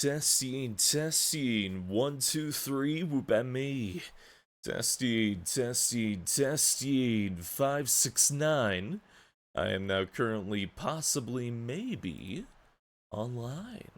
Testing. 1, 2, 3, whoop at me. Testing. 5, 6, 9. I am now currently, possibly, maybe, online.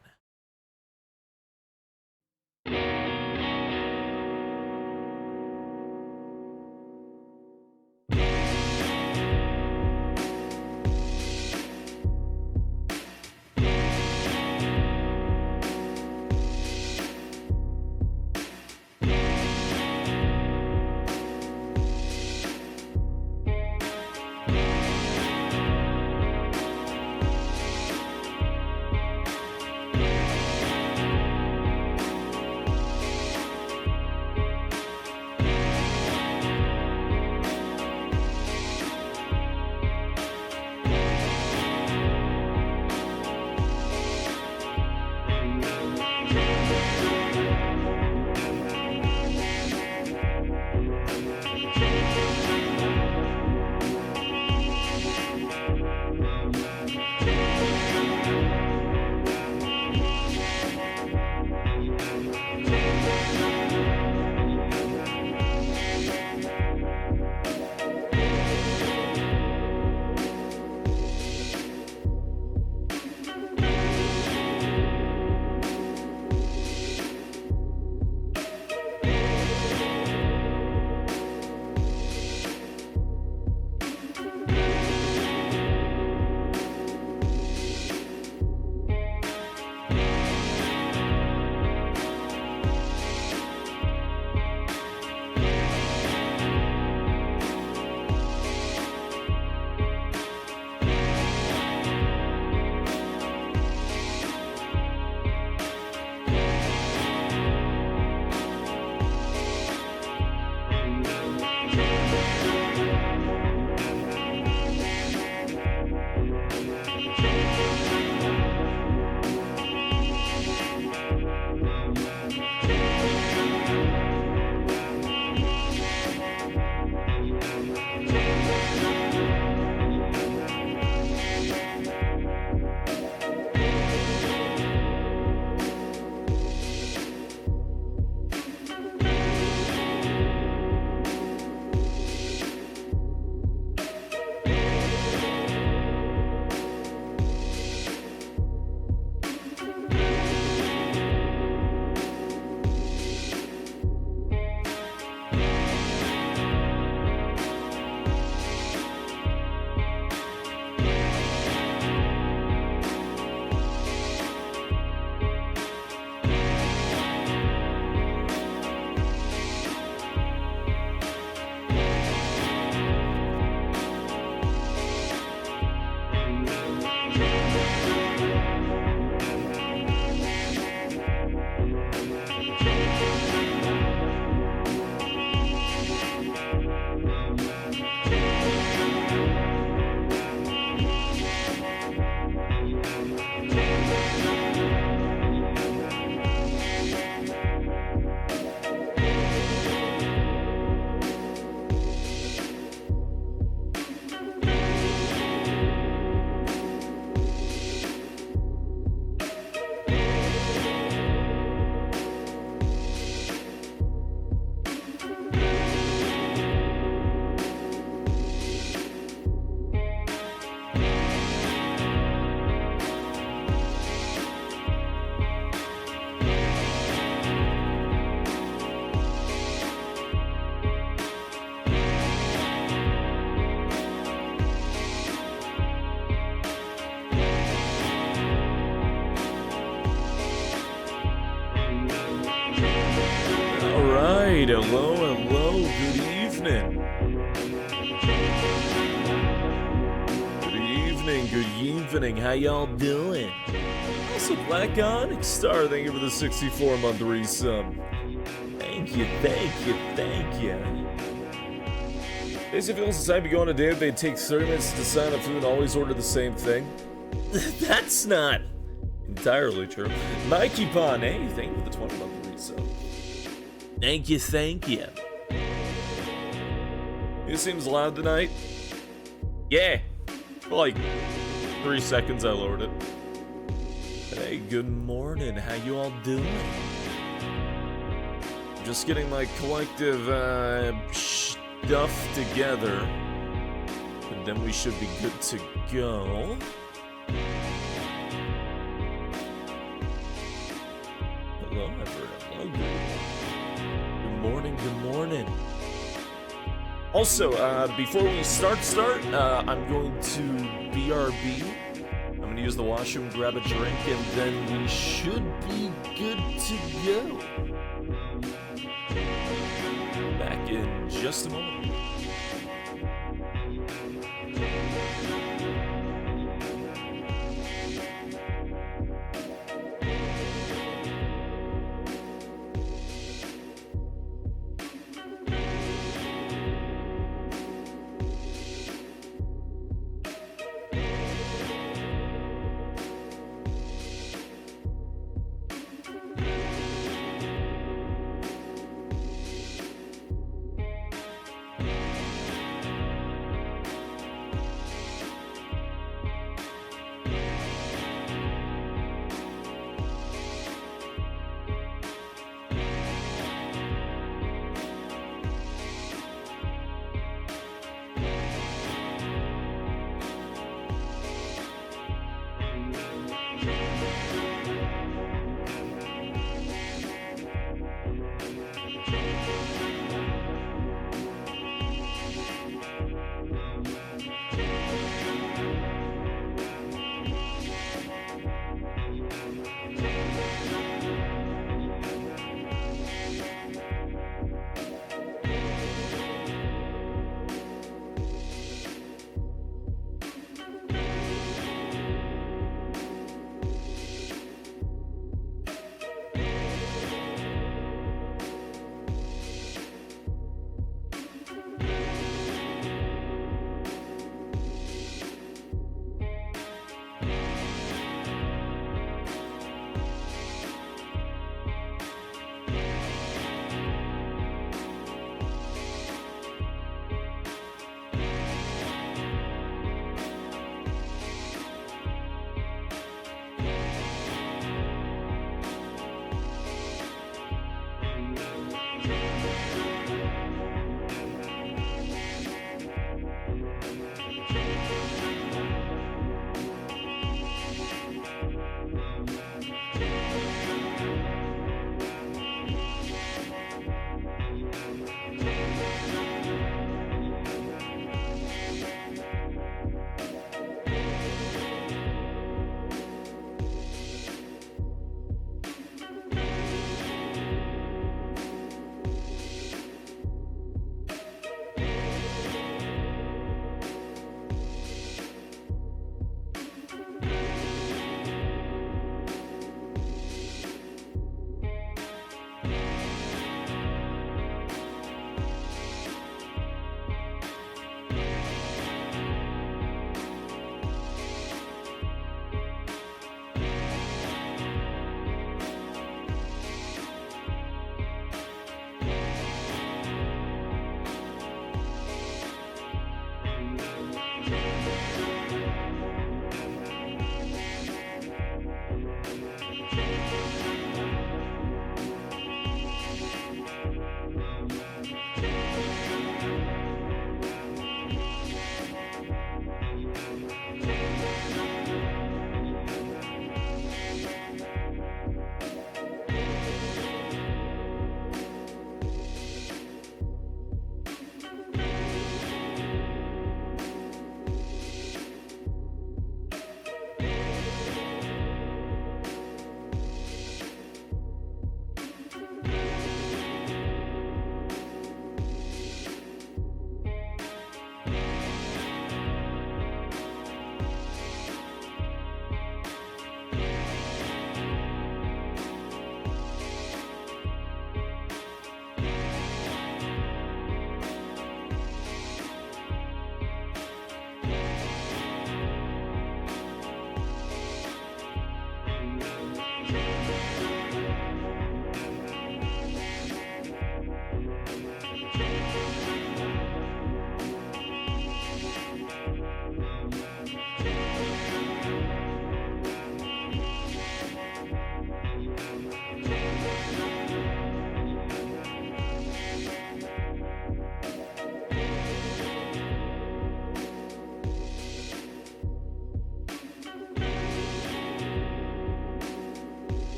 Hello, good evening. Good evening, how y'all doing? Also, Black Onyx Star, thank you for the 64-month resub. Thank you. Basically, feels the time to go on a day if they take 30 minutes to decide on food and always order the same thing. That's not entirely true. Mikey Pon, hey, thank you for the 20-month resub. Thank you. It seems loud tonight. Yeah. For like 3 seconds I lowered it. Hey, good morning. How you all doing? Just getting my collective stuff together, and then we should be good to go. Hello, everyone. Good morning. Good morning. Also, before we start, I'm going to BRB. I'm going to use the washroom, grab a drink, and then we should be good to go. Back in just a moment.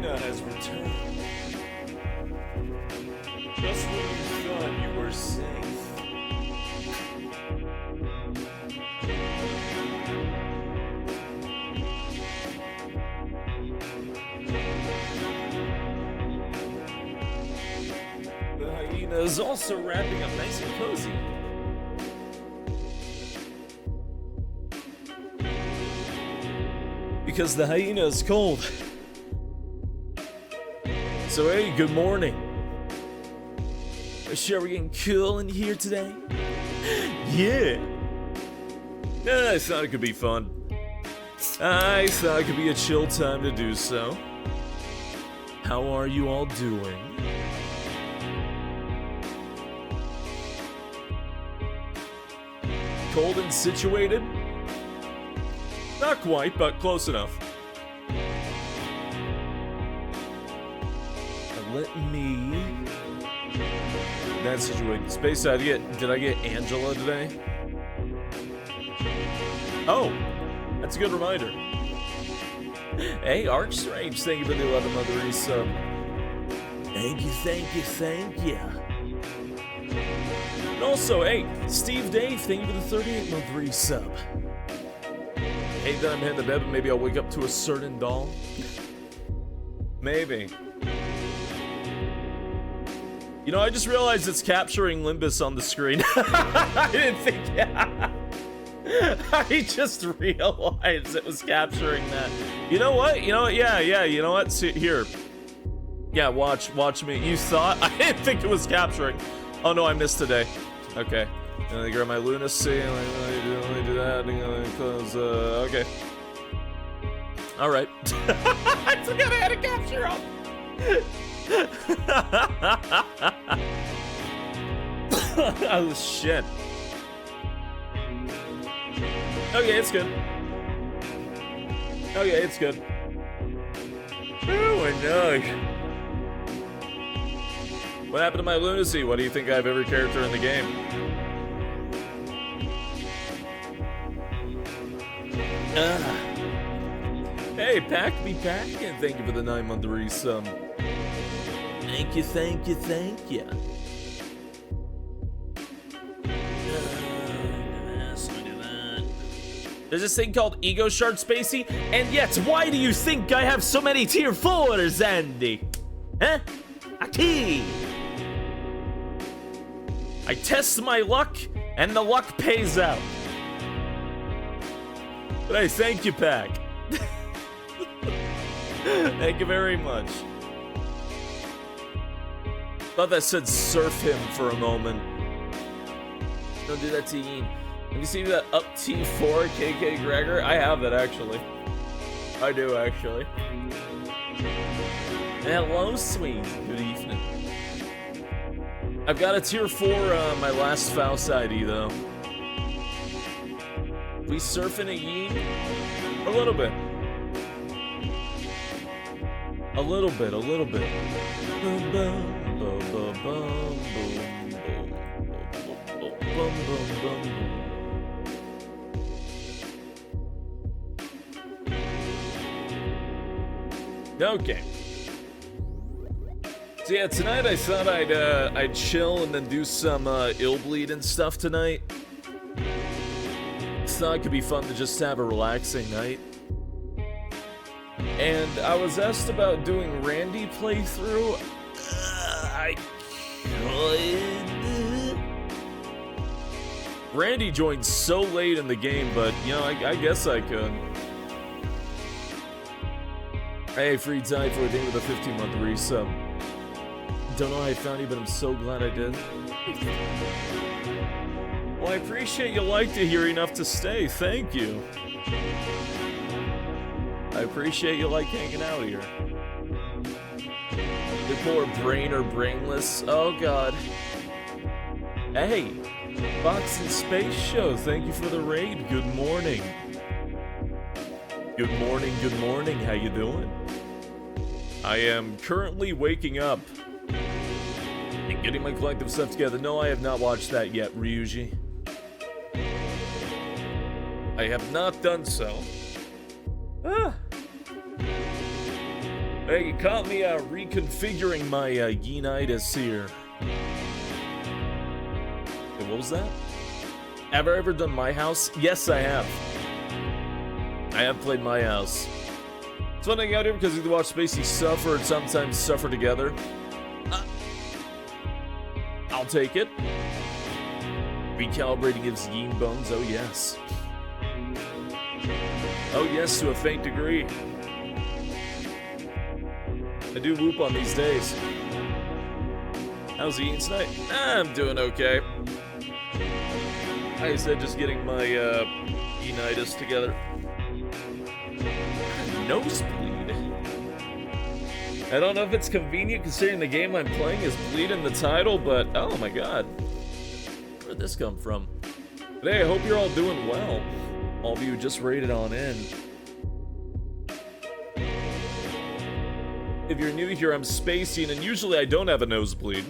hyena has returned. Just when you thought you were safe. The hyena is also wrapping up nice and cozy. Because the hyena is cold. So hey, good morning. Sure, we're getting cool in here today? Yeah. I thought it could be fun. I thought it could be a chill time to do so. How are you all doing? Cold and situated? Not quite, but close enough. Now let me... That's situated. Space, did I get Angela today? Oh, that's a good reminder. Hey, Archstrange, thank you for the 11-month resub. Thank you, thank you, thank you. And also, hey, Steve Dave, thank you for the 38-month resub. Ain't that I'm hitting the bed, but maybe I'll wake up to a certain doll. Maybe. You know, I just realized it's capturing Limbus on the screen. I didn't think. I just realized it was capturing that. You know what? Yeah. You know what? See, here. Yeah, watch me. You thought? I didn't think it was capturing. Oh no, I missed today. Okay. And I grab my lunacy and I do that and close. Okay. All right. I forgot I had a capture on. Oh shit. Okay, it's good. Okay, it's good. Oh my gosh. What happened to my lunacy? What do you think? I have every character in the game. Hey, Pack Me Packin', thank you for the 9-month resub. Thank you, thank you, thank you. There's this thing called Ego Shard Spacey, and yet, why do you think I have so many tier 4s, Andy? Huh? Aki! I test my luck, and the luck pays out. But hey, thank you, Pack. Thank you very much. Thought that said surf him for a moment. Don't do that to Yeen. Have you seen that up T4 KK Gregor? I have that actually. I do actually. Hello, sweet. Good evening. I've got a tier 4 my last Faust ID though. We surfing a Yeen? A little bit. A little bit, a little bit. Boom, boom, boom, boom, boom, boom, boom, boom, boom. Okay. So yeah, tonight I thought I'd chill and then do some IIIBLEED and stuff tonight. Thought it could be fun to just have a relaxing night. And I was asked about doing Randy playthrough. I could. Randy joined so late in the game, but you know, I guess I could. Hey, free time for a day with a 15-month resub. Don't know how I found you, but I'm so glad I did. Well, I appreciate you liked it here enough to stay. Thank you. I appreciate you like hanging out here. The poor brain or brainless. Oh god. Hey, Box and Space Show. Thank you for the raid. Good morning. Good morning. Good morning. How you doing? I am currently waking up and getting my collective stuff together. No, I have not watched that yet, Ryuji. I have not done so. Hey, you caught me reconfiguring my Yeenitis here. Hey, what was that? Have I ever done My House? Yes, I have. I have played My House. It's fun hanging out here because you can watch SpaceYeen suffer and sometimes suffer together. I'll take it. Recalibrating gives Yeen bones, oh yes. Oh yes, to a faint degree. I do whoop on these days. How's Yeen tonight? I'm doing okay. Like I said, just getting my Yeenitis together. Nosebleed. I don't know if it's convenient considering the game I'm playing is Bleed in the title, but oh my god. Where'd this come from? But hey, I hope you're all doing well. All of you just rated on in. If you're new here, I'm SpaceYeen, and usually I don't have a nosebleed.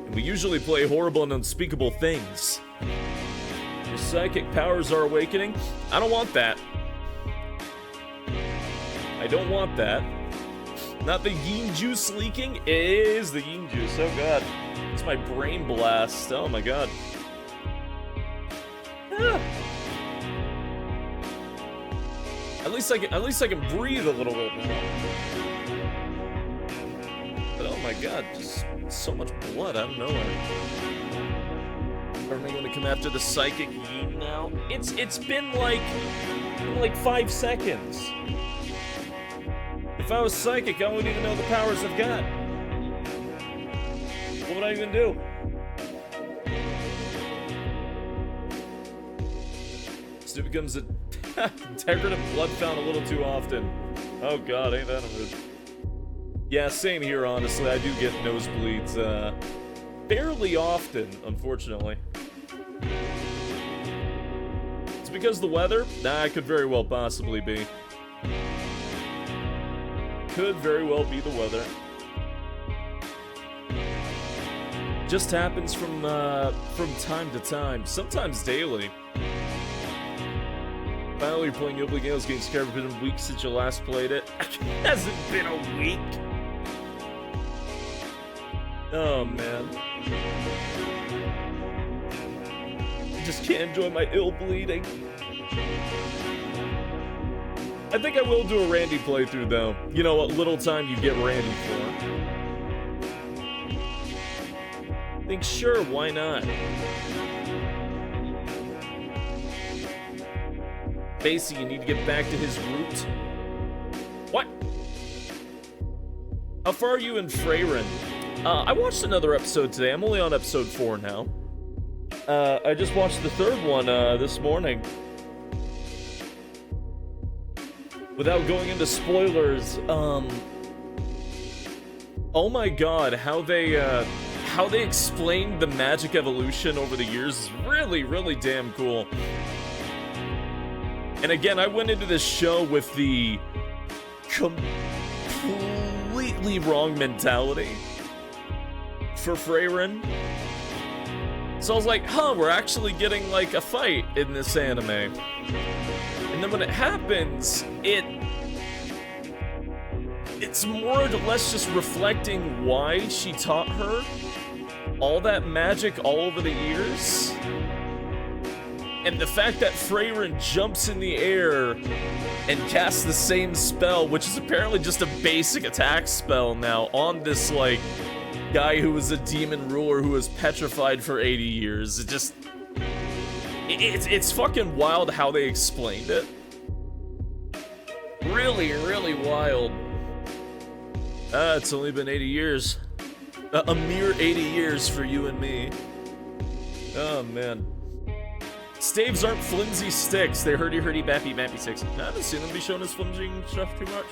And we usually play horrible and unspeakable things. Your psychic powers are awakening? I don't want that. I don't want that. Not the Yeen juice leaking? It is the Yeen juice, oh god. It's my brain blast, oh my god. Ah. At least I can breathe a little bit now. But oh my god, just so much blood out of nowhere. Are we going to come after the psychic Yeen now? It's been like 5 seconds. If I was psychic, I wouldn't even know the powers I've got. What would I even do? Stu becomes a decorative blood fountain a little too often. Oh god, ain't that a mood. Yeah, same here, honestly. I do get nosebleeds, fairly often, unfortunately. It's because of the weather? Nah, it could very well possibly be. Could very well be the weather. Just happens from time to time, sometimes daily. Finally, you're playing IIIBLEED games against Scarab. It's been a week since you last played it. It hasn't been a week. Oh man. I just can't enjoy my IIIBLEEDing. I think I will do a Randy playthrough though. You know what little time you get Randy for. I think sure, why not? Basically, you need to get back to his root. What? How far are you in Freyren? I watched another episode today. I'm only on episode 4 now. I just watched the 3rd one this morning. Without going into spoilers, oh my god, how they explained the magic evolution over the years is really, really damn cool. And again, I went into this show with the completely wrong mentality for Freyren. So I was like, huh, we're actually getting like a fight in this anime. And then when it happens, it's more or less just reflecting why she taught her all that magic all over the years. And the fact that Freyren jumps in the air and casts the same spell, which is apparently just a basic attack spell now, on this, like, guy who was a demon ruler who was petrified for 80 years. It's fucking wild how they explained it. Really, really wild. It's only been 80 years. A mere 80 years for you and me. Oh, man. Staves aren't flimsy sticks. They're hurdy bappy sticks. I haven't seen them be shown as flimsy stuff too much.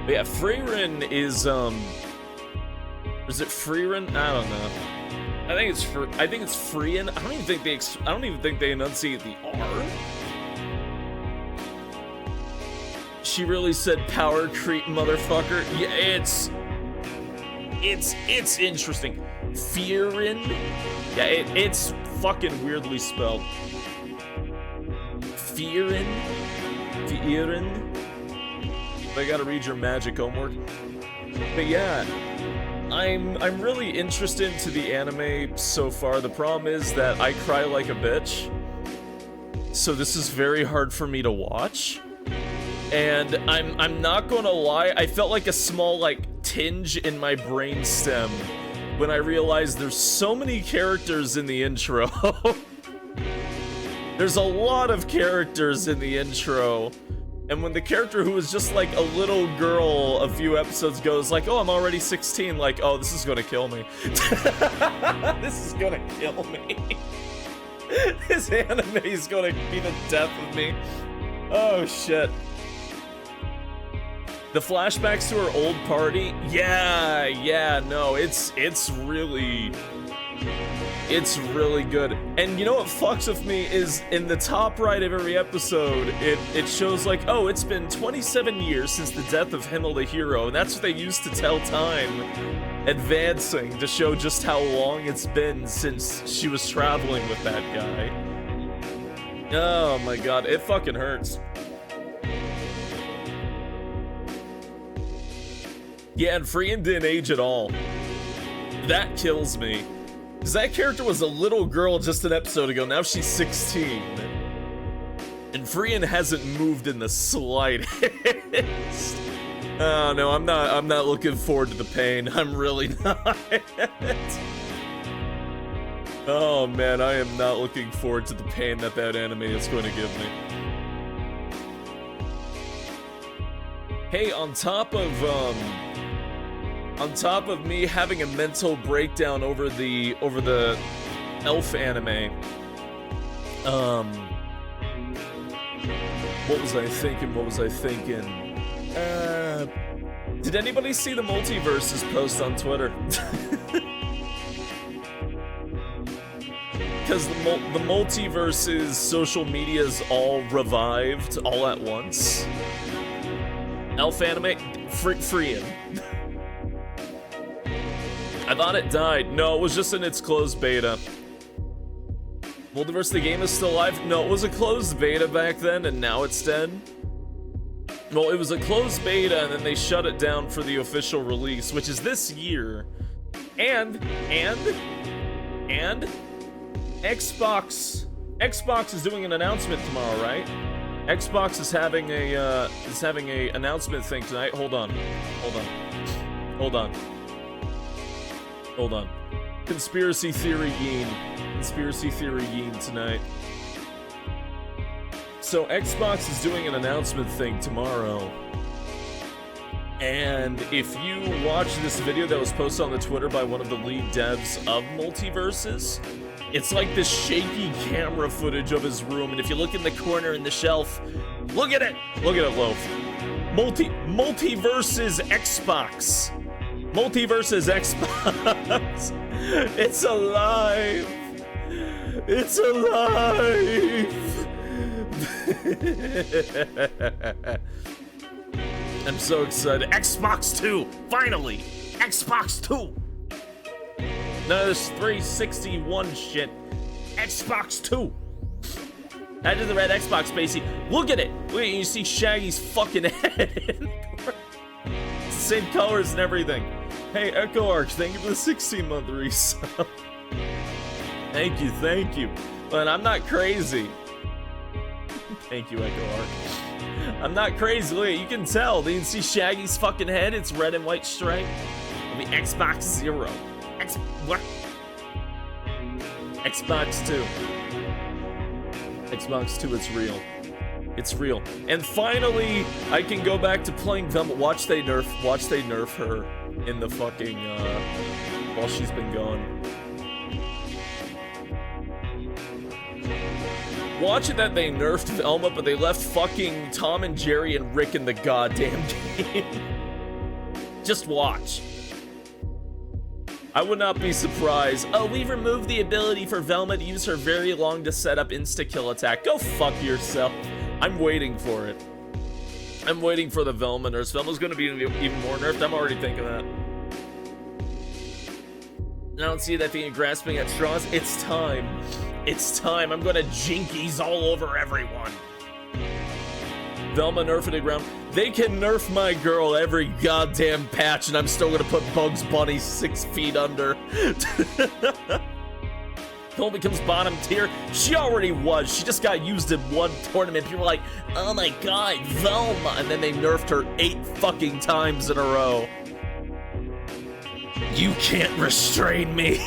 But yeah, Freyren is, is it Freyren? I don't know. I think it's Freyan. I don't even think they enunciate the R. She really said power creep, motherfucker. Yeah, it's interesting. Fearin? Yeah, it's fucking weirdly spelled. Fearin? SpaceYeen. I gotta read your magic homework. But yeah, I'm really interested into the anime so far. The problem is that I cry like a bitch, so this is very hard for me to watch. And I'm not gonna lie, I felt like a small tinge in my brainstem when I realized there's so many characters in the intro. There's a lot of characters in the intro. And when the character who was just like a little girl a few episodes ago is like, oh, I'm already 16, like, oh, this is gonna kill me. This is gonna kill me. This anime is gonna be the death of me. Oh, shit. The flashbacks to her old party? Yeah, no, it's really good. And you know what fucks with me is in the top right of every episode, it shows like, oh, it's been 27 years since the death of Himmel the hero, and that's what they used to tell time advancing to show just how long it's been since she was traveling with that guy. Oh my god, it fucking hurts. Yeah, and Frieren didn't age at all. That kills me. Because that character was a little girl just an episode ago, now she's 16. And Frieren hasn't moved in the slightest. Oh no, I'm not looking forward to the pain. I'm really not. Oh man, I am not looking forward to the pain that anime is going to give me. Hey, on top of me having a mental breakdown over the elf anime, what was I thinking? Did anybody see the Multiverses post on Twitter? Because the Multiverses social media is all revived all at once. Elf anime, Frieren. I thought it died. No, it was just in its closed beta. Multiverse the game is still alive? No, it was a closed beta back then, and now it's dead. Well, it was a closed beta, and then they shut it down for the official release, which is this year. And Xbox is doing an announcement tomorrow, right? Xbox is having a announcement thing tonight. Hold on. Conspiracy theory Yeen tonight. So Xbox is doing an announcement thing tomorrow. And if you watch this video that was posted on the Twitter by one of the lead devs of Multiverses, it's like this shaky camera footage of his room, and if you look in the corner in the shelf, look at it, Loaf. Multiverses Xbox. Multiverses Xbox. It's alive. It's alive. I'm so excited. Xbox 2, finally. Xbox 2. None of this 361 shit. Xbox 2. That is the red Xbox, Spacey. Look at it. Look, you see Shaggy's fucking head in the corner. It's the same colors and everything. Hey, Echo Arch, thank you for the 16-month resub. Thank you. But I'm not crazy. Thank you, Echo Arch. I'm not crazy. Look, you can tell. You can see Shaggy's fucking head. It's red and white stripe. It'll be Xbox 0. What? Xbox 2. Xbox 2, it's real. It's real. And finally, I can go back to playing Velma. Watch they nerf her in the fucking, while she's been gone. Watch it that they nerfed Velma, but they left fucking Tom and Jerry and Rick in the goddamn game. Just watch. I would not be surprised. Oh, we've removed the ability for Velma to use her very long to set up insta-kill attack. Go fuck yourself. I'm waiting for it. I'm waiting for the Velma nerfs. Velma's gonna be even more nerfed. I'm already thinking that. I don't see that being grasping at straws. It's time. It's time. I'm gonna jinkies all over everyone. Velma nerfing the ground. They can nerf my girl every goddamn patch, and I'm still gonna put Bugs Bunny 6 feet under. Velma becomes bottom tier. She already was. She just got used in one tournament. People were like, oh my god, Velma. And then they nerfed her 8 fucking times in a row. You can't restrain me.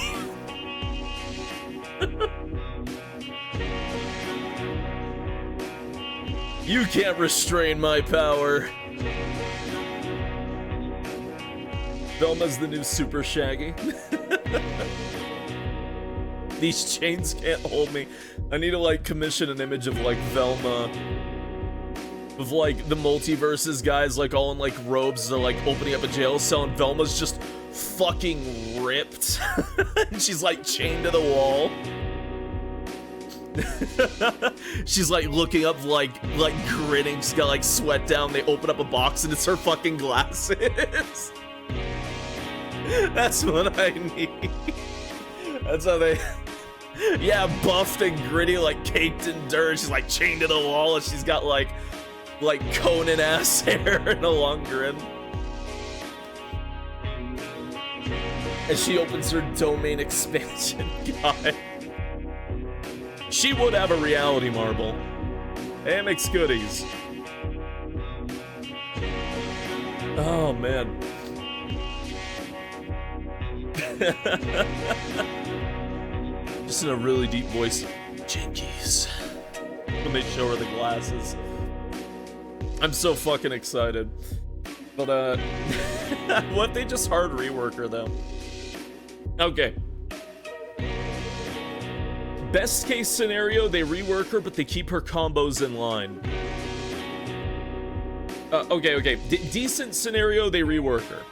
You can't restrain my power. Velma's the new Super Shaggy. These chains can't hold me. I need to like commission an image of like Velma, of like the multiverses guys like all in like robes. They're like opening up a jail cell and Velma's just fucking ripped. And she's like chained to the wall. She's like looking up like grinning. She's got like sweat down. They open up a box and it's her fucking glasses. That's what I need. That's how they... Yeah, buffed and gritty, like caked in dirt. She's like chained to the wall and she's got like Conan ass hair and a long grin. And she opens her domain expansion. God. She would have a reality marble. Amex goodies. Oh, man. Just in a really deep voice. Jinkies. When they show her the glasses. I'm so fucking excited. But, what if they just hard rework her, though? Okay. Best case scenario, they rework her, but they keep her combos in line. Okay. Decent scenario, they rework her.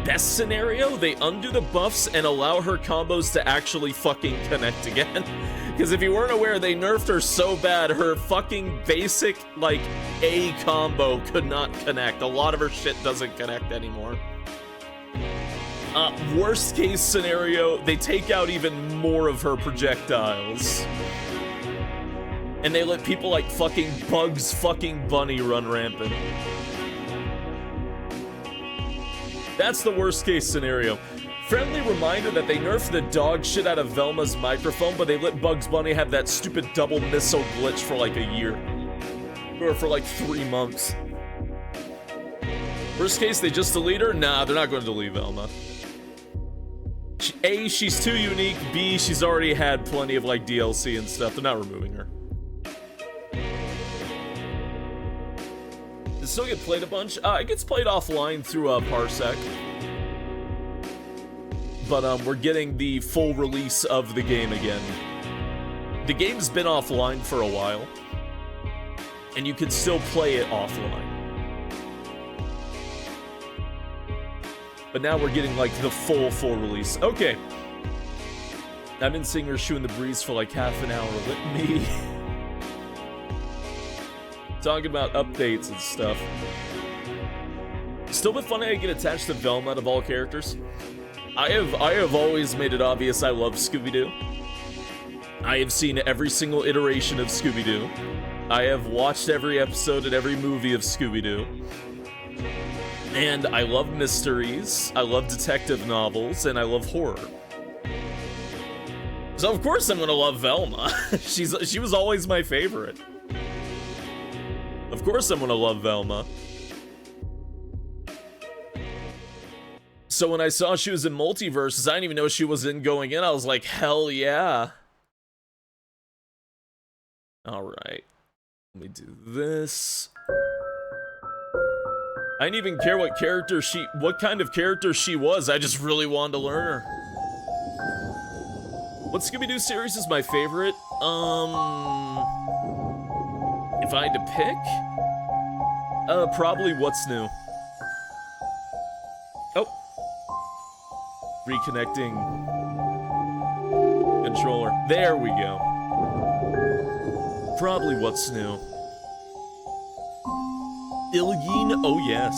Best scenario, they undo the buffs and allow her combos to actually fucking connect again. Because if you weren't aware, they nerfed her so bad, her fucking basic, like, A combo could not connect. A lot of her shit doesn't connect anymore. Worst case scenario, they take out even more of her projectiles. And they let people like fucking Bugs fucking Bunny run rampant. That's the worst case scenario. Friendly reminder that they nerfed the dog shit out of Velma's microphone, but they let Bugs Bunny have that stupid double missile glitch for like a year. Or for like 3 months. Worst case, they just delete her? Nah, they're not going to delete Velma. A, she's too unique. B, she's already had plenty of like DLC and stuff. They're not removing her. Does it still get played a bunch? It gets played offline through Parsec. But we're getting the full release of the game again. The game's been offline for a while. And you can still play it offline. But now we're getting, like, the full release. Okay. I've been seeing her shooting the breeze for, like, half an hour. Let me... Talking about updates and stuff. Still been funny I get attached to Velma out of all characters. I have always made it obvious I love Scooby-Doo. I have seen every single iteration of Scooby-Doo. I have watched every episode and every movie of Scooby-Doo. And I love mysteries, I love detective novels, and I love horror. So of course I'm gonna love Velma. She was always my favorite. Of course I'm gonna love Velma. So when I saw she was in Multiverses, I didn't even know she was in going in. I was like, hell yeah. Alright. Let me do this. I didn't even care what kind of character she was. I just really wanted to learn her. What Scooby-Doo series is my favorite? If I had to pick? Probably What's New. Oh. Reconnecting controller. There we go. Probably What's New. IIIBLEED, oh yes.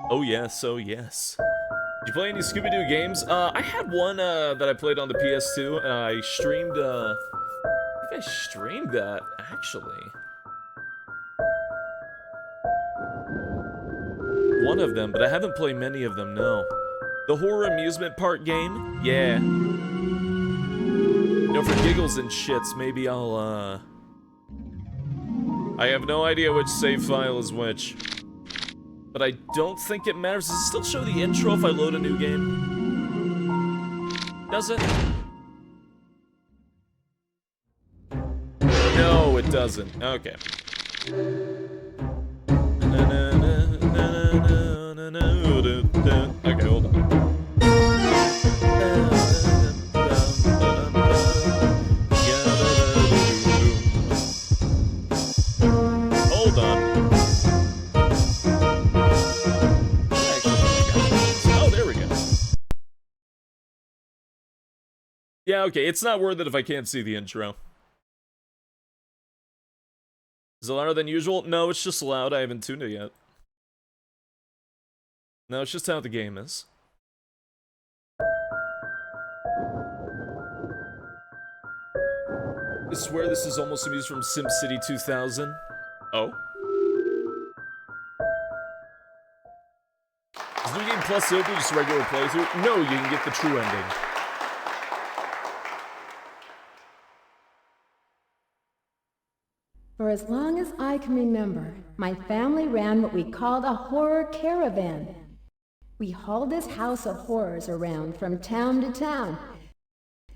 Oh yes, oh yes. Did you play any Scooby-Doo games? I had one that I played on the PS2. I streamed, I think I streamed that, actually. one of them, but I haven't played many of them, no. The horror amusement park game? Yeah. You know, for giggles and shits, maybe I'll, I have no idea which save file is which. But I don't think it matters. Does it still show the intro if I load a new game? Does it? No, it doesn't. Okay. Okay, hold on. Hold on. Oh, there we go. Yeah, okay, it's not worth it if I can't see the intro. Is it louder than usual? No, it's just loud. I haven't tuned it yet. No, it's just how the game is. I swear this is almost a music from SimCity 2000. Oh? Is New Game Plus open just a regular playthrough? No, you can get the true ending. For as long as I can remember, my family ran what we called a horror caravan. We hauled this house of horrors around from town to town,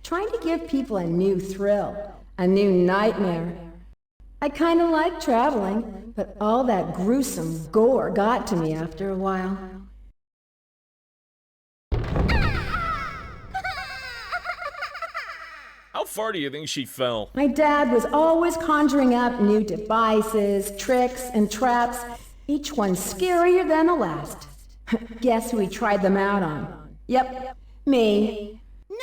trying to give people a new thrill, a new nightmare. I kind of liked traveling, but all that gruesome gore got to me after a while. How far do you think she fell? My dad was always conjuring up new devices, tricks, and traps, each one scarier than the last. Guess who he tried them out on? Yep, me. No!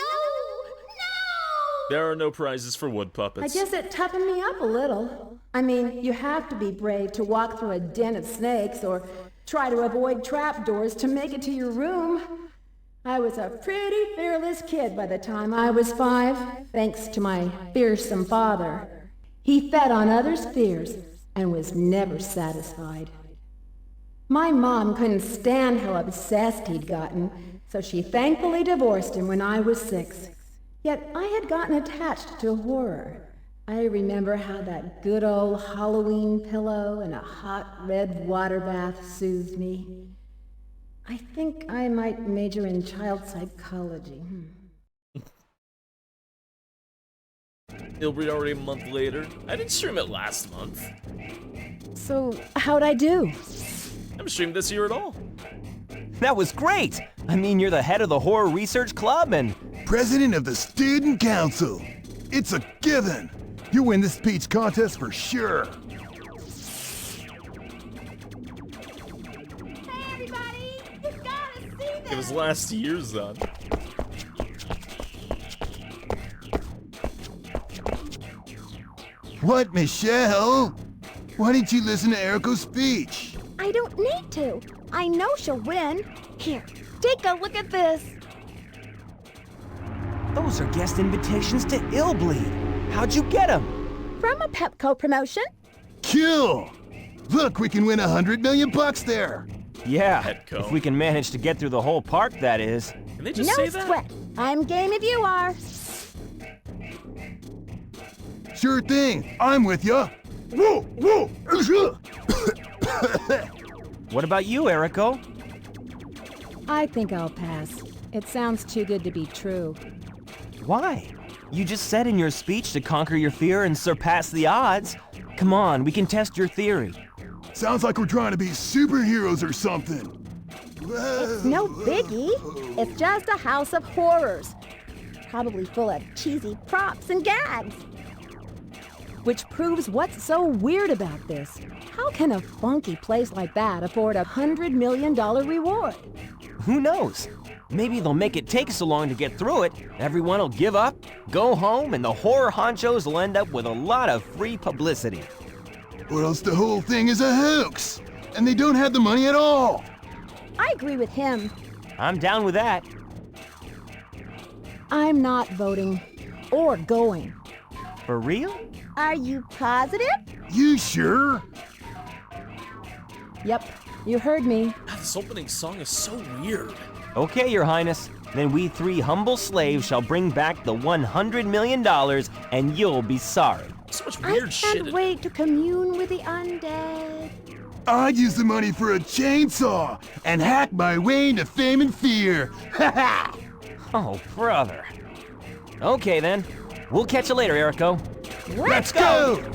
There are no prizes for wood puppets. I guess it toughened me up a little. I mean, you have to be brave to walk through a den of snakes or try to avoid trapdoors to make it to your room. I was a pretty fearless kid by the time I was 5, thanks to my fearsome father. He fed on others' fears and was never satisfied. My mom couldn't stand how obsessed he'd gotten, so she thankfully divorced him when I was 6. Yet I had gotten attached to horror. I remember how that good old Halloween pillow and a hot red water bath soothed me. I think I might major in child psychology. It'll be already a month later. I didn't stream it last month. So, how'd I do? I haven't streamed this year at all. That was great! I mean, you're the head of the Horror Research Club and... President of the Student Council. It's a given. You win this speech contest for sure. Hey everybody! You gotta see this! It was last year's then. What, Michelle? Why didn't you listen to Eriko's speech? I don't need to. I know she'll win. Here, take a look at this. Those are guest invitations to IIIBLEED. How'd you get them? From a Pepco promotion. Kill! Look, we can win $100 million there. Yeah, Petco. if we can manage to get through the whole park, that is. Can they just No say that? sweat. I'm game if you are. Sure thing. I'm with ya. Whoa, whoa. What about you, Eriko? I think I'll pass. It sounds too good to be true. Why? You just said in your speech to conquer your fear and surpass the odds. Come on, we can test your theory. Sounds like we're trying to be superheroes or something. It's no biggie. It's just a house of horrors. Probably full of cheesy props and gags. Which proves what's so weird about this. How can a funky place like that afford a $100 million reward? Who knows? Maybe they'll make it take so long to get through it, everyone will give up, go home, and the horror honchos will end up with a lot of free publicity. Or else the whole thing is a hoax, and they don't have the money at all. I agree with him. I'm down with that. I'm not voting or going. For real? Are you positive? You sure? Yep, you heard me. I This opening song is so weird. Okay, Your Highness. Then we 3 humble slaves shall bring back the $100 million, and you'll be sorry. So much I weird shit. can't wait to commune with the undead. I'd use the money for a chainsaw and hack my way into fame and fear. Ha ha! Oh, brother. Okay, then. We'll catch you later, Erico. Let's go!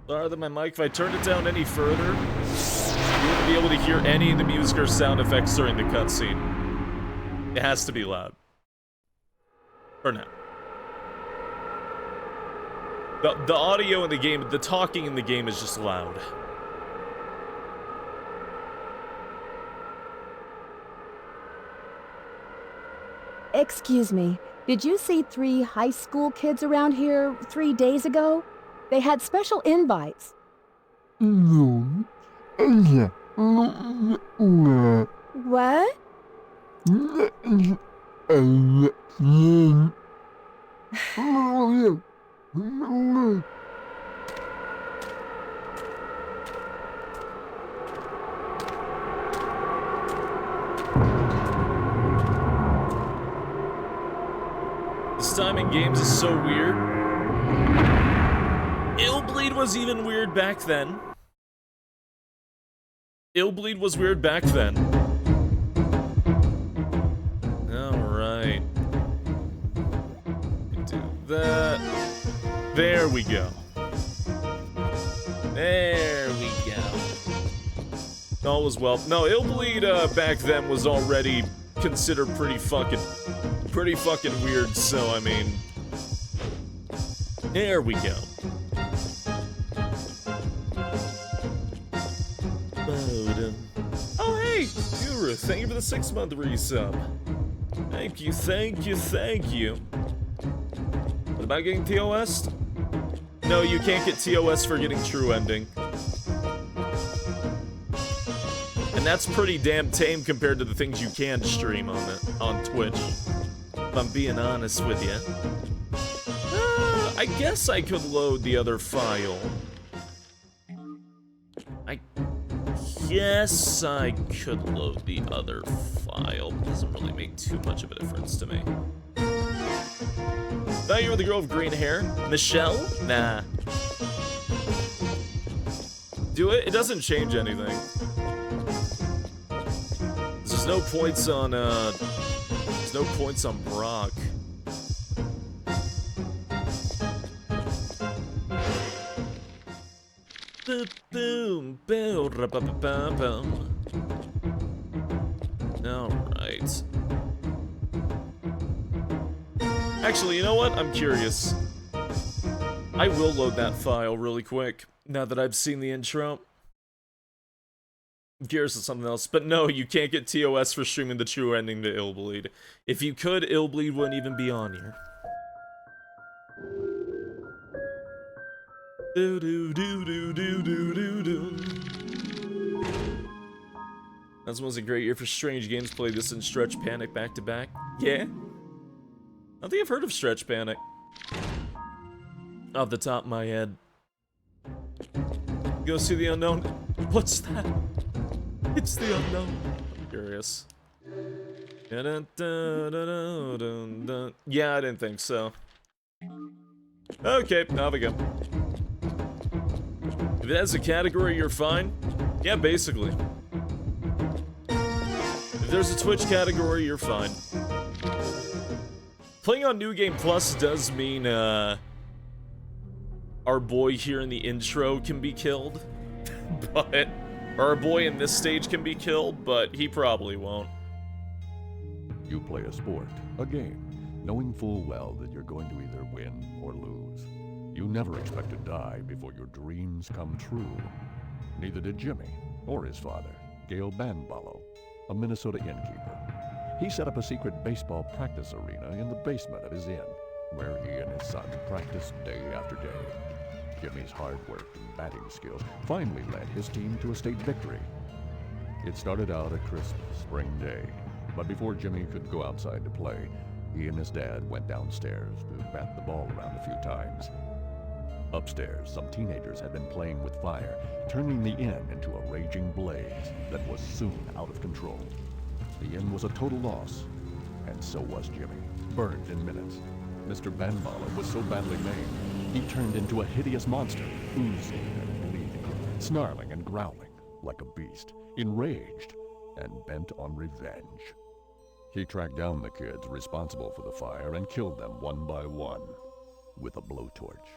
Louder than my mic. If I turn it down any further, you wouldn't be able to hear any of the music or sound effects during the cutscene. It has to be loud. Or not. The audio in the game, the talking in the game is just loud. Excuse me, did you see 3 high school kids around here 3 days ago? They had special invites. What? This time in games is so weird. IIIBLEED was even weird back then. IIIBLEED was weird back then. Alright. Do that. There we go. There we go. All was well. No, IIIBLEED back then was already considered pretty fucking weird, so I mean, there we go. Oh hey, Guru, thank you for the 6-month resub. Thank you, thank you, thank you. What about getting TOS? No, you can't get TOS for getting True Ending. And that's pretty damn tame compared to the things you can stream on Twitch. If I'm being honest with you. I guess I could load the other file. I guess I could load the other file. It doesn't really make too much of a difference to me. Thought you were the girl with green hair? Michelle? Nah. Do it? It doesn't change anything. There's no points on, there's no points on Brock. Boom, boom, boom. Alright. Actually, you know what? I'm curious. I will load that file really quick, now that I've seen the intro. I'm curious of something else, but no, you can't get TOS for streaming the True Ending to IIIBLEED. If you could, IIIBLEED wouldn't even be on here. Do do do do do do do do. That was a great year for strange games. Played this in Stretch Panic back to back. Yeah? I don't think I've heard of Stretch Panic. Off the top of my head. Go see the unknown. What's that? It's the unknown. I'm curious. Yeah, I didn't think so. Okay, now we go. If it has a category, you're fine? Yeah, basically. If there's a Twitch category, you're fine. Playing on New Game Plus does mean, our boy here in the intro can be killed. But... or our boy in this stage can be killed, but he probably won't. You play a sport, a game, knowing full well that you're going to either win or lose. You never expect to die before your dreams come true. Neither did Jimmy, or his father, Gail Banballo, a Minnesota innkeeper. He set up a secret baseball practice arena in the basement of his inn, where he and his son practiced day after day. Jimmy's hard work and batting skills finally led his team to a state victory. It started out a crisp spring day, but before Jimmy could go outside to play, he and his dad went downstairs to bat the ball around a few times. Upstairs, some teenagers had been playing with fire, turning the inn into a raging blaze that was soon out of control. The inn was a total loss, and so was Jimmy, burned in minutes. Mr. Banbala was so badly maimed, he turned into a hideous monster, oozing and bleeding, snarling and growling like a beast, enraged and bent on revenge. He tracked down the kids responsible for the fire and killed them one by one with a blowtorch.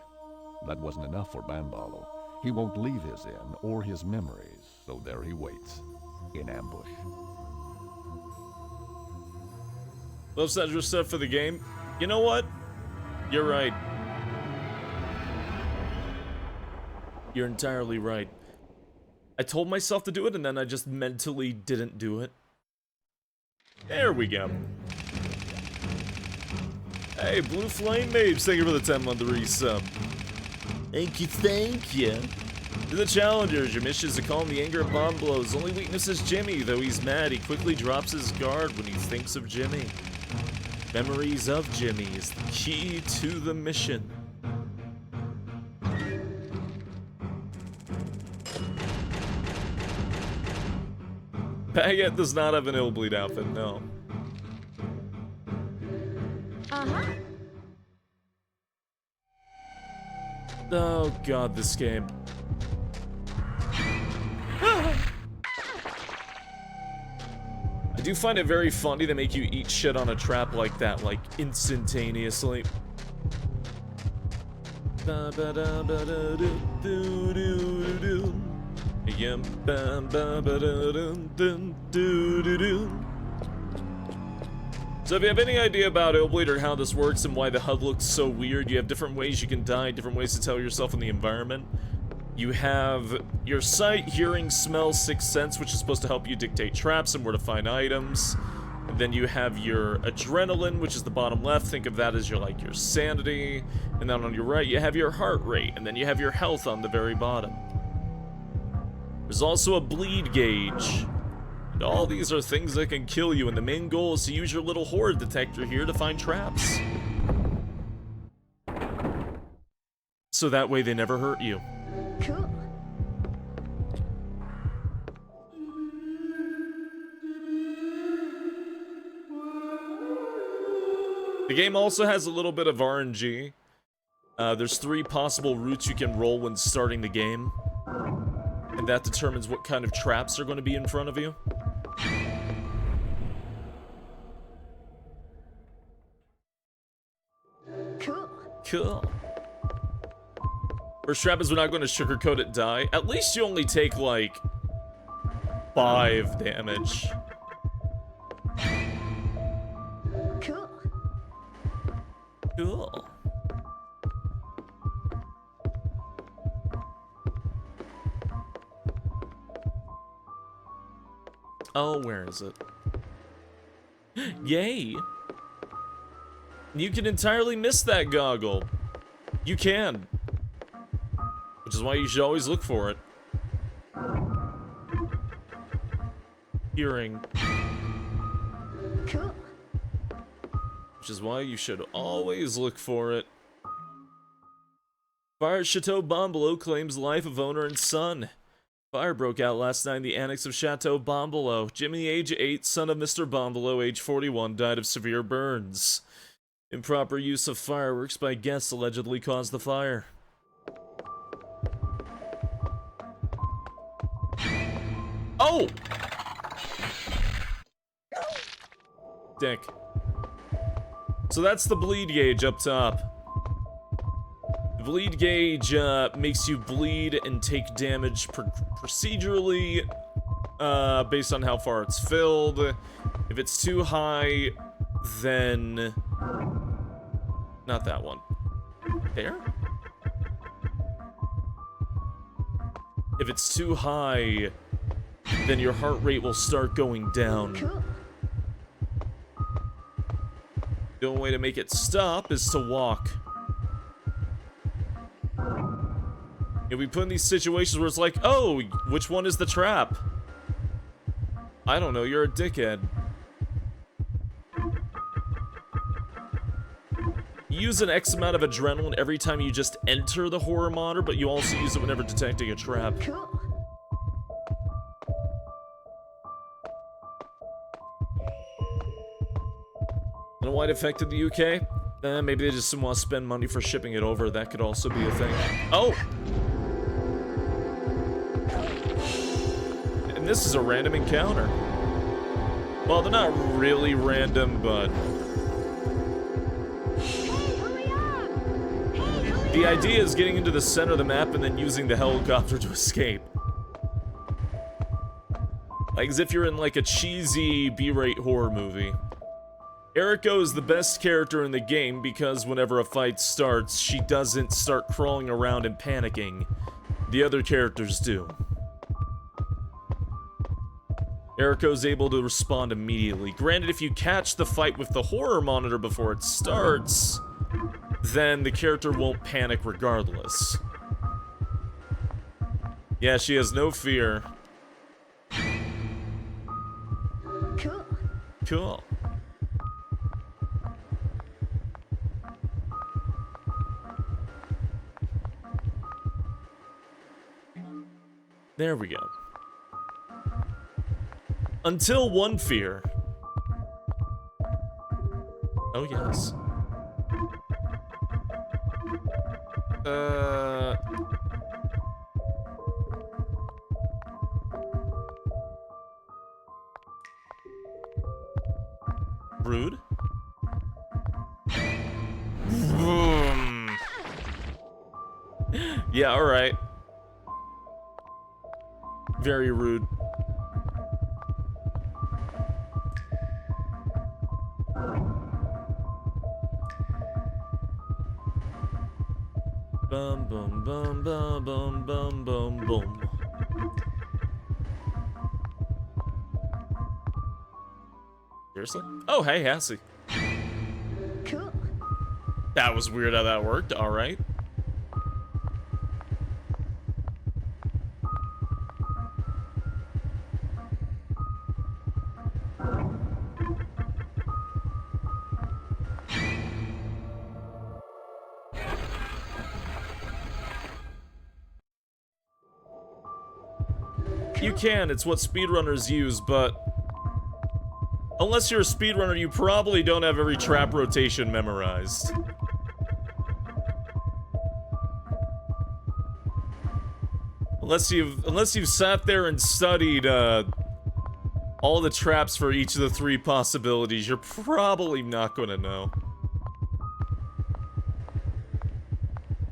That wasn't enough for Banbalo. He won't leave his inn or his memories, so there he waits, in ambush. Love Sandra stuff for the game. You know what? You're right. You're entirely right. I told myself to do it, and then I just mentally didn't do it. There we go. Hey, Blue Flame Mage, thank you for the 10-month resub. Thank you. To the challengers, your mission is to calm the anger of Bomblows. Only weakness is Jimmy. Though he's mad, he quickly drops his guard when he thinks of Jimmy. Memories of Jimmy is the key to the mission. Baguette does not have an IIIBLEED outfit, no. Oh god, this game. I do find it very funny to make you eat shit on a trap like that, like, instantaneously. So if you have any idea about IIIBLEED or how this works and why the HUD looks so weird, you have different ways you can die, different ways to tell yourself in the environment. You have your sight, hearing, smell, sixth sense, which is supposed to help you dictate traps and where to find items. And then you have your adrenaline, which is the bottom left. Think of that as your sanity. And then on your right, you have your heart rate, and then you have your health on the very bottom. There's also a bleed gauge. And all these are things that can kill you, and the main goal is to use your little horror detector here to find traps. So that way they never hurt you. Cool. The game also has a little bit of RNG. There's 3 possible routes you can roll when starting the game. And that determines what kind of traps are going to be in front of you. Cool. First trap is we're not going to sugarcoat it, die. At least you only take, 5 damage. Cool. Oh, where is it? Yay! You can entirely miss that goggle. You can. Which is why you should always look for it. Hearing. Cool. Which is why you should always look for it. Fire at Chateau Bombolo claims life of owner and son. Fire broke out last night in the annex of Chateau Bombolo. Jimmy, age 8, son of Mr. Bombolo, age 41, died of severe burns. Improper use of fireworks by guests allegedly caused the fire. Oh! Dick. So that's the bleed gauge up top. The bleed gauge makes you bleed and take damage procedurally based on how far it's filled. If it's too high, then... Not that one. There? If it's too high, then your heart rate will start going down. Cool. The only way to make it stop is to walk. You'll be put in these situations where it's like, oh, which one is the trap? I don't know, you're a dickhead. You use an X amount of adrenaline every time you just enter the horror monitor, but you also use it whenever detecting a trap. Cool. And why it affected the UK? Maybe they just didn't want to spend money for shipping it over. That could also be a thing. Oh! And this is a random encounter. Well, they're not really random, but... The idea is getting into the center of the map and then using the helicopter to escape. Like as if you're in like a cheesy B-rate horror movie. Eriko is the best character in the game because whenever a fight starts, she doesn't start crawling around and panicking. The other characters do. Eriko's able to respond immediately. Granted, if you catch the fight with the horror monitor before it starts, then the character won't panic regardless. Yeah, she has no fear. Cool. Cool. There we go. Until one fear. Oh, yes. Rude? Yeah, alright. Very rude. Bum bum bum bum bum bum bum bum. Seriously? Oh, hey, Hassie. Cool. That was weird how that worked. All right. You can, it's what speedrunners use, but unless you're a speedrunner, you probably don't have every trap rotation memorized. Unless you've sat there and studied all the traps for each of the 3 possibilities, you're probably not gonna know.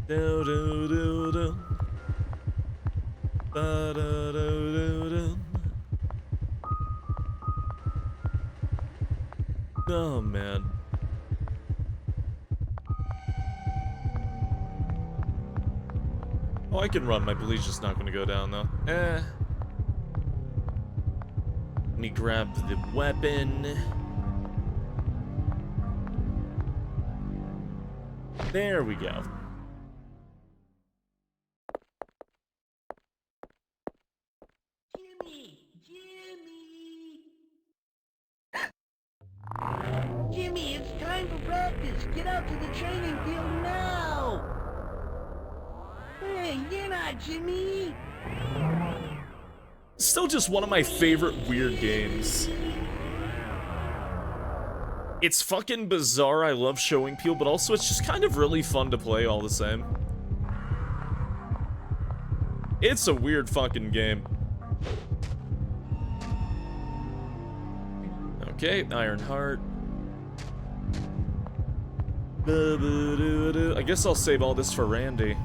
Do do do do. Da, da, do, do, do. Oh man. Oh, I can run. My bleed's just not gonna go down though. Let me grab the weapon. There we go. Jimmy, it's time for practice. Get out to the training field now. Hey, you're not Jimmy. Still just one of my favorite weird games. It's fucking bizarre, I love showing people, but also it's just kind of really fun to play all the same. It's a weird fucking game. Okay, Iron Heart. I guess I'll save all this for Randy.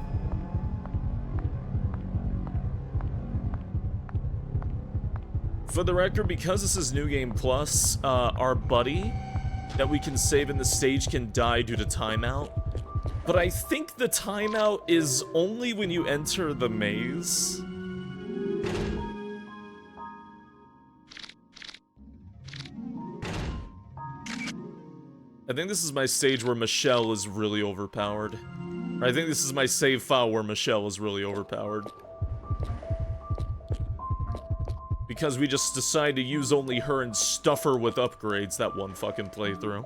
For the record, because this is New Game Plus, our buddy that we can save in the stage can die due to timeout. But I think the timeout is only when you enter the maze. I think this is my stage where Michelle is really overpowered. Or I think this is my save file where Michelle is really overpowered. Because we just decided to use only her and stuff her with upgrades that one fucking playthrough.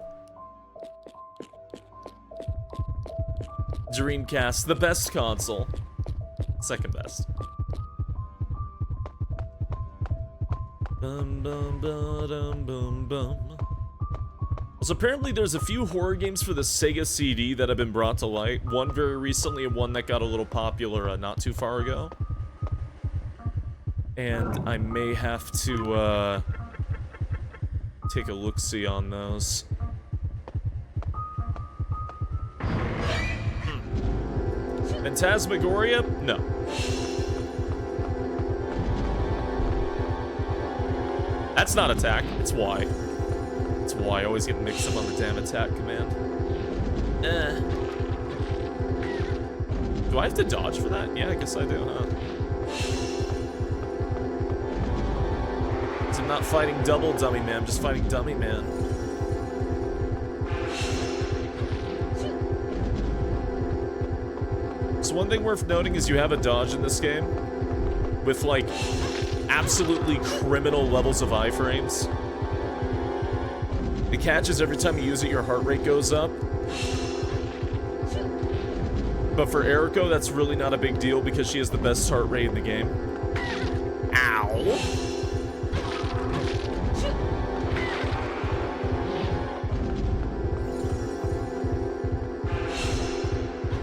Dreamcast, the best console. Second best. Bum, bum, ba-dum, bum, bum. So apparently there's a few horror games for the Sega CD that have been brought to light. One very recently and one that got a little popular not too far ago. And I may have to, take a look-see on those. Phantasmagoria? No. That's not attack, it's Y. It's Y, I always get mixed up on the damn attack command. Do I have to dodge for that? Yeah, I guess I do, huh? I'm not fighting double Dummy Man, I'm just fighting Dummy Man. So one thing worth noting is you have a dodge in this game with like absolutely criminal levels of iframes. The catch is every time you use it, your heart rate goes up. But for Eriko, that's really not a big deal because she has the best heart rate in the game. Ow!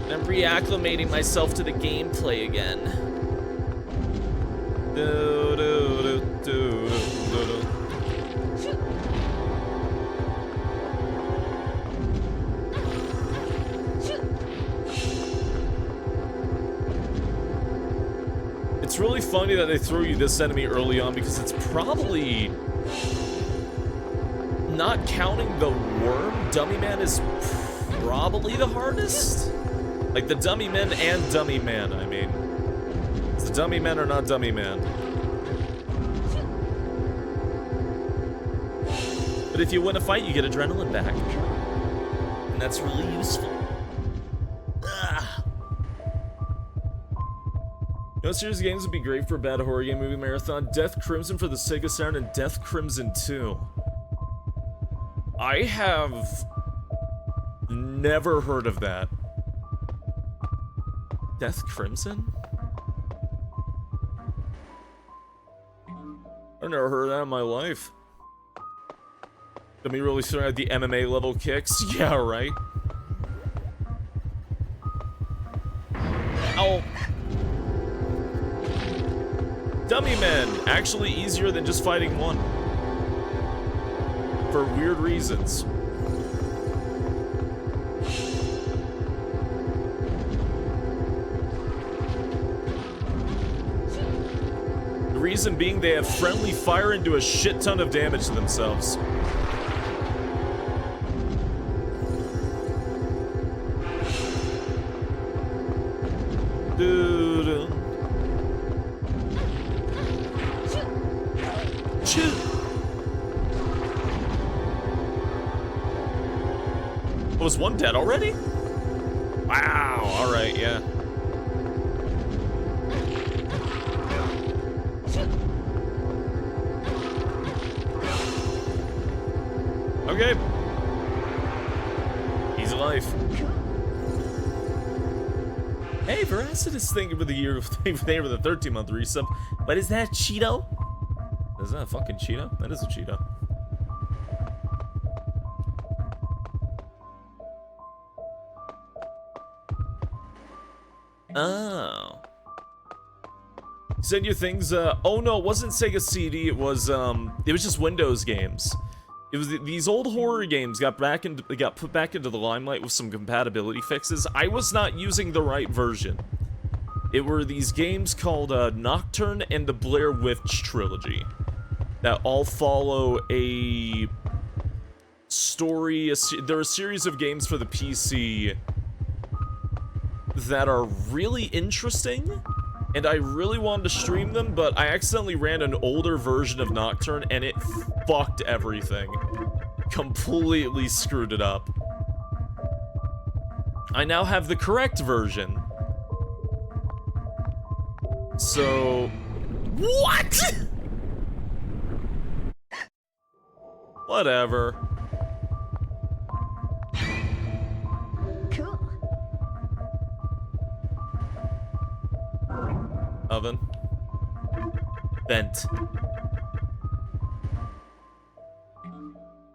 I'm reacclimating myself to the gameplay again. It's really funny that they throw you this enemy early on because it's probably, not counting the worm, Dummy Man is probably the hardest. Like the Dummy Men and Dummy Man, I mean. Is the Dummy Men or not Dummy Man? But if you win a fight, you get adrenaline back. And that's really useful. Ugh. You know what series of games would be great for a bad horror game movie marathon? Death Crimson for the Sega Saturn and Death Crimson 2. I have never heard of that. Death Crimson? I've never heard of that in my life. Let me really start at the MMA level kicks? Yeah, right. Ow. Dummy Men, actually easier than just fighting one. For weird reasons. The reason being they have friendly fire and do a shit ton of damage to themselves. Dude. Was one dead already? Wow, alright, yeah. Okay. Easy life. Hey, Veracitus, thank you for the year of the 13-month resub. But is that Cheeto? Is that a fucking Cheeto? That is a Cheeto. Oh. You said your things, oh no, it wasn't Sega CD, it was just Windows games. It was these old horror games got put back into the limelight with some compatibility fixes. I was not using the right version. It were these games called Nocturne and the Blair Witch Trilogy that all follow a story. There are a series of games for the PC that are really interesting, and I really wanted to stream them, but I accidentally ran an older version of Nocturne, and it fucked everything. Completely screwed it up. I now have the correct version. So... What?! Whatever. Cool. Oven. Vent.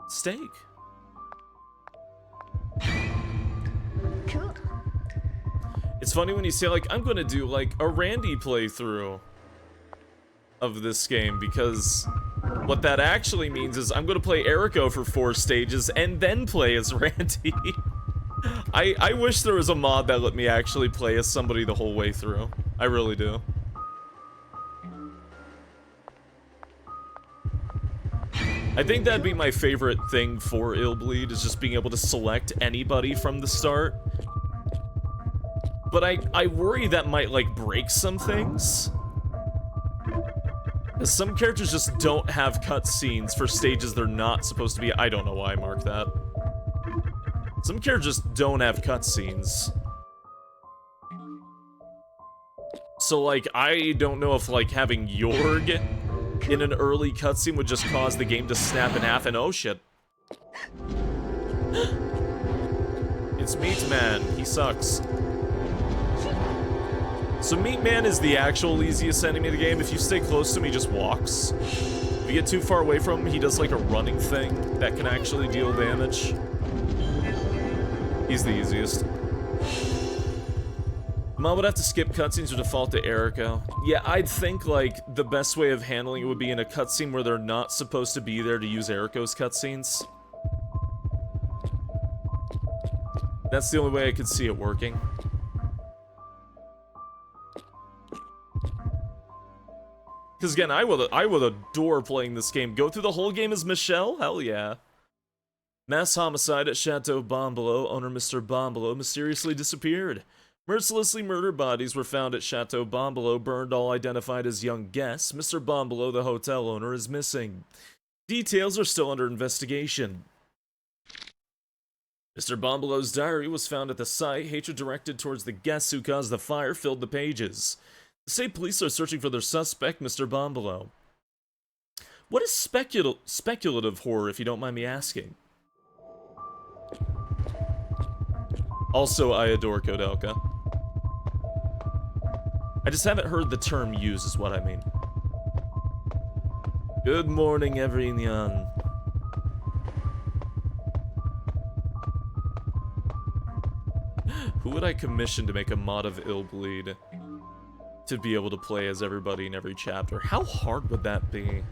Steak. Cool. It's funny when you say, like, I'm gonna do, like, a Randy playthrough of this game, because what that actually means is I'm gonna play Erico for 4 stages and then play as Randy. I wish there was a mod that let me actually play as somebody the whole way through. I really do. I think that'd be my favorite thing for IIIBLEED, is just being able to select anybody from the start. But I worry that might, like, break some things. Because some characters just don't have cutscenes for stages they're not supposed to be. I don't know why I marked that. Some characters just don't have cutscenes. So, like, I don't know if, like, having Jorg in an early cutscene would just cause the game to snap in half and oh shit. It's Meat Man. He sucks. So Meat Man is the actual easiest enemy of the game. If you stay close to him, he just walks. If you get too far away from him, he does like a running thing that can actually deal damage. He's the easiest. Mom would have to skip cutscenes or default to Erico. Yeah, I'd think, like, the best way of handling it would be in a cutscene where they're not supposed to be there to use Erico's cutscenes. That's the only way I could see it working. Because again, I would adore playing this game. Go through the whole game as Michelle? Hell yeah. Mass homicide at Chateau Bombolo. Owner Mr. Bombolo mysteriously disappeared. Mercilessly murdered bodies were found at Chateau Bombolo, burned, all identified as young guests. Mr. Bombolo, the hotel owner, is missing. Details are still under investigation. Mr. Bombolo's diary was found at the site. Hatred directed towards the guests who caused the fire filled the pages. The state police are searching for their suspect, Mr. Bombolo. What is speculative horror, if you don't mind me asking? Also, I adore Kodelka. I just haven't heard the term used, is what I mean. Good morning, everyone. Who would I commission to make a mod of IIIBLEED to be able to play as everybody in every chapter? How hard would that be?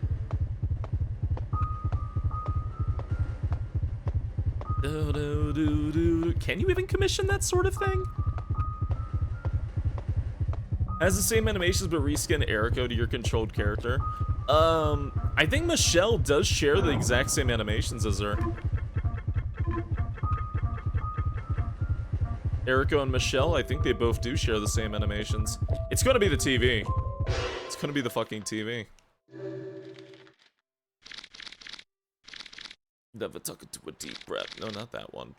Can you even commission that sort of thing? Has the same animations but reskin Erico to your controlled character. I think Michelle does share the exact same animations as her. Erico and Michelle, I think they both do share the same animations. It's gonna be the TV. It's gonna be the fucking TV. Never took it to a deep breath. No, not that one.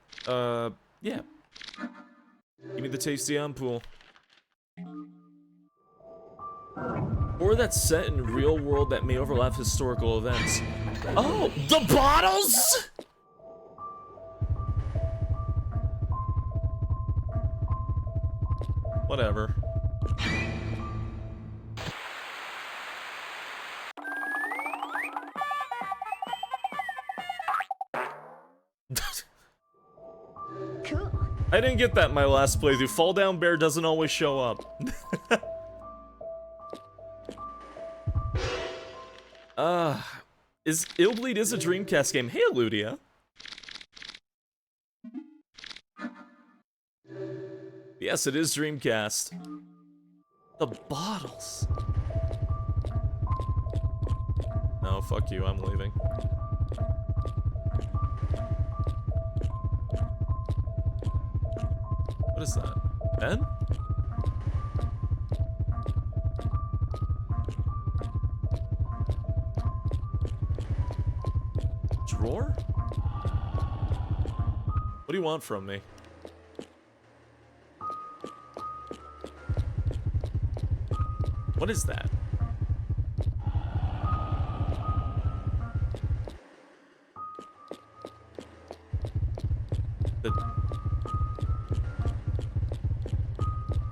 Yeah. Give me the tasty ampoule. Or that's set in real world that may overlap historical events. Oh, the bottles! Whatever. Cool. I didn't get that in my last playthrough. Fall Down Bear doesn't always show up. IIIBLEED is a Dreamcast game. Hey, Ludia. Yes, it is Dreamcast. The bottles. No, fuck you, I'm leaving. What is that? Ben? Drawer? What do you want from me? What is that?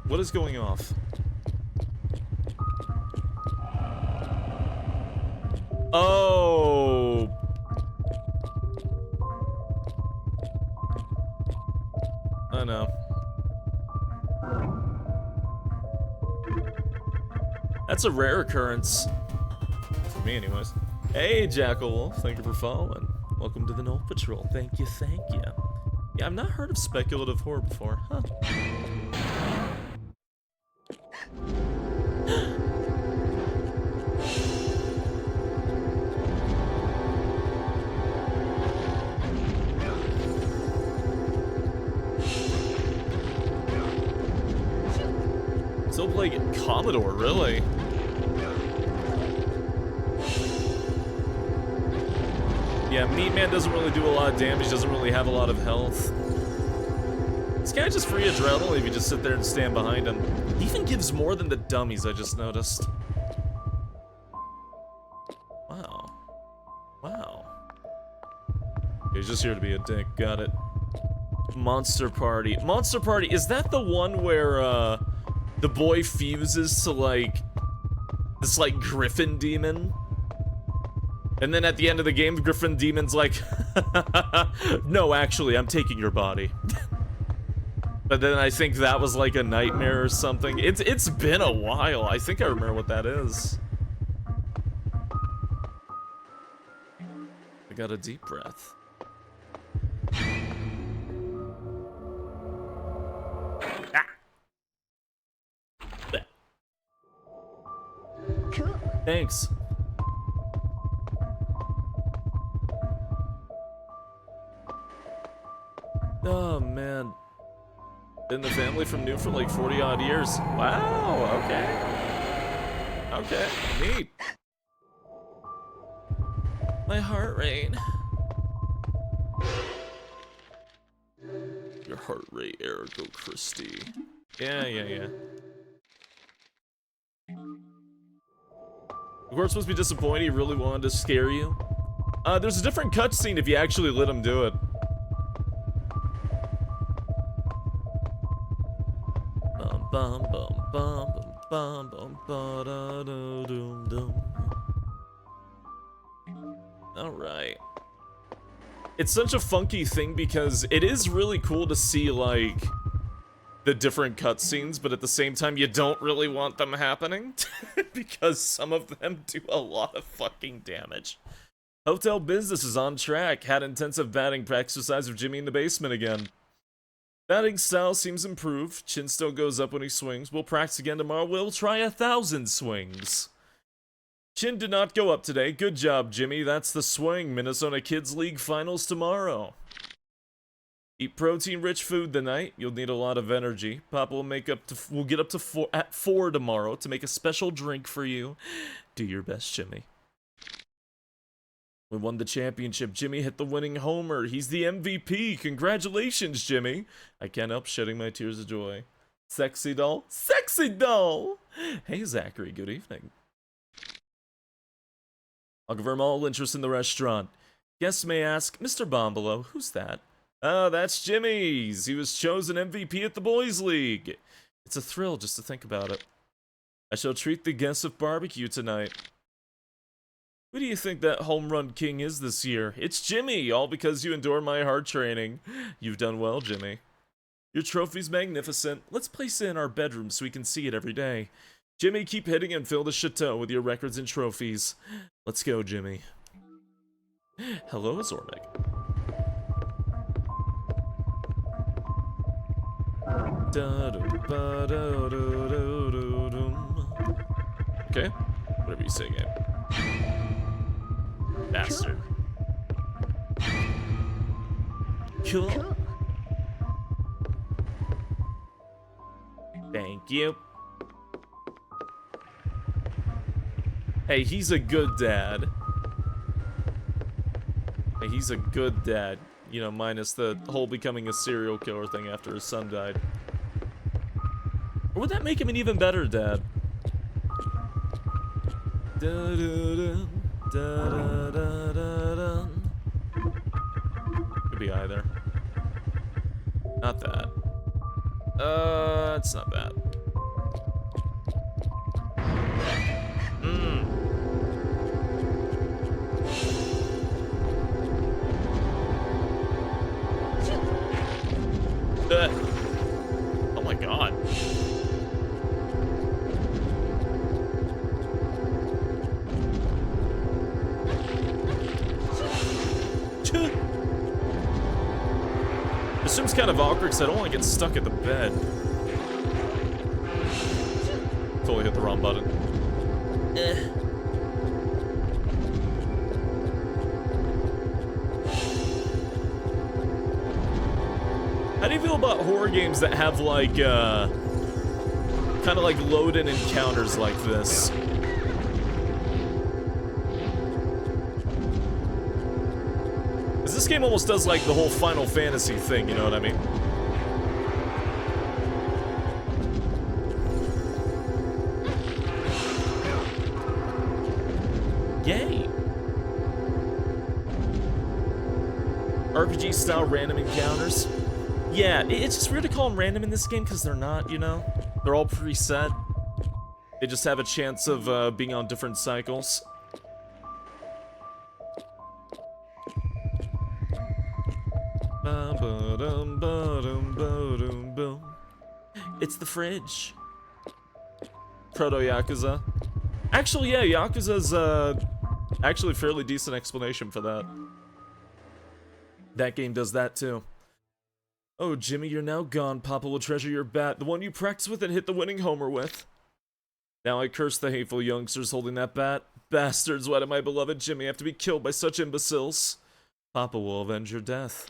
What is going off? Oh. I know. That's a rare occurrence. For me, anyways. Hey, Jackal Wolf. Thank you for following. Welcome to the Null Patrol. Thank you, thank you. Yeah, I've not heard of speculative horror before. Huh. Still playing Commodore, really? Yeah, Meat Man doesn't really do a lot of damage, doesn't really have a lot of health. This guy just free adrenaline if you just sit there and stand behind him. He even gives more than the dummies, I just noticed. Wow. Wow. He's just here to be a dick, got it. Monster Party. Monster Party, is that the one where, the boy fuses to, like, this, like, griffin demon? And then at the end of the game, the griffin demon's like, no, actually, I'm taking your body. But then I think that was, like, a nightmare or something. It's been a while. I think I remember what that is. I got a deep breath. Cool. Thanks. Oh, man. Been in the family from New for like 40 odd years. Wow, okay. Okay, neat. My heart rate. Your heart rate, Ergo Christie. Yeah. Of course, supposed to be disappointed. He really wanted to scare you. There's a different cutscene if you actually let him do it. Bum bum bum bum bum ba da da dum dum. All right. It's such a funky thing because it is really cool to see like the different cutscenes, but at the same time you don't really want them happening because some of them do a lot of fucking damage. Hotel business is on track. Had intensive batting exercise with Jimmy in the basement again. Batting style seems improved. Chin still goes up when he swings. We'll practice again tomorrow. We'll try 1,000 swings. Chin did not go up today. Good job, Jimmy. That's the swing. Minnesota Kids League Finals tomorrow. Eat protein-rich food tonight. You'll need a lot of energy. Papa will we'll get up to 4 tomorrow to make a special drink for you. Do your best, Jimmy. We won the championship. Jimmy hit the winning homer. He's the MVP. Congratulations, Jimmy. I can't help shedding my tears of joy. Sexy doll. Sexy doll! Hey, Zachary. Good evening. I'll confirm all interest in the restaurant. Guests may ask, Mr. Bombolo, who's that? Oh, that's Jimmy's. He was chosen MVP at the Boys League. It's a thrill just to think about it. I shall treat the guests with barbecue tonight. Who do you think that home run king is this year? It's Jimmy, all because you endure my hard training. You've done well, Jimmy. Your trophy's magnificent. Let's place it in our bedroom so we can see it every day. Jimmy, keep hitting and fill the chateau with your records and trophies. Let's go, Jimmy. Hello, Zormig. Okay, whatever you say, game. Bastard. Cool. Thank you. Hey, he's a good dad. Hey, he's a good dad. You know, minus the whole becoming a serial killer thing after his son died. Or would that make him an even better dad? Da-da-da, da-da-da-da-da. Could be either. Not that. It's not that. kind of awkward because I don't want to get stuck at the bed. Totally hit the wrong button. How do you feel about horror games that have like, kind of like load-in encounters like this? Because this game almost does like the whole Final Fantasy thing, you know what I mean? Yay! RPG-style random encounters. Yeah, it's just weird to call them random in this game because they're not, you know? They're all preset. They just have a chance of being on different cycles. It's the fridge. Proto-Yakuza. Actually, yeah, Yakuza's actually a fairly decent explanation for that. That game does that too. Oh, Jimmy, you're now gone. Papa will treasure your bat, the one you practiced with and hit the winning homer with. Now I curse the hateful youngsters holding that bat. Bastards, why did my beloved Jimmy have to be killed by such imbeciles? Papa will avenge your death.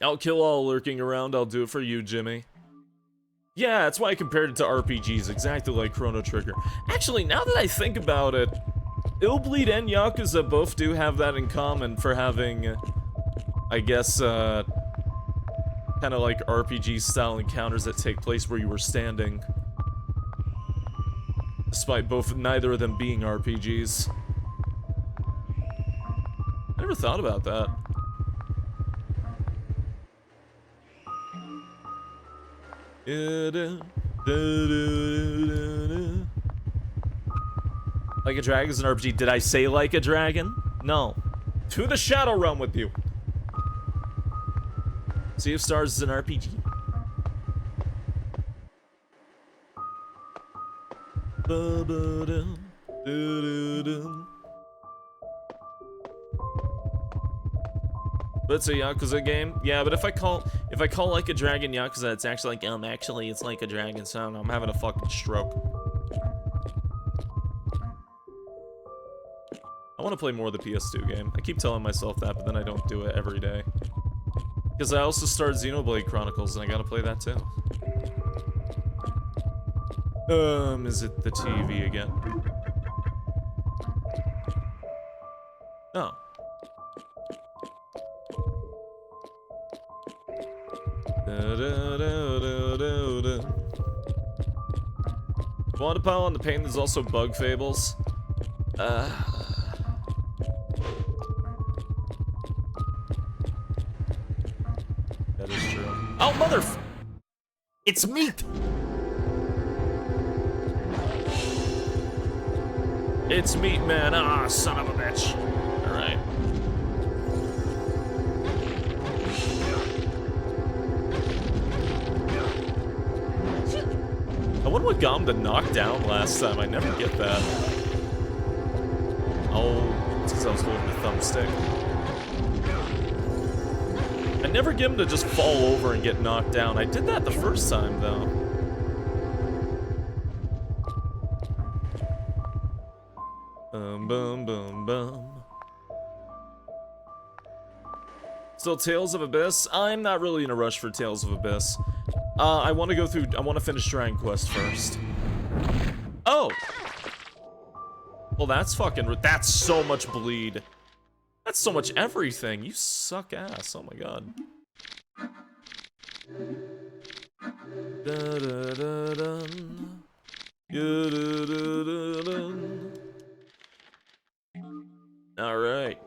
I'll kill all lurking around, I'll do it for you, Jimmy. Yeah, that's why I compared it to RPGs, exactly like Chrono Trigger. Actually, now that I think about it, IIIBLEED and Yakuza both do have that in common for having, I guess, kind of like RPG-style encounters that take place where you were standing. Despite neither of them being RPGs. I never thought about that. Like a Dragon's an RPG. Did I say like a dragon? No. To the Shadow Realm with you. Sea of Stars is an RPG. But it's a Yakuza game. Yeah, but if I call like a dragon Yakuza, it's actually like actually it's like a dragon sound. I'm having a fucking stroke. I want to play more of the PS2 game. I keep telling myself that, but then I don't do it every day. Because I also started Xenoblade Chronicles, and I gotta play that too. Is it the TV again? Oh. Want to pile on the pain, there's also Bug Fables. That is true. Oh, it's meat! It's meat, man. Ah, son of a bitch. Alright. I wonder what got him to knock down last time. I never get that. Oh, it's because I was holding the thumbstick. I never get him to just fall over and get knocked down. I did that the first time, though. Boom, boom, boom. Still Tales of Abyss? I'm not really in a rush for Tales of Abyss. I want to finish Dragon Quest first. Oh! Well, that's so much bleed. That's so much everything. You suck ass. Oh my god. Da-da-da-dun. Da-da-da-da-dun. All right.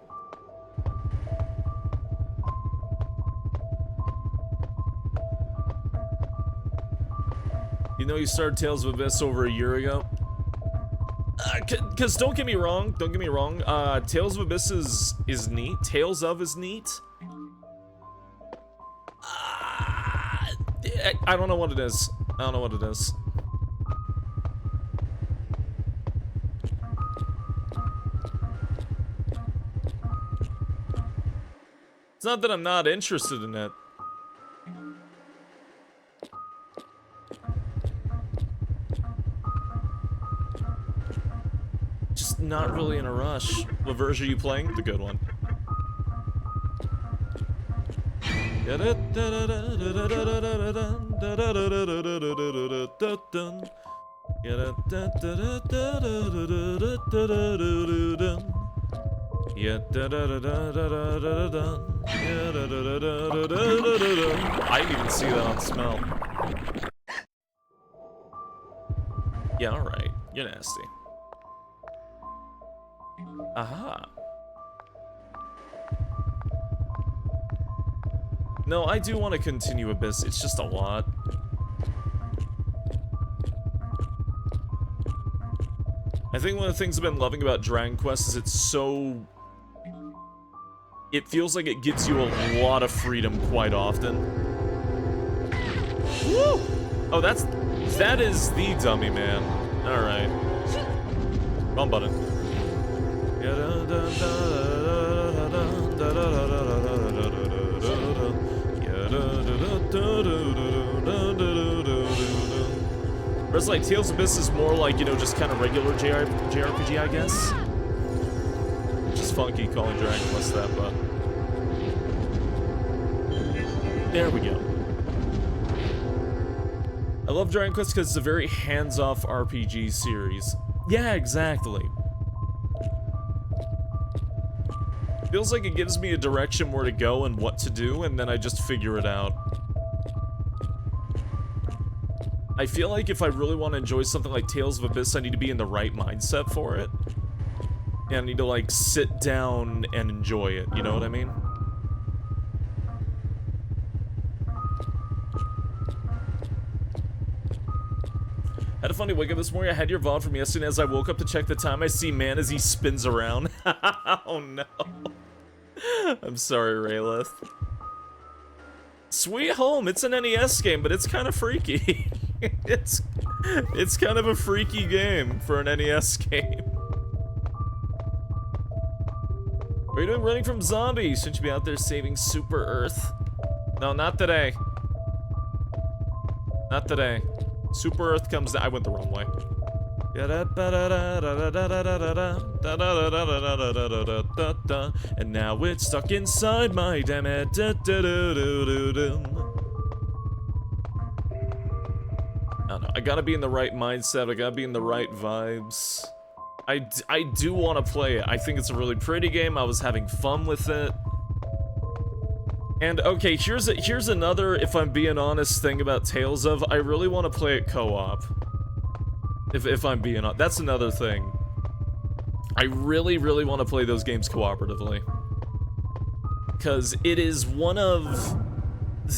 You know you started Tales of Abyss over a year ago? Cause don't get me wrong, Tales of Abyss is neat. Tales of is neat. I don't know what it is. I don't know what it is. It's not that I'm not interested in it. just not really in a rush. What version are you playing? The good one. I didn't even see that on smell. Yeah, alright. You're nasty. Aha. No, I do want to continue Abyss. It's just a lot. I think one of the things I've been loving about Dragon Quest is it's so... It feels like it gives you a lot of freedom quite often. Woo! Oh, that is the dummy man. Alright. Wrong button. Whereas like Tales of Abyss is more like, you know, just kind of regular JRPG, I guess. Which is funky calling Dragon Quest that, but... There we go. I love Dragon Quest because it's a very hands-off RPG series. Yeah, exactly. Feels like it gives me a direction where to go and what to do, and then I just figure it out. I feel like if I really want to enjoy something like Tales of Abyss, I need to be in the right mindset for it. And I need to, like, sit down and enjoy it, you know what I mean? Had a funny wake up this morning. I had your VOD from yesterday. As I woke up to check the time, I see man as he spins around. Oh no. I'm sorry, Raylith. Sweet Home, it's an NES game, but it's kind of freaky. It's kind of a freaky game for an NES game. What are you doing running from zombies? Shouldn't you be out there saving Super Earth? No, not today. Not today. Super Earth comes down. I went the wrong way. And now it's stuck inside my damn head. I don't know. I gotta be in the right mindset. I gotta be in the right vibes. I do want to play it. I think it's a really pretty game. I was having fun with it. And okay, here's another, if I'm being honest, thing about Tales of. I really want to play it co-op. If I'm being honest, that's another thing. I really, really want to play those games cooperatively. Because it is one of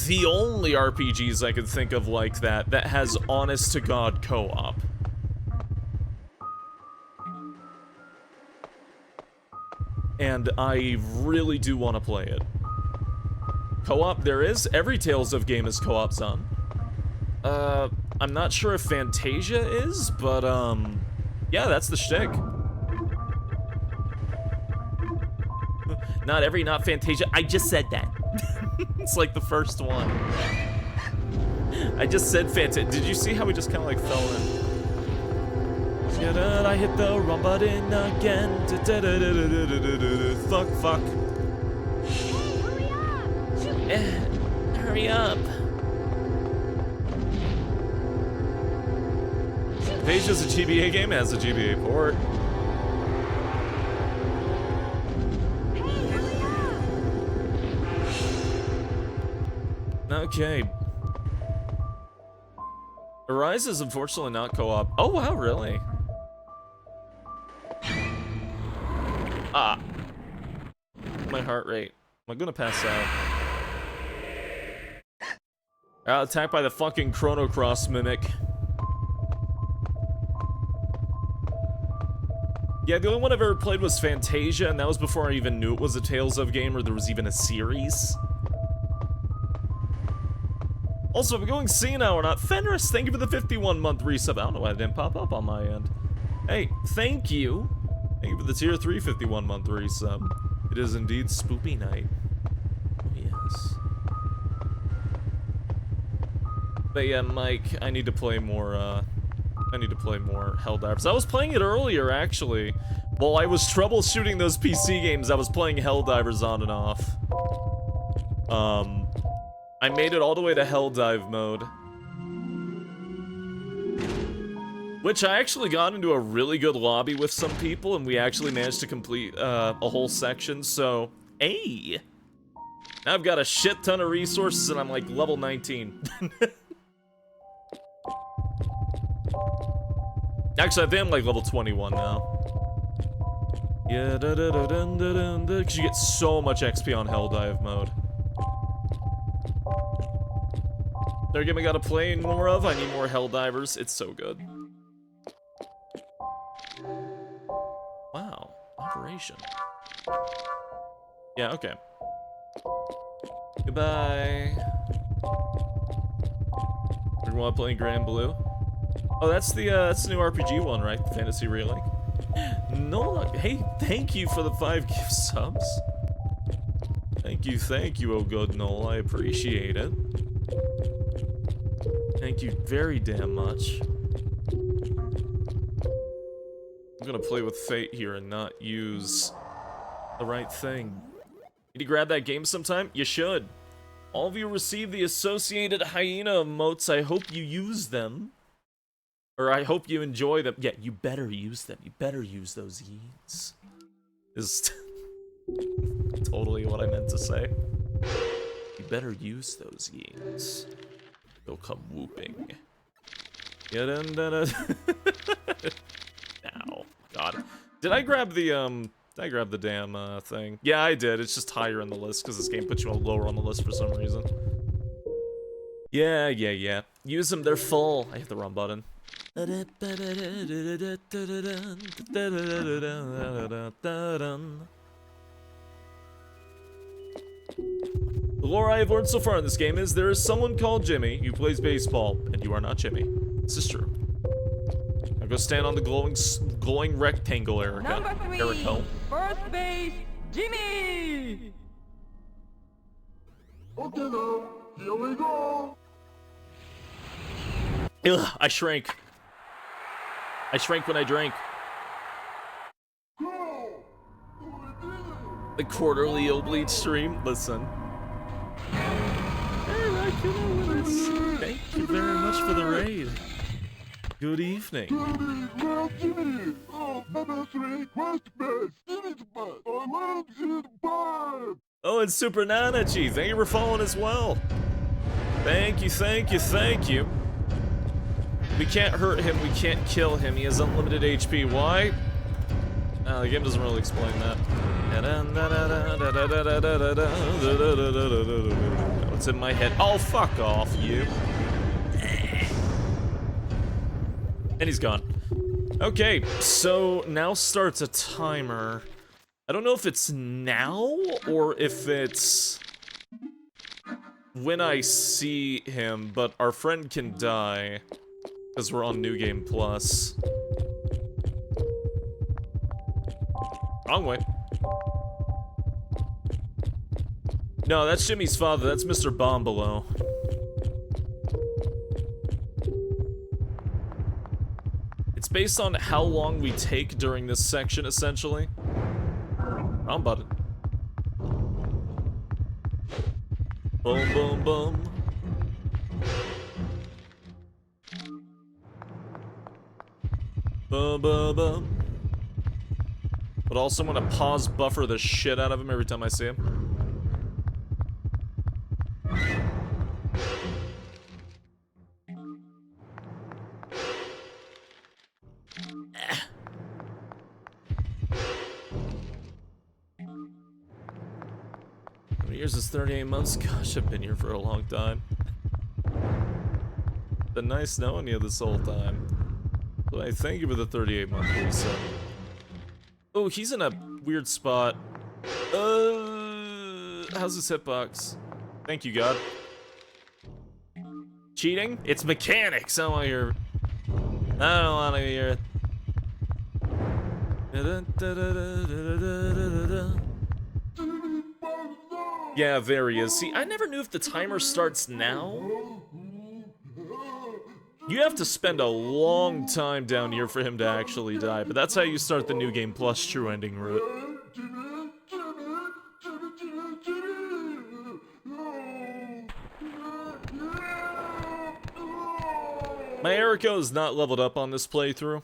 the only RPGs I could think of like that has honest-to-God co-op. And I really do want to play it. Co-op there is. Every Tales of game is co-op zone. I'm not sure if Fantasia is, but yeah, that's the shtick. Not Fantasia. I just said that. It's like the first one. I just said Fantasia. Did you see how we just kind of like fell in? I hit the wrong button again. Fuck. Hurry up. Fantasia's a GBA game, it has a GBA port. Okay. Arise is unfortunately not co-op. Oh wow, really? Ah. My heart rate. Am I gonna pass out? Attacked by the fucking Chrono Cross mimic. Yeah, the only one I've ever played was Fantasia, and that was before I even knew it was a Tales of game or there was even a series. Also, if I'm going senile or not, Fenris, thank you for the 51-month resub. I don't know why it didn't pop up on my end. Hey, thank you. Thank you for the tier 3 51-month resub. It is indeed spoopy night. Oh, yes. But yeah, Mike, I need to play more, Helldivers. I was playing it earlier, actually, While I was troubleshooting those PC games, I was playing Helldivers on and off. I made it all the way to Helldive mode. Which I actually got into a really good lobby with some people, and we actually managed to complete a whole section, so, hey! Now I've got a shit ton of resources, and I'm like level 19. Actually, I think I'm like level 21 now. Yeah, because you get so much XP on Helldive mode. They're gonna gotta play more of. I need more Helldivers. It's so good. Wow, operation. Yeah, okay. Goodbye. Everyone playing Grand Blue? Oh, that's the new RPG one, right? The Fantasy Relink. Nola, hey, thank you for the 5 gift subs. Thank you, oh good Nola. I appreciate it. Thank you very damn much. I'm gonna play with fate here and not use the right thing. Need to grab that game sometime? You should. All of you receive the associated hyena emotes. I hope you use them. Or I hope you enjoy them. Yeah, you better use them. You better use those yeens. Is totally what I meant to say. You better use those yeens. They'll come whooping. Ow. God. Did I grab the damn thing? Yeah, I did. It's just higher in the list because this game puts you lower on the list for some reason. Yeah. Use them, they're full. I hit the wrong button. The lore I have learned so far in this game is there is someone called Jimmy who plays baseball, and you are not Jimmy. This is true. Now go stand on the glowing rectangle, Erica. Number 3, Erica. first base, Jimmy! Okay now, here we go. Ugh, I shrank. I shrank when I drank. The quarterly IIIBLEED stream. Listen. Thank you very much for the raid. Good evening. Oh, and Super Nanachi, thank you for following as well. Thank you. We can't hurt him, we can't kill him. He has unlimited HP. Why? The game doesn't really explain that. What's in my head? Oh, fuck off, you. And he's gone. Okay, so now starts a timer. I don't know if it's now or if it's when I see him, but our friend can die because we're on New Game Plus. Wrong way. No, that's Jimmy's father. That's Mr. Bombalo. It's based on how long we take during this section, essentially. Wrong button. Boom, boom, boom. Boom, boom, boom. But also want to pause buffer the shit out of him every time I see him. How many years is 38 months? Gosh, I've been here for a long time. Been nice knowing you this whole time. But I thank you for the 38-month reset. Oh, he's in a weird spot. How's his hitbox? Thank you, God. Cheating? It's mechanics. I don't want to hear. I don't want to hear it. Yeah, there he is. See, I never knew if the timer starts now. You have to spend a long time down here for him to actually die, but that's how you start the New Game Plus true ending route. My Eriko is not leveled up on this playthrough,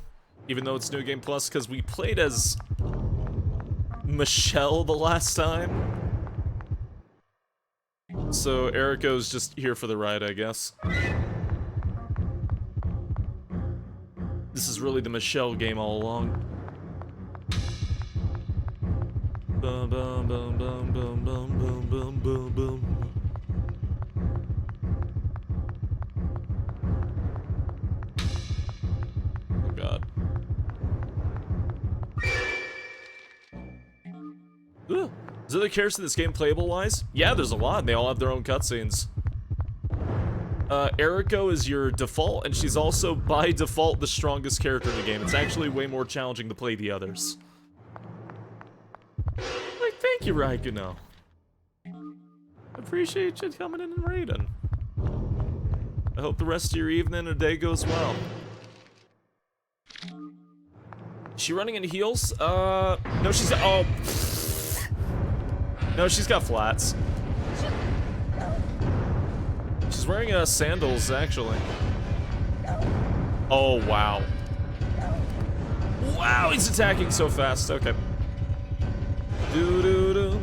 even though it's New Game Plus, because we played as Michelle the last time. So Eriko's just here for the ride, I guess. This is really the Michelle game all along. Bum, bum, bum, bum, bum, bum, bum, bum, bum, bum. Oh god. Ugh. Is there other characters in this game playable-wise? Yeah, there's a lot, and they all have their own cutscenes. Eriko is your default, and she's also, by default, the strongest character in the game. It's actually way more challenging to play the others. Like, thank you, Raikuno. Appreciate you coming in and raiding. I hope the rest of your evening or day goes well. Is she running in heels? No, she's... Oh... No, she's got flats. She's wearing sandals, actually. Oh, wow. Wow, he's attacking so fast. Okay. Doo-doo-doo.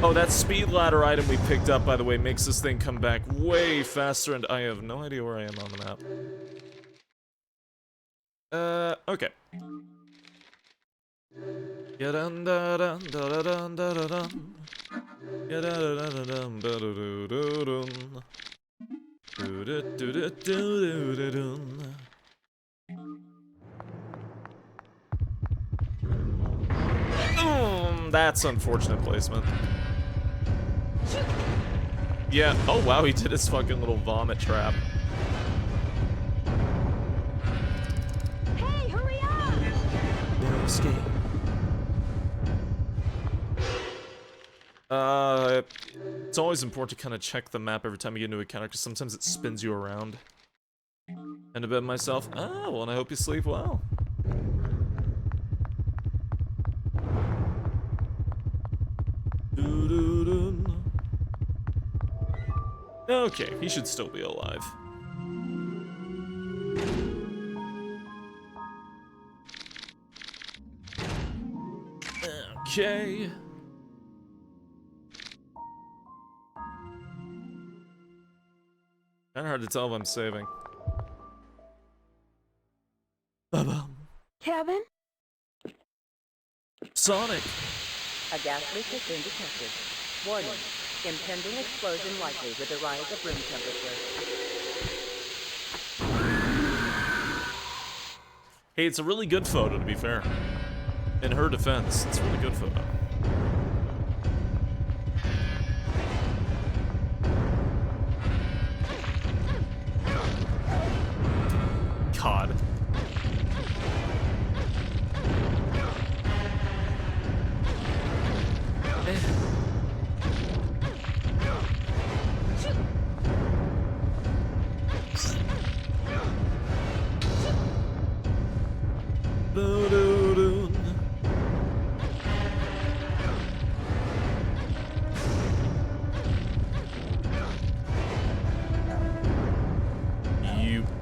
Oh, that speed ladder item we picked up, by the way, makes this thing come back way faster, and I have no idea where I am on the map. Okay. That's unfortunate placement. Yeah, oh wow, he did his fucking little vomit trap. Hey, hurry up! No escape. It's always important to kind of check the map every time you get into a counter, because sometimes it spins you around. And to bed myself. Ah, well, and I hope you sleep well. Okay, he should still be alive. Okay. Kinda hard to tell if I'm saving. Ba-bum. Kevin? Sonic! A gas leak has been detected. Warning, impending explosion likely with the rise of room temperature. Hey, it's a really good photo, to be fair. In her defense, it's a really good photo. God.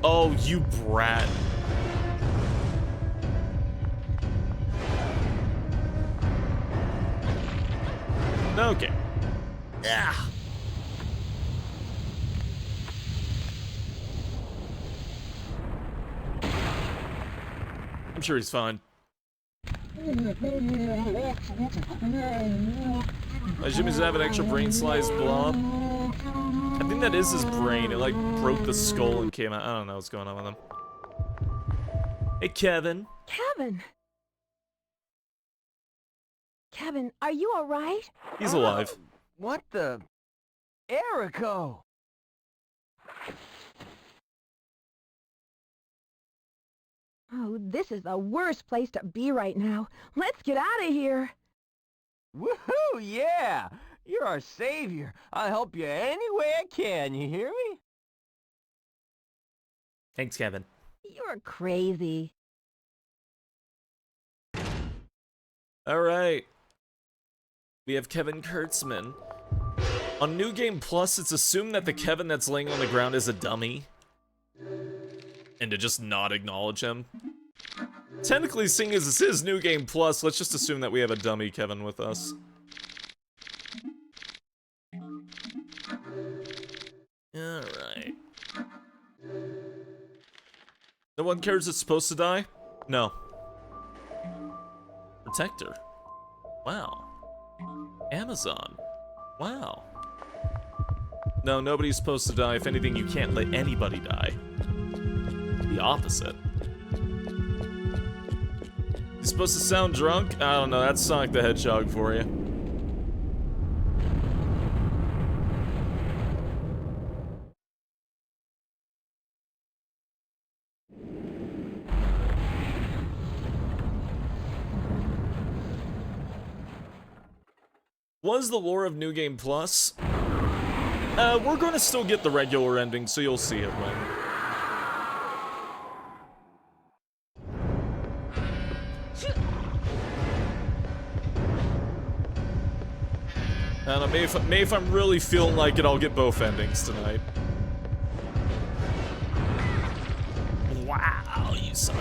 Oh, you brat. Okay. Ah. I'm sure he's fine. Jimmy's have an extra brain slice blob. I think that is his brain. It like broke the skull and came out. I don't know what's going on with him. Hey, Kevin. Kevin! Kevin, are you alright? He's alive. What the? Eriko! Oh, this is the worst place to be right now. Let's get out of here. Woohoo! Yeah! You're our savior. I'll help you any way I can, you hear me? Thanks, Kevin. You're crazy. All right. We have Kevin Kurtzman. On New Game Plus, it's assumed that the Kevin that's laying on the ground is a dummy. And to just not acknowledge him. Technically, seeing as this is New Game Plus, let's just assume that we have a dummy Kevin with us. Alright. No one cares it's supposed to die? No. Protector. Wow. Amazon. Wow. No, nobody's supposed to die. If anything, you can't let anybody die. The opposite. He's supposed to sound drunk? I don't know, that's Sonic the Hedgehog for you. Was the lore of New Game Plus? We're gonna still get the regular ending, so you'll see it when. I don't know, maybe if I'm really feeling like it, I'll get both endings tonight. Wow, you suck.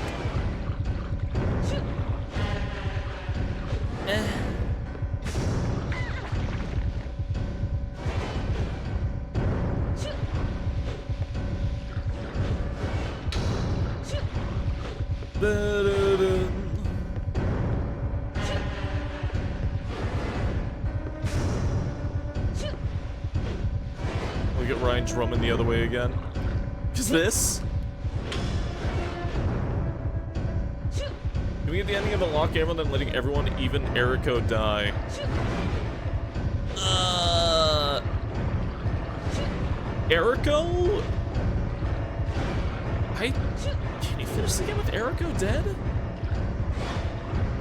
We get Ryan drumming the other way again. Is this? Can we get the ending of Unlock Everyone then letting everyone, even Eriko, die? Eriko? Can you finish the game with Eriko dead?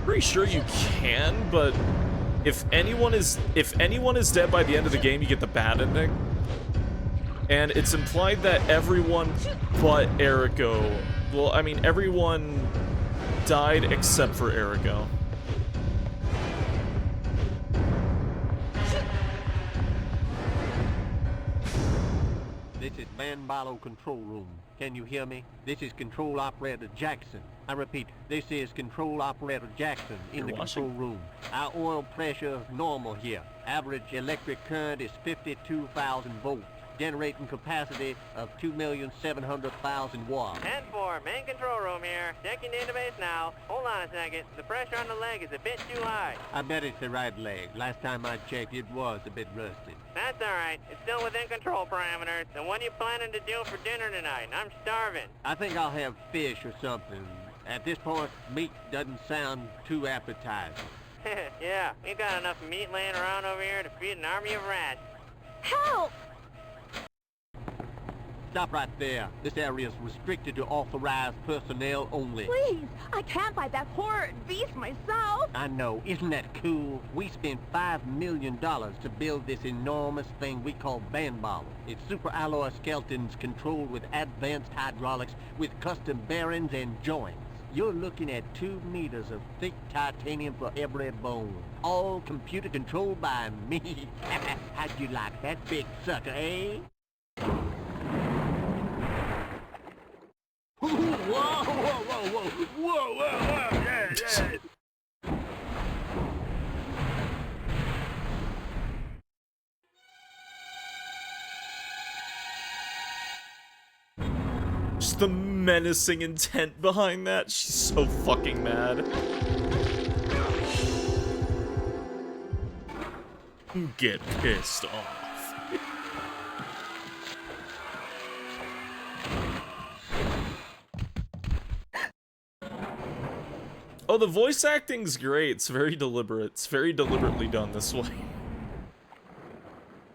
Pretty sure you can, but if anyone is dead by the end of the game, you get the bad ending. And it's implied that everyone but Eriko, well, I mean, everyone died except for Eriko. This is Man Barlow Control Room. Can you hear me? This is Control Operator Jackson. I repeat, this is Control Operator Jackson in the control room. Our oil pressure is normal here. Average electric current is 52,000 volts. Generating capacity of 2,700,000 watts. 10-4, main control room here. Checking database now. Hold on a second. The pressure on the leg is a bit too high. I bet it's the right leg. Last time I checked, it was a bit rusted. That's alright. It's still within control parameters. And what are you planning to do for dinner tonight? I'm starving. I think I'll have fish or something. At this point, meat doesn't sound too appetizing. Yeah, we've got enough meat laying around over here to feed an army of rats. Help! Stop right there. This area is restricted to authorized personnel only. Please, I can't fight that horrid beast myself. I know. Isn't that cool? We spent $5 million to build this enormous thing we call Bandball. It's super alloy skeletons controlled with advanced hydraulics with custom bearings and joints. You're looking at 2 meters of thick titanium for every bone. All computer controlled by me. How'd you like that big sucker, eh? Whoa, whoa, whoa, whoa, whoa, whoa, yeah, yeah. Just the menacing intent behind that. She's so fucking mad. Get pissed off. Oh, the voice acting's great. It's very deliberate. It's very deliberately done this way.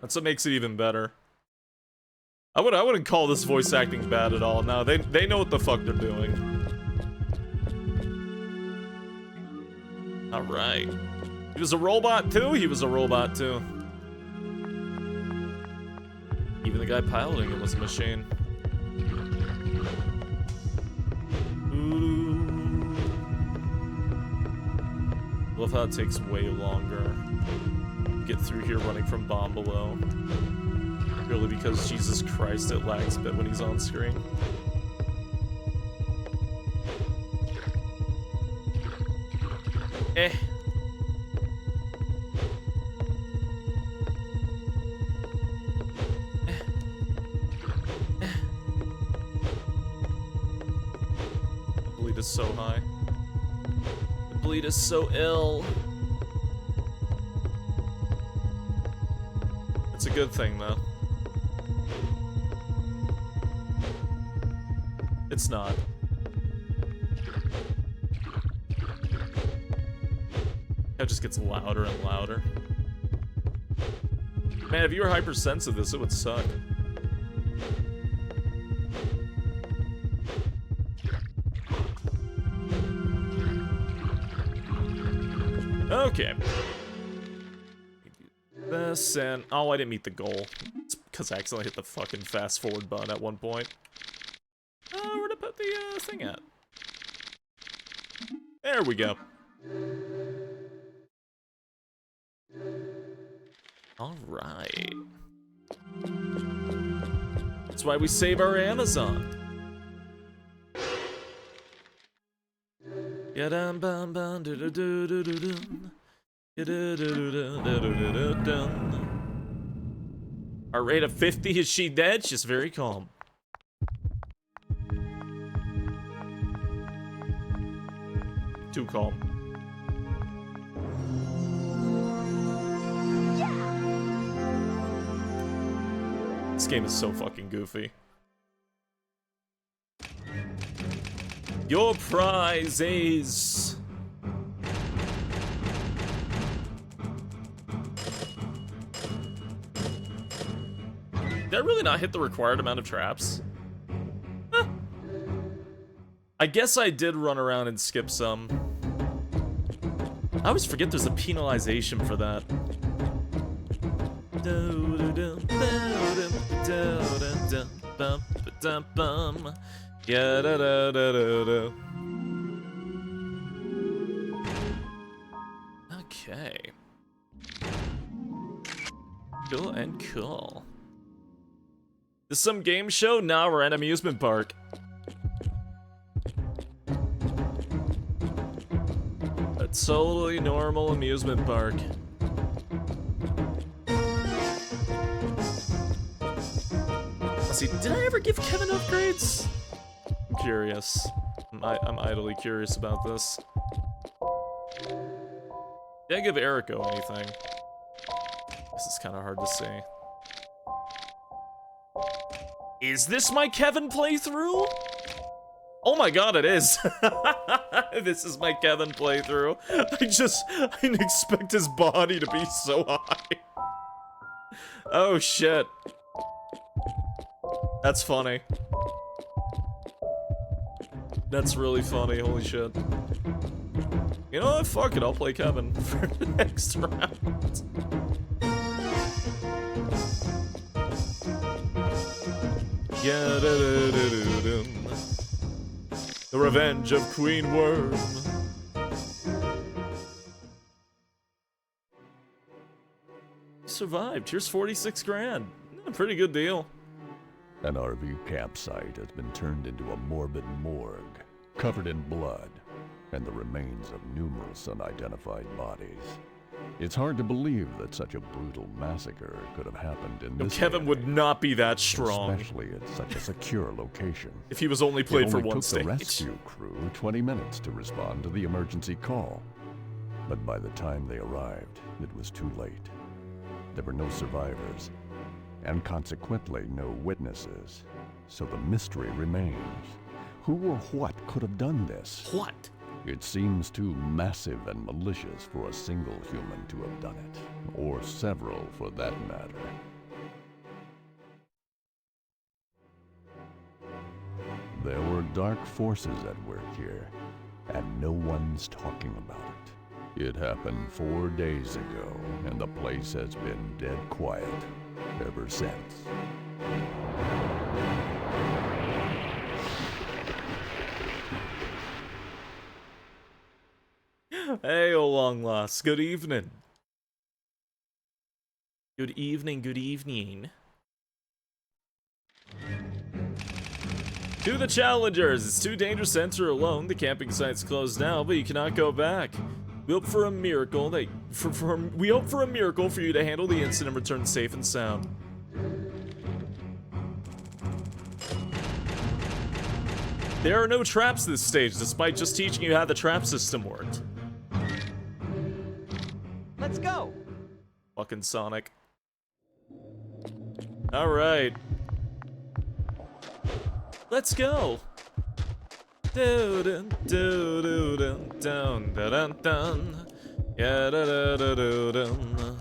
That's what makes it even better. I wouldn't call this voice acting bad at all. No, they know what the fuck they're doing. All right. He was a robot too? He was a robot too. Even the guy piloting it was a machine. Love how it takes way longer to get through here running from bomb below. Purely because, Jesus Christ, it lags a bit when he's on screen. Eh. The bleed is so high. The bleed is so ill. It's a good thing, though. It's not. It just gets louder and louder. Man, if you were hypersensitive, this it would suck. Okay. This and... Oh, I didn't meet the goal. It's because I accidentally hit the fucking fast forward button at one point. Where to put the thing at? There we go. Alright. That's why we save our Amazon. Our rate of 50, is she dead? She's very calm. Too calm. This game is so fucking goofy. Your prize is... Did I really not hit the required amount of traps? Huh. I guess I did run around and skip some. I always forget there's a penalization for that. Okay. Cool and cool. This some game show? Nah, we're at an amusement park. A totally normal amusement park. Let's see, did I ever give Kevin upgrades? I'm curious. I'm idly curious about this. Did I give Erico anything? This is kind of hard to see. Is this my Kevin playthrough? Oh my god, it is. This is my Kevin playthrough. I didn't expect his body to be so high. Oh shit. That's funny. That's really funny, holy shit. You know what, fuck it, I'll play Kevin for the next round. Yeah, the Revenge of Queen Worm. Survived. Here's 46 grand. A pretty good deal. An RV campsite has been turned into a morbid morgue, covered in blood, and the remains of numerous unidentified bodies. It's hard to believe that such a brutal massacre could have happened in this Kevin area, would not be that strong. especially at such a secure location. If he was only played for one It stage. only took the rescue crew 20 minutes to respond to the emergency call. But by the time they arrived, it was too late. There were no survivors, and consequently no witnesses. So the mystery remains. Who or what could have done this? What? It seems too massive and malicious for a single human to have done it, or several for that matter. There were dark forces at work here, and no one's talking about it. It happened 4 days ago, and the place has been dead quiet ever since. Hey, oh long lost. Good evening. Good evening, good evening. To the challengers, it's too dangerous to enter alone. The camping site's closed now, but you cannot go back. We hope for a miracle that we hope for a miracle for you to handle the incident and return safe and sound. There are no traps this stage, despite just teaching you how the trap system worked. Let's go. Fucking Sonic. All right. Let's go. Do dun do do dun dun dun dun dun. Yeah da da da da dun.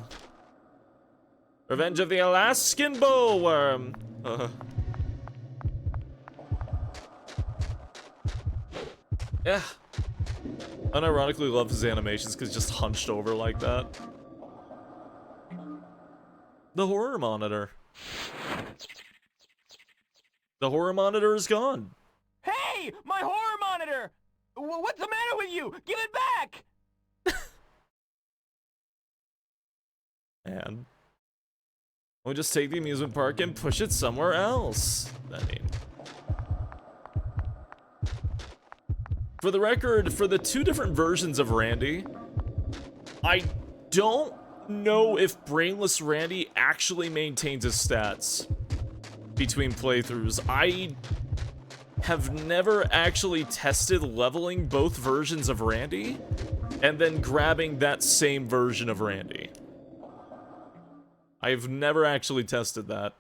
Revenge of the Alaskan Bullworm. Yeah. Unironically love his animations because he's just hunched over like that. The horror monitor. The horror monitor is gone. Hey, my horror monitor! What's the matter with you? Give it back! And we'll just take the amusement park and push it somewhere else. I mean, for the record, for the two different versions of Randy, I don't know if Brainless Randy actually maintains his stats between playthroughs. I have never actually tested leveling both versions of Randy and then grabbing that same version of Randy. I've never actually tested that.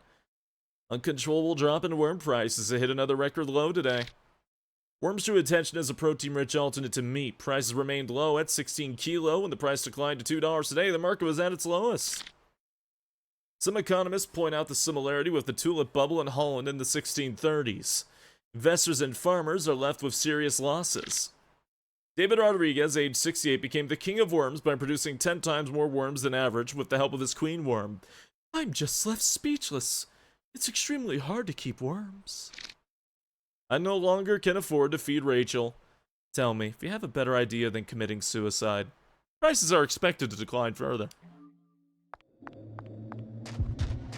Uncontrollable drop in worm prices. It hit another record low today. Worms drew attention as a protein-rich alternate to meat. Prices remained low at 16 kilo. When the price declined to $2 today, the market was at its lowest. Some economists point out the similarity with the tulip bubble in Holland in the 1630s. Investors and farmers are left with serious losses. David Rodriguez, age 68, became the king of worms by producing 10 times more worms than average with the help of his queen worm. I'm just left speechless. It's extremely hard to keep worms. I no longer can afford to feed Rachel. Tell me, if you have a better idea than committing suicide, prices are expected to decline further.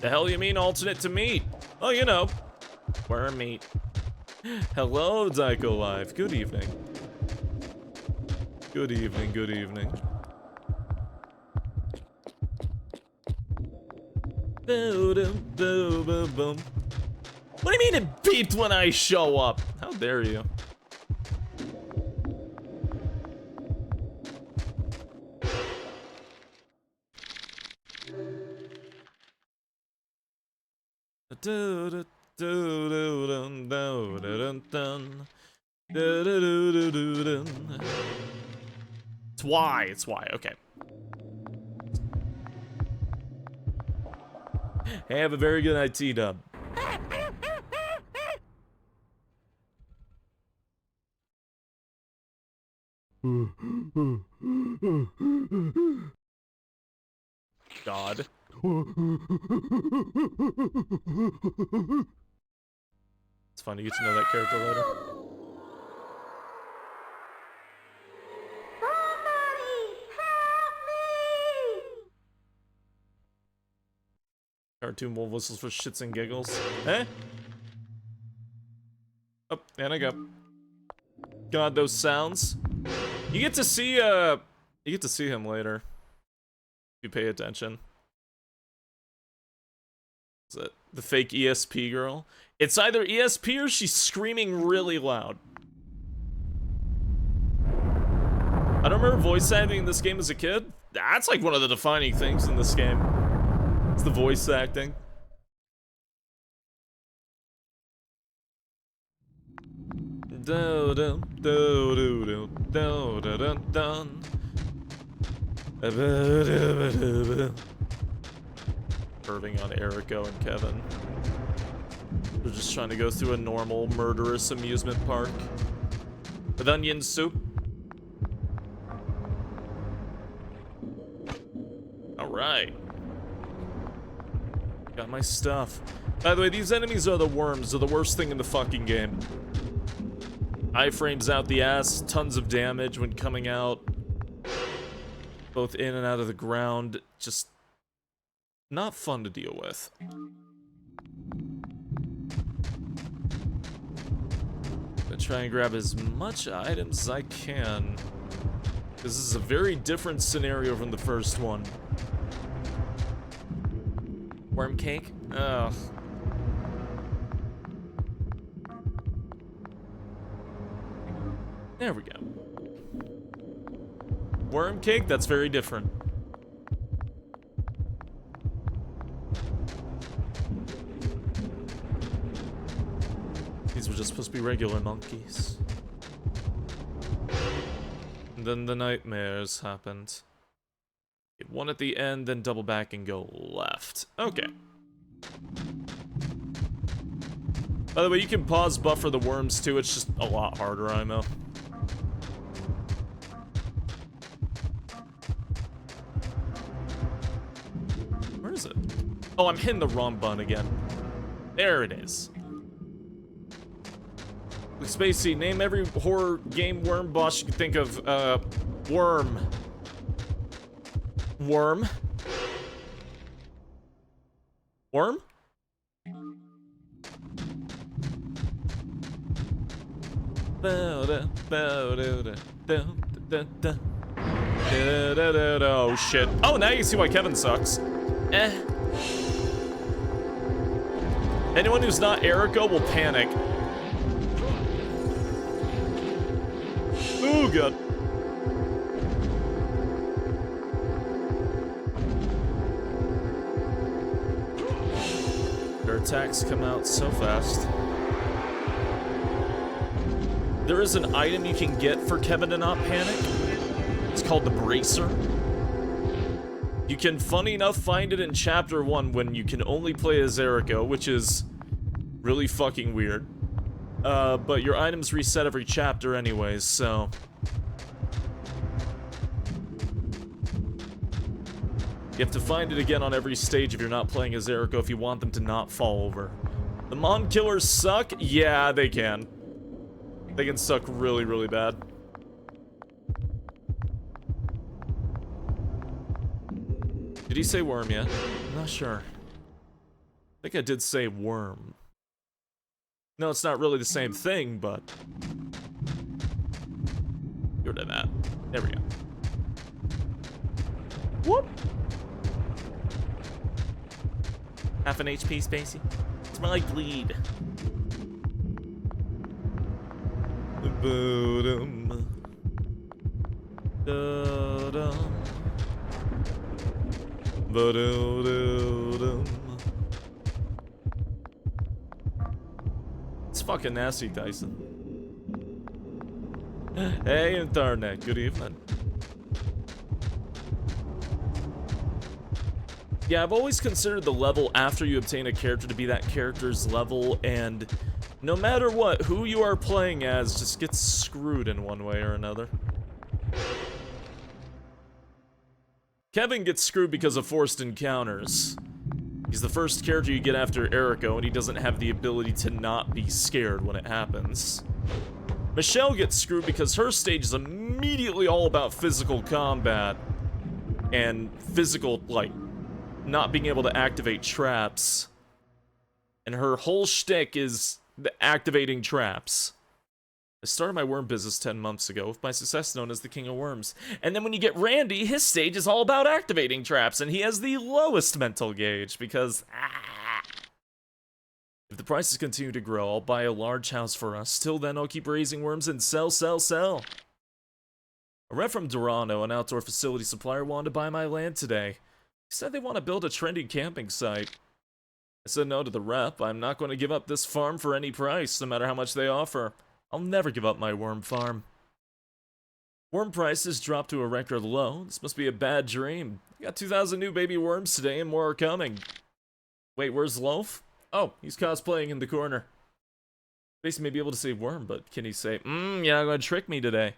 The hell you mean alternate to meat? Oh, you know, worm meat. Hello, Dyko Live. Good evening. Good evening, good evening. What do you mean it beeped when I show up? How dare you? It's why, okay. Hey, have a very good IT dub. God. It's fun to get to know that character later. Cartoon wolf whistles for shits and giggles. Eh? Oh, and I go. God, those sounds. You get to see him later. If you pay attention. Is it the fake ESP girl? It's either ESP or she's screaming really loud. I don't remember voice acting in this game as a kid. That's like one of the defining things in this game. It's the voice acting. Do do do do do do do do dun. Curving on Erico and Kevin. They're just trying to go through a normal murderous amusement park with onion soup. All right. Got my stuff. By the way, these enemies are the worms. They're the worst thing in the fucking game. Iframes out the ass, tons of damage when coming out. both in and out of the ground. Just not fun to deal with. Gonna try and grab as much items as I can. This is a very different scenario from the first one. Worm cake? Ugh. There we go. Worm cake? That's very different. These were just supposed to be regular monkeys. And then the nightmares happened. Hit one at the end, then double back and go left. Okay. By the way, you can pause buffer the worms too, it's just a lot harder, I know. Where is it? Oh, I'm hitting the wrong button again. There it is. SpaceYeen, name every horror game worm boss you can think of. Worm. Worm? Worm? Oh shit. Oh, now you see why Kevin sucks. Anyone who's not Erica will panic. Oh god. Their attacks come out so fast. There is an item you can get for Kevin to not panic. It's called the Bracer. You can, funny enough, find it in Chapter 1 when you can only play as Erica, which is really fucking weird. But your items reset every chapter anyways, so... You have to find it again on every stage if you're not playing as Erica if you want them to not fall over. The Mon Killers suck? Yeah, they can. They can suck really, really bad. Did he say worm yet? I'm not sure. I think I did say worm. No, it's not really the same thing, but... Get rid of that. There we go. Whoop! Half an HP, Spacey. It's more like bleed. Ba-dum. Da-dum. Ba-do-do-dum. It's fucking nasty, Tyson. Hey, Internet. Good evening. Yeah, I've always considered the level after you obtain a character to be that character's level, and no matter what, who you are playing as just gets screwed in one way or another. Kevin gets screwed because of forced encounters. He's the first character you get after Erico, and he doesn't have the ability to not be scared when it happens. Michelle gets screwed because her stage is immediately all about physical combat. And physical, like, not being able to activate traps. And her whole shtick is activating traps. I started my worm business 10 months ago with my success known as the King of Worms. And then when you get Randy, his stage is all about activating traps, and he has the lowest mental gauge because... If the prices continue to grow, I'll buy a large house for us. Till then, I'll keep raising worms and sell, sell, sell. A rep from Rando, an outdoor facility supplier, wanted to buy my land today. He said they want to build a trendy camping site. I said no to the rep. I'm not going to give up this farm for any price, no matter how much they offer. I'll never give up my worm farm. Worm prices dropped to a record low. This must be a bad dream. I got 2,000 new baby worms today and more are coming. Wait, where's Loaf? Oh, he's cosplaying in the corner. Basically may be able to say worm, but can he say, you're not going to trick me today.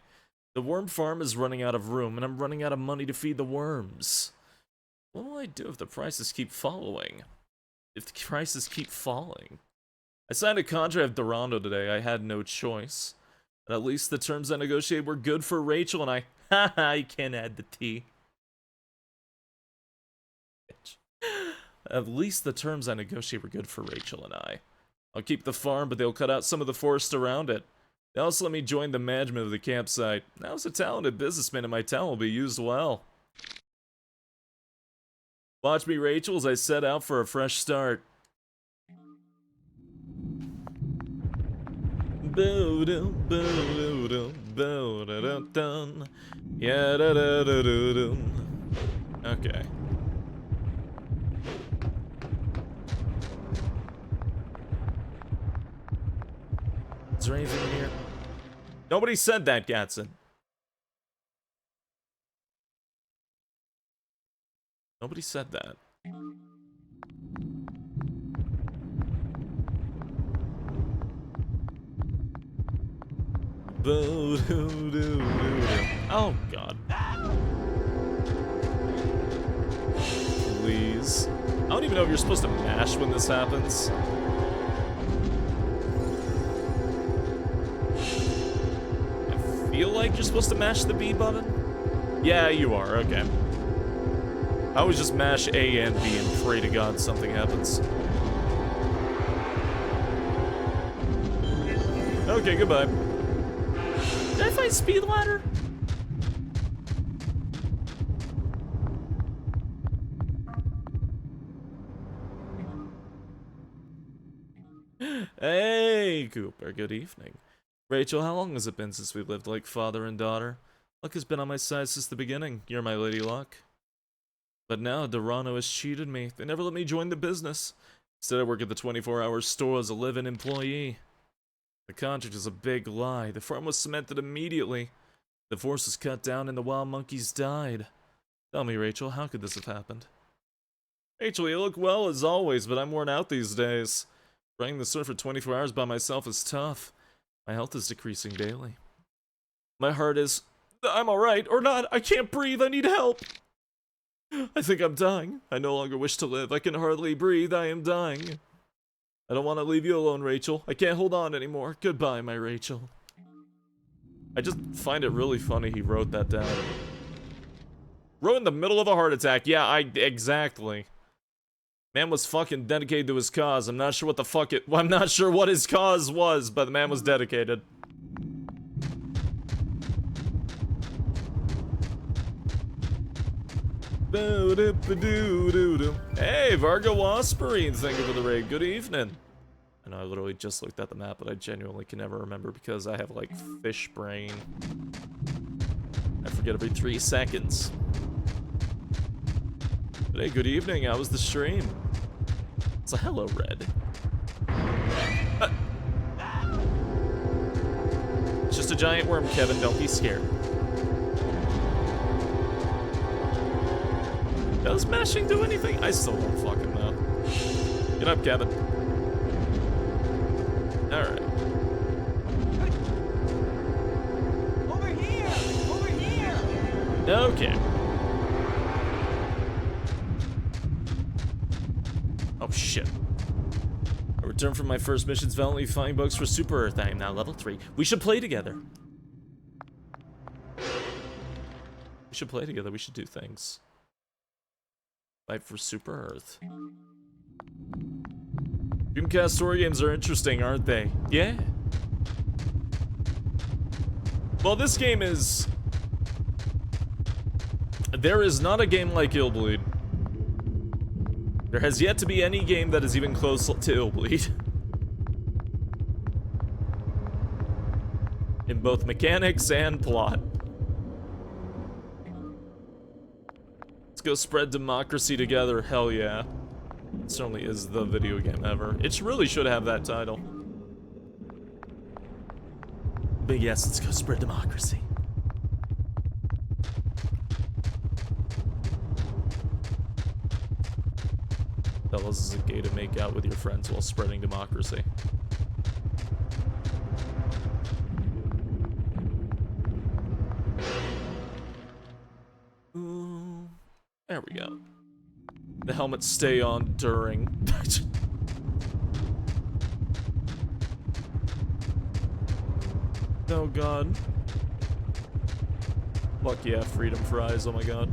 The worm farm is running out of room, and I'm running out of money to feed the worms. What will I do if the prices keep following? If the prices keep falling? I signed a contract with Rando today. I had no choice. But at least the terms I negotiated were good for Rachel and I. Haha, you can't add the T. At least the terms I negotiate were good for Rachel and I. I'll keep the farm, but they'll cut out some of the forest around it. They also let me join the management of the campsite. Now as a talented businessman, and my talent will be used well. Watch me, Rachel, as I set out for a fresh start. Okay. Is there anything in here? Nobody said that, Gatson. Nobody said that. Oh, God. Please. I don't even know if you're supposed to mash when this happens. I feel like you're supposed to mash the B button? Yeah, you are. Okay. I always just mash A and B and pray to God something happens. Okay, goodbye. Did I find speed ladder? Hey, Cooper, good evening. Rachel, how long has it been since we lived like father and daughter? Luck has been on my side since the beginning. You're my lady luck. But now, Rando has cheated me. They never let me join the business. Instead, I work at the 24-hour store as a live-in employee. The contract is a big lie. The farm was cemented immediately. The forest was cut down and the wild monkeys died. Tell me, Rachel, how could this have happened? Rachel, you look well as always, but I'm worn out these days. Running the store for 24 hours by myself is tough. My health is decreasing daily. My heart is... I'm alright, or not. I can't breathe. I need help. I think I'm dying. I no longer wish to live. I can hardly breathe. I am dying. I don't want to leave you alone, Rachel. I can't hold on anymore. Goodbye, my Rachel. I just find it really funny he wrote that down. Wrote in the middle of a heart attack. Yeah, exactly. Man was fucking dedicated to his cause. I'm not sure what the fuck I'm not sure what his cause was, but the man was dedicated. Hey, Vargo Wasperine, thank you for the raid. Good evening. I know I literally just looked at the map, but I genuinely can never remember because I have, like, fish brain. I forget every 3 seconds. But hey, good evening. How was the stream? It's a hello, Red. It's just a giant worm, Kevin. Don't be scared. Does mashing do anything? I still don't fucking know. Get up, Kevin. Alright. Over here! Over here! Okay. Oh shit. I returned from my first missions valiantly finding bugs for Super Earth. I am now level 3. We should play together. We should play together. We should do things. Fight for Super Earth. Dreamcast story games are interesting, aren't they? Yeah. Well, this game is... There is not a game like IIIBLEED. There has yet to be any game that is even close to IIIBLEED. In both mechanics and plot. Let's go spread democracy together, hell yeah. It certainly is the video game ever. It really should have that title. But yes, let's go spread democracy. Fellas, is it gay to make out with your friends while spreading democracy? Ooh, there we go. The helmets stay on during. Oh god. Fuck yeah, freedom fries, oh my god.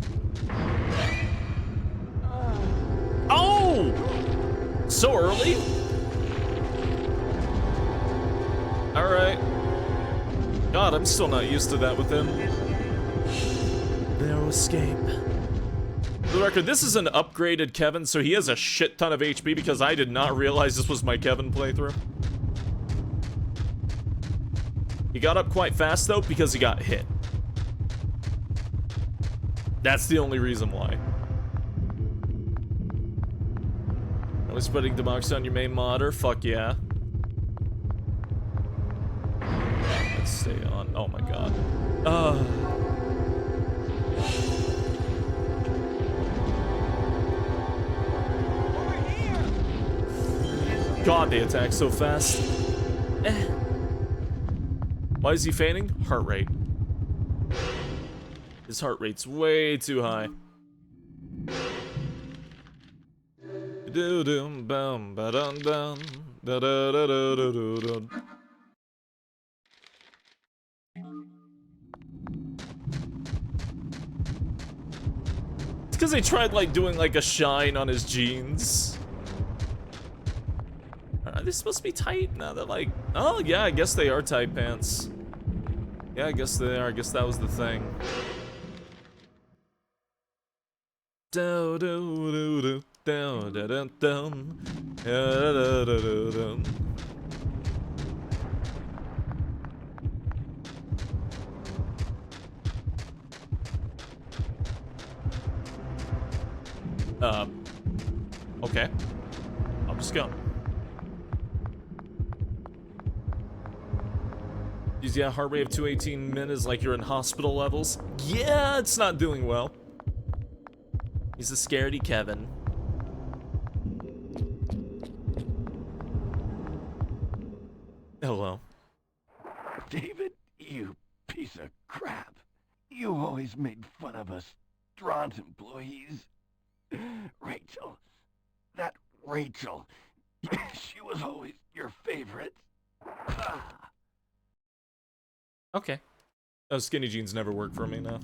Oh! Oh! So early? Alright. God, I'm still not used to that with him. Narrow escape. For the record, this is an upgraded Kevin, so he has a shit ton of HP because I did not realize this was my Kevin playthrough. He got up quite fast, though, because he got hit. That's the only reason why. Are we spreading democracy on your main modder? Fuck yeah. Let's stay on. Oh my god. God, they attack so fast. Why is he feigning? Heart rate. His heart rate's way too high. Do dum bum ba dum dum da da da da da da. It's because they tried like doing like a shine on his jeans. Are they supposed to be tight? No, they're like, oh yeah, I guess they are tight pants. Yeah, I guess they are. I guess that was the thing. Do do do do do do do do do do. Okay. I'll just go. Yeah, heart rate of 218 min is like you're in hospital levels. Yeah, it's not doing well. He's a scaredy Kevin. Hello. David, you piece of crap. You always made fun of us Straunt employees. Rachel. That Rachel. She was always your favorite. Okay. Oh, skinny jeans never work for me now.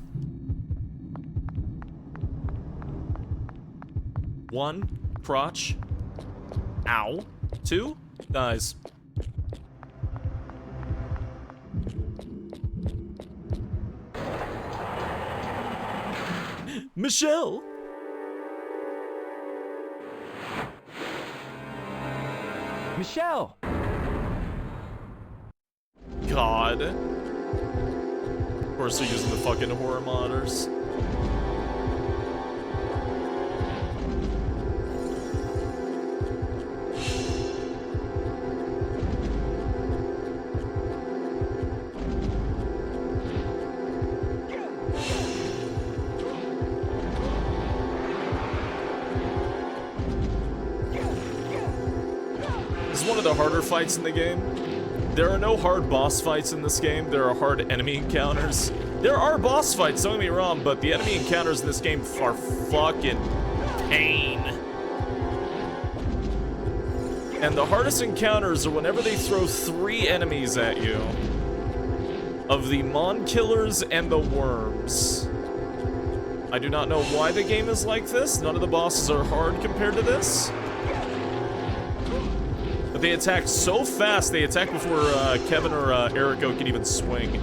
1, crotch. Ow. 2, thighs. Michelle! Michelle! God. Of course they're using the fucking horror modders. This is one of the harder fights in the game. There are no hard boss fights in this game, there are hard enemy encounters. There are boss fights, don't get me wrong, but the enemy encounters in this game are fucking pain. And the hardest encounters are whenever they throw 3 enemies at you. Of the Mon Killers and the Worms. I do not know why the game is like this, none of the bosses are hard compared to this. They attack so fast, they attack before Kevin or Erico can even swing.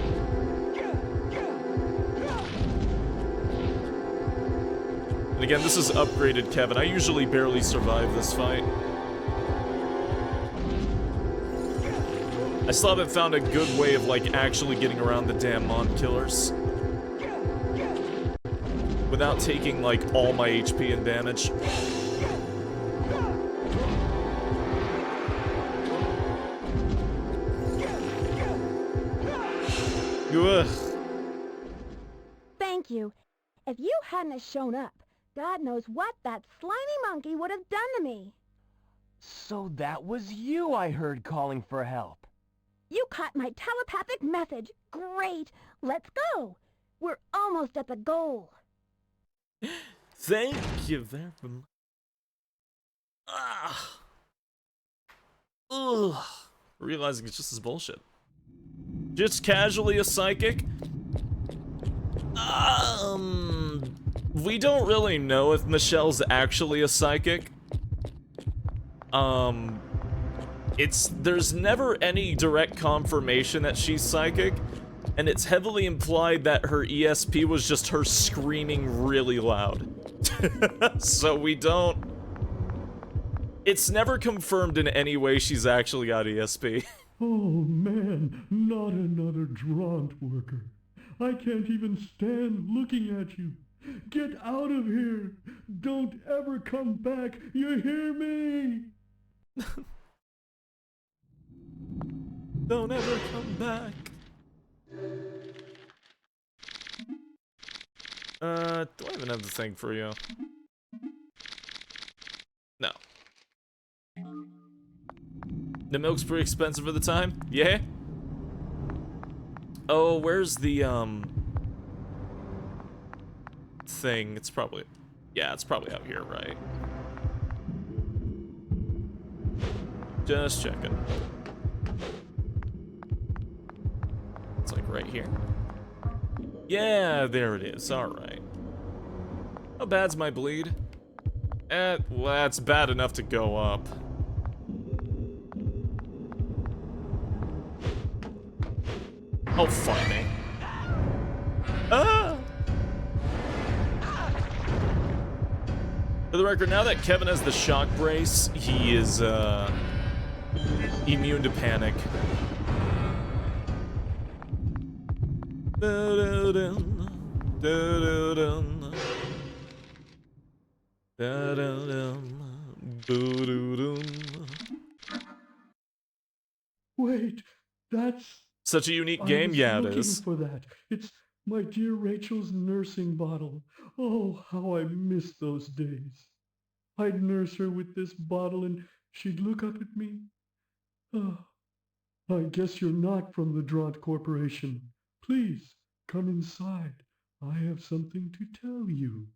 And again, this is upgraded Kevin. I usually barely survive this fight. I still haven't found a good way of, like, actually getting around the damn Mon Killers. Without taking, like, all my HP and damage. Ugh. Thank you. If you hadn't have shown up, God knows what that slimy monkey would have done to me. So that was you I heard calling for help. You caught my telepathic message. Great. Let's go. We're almost at the goal. Thank you very much. Ah. Ugh. Realizing it's just this bullshit. Just casually a psychic? We don't really know if Michelle's actually a psychic. there's never any direct confirmation that she's psychic, and it's heavily implied that her ESP was just her screaming really loud. So we don't... It's never confirmed in any way she's actually got ESP. Oh man, not another Draunt worker. I can't even stand looking at you. Get out of here! Don't ever come back, you hear me? Don't ever come back. Do I have another thing for you? No. The milk's pretty expensive for the time? Yeah? Oh, where's the, thing? It's probably... Yeah, it's probably out here, right? Just checking. It's like right here. Yeah, there it is. Alright. How bad's my bleed? Well, that's bad enough to go up. Oh, fuck me. Ah! For the record, now that Kevin has the shock brace, he is, immune to panic. Da-da-dum, da-da-dum, da-da-dum, boo-doo-dum. Wait, that's... Such a unique game, yeah, it is. For that. It's my dear Rachel's nursing bottle. Oh, how I miss those days. I'd nurse her with this bottle and she'd look up at me. Oh, I guess you're not from the Draunt Corporation. Please, come inside. I have something to tell you.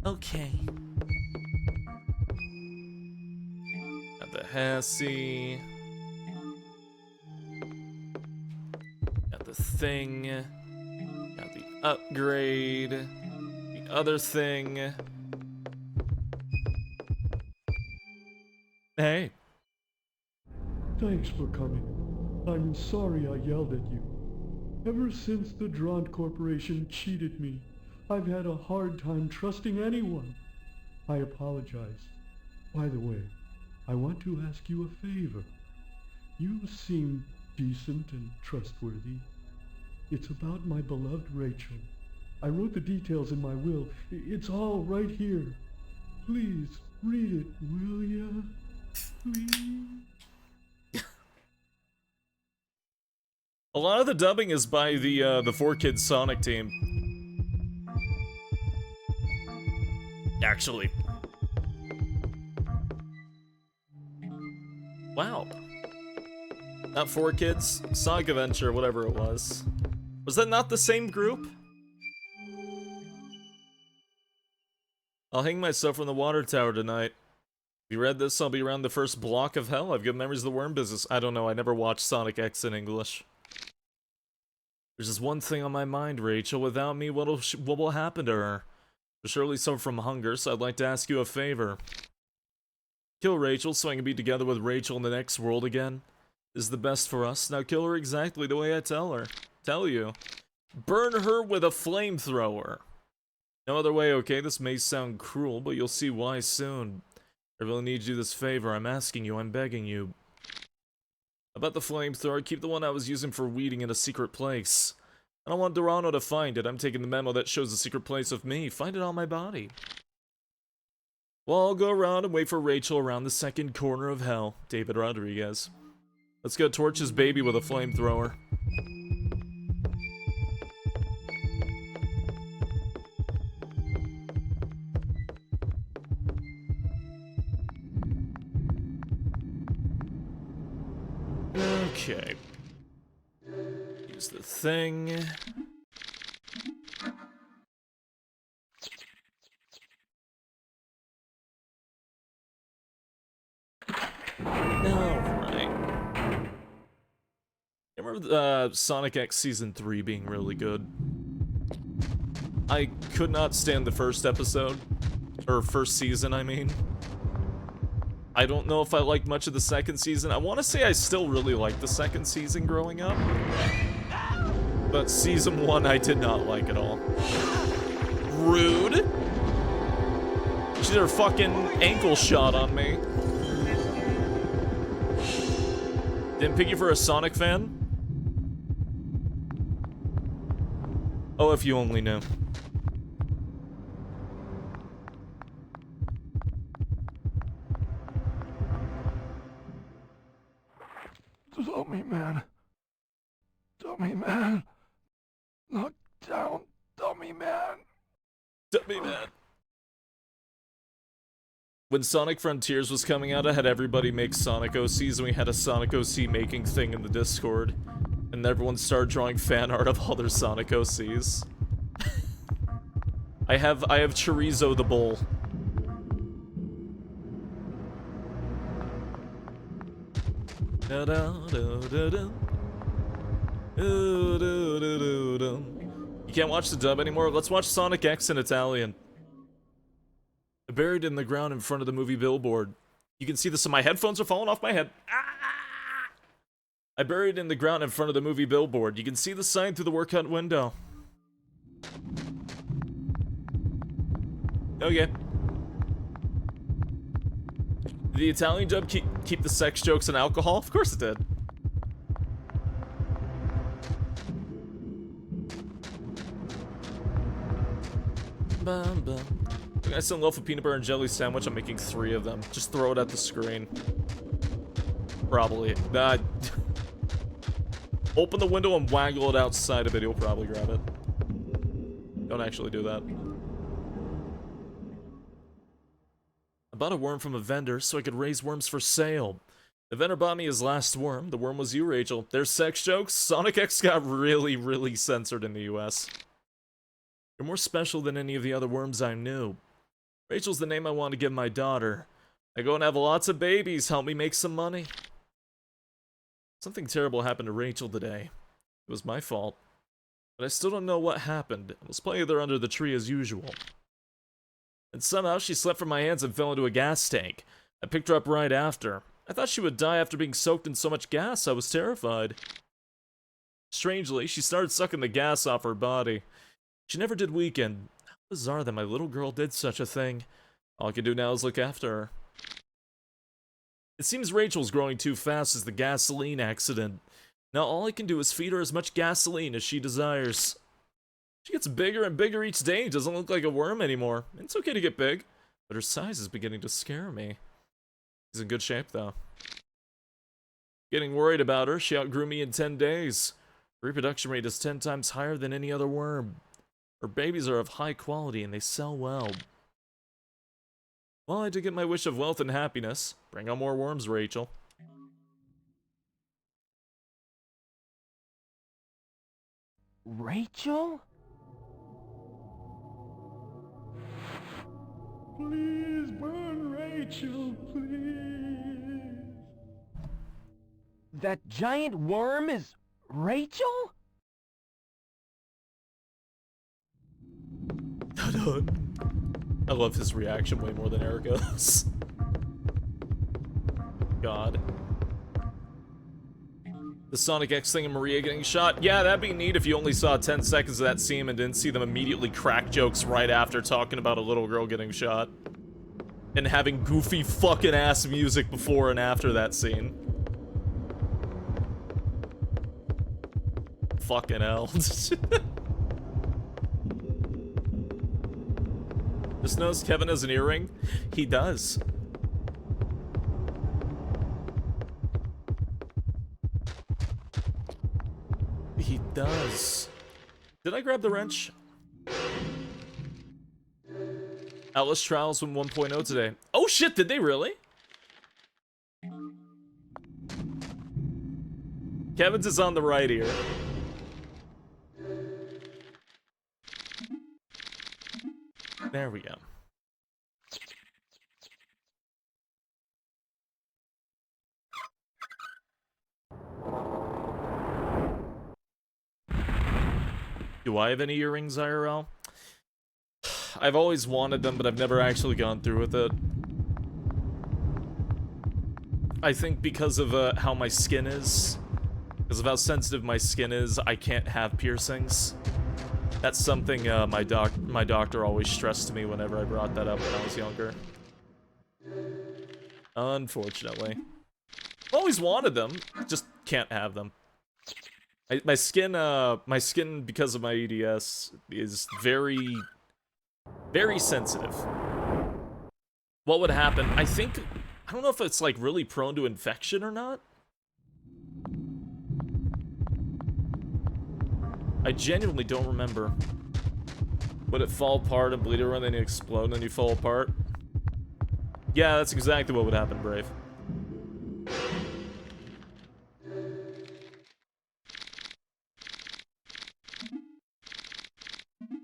Okay. Got the Hessie. Got the thing. Got the upgrade. The other thing. Hey. Thanks for coming. I'm sorry I yelled at you. Ever since the Draunt Corporation cheated me, I've had a hard time trusting anyone. I apologize. By the way, I want to ask you a favor. You seem decent and trustworthy. It's about my beloved Rachel. I wrote the details in my will. It's all right here. Please, read it, will ya? Please? A lot of the dubbing is by the 4Kids Sonic team. Actually. Wow. Not 4Kids, Sonic Adventure, whatever it was. Was that not the same group? I'll hang myself from the water tower tonight. If you read this, I'll be around the first block of hell. I've got memories of the worm business. I don't know, I never watched Sonic X in English. There's just one thing on my mind, Rachel. Without me, what will happen to her? She'll surely suffer from hunger, so I'd like to ask you a favor. Kill Rachel so I can be together with Rachel in the next world again. This is the best for us. Now kill her exactly the way I tell you. Burn her with a flamethrower. No other way, okay? This may sound cruel, but you'll see why soon. I really need you this favor. I'm asking you, I'm begging you. About the flamethrower, keep the one I was using for weeding in a secret place. I don't want Rando to find it. I'm taking the memo that shows the secret place of me. Find it on my body. Well, I'll go around and wait for Rachel around the second corner of hell. David Rodriguez. Let's go torch his baby with a flamethrower. Okay. Use the thing. Alright. I remember Sonic X Season 3 being really good. I could not stand the first episode. Or first season, I mean. I don't know if I liked much of the second season. I want to say I still really liked the second season growing up. But season 1 I did not like at all. Rude. She did her fucking ankle shot on me. Didn't pick you for a Sonic fan? Oh, if you only knew. Dummy man. Dummy man. Knock down, dummy man. Dummy man. When Sonic Frontiers was coming out, I had everybody make Sonic OCs, and we had a Sonic OC making thing in the Discord. And everyone started drawing fan art of all their Sonic OCs. I have Chorizo the Bull. You can't watch the dub anymore? Let's watch Sonic X in Italian. Buried in the ground in front of the movie billboard. You can see this, my headphones are falling off my head. I buried in the ground in front of the movie billboard. You can see the sign through the workout window. Okay. Did the Italian dub keep the sex jokes and alcohol? Of course it did. Bum, bum. I got some loaf of peanut butter and jelly sandwich. I'm making 3 of them. Just throw it at the screen. Probably. Open the window and waggle it outside of it. You'll probably grab it. Don't actually do that. I bought a worm from a vendor so I could raise worms for sale. The vendor bought me his last worm. The worm was you, Rachel. There's sex jokes. Sonic X got really, really censored in the US. You're more special than any of the other worms I knew. Rachel's the name I want to give my daughter. I go and have lots of babies. Help me make some money. Something terrible happened to Rachel today. It was my fault. But I still don't know what happened. I was playing there under the tree as usual. And somehow she slipped from my hands and fell into a gas tank. I picked her up right after. I thought she would die after being soaked in so much gas. I was terrified. Strangely, she started sucking the gas off her body. She never did weaken. How bizarre that my little girl did such a thing. All I can do now is look after her. It seems Rachel's growing too fast as the gasoline accident. Now all I can do is feed her as much gasoline as she desires. She gets bigger and bigger each day. Doesn't look like a worm anymore. It's okay to get big, but her size is beginning to scare me. She's in good shape though. Getting worried about her. She outgrew me in 10 days. Her reproduction rate is 10 times higher than any other worm. Her babies are of high quality and they sell well. Well, I did get my wish of wealth and happiness. Bring on more worms, Rachel. Rachel? Please burn Rachel, please. That giant worm is Rachel? I love his reaction way more than Erica's. God. The Sonic X thing and Maria getting shot? Yeah, that'd be neat if you only saw 10 seconds of that scene and didn't see them immediately crack jokes right after talking about a little girl getting shot. And having goofy fucking ass music before and after that scene. Fucking hell. Just knows Kevin has an earring? He does. He does. Did I grab the wrench? Atlas Trials went 1.0 today. Oh shit, did they really? Kevin's is on the right ear. There we go. Do I have any earrings, IRL? I've always wanted them, but I've never actually gone through with it. I think because of how my skin is, because of how sensitive my skin is, I can't have piercings. That's something my doctor always stressed to me whenever I brought that up when I was younger. Unfortunately. Always wanted them, just can't have them. My skin, because of my EDS, is very, very sensitive. What would happen? I don't know if it's like really prone to infection or not. I genuinely don't remember. Would it fall apart and bleed around, then you explode, and then you fall apart? Yeah, that's exactly what would happen, Brave.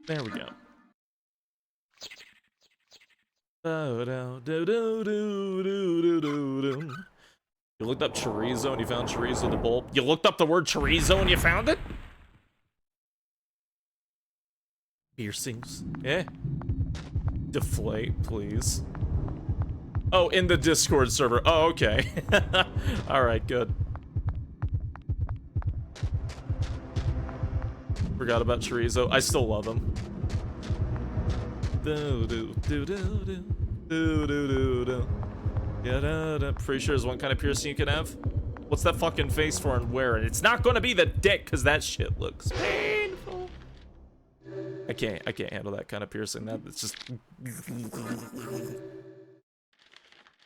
There we go. You looked up chorizo and you found chorizo the bowl. You looked up the word chorizo and you found it? Piercings. Eh? Deflate, please. Oh, in the Discord server. Oh, okay. Alright, good. Forgot about chorizo. I still love him. Pretty sure there's one kind of piercing you can have. What's that fucking face for and wear it? It's not gonna be the dick, because that shit looks painful. I can't handle that kind of piercing. It's just...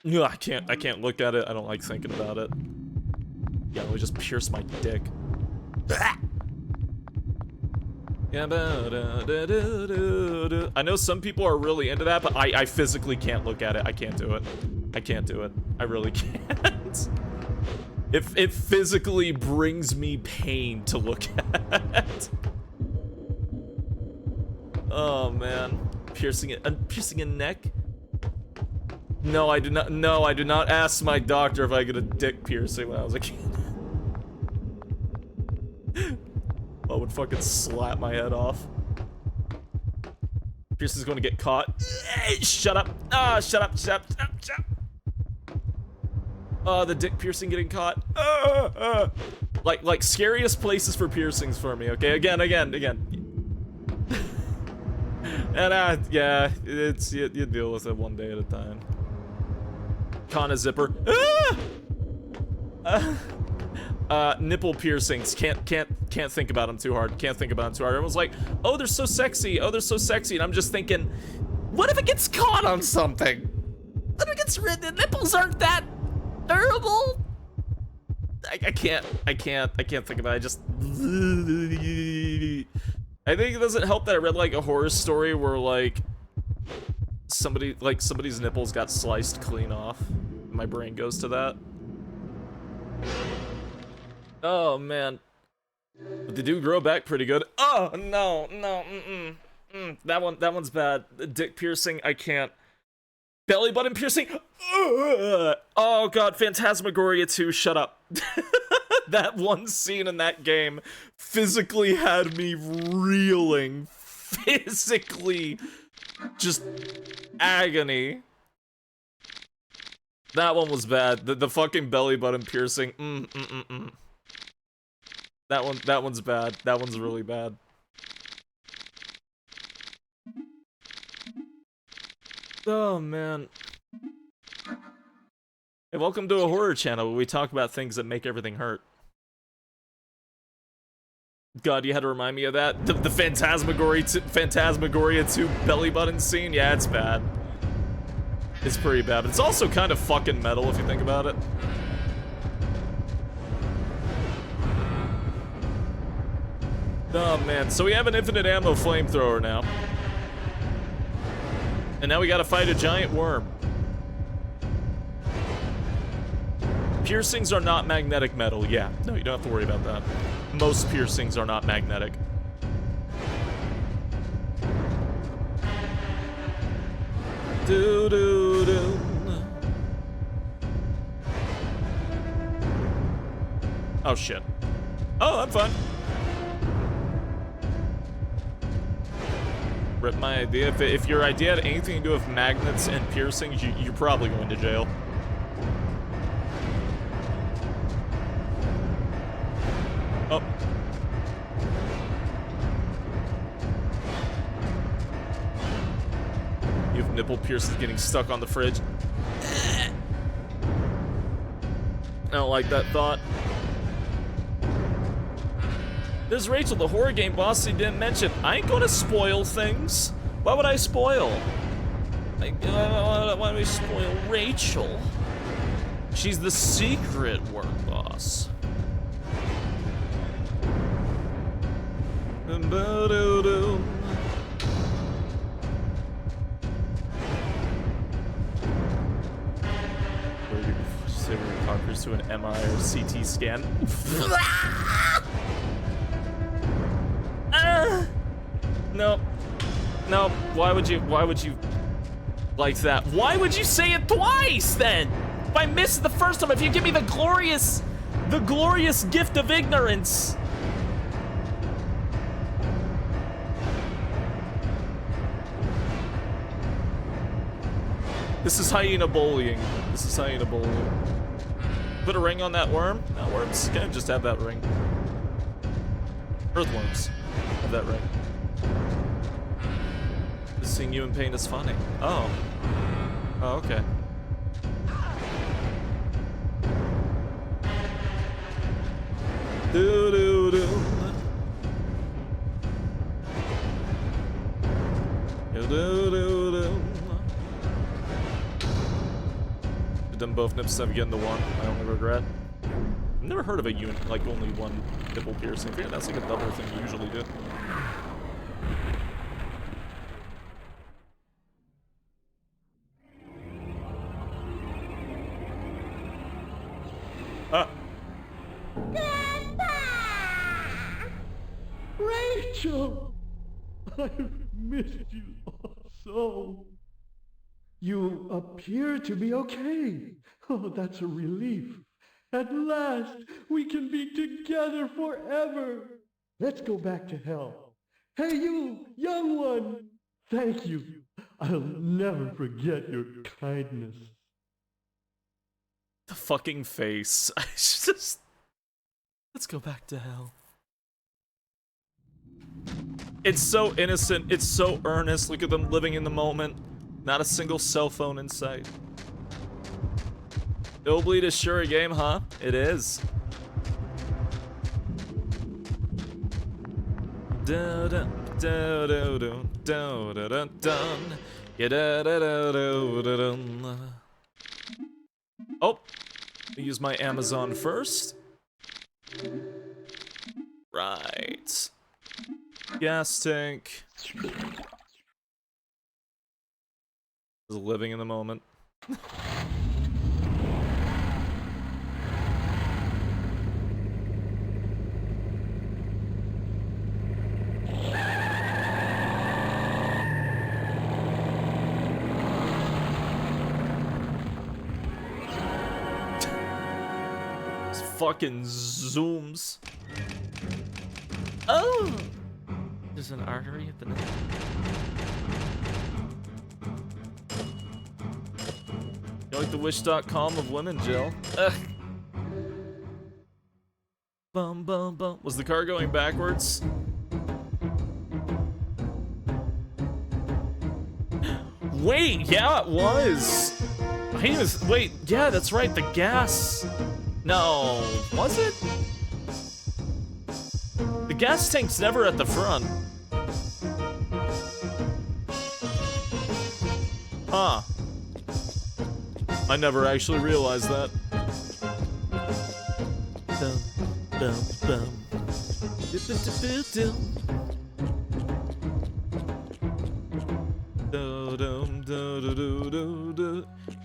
No, I can't look at it. I don't like thinking about it. Yeah, let me just pierce my dick. I know some people are really into that, but I physically can't look at it. I can't do it. I can't do it. I really can't. It physically brings me pain to look at. Oh man, piercing a neck. No, I do not. No, I did not ask my doctor if I get a dick piercing when I was a kid. I would fucking slap my head off. Piercing's going to get caught. Shut up. Ah, shut up. Oh, the dick piercing getting caught. Like scariest places for piercings for me. Okay, again. And yeah, it's you deal with it one day at a time. Con a zipper. Nipple piercings. Can't think about them too hard. Everyone's like, oh, they're so sexy. And I'm just thinking, what if it gets caught on something? What if it gets rid? The nipples aren't that durable. I can't think about it. I think it doesn't help that I read like a horror story where like somebody's nipples got sliced clean off. My brain goes to that. Oh man, but they do grow back pretty good. Oh no, that one's bad. Dick piercing, I can't. Belly button piercing. Oh god, Phantasmagoria 2, shut up. That one scene in that game physically had me reeling. Physically, just agony. That one was bad. The fucking belly button piercing. That one's bad. That one's really bad. Oh man. Hey, welcome to a horror channel where we talk about things that make everything hurt. God, you had to remind me of that. The Phantasmagoria 2 belly button scene. Yeah, it's bad. It's pretty bad, but it's also kind of fucking metal if you think about it. Oh man, so we have an infinite ammo flamethrower now. And now we gotta fight a giant worm. Piercings are not magnetic metal, yeah. No, you don't have to worry about that. Most piercings are not magnetic. Oh shit. Oh, I'm fine. rip my idea. If your idea had anything to do with magnets and piercings, you're probably going to jail. Oh. You have nipple piercings getting stuck on the fridge. I don't like that thought. There's Rachel, the horror game boss he didn't mention. I ain't gonna spoil things. Why would I spoil? Why would we spoil Rachel? She's the secret work boss. Conquers to an MI or CT scan. No. No, why would you like that? Why would you say it twice then? If I missed the first time, if you give me the glorious gift of ignorance. This is hyena bullying. This is hyena bullying. Put a ring on that worm? No, worms can just have that ring. Earthworms have that ring. Seeing you in pain is funny. Oh. Oh, okay. Do do do. Do do do. Did them both nips have again the one? I only regret. I've never heard of a unit like only one nipple piercing. I figure that's like a double thing you usually do. Ah. Rachel! I've missed you so. You appear to be okay. Oh, that's a relief. At last, we can be together forever. Let's go back to hell. Hey, you, young one. Thank you. I'll never forget your kindness. The fucking face. I just... Let's go back to hell. It's so innocent. It's so earnest. Look at them living in the moment. Not a single cell phone in sight. IIIBLEED is sure a game, huh? It is. Da da da da da da da da da. Yeah, da da da da da da. Oh, I use my Amazon first. Right. Gas tank. Is living in the moment. Fucking zooms. Oh! There's an artery at the neck. You like the wish.com of women, Jill? Ugh. Bum bum bum. Was the car going backwards? Wait, yeah, it was. Wait, yeah, that's right, the gas. No, was it? The gas tank's never at the front. Huh. I never actually realized that. Dum, dum, dum.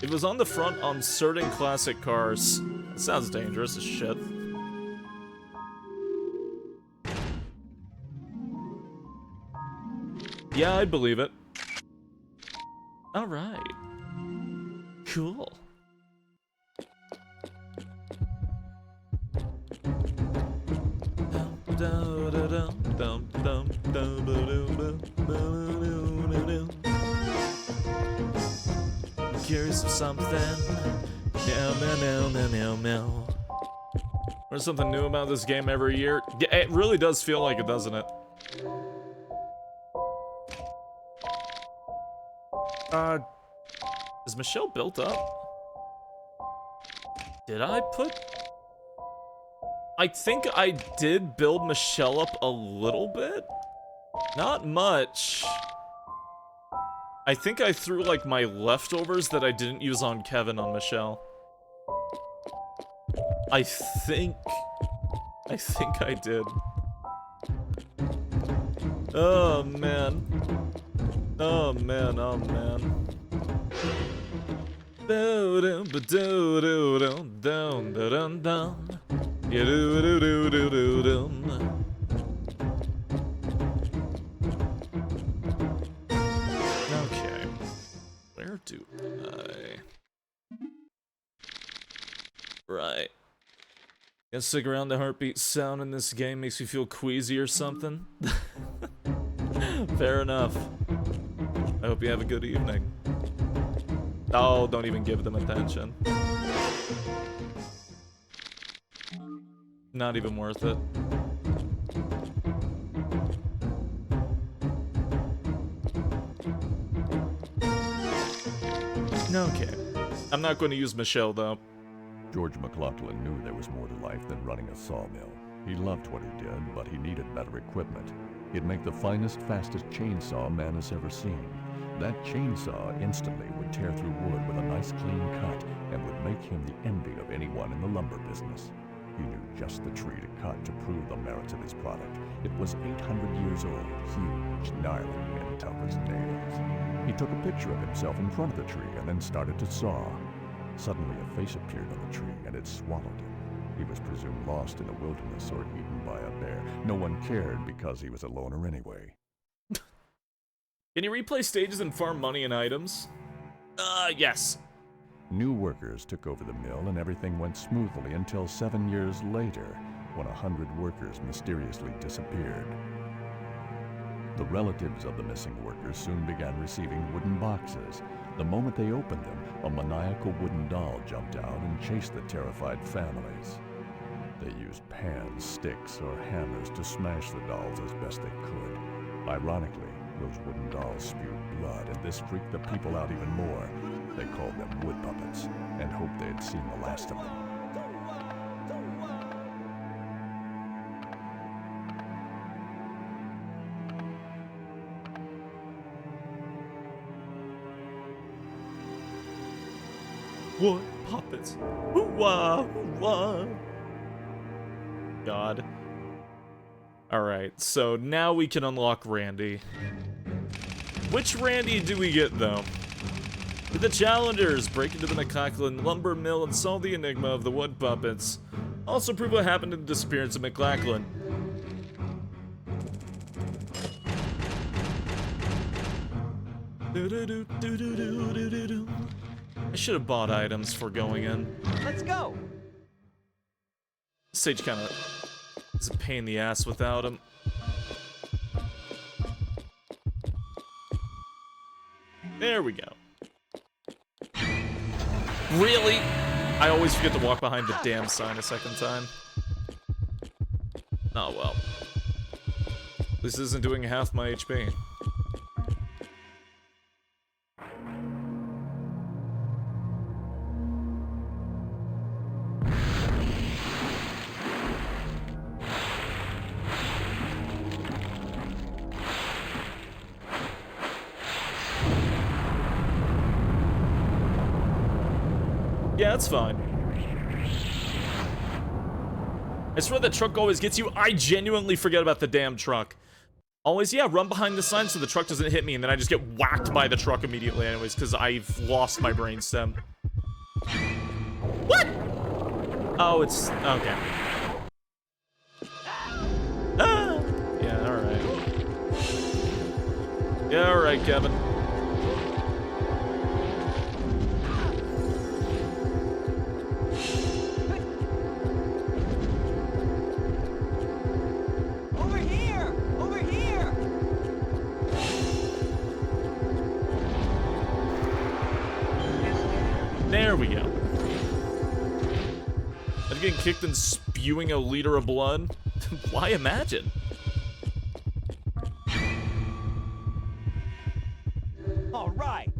It was on the front on certain classic cars. That sounds dangerous as shit. Yeah, I'd believe it. Alright. Cool. curious of something. Meow, meow, meow, meow, meow, meow. There's something new about this game every year. Yeah, it really does feel like it, doesn't it? Is Michelle built up? Did I put... I think I did build Michelle up a little bit. Not much. I think I threw, like, my leftovers that I didn't use on Kevin on Michelle. I think I did. Oh, man. Oh, man, oh, man. Okay. Where do I... Right. Guess stick around, the heartbeat sound in this game makes you feel queasy or something. Fair enough. I hope you have a good evening. Oh, don't even give them attention. Not even worth it. Okay. I'm not going to use Michelle, though. George McLaughlin knew there was more to life than running a sawmill. He loved what he did, but he needed better equipment. He'd make the finest, fastest chainsaw man has ever seen. That chainsaw instantly would tear through wood with a nice clean cut and would make him the envy of anyone in the lumber business. He knew just the tree to cut to prove the merits of his product. It was 800 years old, huge, gnarly, and tough as nails. He took a picture of himself in front of the tree and then started to saw. Suddenly a face appeared on the tree and it swallowed him. He was presumed lost in the wilderness or eaten by a bear. No one cared because he was a loner anyway. Can you replay stages and farm money and items? Yes. New workers took over the mill and everything went smoothly until 7 years later, when 100 workers mysteriously disappeared. The relatives of the missing workers soon began receiving wooden boxes. The moment they opened them, a maniacal wooden doll jumped out and chased the terrified families. They used pans, sticks, or hammers to smash the dolls as best they could. Ironically, those wooden dolls spewed blood, and this freaked the people out even more. They called them wood puppets, and hoped they had seen the last of them. Wood puppets. Hoo-wah, hoo-wah. God. Alright, so now we can unlock Randy. Which Randy do we get, though? Did the challengers break into the McLaughlin lumber mill and solve the enigma of the wood puppets? Also prove what happened to the disappearance of McLaughlin. I should have bought items for going in. Let's go. Sage kind of is a pain in the ass without him. There we go. Really? I always forget to walk behind the damn sign a second time. Oh well. This isn't doing half my HP. Yeah, that's fine. I swear that truck always gets you. I genuinely forget about the damn truck. Always, yeah, run behind the sign so the truck doesn't hit me, and then I just get whacked by the truck immediately anyways, because I've lost my brainstem. What? Oh, it's... okay. Ah! Yeah, alright. Yeah, alright, Kevin. I'm getting kicked and spewing a liter of blood. Why imagine? All right.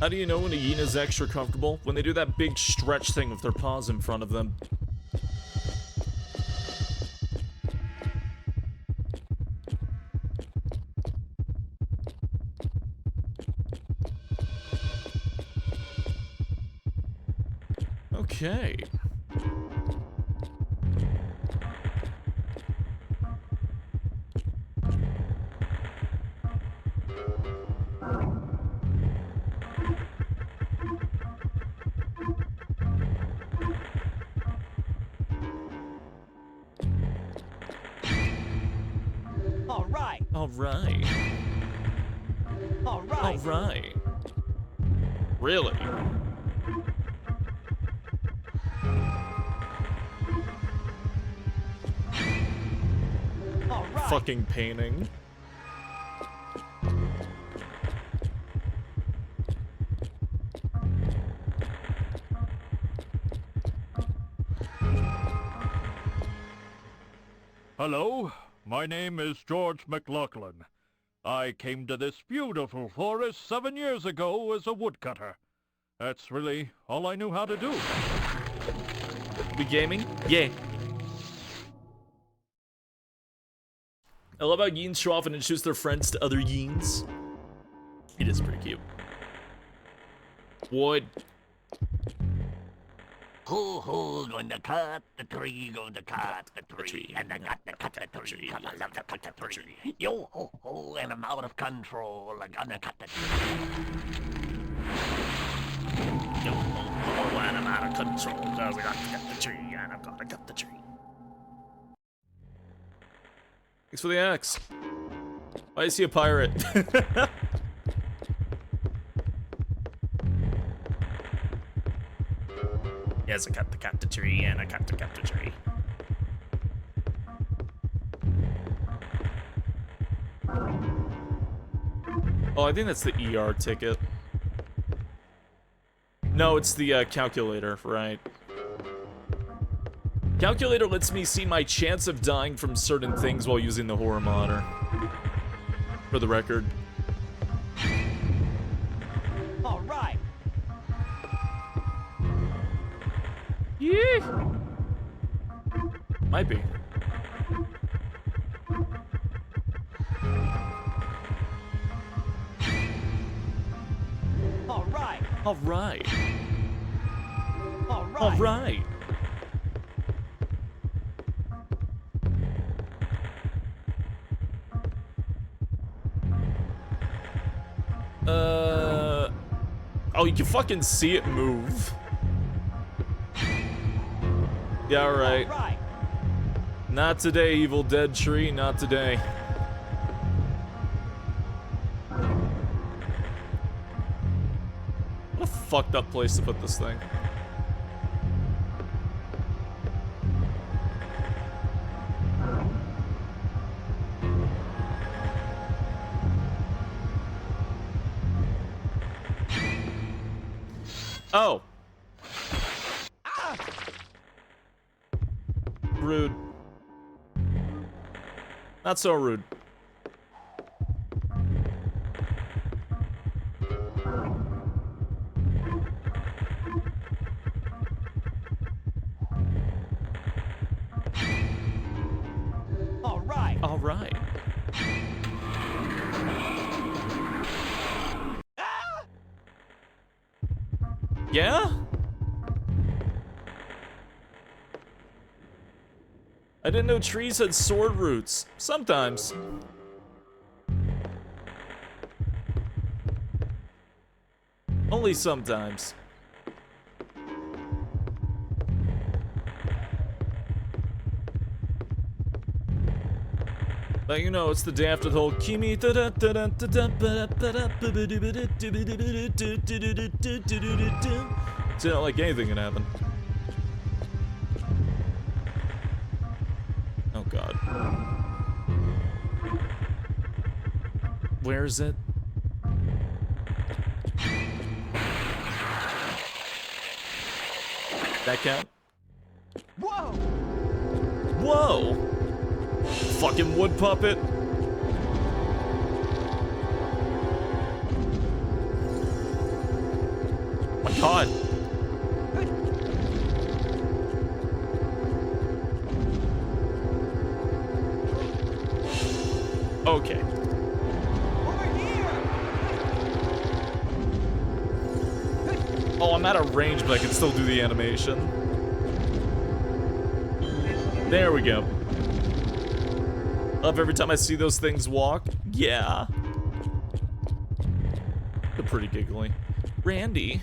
How do you know when a hyena is extra comfortable? When they do that big stretch thing with their paws in front of them. Okay. All right. All right. All right. All right. Really? All right. Fucking painting. Hello, my name is George McLaughlin. I came to this beautiful forest 7 years ago as a woodcutter. That's really all I knew how to do. We gaming? Yeah. I love how Yeens show off and introduce their friends to other Yeens. It is pretty cute. Wood. Who going to cut the tree, going to cut the tree, and I got to cut the tree, and I love to cut the tree. Yo ho ho, and I'm out of control, I'm gonna cut the tree. Yo ho ho, and I'm out of control, cause I got to cut the tree, and I'm gonna cut the tree. Thanks for the axe. Why is he a pirate? Yes, I cut the tree, and I cut the tree. Oh, I think that's the ER ticket. No, it's the calculator, right? Calculator lets me see my chance of dying from certain things while using the horror monitor. For the record. All right. Yeah. Might be. All right. All right. All right. All right. Oh, you can fucking see it move. Yeah, alright. Right. Not today, Evil Dead tree, not today. What a fucked up place to put this thing. Oh. Rude. Not so rude. All right. All right. Yeah? I didn't know trees had sword roots. Sometimes. Only sometimes. But you know, it's the day after the whole Kimi. So not like anything can happen. Oh god. Where is it? That count? Whoa! Whoa! Fucking wood puppet. My God. Okay. Oh, I'm out of range, but I can still do the animation. There we go. Love every time I see those things walk. Yeah. They're pretty giggly. Randy.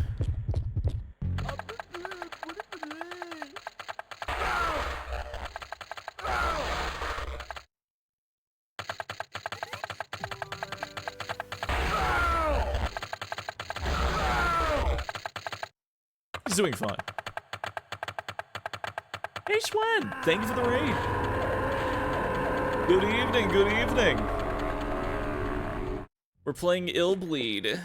He's doing fine. Hey, Schwen! Thank you for the raid. Good evening, good evening. We're playing IIIBLEED.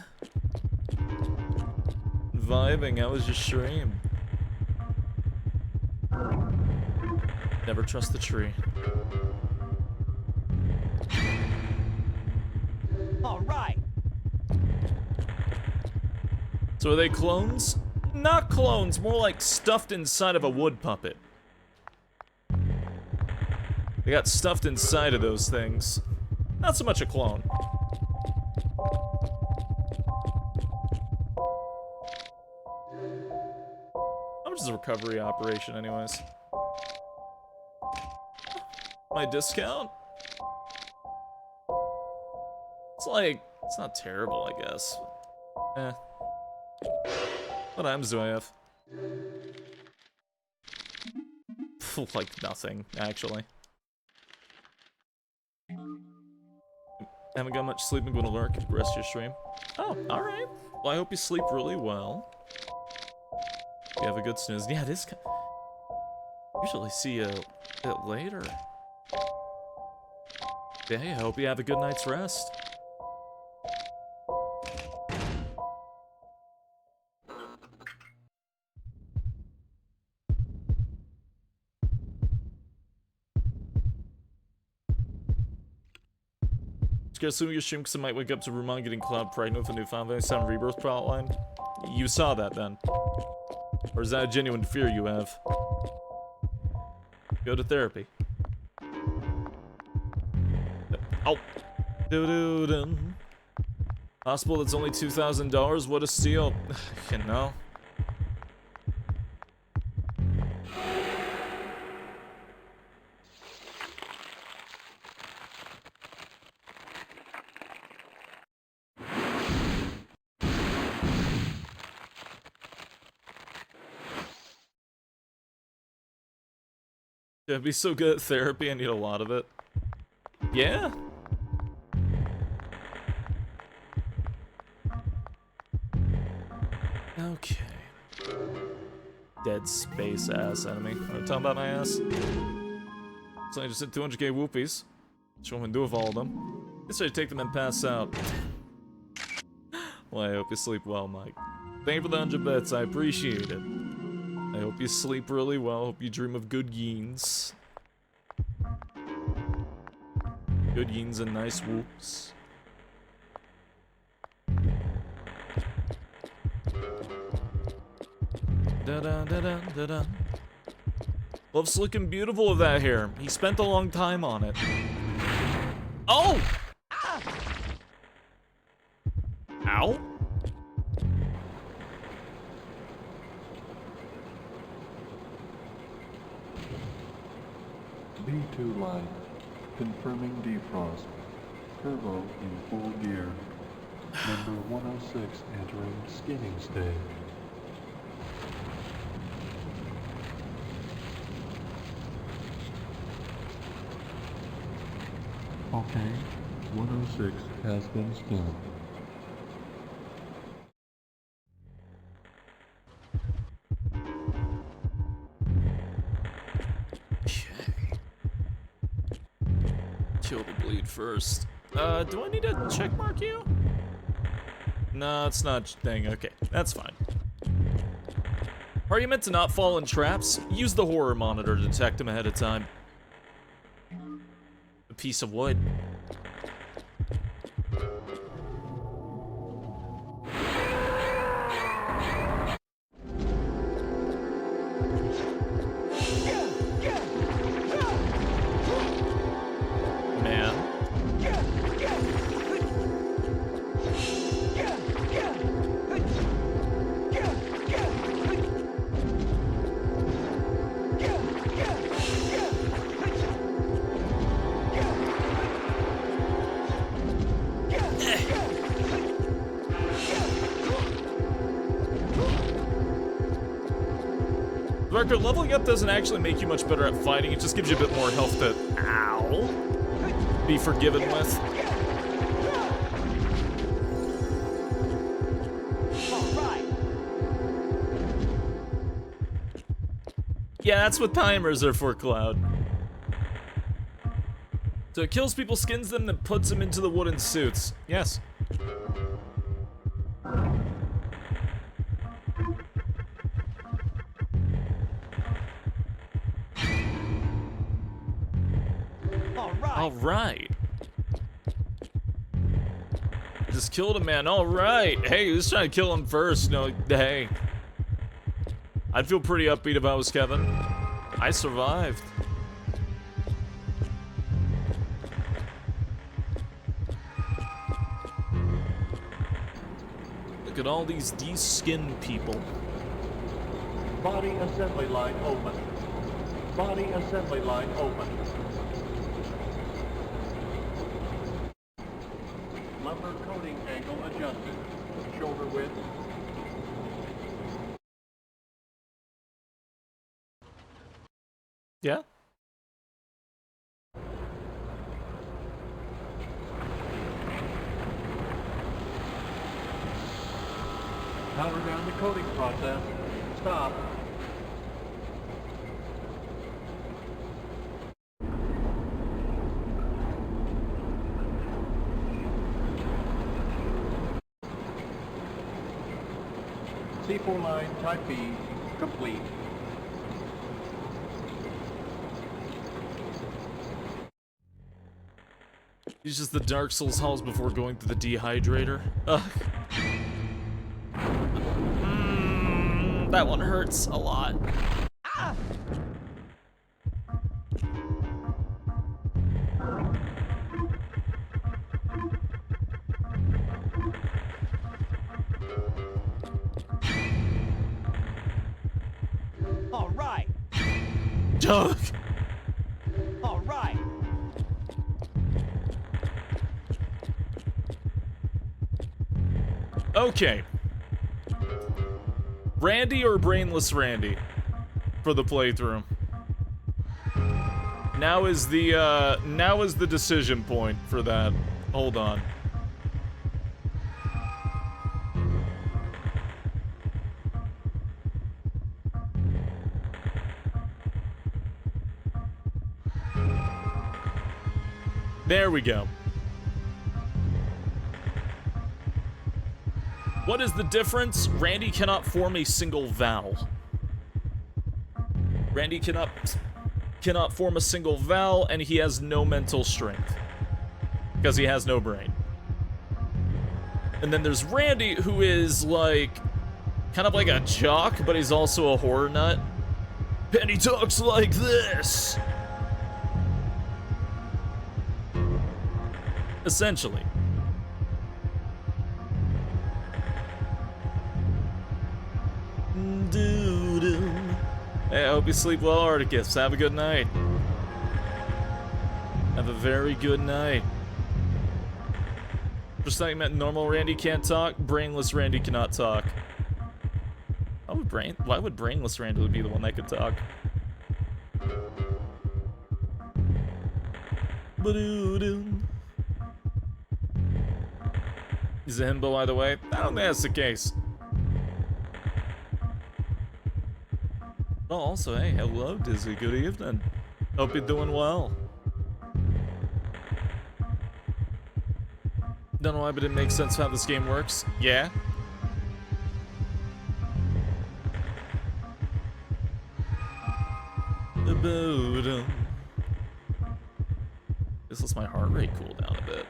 Vibing, how was your stream? Never trust the tree. All right. So are they clones? Not clones, more like stuffed inside of a wood puppet. They got stuffed inside of those things. Not so much a clone. How much is a recovery operation anyways? My discount? It's like, it's not terrible, I guess. Eh. What items do I have? Like nothing, actually. Haven't got much sleep, I'm gonna lurk the rest of your stream. Oh, alright. Well, I hope you sleep really well. You have a good snooze. Yeah, this usually see you a bit later. Yeah, I hope you have a good night's rest. Just assuming your stream because I might wake up to Rumon getting Cloud pregnant with a new Final Fantasy VII Rebirth plotline. You saw that then. Or is that a genuine fear you have? Go to therapy. Oh. Doo-doo-doo. Hospital that's only $2,000? What a steal. You know. I'd be so good at therapy, I need a lot of it. Yeah? Okay. Dead space ass enemy. What are you talking about, my ass? So I just hit 200k whoopies. Show what I'm gonna do with all of them. Guess I take them and pass out. Well, I hope you sleep well, Mike. Thank you for the 100 bits, I appreciate it. I hope you sleep really well. Hope you dream of good yeans. Good yeans and nice whoops. Da-da-da-da-da-da. Love's looking beautiful with that hair. He spent a long time on it. Oh! Ow? B2 line, confirming defrost. Turbo in full gear. Number 106 entering skinning stage. Okay, 106 has been skinned. Kill the bleed first. Do I need to checkmark you? No, it's not thing. Okay, that's fine. Are you meant to not fall in traps? Use the horror monitor to detect them ahead of time. A piece of wood. Record, leveling up doesn't actually make you much better at fighting, it just gives you a bit more health to, ow, be forgiven with. Yeah, that's what timers are for, Cloud. So it kills people, skins them, then puts them into the wooden suits. Yes. Alright. Just killed a man. Alright. Hey, who's trying to kill him first? No, hey. I'd feel pretty upbeat if I was Kevin. I survived. Look at all these de-skinned people. Body assembly line open. Body assembly line open. Lumber coating angle adjusted. Shoulder width. Yeah? Power down the coating process. Stop. C4 line type B complete. Uses the Dark Souls halls before going to the dehydrator. Ugh. That one hurts a lot. Ah! All right. Doug. All right. Okay. Randy or Brainless Randy for the playthrough. Now is the decision point for that. Hold on. There we go. What is the difference? Randy cannot form a single vowel. Randy cannot form a single vowel, and he has no mental strength. Because he has no brain. And then there's Randy, who is like, kind of like a jock, but he's also a horror nut. And he talks like this. Essentially. Hey, I hope you sleep well, Articus. Have a good night. Have a very good night. Just thought you meant normal Randy can't talk. Brainless Randy cannot talk. Why would Brainless Randy be the one that could talk? Is it himbo either way? I don't think that's the case. Oh, also, hey, hello, Dizzy. Good evening. Hope you're doing well. Don't know why, but it makes sense how this game works. Yeah? Boodum. This lets my heart rate cool down a bit.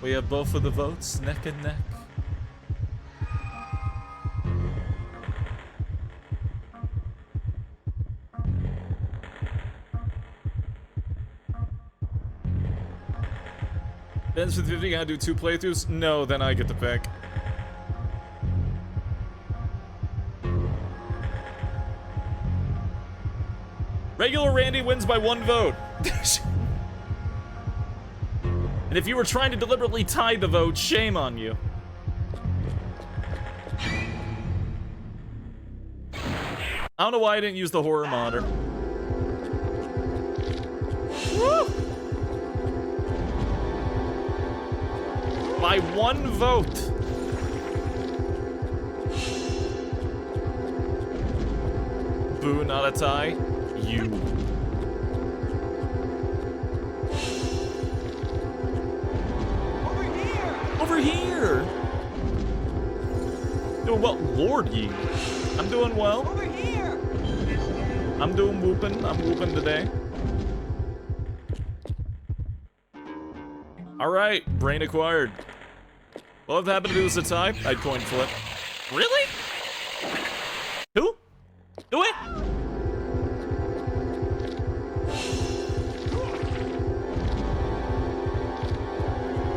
We have both of the votes, neck and neck. Ben's with 50, gotta do 2 playthroughs? No, then I get to pick. Regular Randy wins by 1 vote. And if you were trying to deliberately tie the vote, shame on you. I don't know why I didn't use the horror monitor. Woo! By 1 vote. Boo, not a tie. You. Over here! Doing well, Lord ye. I'm doing well. Over here! I'm doing whooping. I'm whooping today. Alright, brain acquired. Well, if it happened to do was a tie, I'd coin flip. Really? Who? Do it?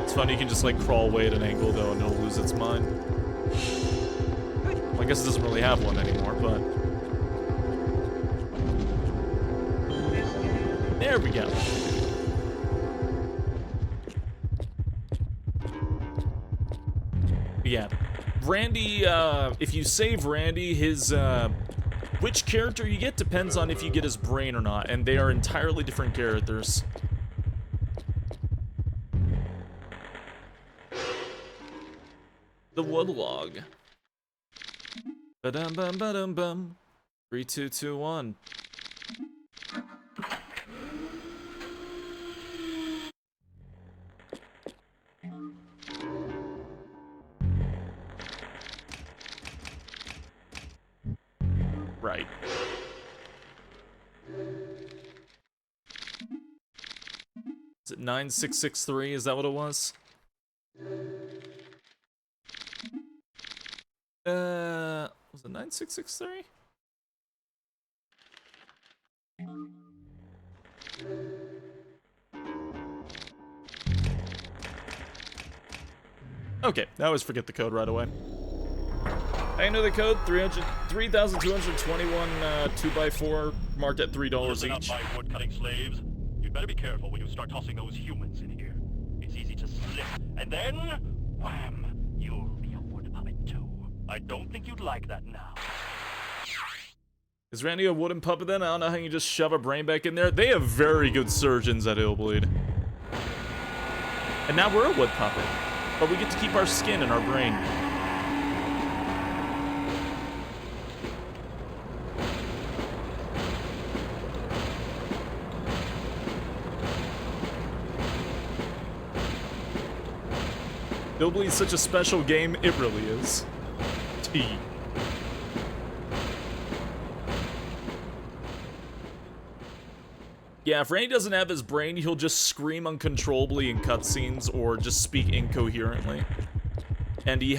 It's funny, you can just like crawl away at an angle though and it'll lose its mind. Well, I guess it doesn't really have one anymore, but... There we go. Yeah, Randy, if you save Randy, his, which character you get depends on if you get his brain or not, and they are entirely different characters. The Woodlog. Ba-dum bum ba-dum bum. 3, 2, 2, 1. Right. Is it 9663? Is that what it was? Was it 9663? Okay, I always forget the code right away. I know the code, 3,221 2x4 marked at $3 each. By wood-cutting slaves. You'd better be careful when you start tossing those humans in here. It's easy to slip, and then, wham, you'll be a wood puppet too. I don't think you'd like that now. Is Randy a wooden puppet then? I don't know how you just shove a brain back in there. They have very good surgeons at IIIBLEED. And now we're a wood puppet. But we get to keep our skin and our brain. IIIBLEED is such a special game, it really is. T. Yeah, if Randy doesn't have his brain, he'll just scream uncontrollably in cutscenes or just speak incoherently. And he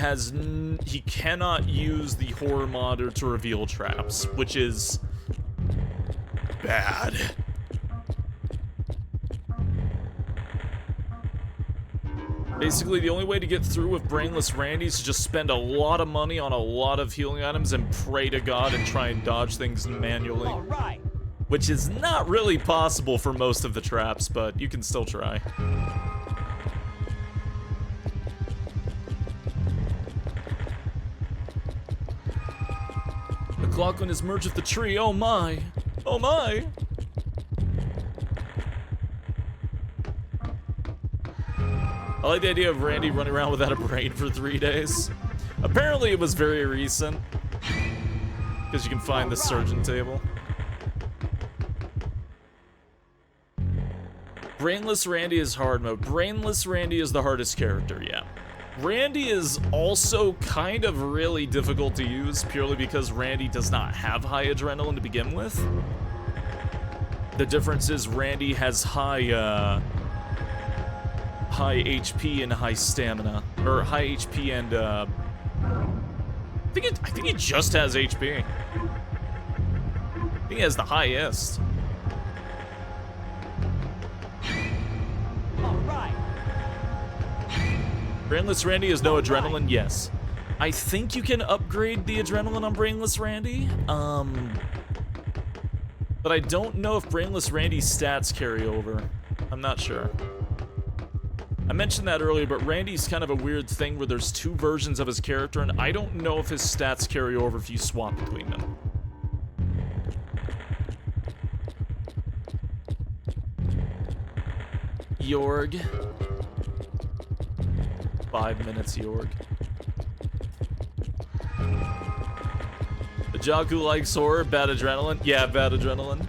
cannot use the horror monitor to reveal traps, which is bad. Basically, the only way to get through with Brainless Randy is to just spend a lot of money on a lot of healing items and pray to God and try and dodge things manually. All right. Which is not really possible for most of the traps, but you can still try. McLaughlin is merged with the tree, oh my! Oh my! I like the idea of Randy running around without a brain for 3 days. Apparently it was very recent, because you can find the surgeon table. Brainless Randy is hard mode. Brainless Randy is the hardest character, yeah. Randy is also kind of really difficult to use purely because Randy does not have high adrenaline to begin with. The difference is Randy has high HP and high stamina, or high HP and I think he just has HP. I think he has the highest. All right. Brainless Randy has no adrenaline, yes. I think you can upgrade the adrenaline on Brainless Randy. But I don't know if Brainless Randy's stats carry over. I'm not sure. I mentioned that earlier, but Randy's kind of a weird thing where there's two versions of his character, and I don't know if his stats carry over if you swap between them. Jorg. 5 minutes, Jorg. The Jaku likes horror, bad adrenaline. Yeah, bad adrenaline.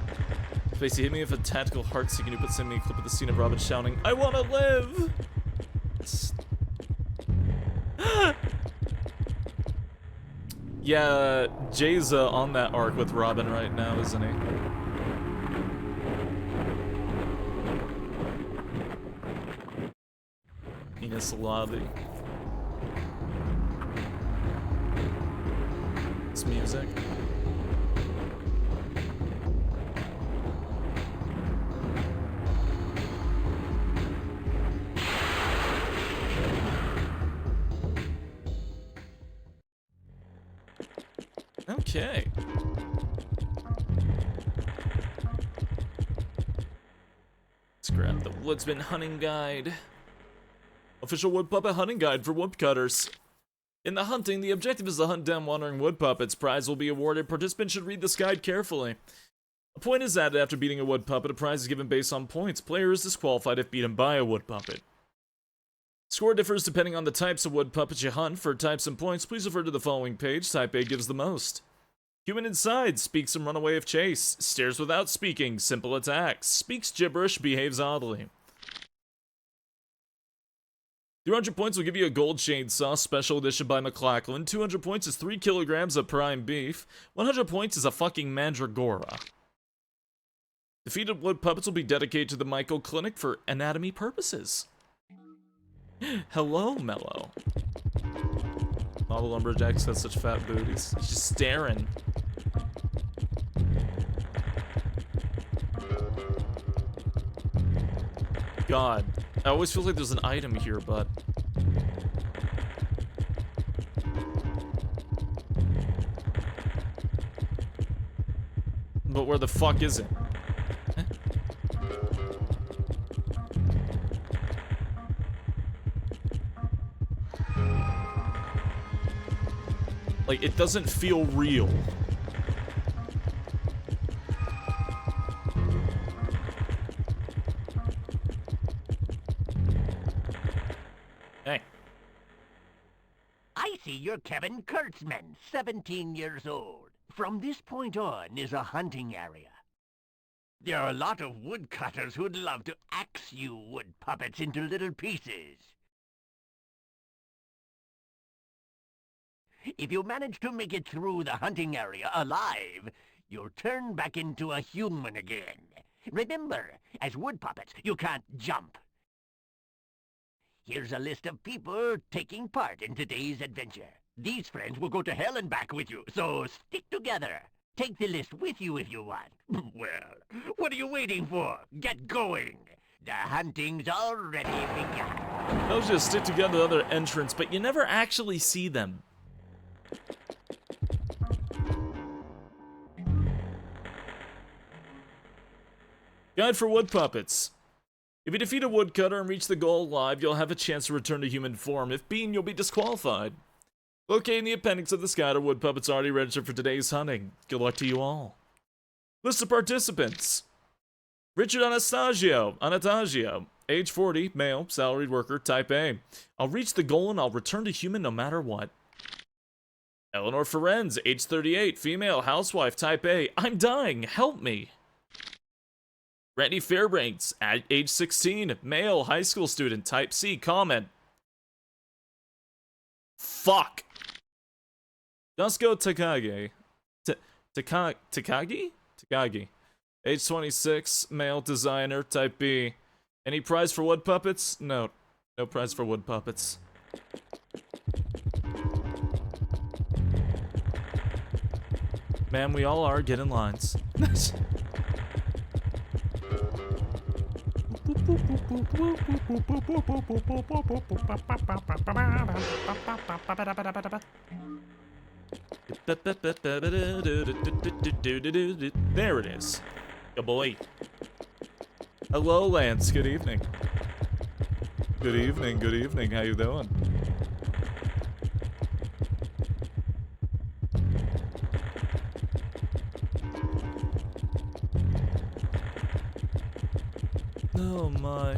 Spacey, hit me with a tactical heart seeking. You put send me a clip of the scene of Robin shouting, "I wanna live!" Yeah, Jay's on that arc with Robin right now, isn't he? Venus Lobby. This music. Okay. Let's grab the Woodsman Hunting Guide. Official wood puppet hunting guide for woodcutters. In the hunting, the objective is to hunt down wandering wood puppets. Prize will be awarded. Participants should read this guide carefully. A point is added after beating a wood puppet. A prize is given based on points. Player is disqualified if beaten by a wood puppet. Score differs depending on the types of wood puppets you hunt. For types and points, please refer to the following page. Type A gives the most. Human inside, speaks and run away if chased. Stares without speaking, simple attacks. Speaks gibberish, behaves oddly. 300 points will give you a gold chainsaw, special edition by McLachlan. 200 points is 3 kilograms of prime beef. 100 points is a fucking mandragora. Defeated wood puppets will be dedicated to the Michael Clinic for anatomy purposes. Hello, Mello. All the lumberjacks have such fat booties. He's just staring. God. I always feel like there's an item here, but... But where the fuck is it? Like, it doesn't feel real. Hey. I see you're Kevin Kurtzman, 17 years old. From this point on is a hunting area. There are a lot of woodcutters who'd love to axe you wood puppets into little pieces. If you manage to make it through the hunting area alive, you'll turn back into a human again. Remember, as wood puppets, you can't jump. Here's a list of people taking part in today's adventure. These friends will go to hell and back with you, so stick together. Take the list with you if you want. Well, what are you waiting for? Get going. The hunting's already begun. Those just stick together with other entrants, but you never actually see them. Guide for wood puppets. If you defeat a woodcutter and reach the goal alive, you'll have a chance to return to human form. If beaten, you'll be disqualified. Located in the appendix of this guide are wood puppets already registered for today's hunting. Good luck to you all. List of participants. Richard Anastasio, age 40, male, salaried worker, type A. I'll reach the goal and I'll return to human no matter what. Eleanor Ferenz, age 38, female, housewife, type A. I'm dying, help me. Randy Fairbanks, age 16, male, high school student, type C, comment. fuck? Dusko Takagi. Takagi? Takagi. Age 26, male designer, type B. Any prize for wood puppets? No. No prize for wood puppets. Man, we all are. Get in lines. There it is. Good boy. Hello, Lance. Good evening. Good evening. Good evening. How you doing? Oh my.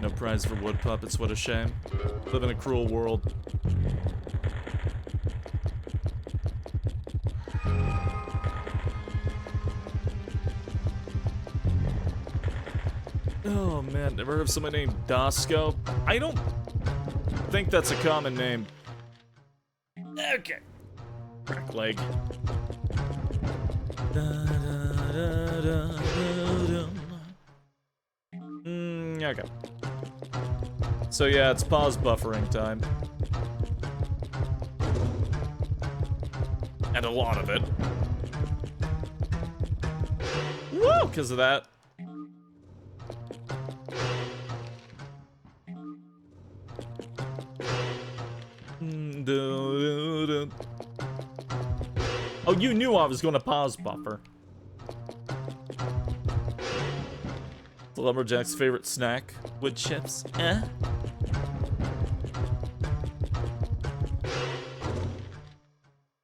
No prize for wood puppets, what a shame. Live in a cruel world. Oh man, never heard of someone named Dusko? I don't think that's a common name. Okay. Crack leg. Okay. So yeah, it's pause buffering time. And a lot of it. Woo! Because of that. Oh, you knew I was going to pause buffer. The lumberjack's favorite snack, wood chips.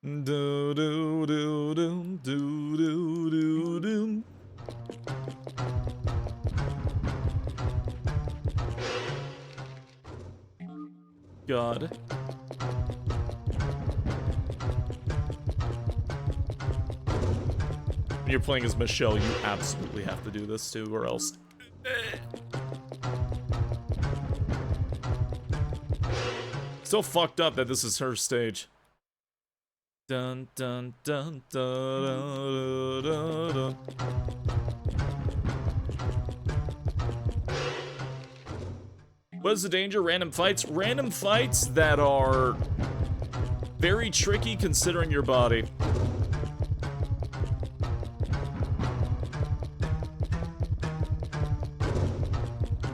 Do do do do do do do do. God. When you're playing as Michelle, you absolutely have to do this too, or else. So fucked up that this is her stage. Dun dun dun dun dun dun dun. What is the danger? Random fights? Random fights that are very tricky considering your body.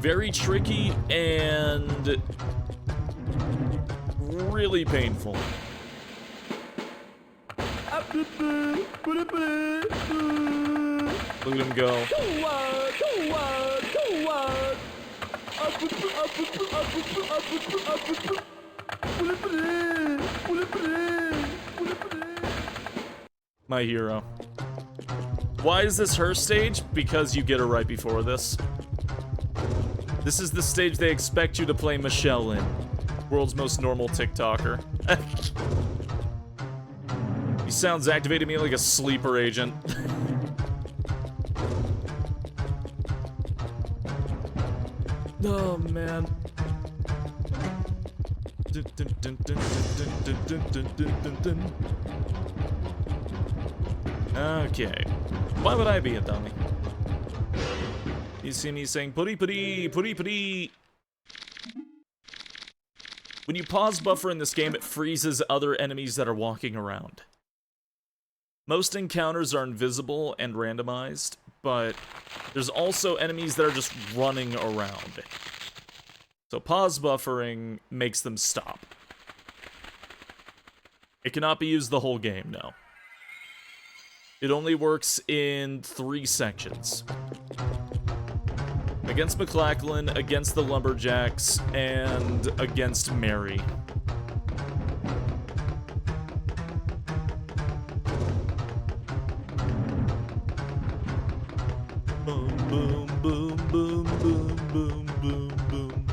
Very tricky and really painful. Look at him go. My hero. Why is this her stage? Because you get her right before this. This is the stage they expect you to play Michelle in. World's most normal TikToker. He sounds activated me like a sleeper agent. Oh, man. Okay. Why would I be a dummy? You see me saying putty putty, putty putty. When you pause buffer in this game, it freezes other enemies that are walking around. Most encounters are invisible and randomized, but there's also enemies that are just running around. So pause buffering makes them stop. It cannot be used the whole game, no. It only works in 3 sections. Against McLachlan, against the Lumberjacks, and against Mary. Boom, boom, boom, boom, boom, boom, boom, boom.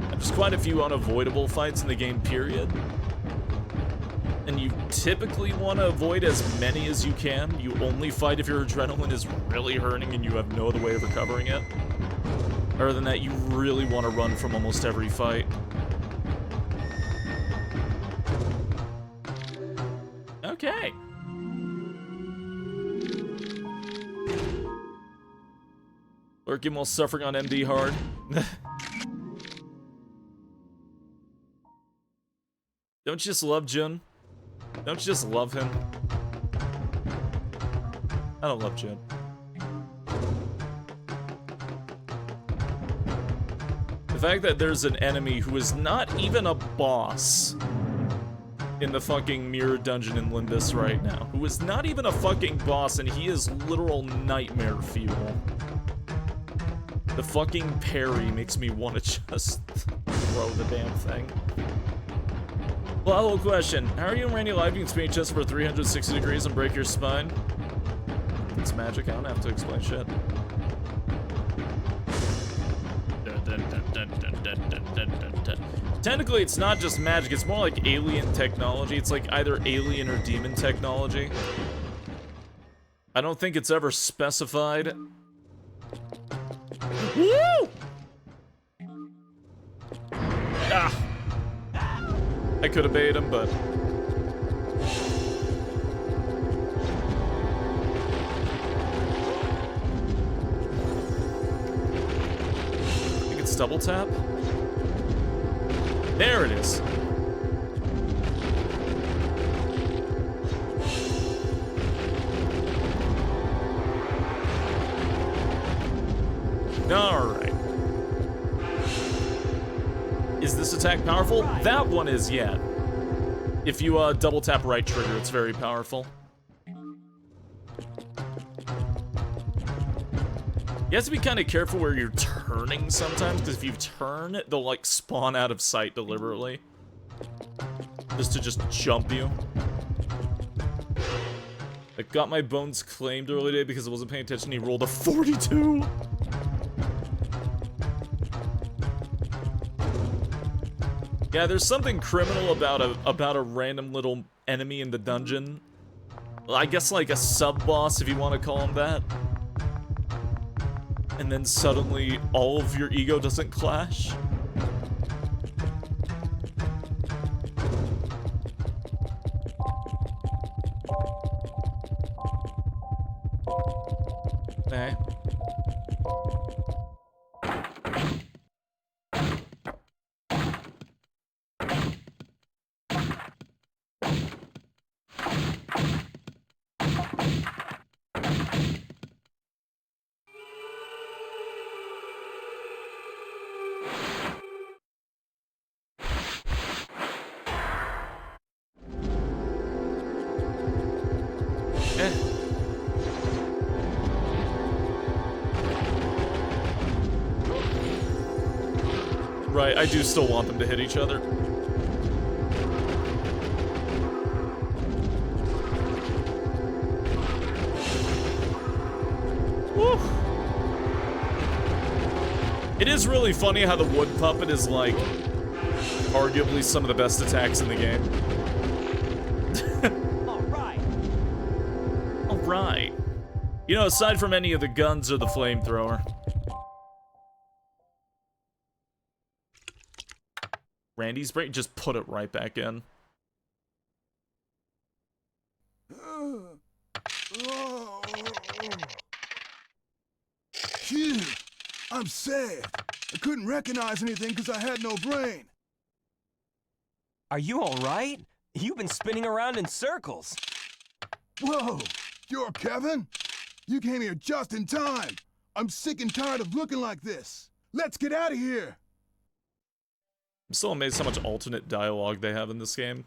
There's quite a few unavoidable fights in the game, period. And you typically want to avoid as many as you can. You only fight if your adrenaline is really hurting and you have no other way of recovering it. Other than that, you really want to run from almost every fight. Okay. Lurking while suffering on MD hard. Don't you just love Jun? Don't you just love him? I don't love Jun. The fact that there's an enemy who is not even a boss in the fucking mirror dungeon in Limbus right now, who is not even a fucking boss, and he is literal nightmare fuel. The fucking parry makes me want to just throw the damn thing. Well, hello, question. How are you and Randy alive? You can spin chest for 360 degrees and break your spine. It's magic. I don't have to explain shit. Technically, it's not just magic. It's more like alien technology. It's like either alien or demon technology. I don't think it's ever specified. Woo! Ah! I could have baited him, but... I think it's double tap. There it is. Alright. Is this attack powerful? That one is, yeah. If you double tap right trigger, it's very powerful. You have to be kind of careful where you're turning sometimes, because if you turn, they'll like spawn out of sight deliberately. Just to jump you. I got my bones claimed early today because I wasn't paying attention. He rolled a 42! Yeah, there's something criminal about a random little enemy in the dungeon. I guess like a sub-boss, if you want to call him that. And then suddenly all of your ego doesn't clash. Okay. Right, I do still want them to hit each other. Woo. It is really funny how the wood puppet is like arguably some of the best attacks in the game. Alright. Alright. You know, aside from any of the guns or the flamethrower. Randy's brain, just put it right back in. Phew, I'm sad. I couldn't recognize anything because I had no brain. Are you alright? You've been spinning around in circles. Whoa, you're Kevin? You came here just in time. I'm sick and tired of looking like this. Let's get out of here. I'm still amazed how much alternate dialogue they have in this game.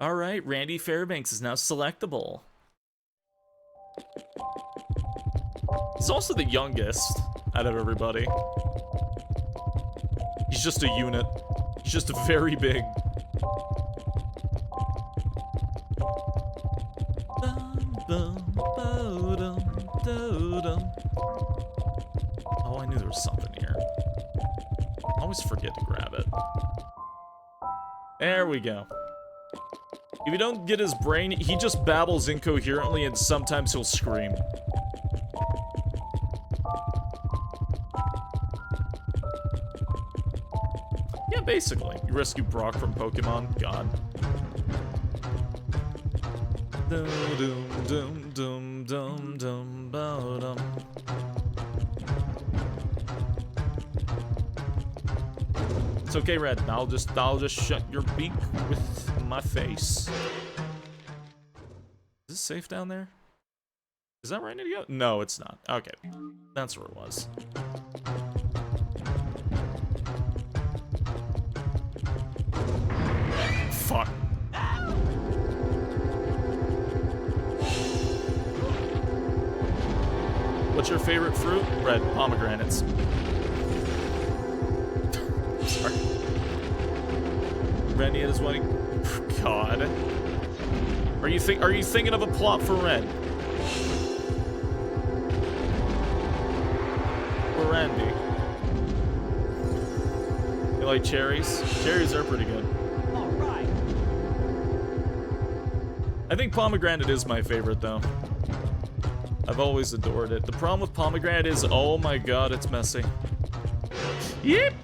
Alright, Randy Fairbanks is now selectable. He's also the youngest out of everybody. He's just a unit. He's just very big. Oh, I knew there was something here. I always forget to grab it. There we go. If you don't get his brain, he just babbles incoherently and sometimes he'll scream. Yeah, basically. You rescue Brock from Pokemon. God. Dum dum dum dum dum dum. It's okay, Red. I'll just shut your beak with my face. Is this safe down there? Is that right to go? No, it's not. Okay. That's where it was. Fuck. What's your favorite fruit? Red, pomegranates. Sorry. Randy is wanting. God. Are you thinking of a plot for Red? Or Randy? You like cherries? Cherries are pretty good. Alright. I think pomegranate is my favorite though. I've always adored it. The problem with pomegranate is, oh my god, it's messy. Yep.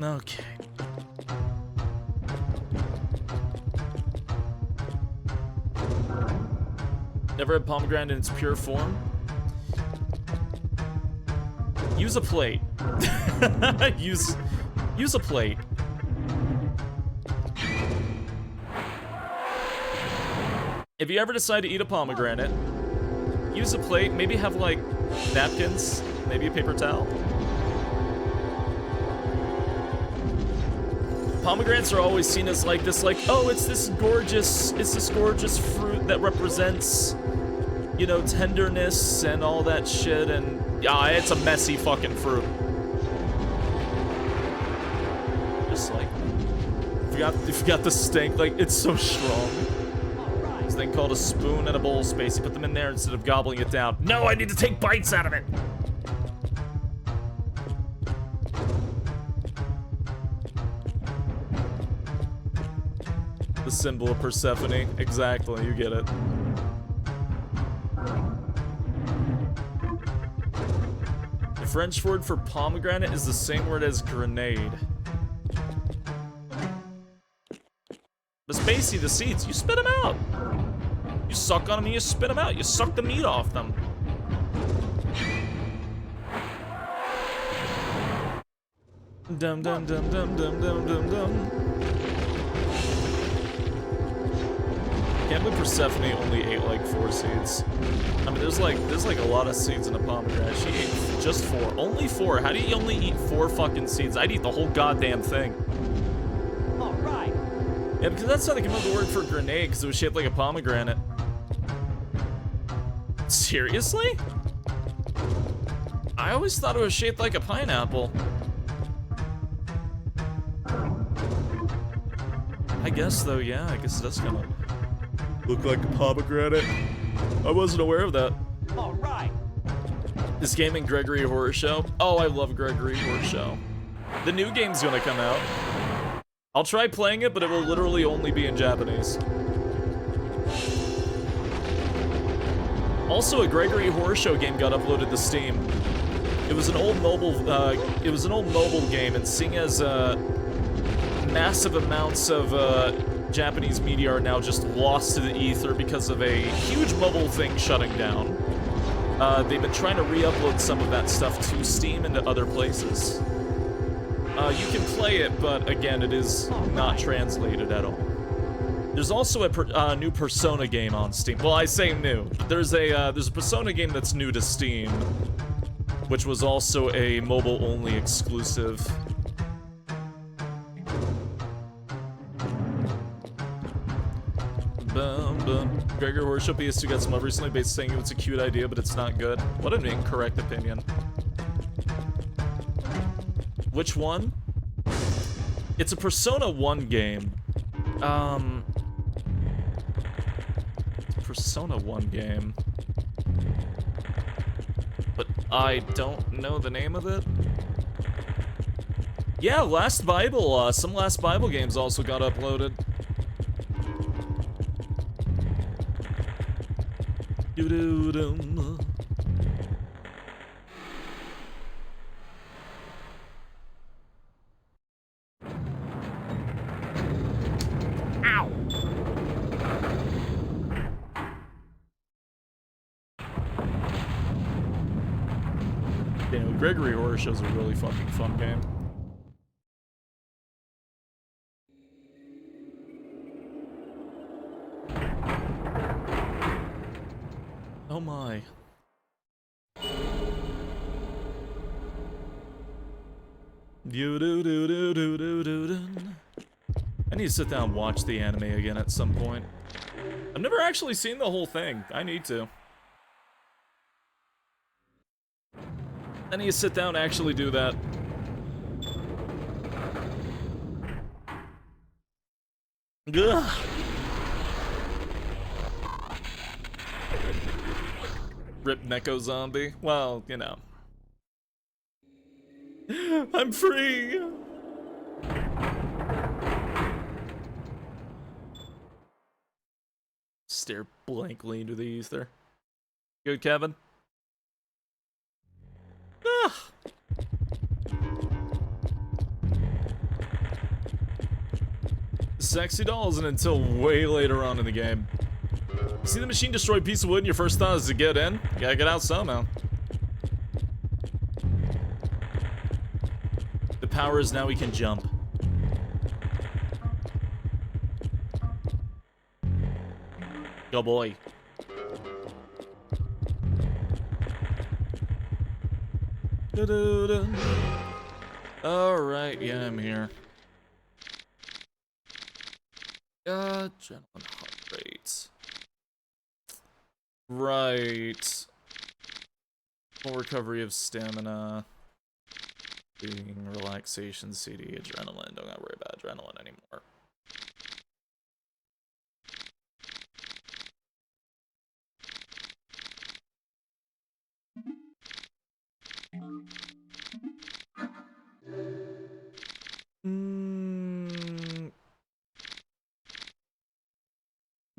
Okay. Never had pomegranate in its pure form? Use a plate. use a plate. If you ever decide to eat a pomegranate, use a plate, maybe have like napkins, maybe a paper towel. Pomegranates are always seen as like this, oh, it's this gorgeous fruit that represents, you know, tenderness and all that shit, and yeah, it's a messy fucking fruit. Just like, if you got the stink, like, it's so strong. This thing called a spoon and a bowl space. You put them in there instead of gobbling it down. No, I need to take bites out of it. The symbol of Persephone. Exactly, you get it. The French word for pomegranate is the same word as grenade. But Spacey, the seeds, you spit them out. You suck on them and you spit them out. You suck the meat off them. Dum dum dum dum dum dum dum dum. Can't believe Persephone only ate like 4 seeds. I mean, there's like a lot of seeds in a pomegranate. She ate just 4. Only 4. How do you only eat 4 fucking seeds? I'd eat the whole goddamn thing. Alright. Yeah, because that's how they came up with the word for grenade, because it was shaped like a pomegranate. Seriously? I always thought it was shaped like a pineapple. I guess though, yeah, I guess it does kind of look like a pomegranate. I wasn't aware of that. Alright. This game in Gregory Horror Show. Oh, I love Gregory Horror Show. The new game's gonna come out. I'll try playing it, but it will literally only be in Japanese. Also, a Gregory Horror Show game got uploaded to Steam. It was an old mobile. Game, and seeing as massive amounts of Japanese media are now just lost to the ether because of a huge mobile thing shutting down, they've been trying to re-upload some of that stuff to Steam and to other places. You can play it, but again, it is not translated at all. There's also a new Persona game on Steam. Well, I say new. There's a Persona game that's new to Steam, which was also a mobile-only exclusive. Gregor Horror PS2 got some love recently, basically saying it's a cute idea, but it's not good. What an incorrect opinion. Which one? It's a Persona 1 game. Persona 1 game. But I don't know the name of it. Yeah, Last Bible, some Last Bible games also got uploaded. Doo-doo-dum. Ow! Daniel Gregory Horror Show's a really fucking fun game. Oh my. I need to sit down and watch the anime again at some point. I've never actually seen the whole thing. I need to. I need to sit down and actually do that. Ugh. Rip Neko Zombie. Well, you know. I'm free! Stare blankly into the ether. Good, Kevin? Ah. Sexy doll isn't until way later on in the game. See the machine destroy a piece of wood and your first thought is to get in? You gotta get out somehow. The power is now we can jump. Go boy. Alright, yeah, I'm here. Adrenaline heart rate. Right. Full recovery of stamina. Being relaxation, CD, adrenaline. Don't gotta worry about adrenaline anymore.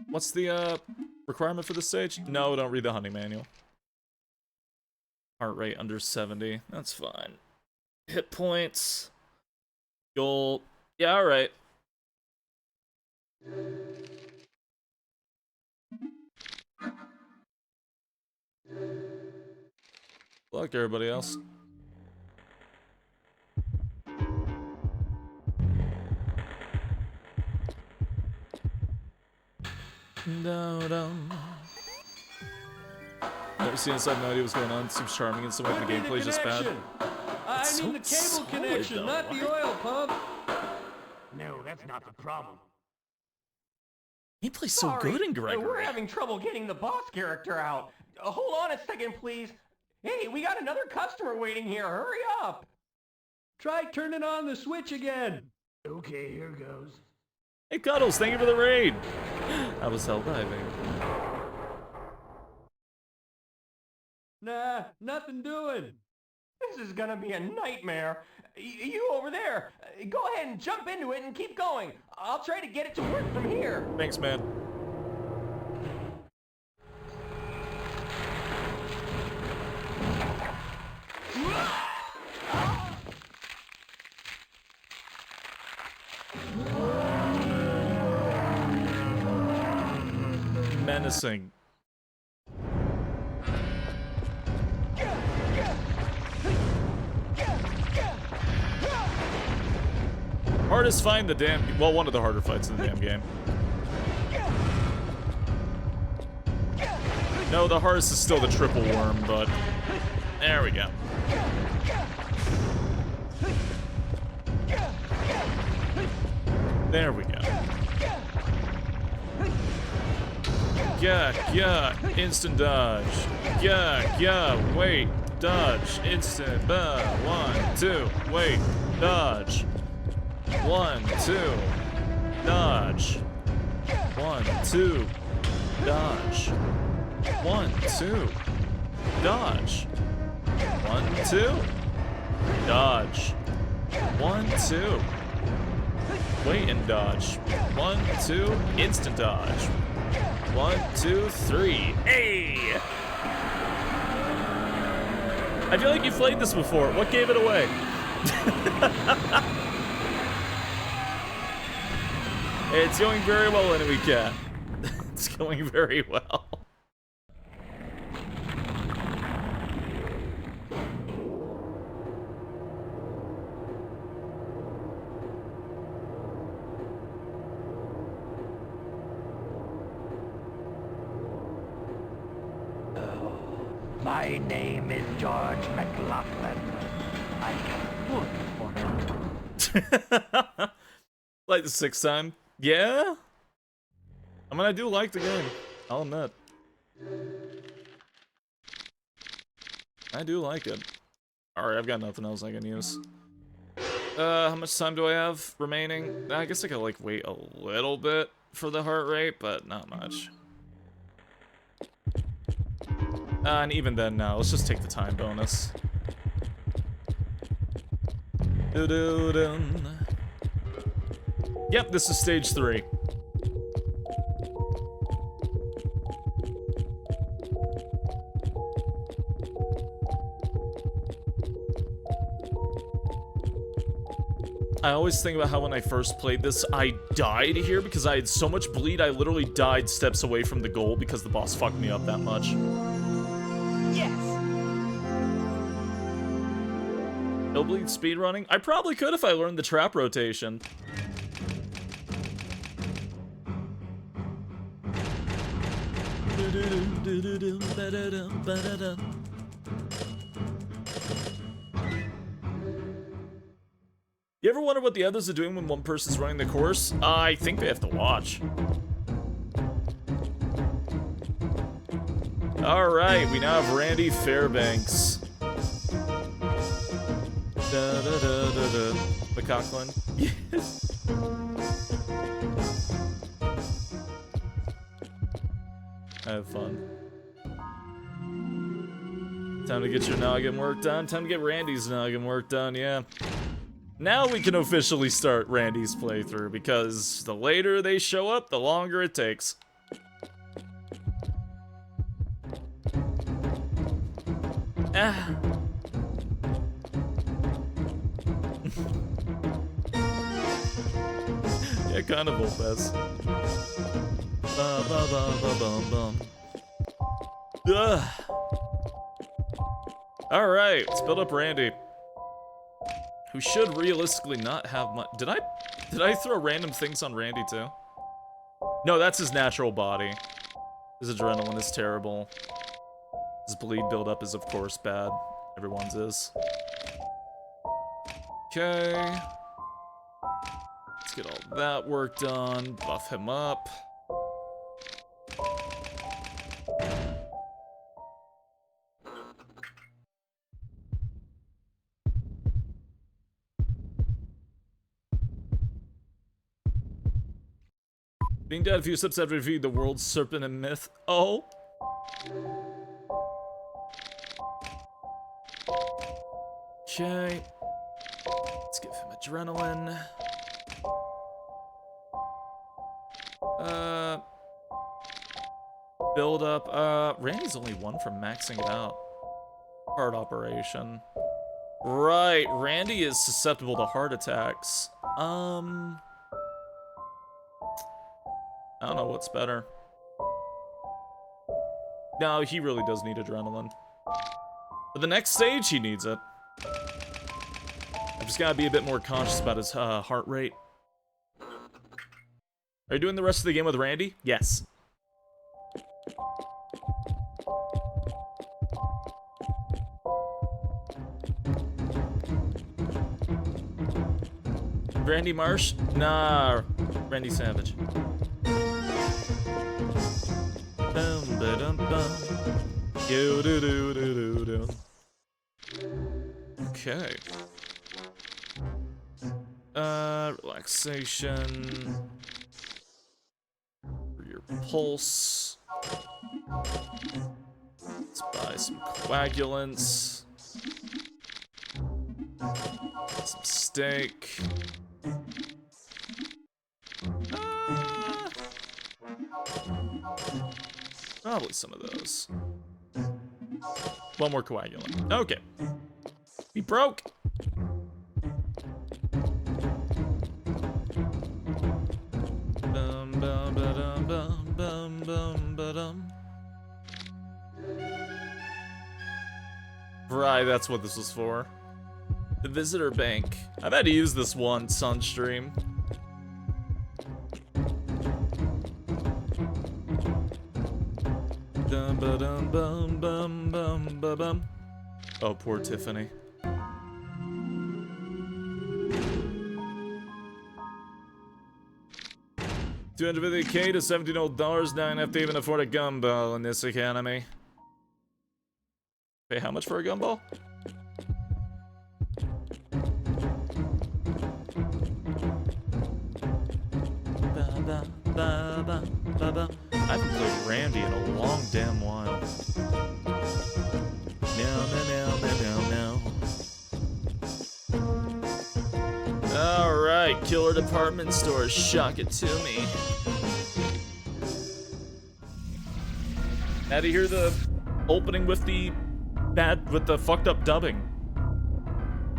What's the requirement for this stage? No, don't read the hunting manual. Heart rate under 70. That's fine. Hit points. Goal. Yeah, alright. Good luck, everybody else. No. Never seen this, I have no idea what's going on. It seems charming and some of the gameplay's just bad. I mean the cable connection, not the oil pump. No, that's not the problem. Gameplay's so good in Gregory. We're having trouble getting the boss character out. Hold on a second, please. Hey, we got another customer waiting here. Hurry up. Try turning on the switch again. Okay, here goes. Hey, Cuddles, thank you for the raid. I was hell diving. Nah, nothing doing. This is gonna be a nightmare. You over there, go ahead and jump into it and keep going. I'll try to get it to work from here. Thanks, man. Menacing. Hardest fight in the damn... Well, one of the harder fights in the damn game. No, the hardest is still the triple worm, but... There we go. There we go. Yeah, instant dodge. Yeah, wait, dodge, instant, 1, 2, wait, dodge. 1, 2, dodge. 1, 2, Dodge. 1, 2. Dodge. 1, 2. Dodge. 1, 2. Wait and dodge. 1, 2. Instant dodge. 1, 2, 3. Hey! I feel like you've played this before. What gave it away? It's going very well, Enemy Cat. It's going very well. My name is George McLaughlin. I can work for it. Like the 6th time? Yeah? I mean, I do like the game. I'll admit. I do like it. Alright, I've got nothing else I can use. How much time do I have remaining? I guess I could, like, wait a little bit for the heart rate, but not much. And even then, no. Let's just take the time bonus. Yep, this is stage 3. I always think about how when I first played this, I died here because I had so much bleed, I literally died steps away from the goal because the boss fucked me up that much. Yes! IIIBLEED speedrunning? I probably could if I learned the trap rotation. You ever wonder what the others are doing when one person's running the course? I think they have to watch. Alright, we now have Randy Fairbanks. McLaughlin. Yes. Have fun. Time to get your noggin work done. Time to get Randy's noggin work done, yeah. Now we can officially start Randy's playthrough, because the later they show up, the longer it takes. Ah. Yeah, kind of Opus. Ba ba ba ba bum bum. Ugh. All right, let's build up Randy, who should realistically not have much. Did I throw random things on Randy too? No, that's his natural body. His adrenaline is terrible. His bleed buildup is of course bad. Everyone's is. Okay. Let's get all that work done. Buff him up. Being dead a few steps after defeating the world's serpent and myth. Oh. Okay. Let's give him adrenaline. Build up. Randy's only 1 from maxing it out. Heart operation. Right, Randy is susceptible to heart attacks. I don't know what's better. No, he really does need adrenaline. But the next stage, he needs it. I've just gotta be a bit more conscious about his heart rate. Are you doing the rest of the game with Randy? Yes. Randy Marsh? Nah, Randy Savage. Okay. Relaxation. For your pulse. Let's buy some coagulants. Some steak. Probably some of those. One more coagulant. Okay. We broke. Bum, bum, ba-dum, bum, bum, bum, ba-dum. Right, that's what this was for. The visitor bank. I've had to use this once on stream. Dum ba dum bum bum bum ba bum. Oh, poor Tiffany. $250K to $17 now I have to even afford a gumball in this economy. Pay how much for a gumball? I haven't played Randy in a long damn while. No. Alright, killer department store, shock it to me. Now to hear the opening with the fucked up dubbing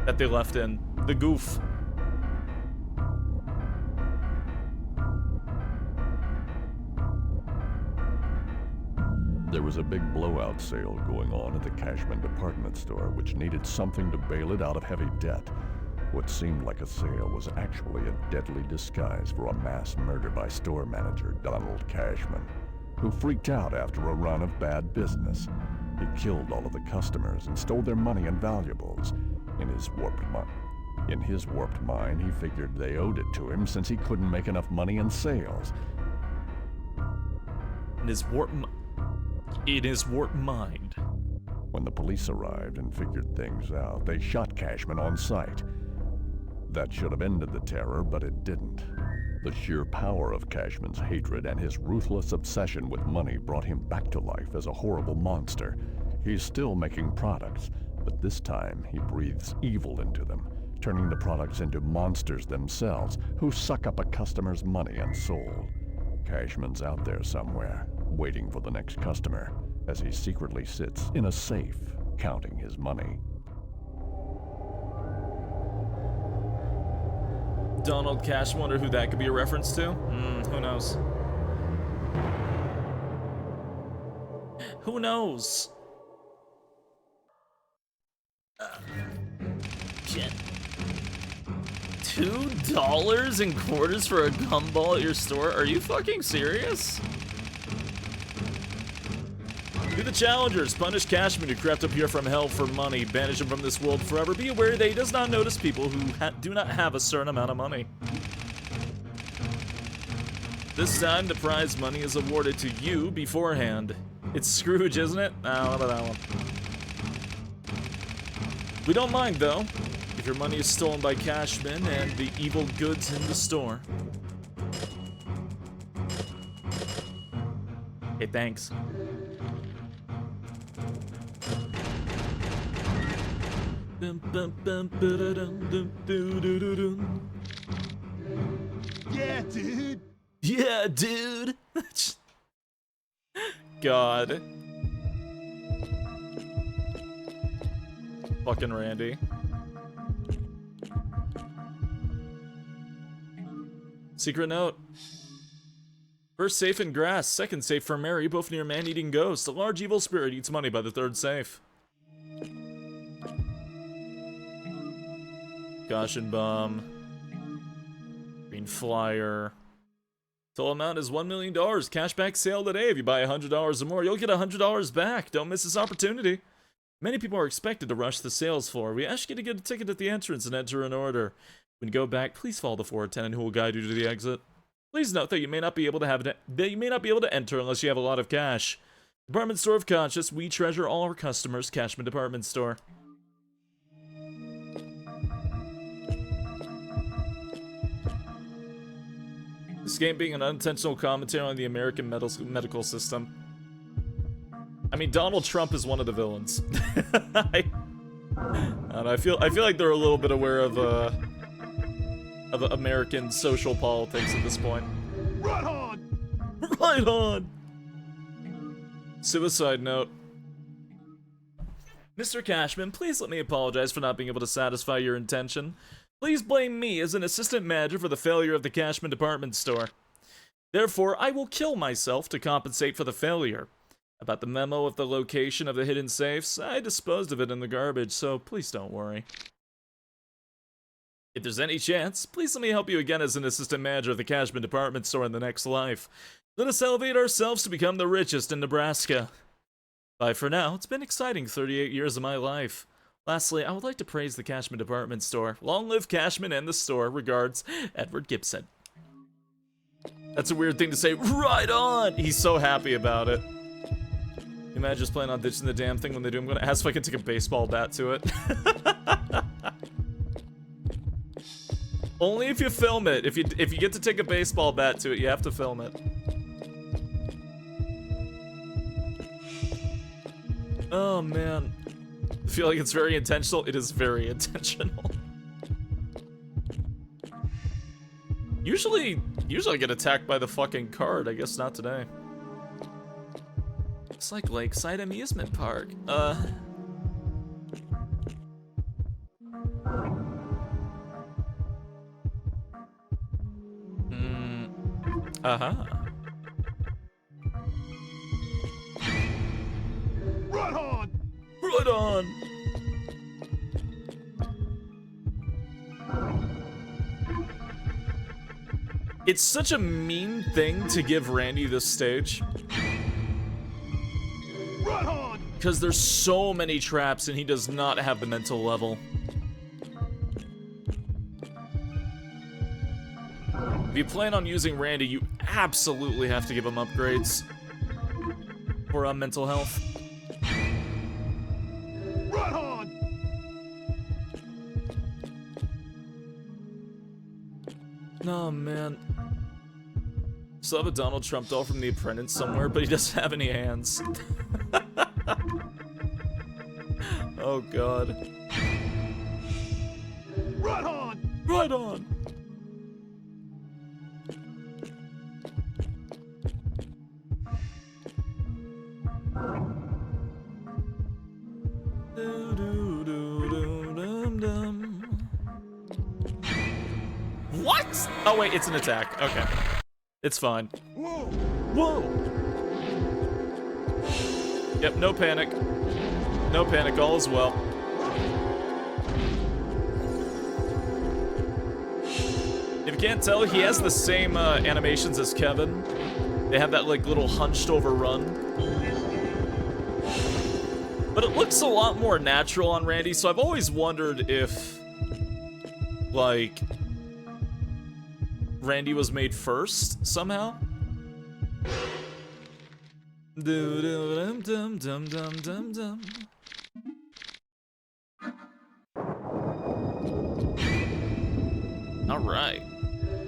that they left in. The goof. There was a big blowout sale going on at the Cashman department store, which needed something to bail it out of heavy debt. What seemed like a sale was actually a deadly disguise for a mass murder by store manager Donald Cashman, who freaked out after a run of bad business. He killed all of the customers and stole their money and valuables. In his warped mind, he figured they owed it to him since he couldn't make enough money in sales. In his warped mind. When the police arrived and figured things out, they shot Cashman on sight. That should have ended the terror, but it didn't. The sheer power of Cashman's hatred and his ruthless obsession with money brought him back to life as a horrible monster. He's still making products, but this time he breathes evil into them, turning the products into monsters themselves who suck up a customer's money and soul. Cashman's out there somewhere, waiting for the next customer, as he secretly sits in a safe, counting his money. Donald Cash, wonder who that could be a reference to? Who knows? Who knows? Shit. $2 in quarters for a gumball at your store? Are you fucking serious? Do the challengers. Punish Cashman who crept up here from hell for money. Banish him from this world forever. Be aware that he does not notice people who do not have a certain amount of money. This time, the prize money is awarded to you beforehand. It's Scrooge, isn't it? How about that one? We don't mind, though, if your money is stolen by Cashman and the evil goods in the store. Hey, thanks. Yeah, dude. Yeah, dude. God. Fucking Randy. Secret note. First safe in grass, second safe for Mary, both near man-eating ghost. A large evil spirit eats money by the third safe. Caution bomb. Green flyer. Total amount is $1 million. Cashback sale today. If you buy $100 or more, you'll get $100 back. Don't miss this opportunity. Many people are expected to rush the sales floor. We ask you to get a ticket at the entrance and enter an order. When you go back, please follow the floor attendant who will guide you to the exit. Please note that you may not be able to enter unless you have a lot of cash. Department Store of Conscious. We treasure all our customers. Cashman Department Store. This game being an unintentional commentary on the American medical system. I mean, Donald Trump is one of the villains. I don't know, I feel like they're a little bit aware of American social politics at this point. Right on! Right on! Suicide note. Mr. Cashman, please let me apologize for not being able to satisfy your intention. Please blame me as an assistant manager for the failure of the Cashman department store. Therefore, I will kill myself to compensate for the failure. About the memo of the location of the hidden safes, I disposed of it in the garbage, so please don't worry. If there's any chance, please let me help you again as an assistant manager of the Cashman department store in the next life. Let us elevate ourselves to become the richest in Nebraska. Bye for now. It's been exciting 38 years of my life. Lastly, I would like to praise the Cashman department store. Long live Cashman and the store. Regards, Edward Gibson. That's a weird thing to say. Right on! He's so happy about it. Imagine just planning on ditching the damn thing when they do. I'm gonna ask if I can take a baseball bat to it. Only if you film it. If you get to take a baseball bat to it, you have to film it. Oh man. I feel like it's very intentional. It is very intentional. Usually I get attacked by the fucking card. I guess not today. It's like Lakeside Amusement Park. Uh-huh. Right on! Right on! It's such a mean thing to give Randy this stage. Right on! Because there's so many traps and he does not have the mental level. If you plan on using Randy, you absolutely have to give him upgrades for mental health. Right on! Oh man. Still have a Donald Trump doll from The Apprentice somewhere, but he doesn't have any hands. Oh god. Right on! Right on! What? Oh wait, it's an attack. Okay. It's fine. Whoa! Whoa! Yep, no panic. No panic, all is well. If you can't tell, he has the same animations as Kevin. They have that like little hunched over run. But it looks a lot more natural on Randy, so I've always wondered if, like, Randy was made first somehow. Alright.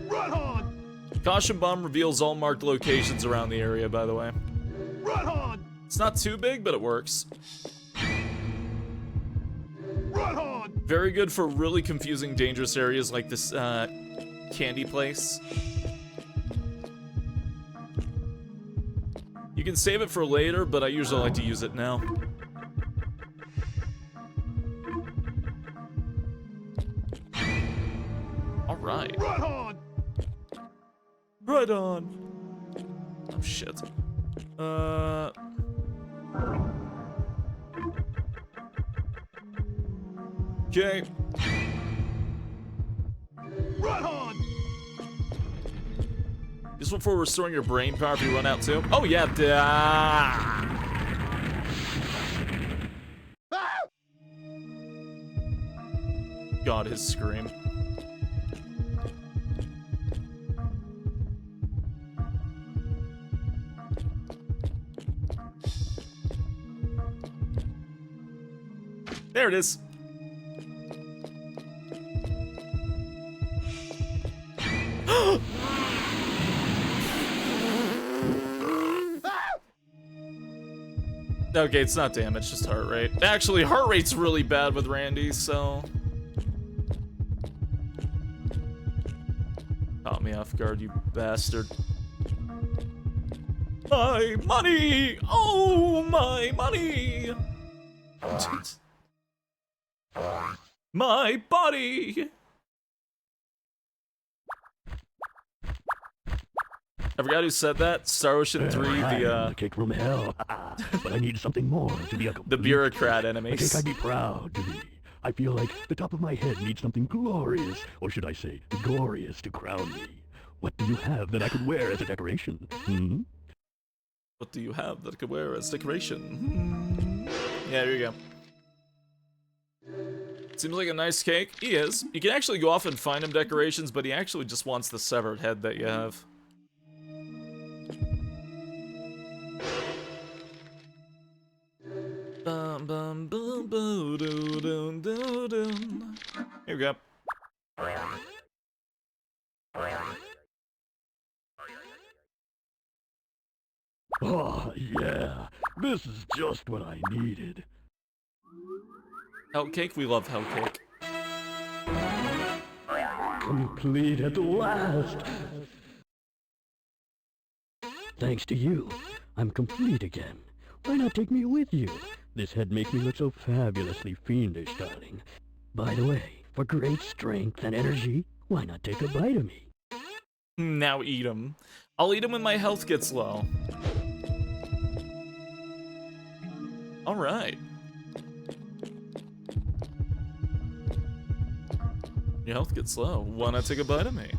Right on! Caution bomb reveals all marked locations around the area, by the way. Right on! It's not too big, but it works. Right on! Very good for really confusing, dangerous areas like this candy place. You can save it for later, but I usually like to use it now. Alright. Right on! Right on! Oh shit. Okay. Right on! Useful for restoring your brain power if you run out too. Oh yeah, God, his scream. There it is. Okay, it's not damage, just heart rate. Actually, heart rate's really bad with Randy, so... Caught me off guard, you bastard. My money! Oh, my money! My body! I forgot who said that. Star Ocean 3, the cake from hell. But I need something more to be a complete, the bureaucrat a enemies. cake I'd be proud to be. I feel like the top of my head needs something glorious, or should I say, glorious to crown me. What do you have that I could wear as a decoration? Hmm? What do you have that I could wear as decoration? Yeah, here you go. Seems like a nice cake. He is. You can actually go off and find him decorations, but he actually just wants the severed head that you have. Bum bum boom boo doo doo doo doo. Here we go. Oh, yeah. This is just what I needed. Hell cake, we love hell cake. Complete at last. Thanks to you, I'm complete again. Why not take me with you? This head makes me look so fabulously fiendish, darling. By the way, for great strength and energy, why not take a bite of me? Now eat him. I'll eat him when my health gets low. Alright. Your health gets low. Why not take a bite of me?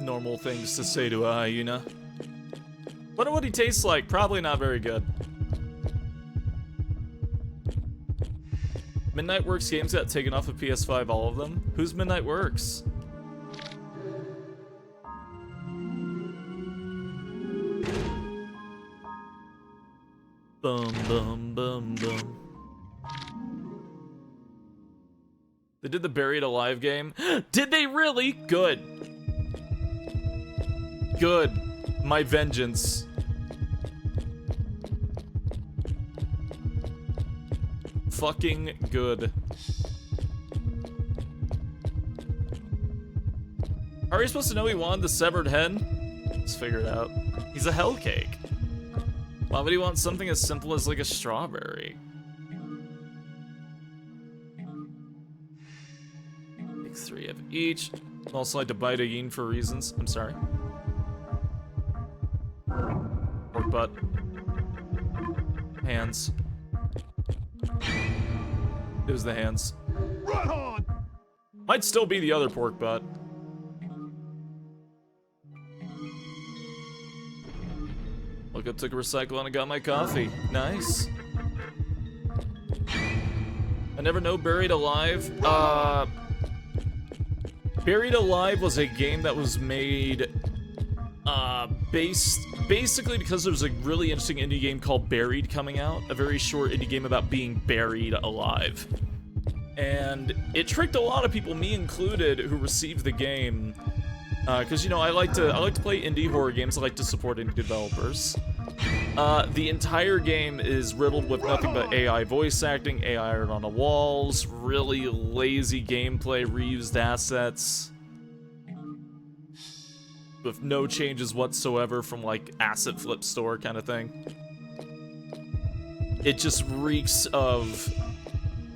Normal things to say to a hyena. Wonder what he tastes like. Probably not very good. Midnight Works games got taken off of PS5, all of them? Who's Midnight Works? Bum bum bum bum. They did the Buried Alive game. Did they really? Good. Good. My vengeance. Fucking good. How are you supposed to know he wanted the severed head? Let's figure it out. He's a hell cake. Why would he want something as simple as like a strawberry? Take 3 of each. Also like to bite a yin for reasons. I'm sorry. Pork butt. Hands. It was the hands. Run on! Might still be the other pork butt. Look up, took a recycle, and I got my coffee. Nice. I never know Buried Alive. Buried Alive was a game that was made basically because there was a really interesting indie game called Buried coming out, a very short indie game about being buried alive. And it tricked a lot of people, me included, who received the game. Because you know, I like to play indie horror games. I like to support indie developers. The entire game is riddled with nothing but AI voice acting, AI art on the walls, really lazy gameplay, reused assets, with no changes whatsoever from like Asset Flip Store kind of thing. It just reeks of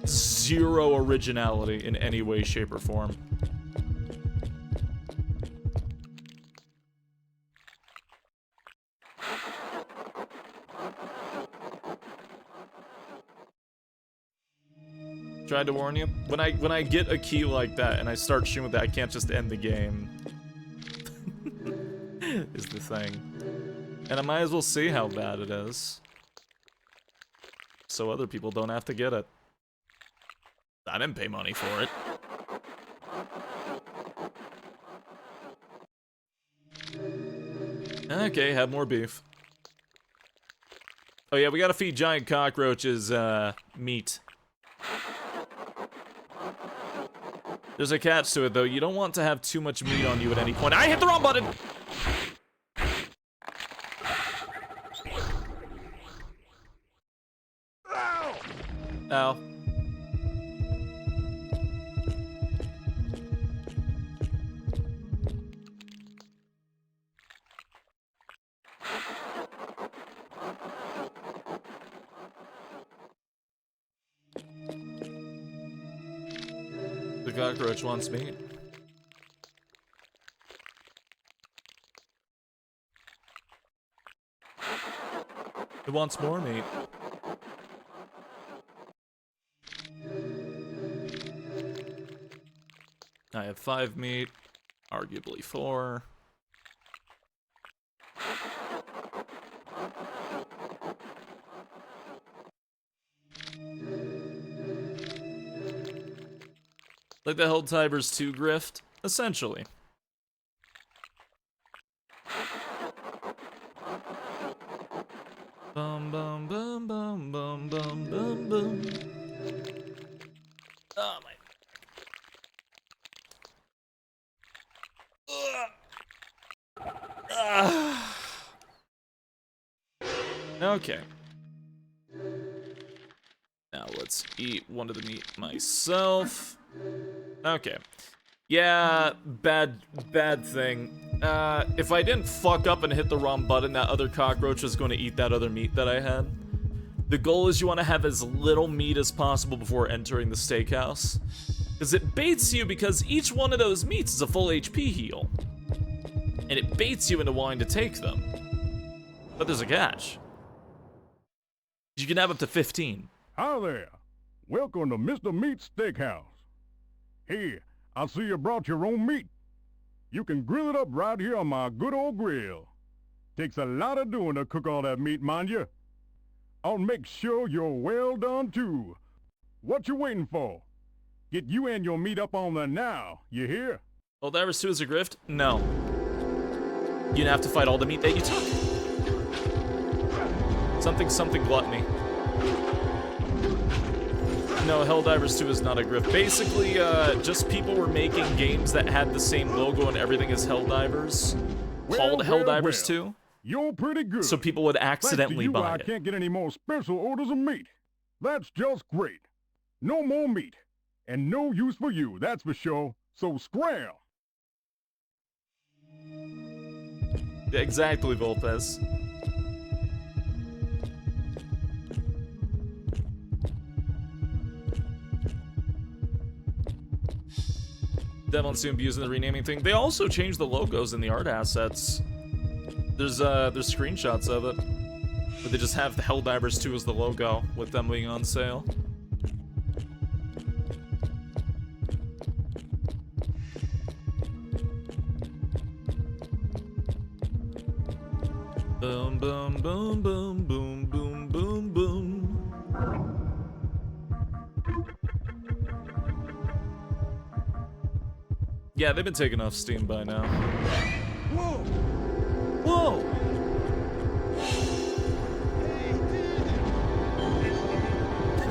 zero originality in any way, shape, or form. Tried to warn you. When I get a key like that and I start shooting with that, I can't just end the game. Is the thing. And I might as well see how bad it is, so other people don't have to get it. I didn't pay money for it. Okay, have more beef. Oh yeah, we gotta feed giant cockroaches, meat. There's a catch to it, though. You don't want to have too much meat on you at any point. I hit the wrong button! Ow. The cockroach wants meat. It wants more meat. I have 5 meat, arguably 4. Like the Helldivers 2 grift, essentially. Bum bum bum bum bum bum bum bum. Oh my. Okay. Now let's eat one of the meat myself. Okay. Yeah, bad thing. If I didn't fuck up and hit the wrong button, that other cockroach was going to eat that other meat that I had. The goal is you want to have as little meat as possible before entering the steakhouse. Because it baits you, because each one of those meats is a full HP heal. And it baits you into wanting to take them. But there's a catch. You can have up to 15. Hi there. Welcome to Mr. Meat Steakhouse. Here, I see you brought your own meat. You can grill it up right here on my good old grill. Takes a lot of doing to cook all that meat, mind you. I'll make sure you're well done, too. What you waiting for? Get you and your meat up on there now, you hear? Helldivers 2 is a grift? No. You'd have to fight all the meat that you took. Something gluttony. No, Helldivers 2 is not a grift. Basically, just people were making games that had the same logo and everything as Helldivers, called Helldivers 2. You're pretty good. So people would accidentally Thanks to you, buy I it. can't get any more special orders of meat. That's just great. No more meat. And no use for you, that's for sure. So scram. Exactly, Volpez. Devil soon be using the renaming thing. They also changed the logos in the art assets. There's screenshots of it. But they just have the Helldivers 2 as the logo, with them being on sale. Boom, boom, boom, boom, boom, boom, boom, boom. Yeah, they've been taking off Steam by now. Whoa! Whoa!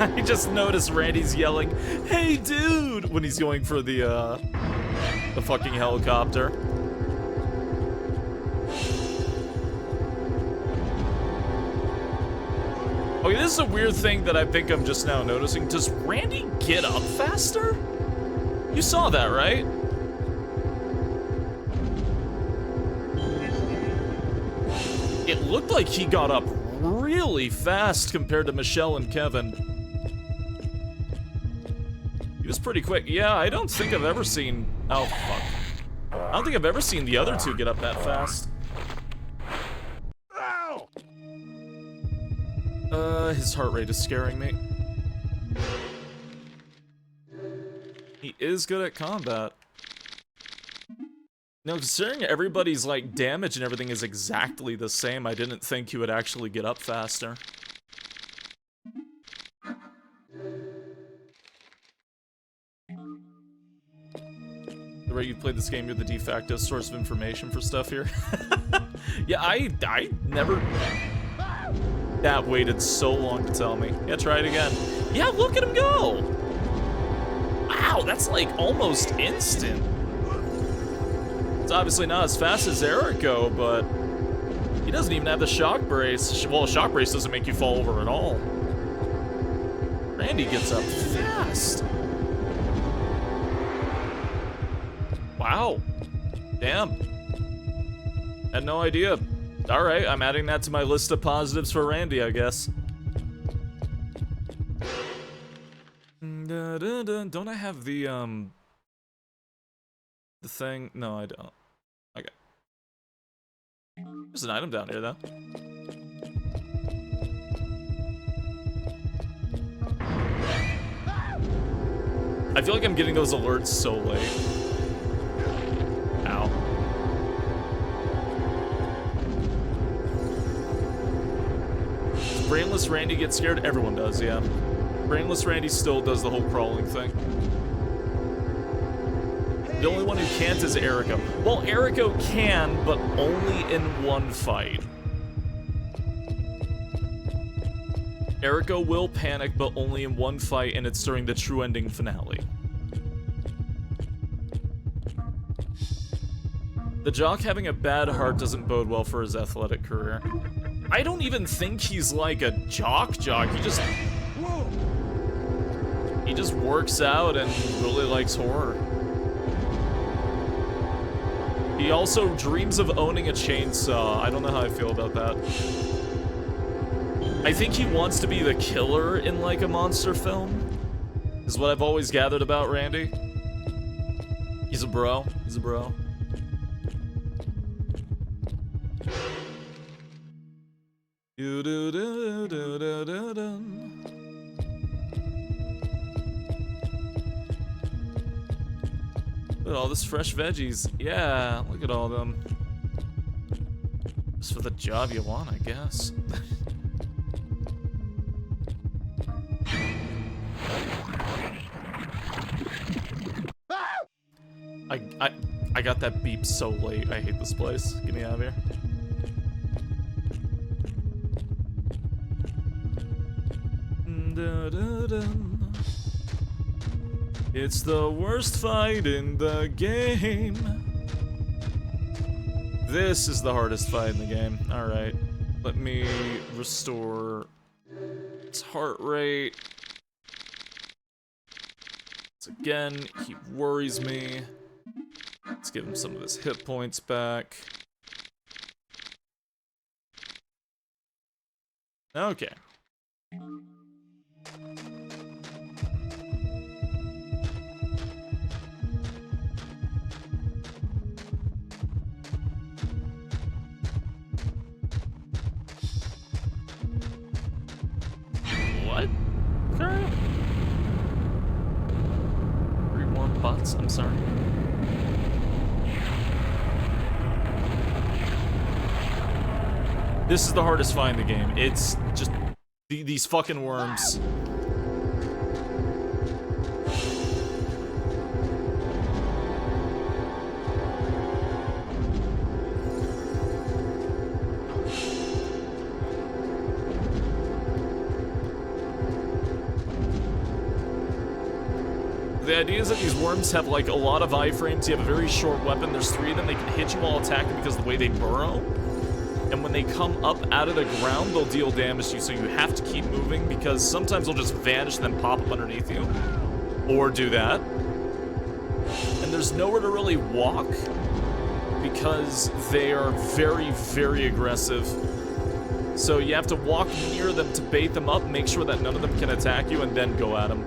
I just noticed Randy's yelling, "Hey, dude!" when he's going for the fucking helicopter. Okay, this is a weird thing that I think I'm just now noticing. Does Randy get up faster? You saw that, right? It looked like he got up really fast compared to Michelle and Kevin. He was pretty quick. Yeah, I don't think I've ever seen... Oh, fuck. I don't think I've ever seen the other two get up that fast. His heart rate is scaring me. He is good at combat. No, considering everybody's, like, damage and everything is exactly the same, I didn't think he would actually get up faster. The rate you played this game, you're the de facto source of information for stuff here. Yeah, I never... That waited so long to tell me. Yeah, try it again. Yeah, look at him go! Wow! Wow, that's like almost instant. It's obviously not as fast as Erico, but he doesn't even have the shock brace. Well, a shock brace doesn't make you fall over at all. Randy gets up fast. Wow. Damn. Had no idea. Alright, I'm adding that to my list of positives for Randy, I guess. Don't I have the thing? No, I don't. Okay. There's an item down here, though. I feel like I'm getting those alerts so late. Ow. Does Brainless Randy get scared? Everyone does, yeah. Brainless Randy still does the whole crawling thing. The only one who can't is Erico. Well, Erico can, but only in one fight. Erico will panic, but only in one fight, and it's during the true ending finale. The jock having a bad heart doesn't bode well for his athletic career. I don't even think he's like a jock. He just works out and really likes horror. He also dreams of owning a chainsaw. I don't know how I feel about that. I think he wants to be the killer in like a monster film, is what I've always gathered about Randy. He's a bro. He's a bro. Look at all this fresh veggies. Yeah, look at all them. Just for the job you want, I guess. I got that beep so late. I hate this place. Get me out of here. It's the worst fight in the game. This is the hardest fight in the game. Alright. Let me restore its heart rate. Once again, he worries me. Let's give him some of his hit points back. Okay. What? Okay. Rewarm butts, I'm sorry. This is the hardest fight in the game. It's just these fucking worms. The idea is that these worms have like a lot of iframes. You have a very short weapon. There's 3 of them. They can hit you while attacking because of the way they burrow. And when they come up out of the ground, they'll deal damage to you, so you have to keep moving, because sometimes they'll just vanish and then pop up underneath you. Or do that. And there's nowhere to really walk, because they are very, very aggressive. So you have to walk near them to bait them up, make sure that none of them can attack you, and then go at them.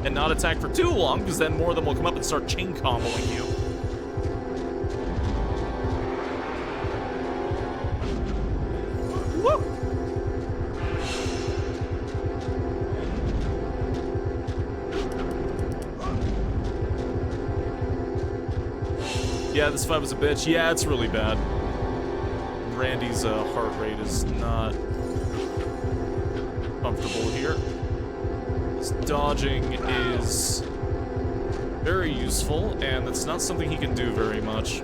And not attack for too long, because then more of them will come up and start chain comboing you. Yeah, this fight was a bitch. Yeah, it's really bad. Randy's heart rate is not comfortable here. His dodging is very useful, and it's not something he can do very much.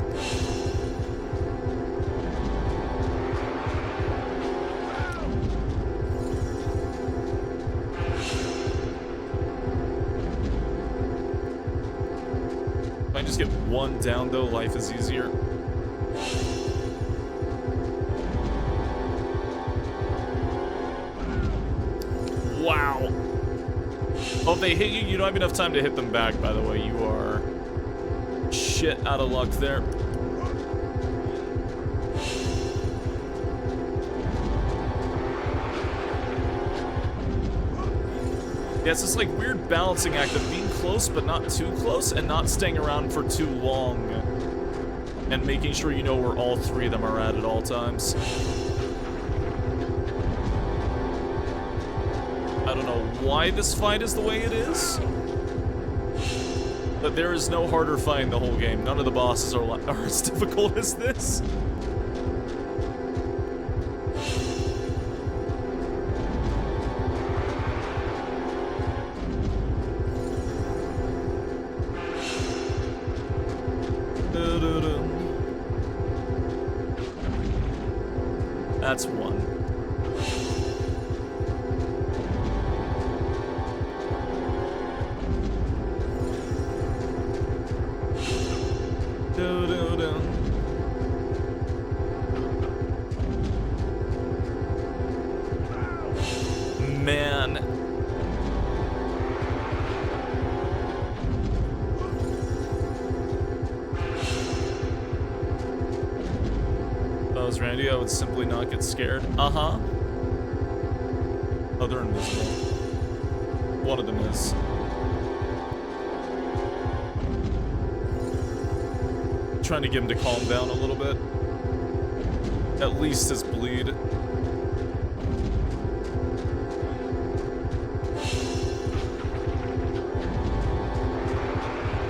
one down, though, life is easier. Wow. Oh, if they hit you, you don't have enough time to hit them back, by the way. You are shit out of luck there. Yeah, it's this like weird balancing act of being close but not too close and not staying around for too long. And making sure you know where all three of them are at all times. I don't know why this fight is the way it is. But there is no harder fight in the whole game. None of the bosses are as difficult as this. That's one. Man. If I was Randy, I would simply not get scared. Uh-huh. Oh, they're invisible. One of them is. Trying to get him to calm down a little bit. At least his bleed.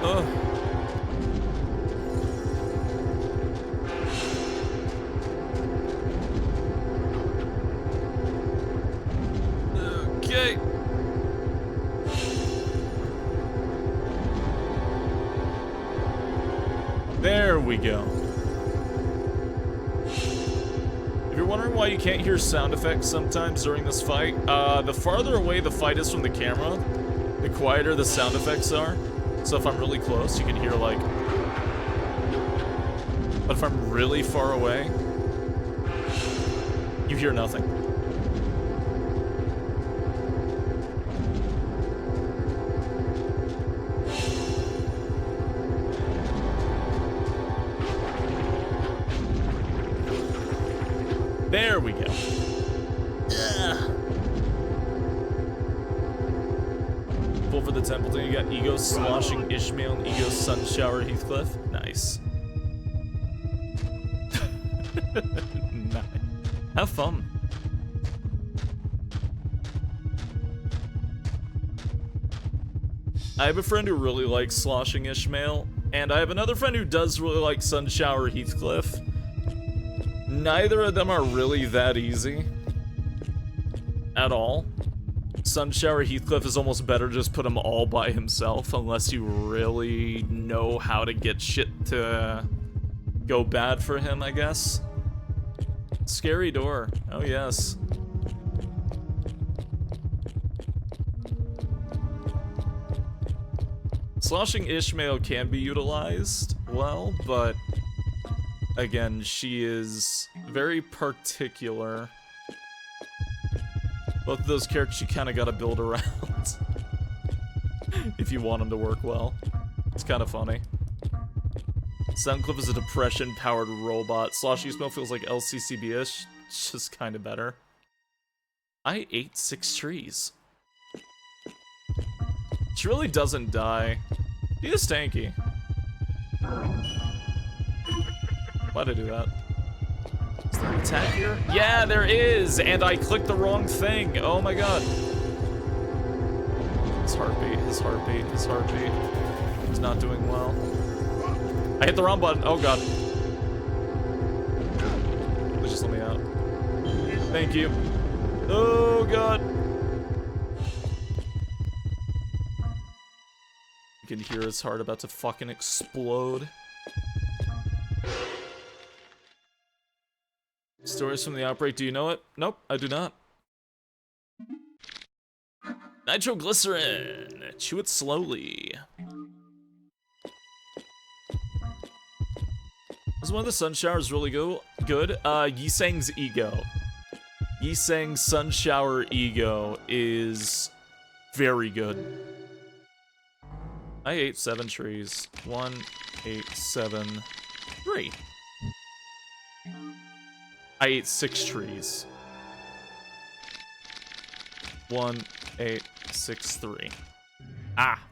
Ugh. Okay. There we go. If you're wondering why you can't hear sound effects sometimes during this fight, the farther away the fight is from the camera, the quieter the sound effects are. So if I'm really close, you can hear like... But if I'm really far away, you hear nothing. There we go. Ugh. Pull for the Templeton. You got Ego sloshing Ishmael and Ego Sunshower Heathcliff. Nice. Nice. Have fun. I have a friend who really likes sloshing Ishmael, and I have another friend who does really like Sunshower Heathcliff. Neither of them are really that easy. At all. Sunshower Heathcliff is almost better just put him all by himself, unless you really know how to get shit to go bad for him, I guess. Scary door. Oh, yes. Sloshing Ishmael can be utilized well, but again, she is very particular. Both of those characters you kind of got to build around if you want them to work well. It's kind of funny. Suncliff is a depression-powered robot. Sloshing Ishmael feels like LCCB-ish, just kind of better. I ate 6 trees. She really doesn't die. She is tanky. Why'd I do that? Is there an attack here? Yeah, there is! And I clicked the wrong thing. Oh my god. His heartbeat, his heartbeat, his heartbeat. He's not doing well. I hit the wrong button. Oh god. Please just let me out. Thank you. Oh god. You can hear his heart about to fucking explode. Stories from the outbreak, do you know it? Nope, I do not. Nitroglycerin! Chew it slowly. Is one of the sun showers really good? Yiseng's Ego. Yiseng's sun shower Ego is very good. I ate 7 trees. 1, 8, 7, 3. I ate 6 trees. 1, 8, 6, 3. Ah.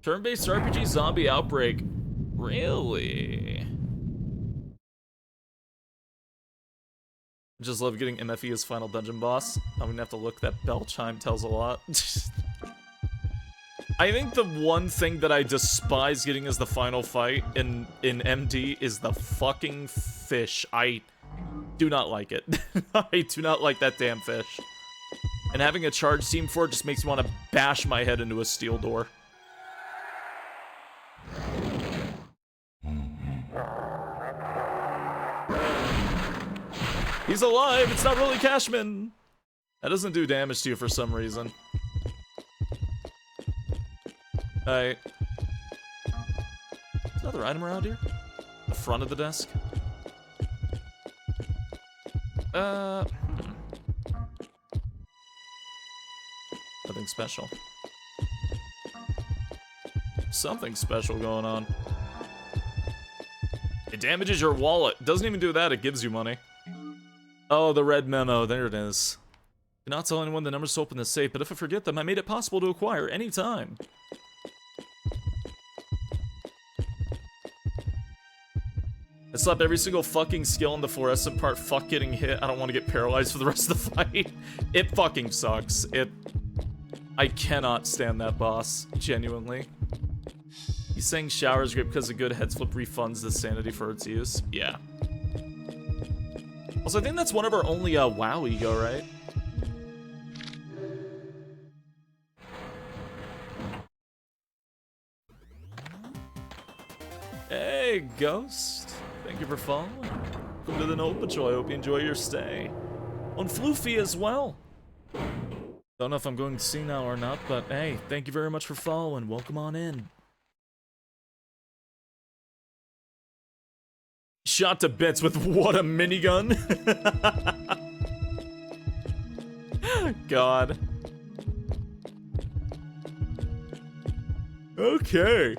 Turn-based RPG zombie outbreak. Really? Just love getting MFE as final dungeon boss. I'm gonna have to look. That bell chime tells a lot. I think the one thing that I despise getting as the final fight in MD is the fucking fish. I do not like it. I do not like that damn fish. And having a charge team for it just makes me want to bash my head into a steel door. He's alive! It's not really Cashman! That doesn't do damage to you for some reason. Alright. There's another item around here? The front of the desk? Nothing special. Something special going on. It damages your wallet. Doesn't even do that, it gives you money. Oh, the red memo. There it is. Do not tell anyone the numbers to open the safe, but if I forget them, I made it possible to acquire any time. I slapped every single fucking skill in the fluorescent part. Fuck getting hit. I don't want to get paralyzed for the rest of the fight. It fucking sucks. I cannot stand that boss. Genuinely. He's saying shower's great because a good head flip refunds the sanity for its use. Yeah. Also, I think that's one of our only WoW ego, right? Hey, Ghost. Thank you for following. Welcome to the Note Patrol. I hope you enjoy your stay. On Floofy as well. Don't know if I'm going to see now or not, but hey, thank you very much for following. Welcome on in. Shot to bits with what a minigun. God. Okay.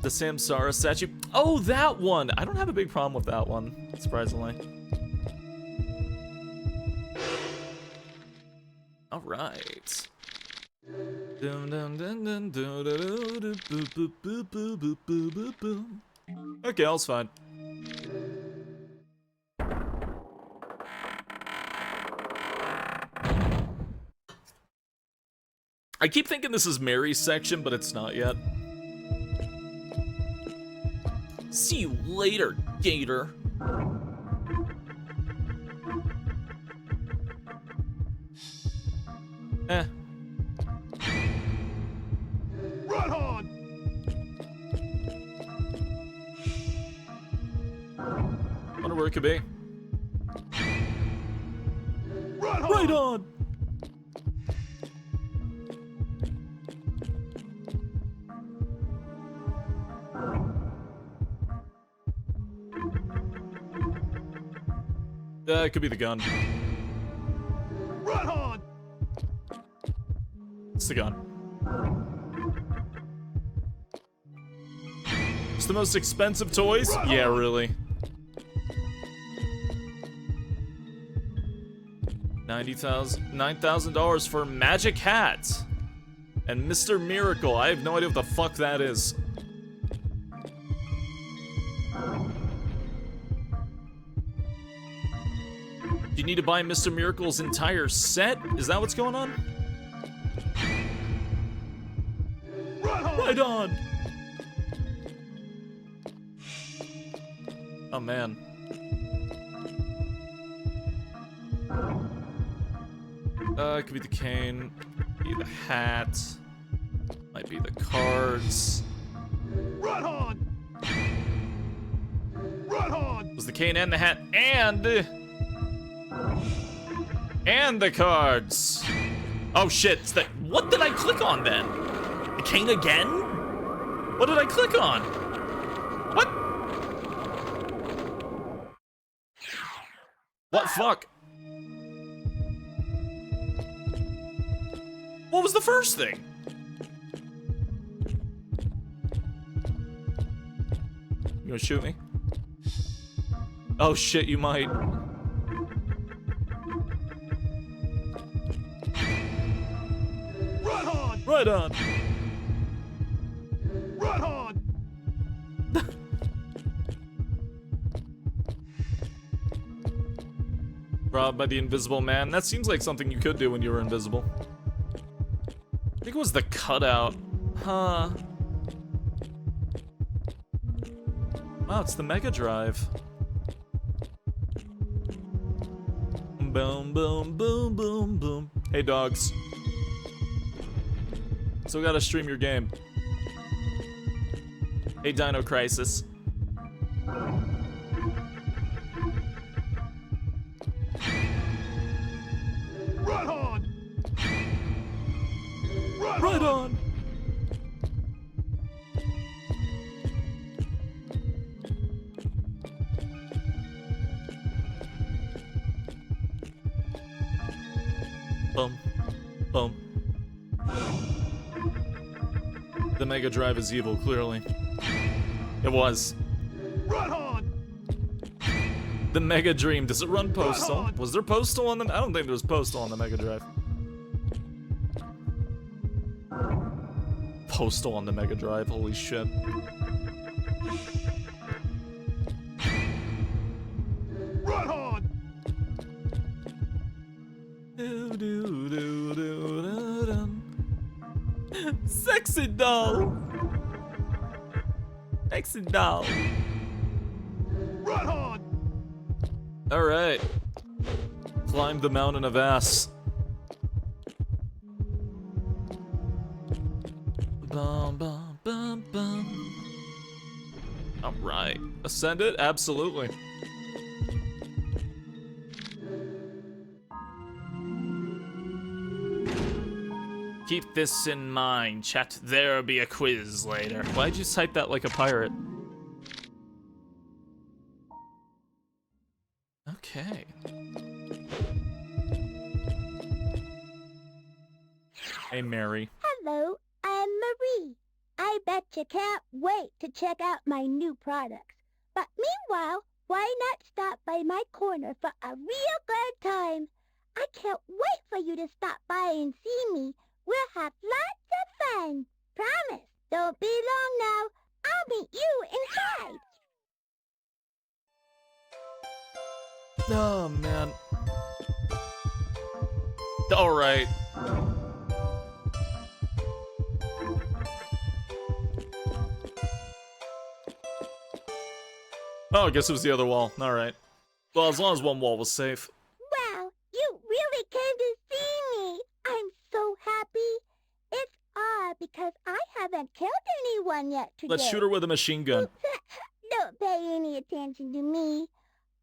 The Samsara statue. Oh, that one. I don't have a big problem with that one, surprisingly. All right. Okay, all's fine. I keep thinking this is Mary's section, but it's not yet. See you later, Gator. Eh. Run on! Wonder where it could be. Right on! It could be the gun. Run on! It's the gun. It's the most expensive toys? Yeah, really. $9,000 for Magic Hat. And Mr. Miracle. I have no idea what the fuck that is. Do you need to buy Mr. Miracle's entire set? Is that what's going on? Right on! Oh, man. It could be the cane, be the hat, might be the cards. Run on! Run on! It was the cane and the hat and the cards. Oh shit, it's the, what did I click on then? The cane again? What did I click on? What? What? Fuck. What was the first thing? You gonna shoot me? Oh shit, you might. Right on! Right on! Right on! Robbed by the invisible man. That seems like something you could do when you were invisible. I think it was the cutout. Huh. Wow, it's the Mega Drive. Boom, boom, boom, boom, boom. Hey, dogs. Still gotta stream your game. Hey, Dino Crisis. Right on! Right on! Boom. Boom. The Mega Drive is evil, clearly. It was. Right on! The Mega Dream. Does it run Postal? Was there Postal on the... I don't think there was Postal on the Mega Drive. Postal on the Mega Drive, holy shit. Right on! Sexy doll! Sexy doll! Right on! Alright. Climb the mountain of ass. Bum, bum, bum, bum. Alright. Ascend it? Absolutely. Keep this in mind, chat. There'll be a quiz later. Why'd you type that like a pirate? Okay. Hey, Mary. Hello, I'm Marie. I bet you can't wait to check out my new products. But meanwhile, why not stop by my corner for a real good time? I can't wait for you to stop by and see me. We'll have lots of fun. Promise. Don't be long now. I'll meet you inside. Oh, man. Alright. Oh, I guess it was the other wall. Alright. Well, as long as one wall was safe. Wow, you really came to see me. I'm so happy. It's odd because I haven't killed anyone yet today. Let's shoot her with a machine gun. Don't pay any attention to me.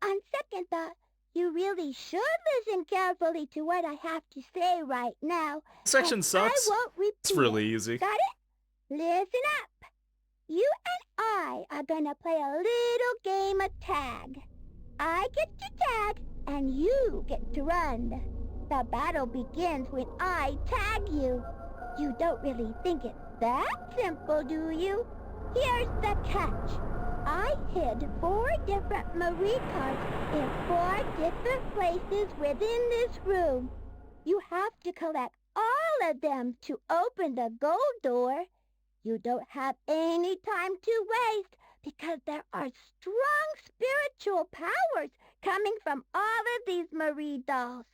On second thought, you really should listen carefully to what I have to say right now. Section sucks. I won't repeat It's really it. easy. Got it? Listen up. You and I are gonna play a little game of tag. I get to tag, and you get to run. The battle begins when I tag you. You don't really think it's that simple, do you? Here's the catch. I hid 4 different Marie cards in 4 different places within this room. You have to collect all of them to open the gold door. You don't have any time to waste because there are strong spiritual powers coming from all of these Marie dolls.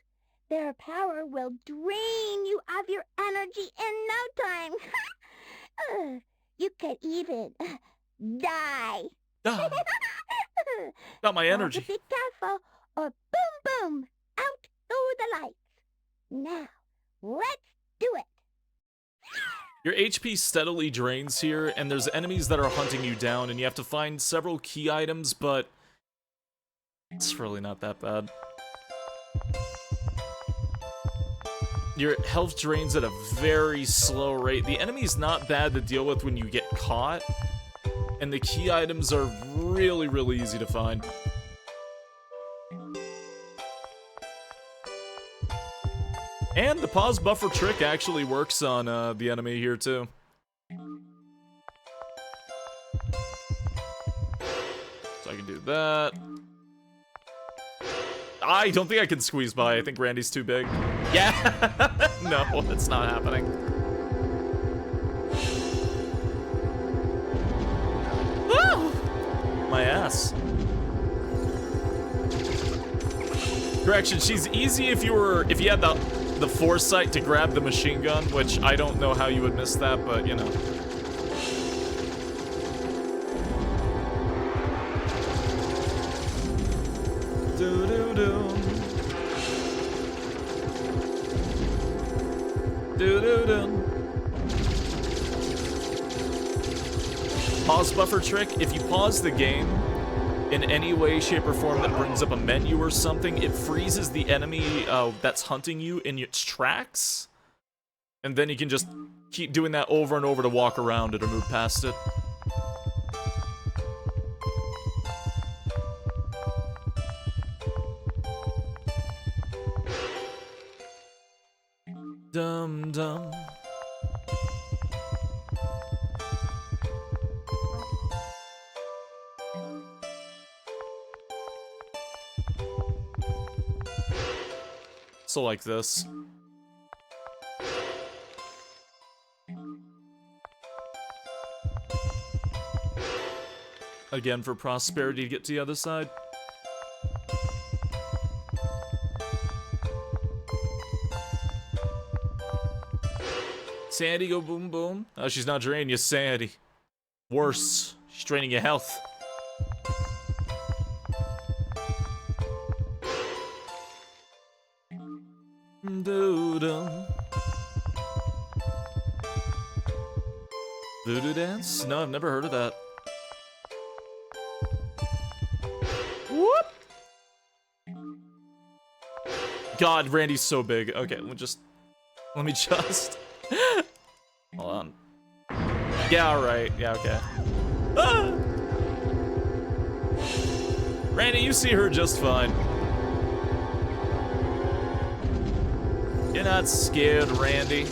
Their power will drain you of your energy in no time. You could even die. Got my energy. Be careful or boom boom, out go the lights. Now, let's do it. Your HP steadily drains here, and there's enemies that are hunting you down, and you have to find several key items, but it's really not that bad. Your health drains at a very slow rate. The enemy's not bad to deal with when you get caught, and the key items are really, really easy to find. And the pause buffer trick actually works on the enemy here too. So I can do that. I don't think I can squeeze by. I think Randy's too big. Yeah! No, it's not happening. Woo! My ass. Correction, she's easy if you had the foresight to grab the machine gun, which I don't know how you would miss that, but you know. Do-do-do. Do-do-do. Pause buffer trick. If you pause the game in any way, shape, or form that brings up a menu or something, it freezes the enemy that's hunting you in its tracks. And then you can just keep doing that over and over to walk around it or move past it. Dum dum. So like this. Again, for prosperity to get to the other side. Sandy, go boom boom. Oh, she's not draining you, Sandy. Worse, she's draining your health. Voodoo dance? No, I've never heard of that. Whoop! God, Randy's so big. Okay, let me just... Hold on. Yeah, alright. Yeah, okay. Ah! Randy, you see her just fine. You're not scared, Randy.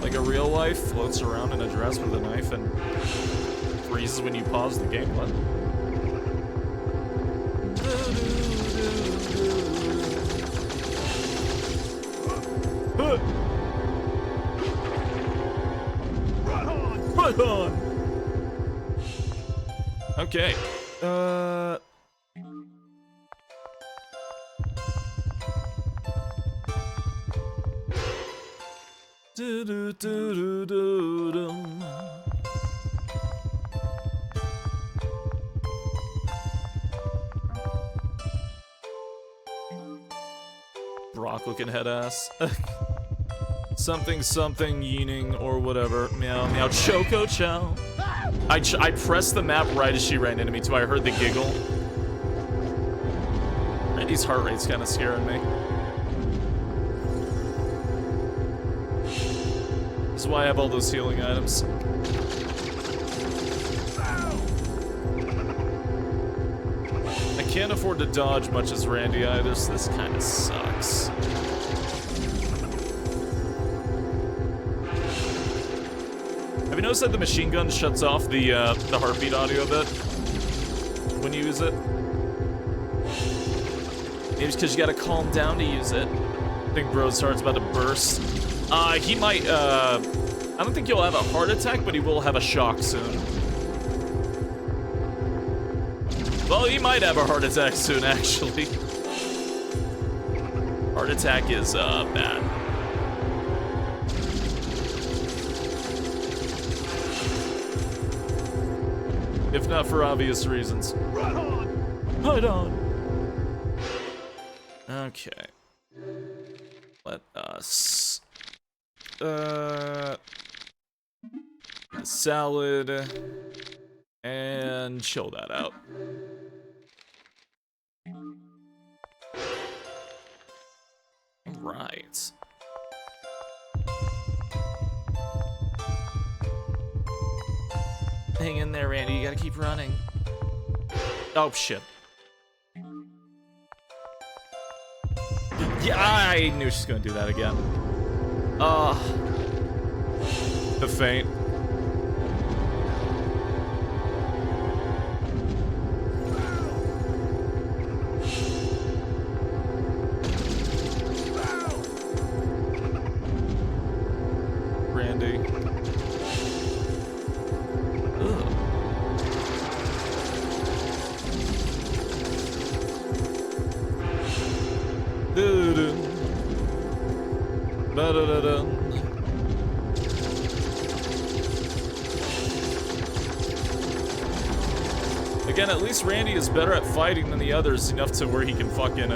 Like a real life floats around in a dress with a knife and freezes when you pause the game. What? Right on! Okay. Brock looking head ass. Something something yeening or whatever. Meow meow choco chow. I pressed the map right as she ran into me too. I heard the giggle. Randy's heart rate's kind of scaring me. This is why I have all those healing items. I can't afford to dodge much as Randy either, so this kind of sucks. Have you noticed that the machine gun shuts off the heartbeat audio a bit when you use it? Maybe it's because you gotta calm down to use it. I think Bro's heart's about to burst. He might, I don't think he'll have a heart attack, but he will have a shock soon. Well, he might have a heart attack soon, actually. Heart attack is, bad. If not for obvious reasons. Right on! Right on! Okay. Let us... salad... and chill that out. Right. Hang in there, Randy. You gotta keep running. Oh, shit. Yeah, I knew she was gonna do that again. The feint. Randy. Ugh. Ba-da-da-da. Again, at least Randy is better at fighting than the others, enough to where he can fucking,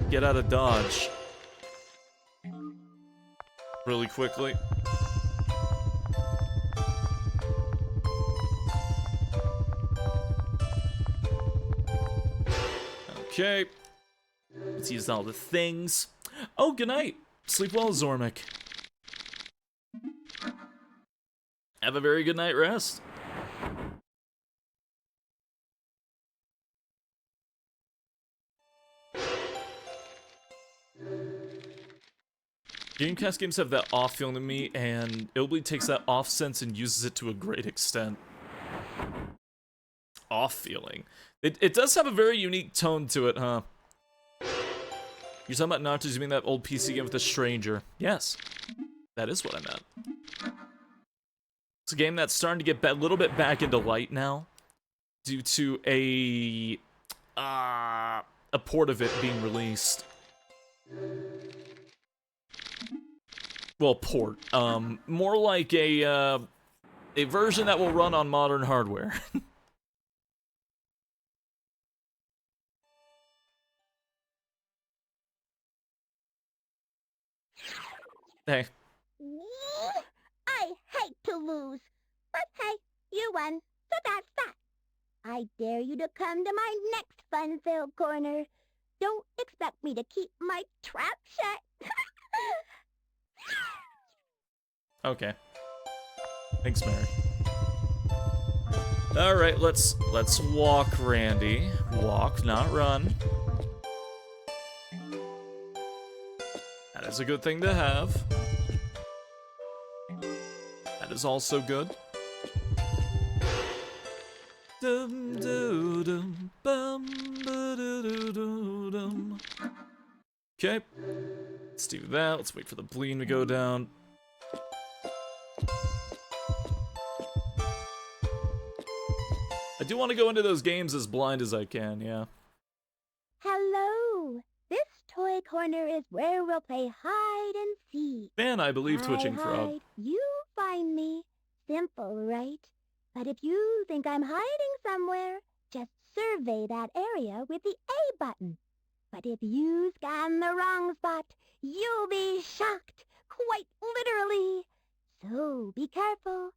get out of dodge really quickly. Okay. Let's use all the things. Oh, good night. Sleep well, Zormic. Have a very good night rest. Gamecast games have that off feeling to me, and IIIBLEED takes that off sense and uses it to a great extent. Off feeling. It does have a very unique tone to it, huh? You're talking about Nachos, you mean that old PC game with a stranger? Yes. That is what I meant. It's a game that's starting to get a little bit back into light now, due to a port of it being released. Well, port. More like a version that will run on modern hardware. Hey. I hate to lose. But hey, you won, so that's that. I dare you to come to my next fun-filled corner. Don't expect me to keep my trap shut. Okay. Thanks, Mary. Alright, let's walk, Randy. Walk, not run. That is a good thing to have. That is also good. Okay. Let's do that. Let's wait for the bleeding to go down. I do want to go into those games as blind as I can, yeah. Hello. This toy corner is where we'll play hide and seek. Man, I believe Twitching Frog. Hide, you find me. Simple, right? But if you think I'm hiding somewhere, just survey that area with the A button. But if you scan the wrong spot, you'll be shocked, quite literally. So be careful.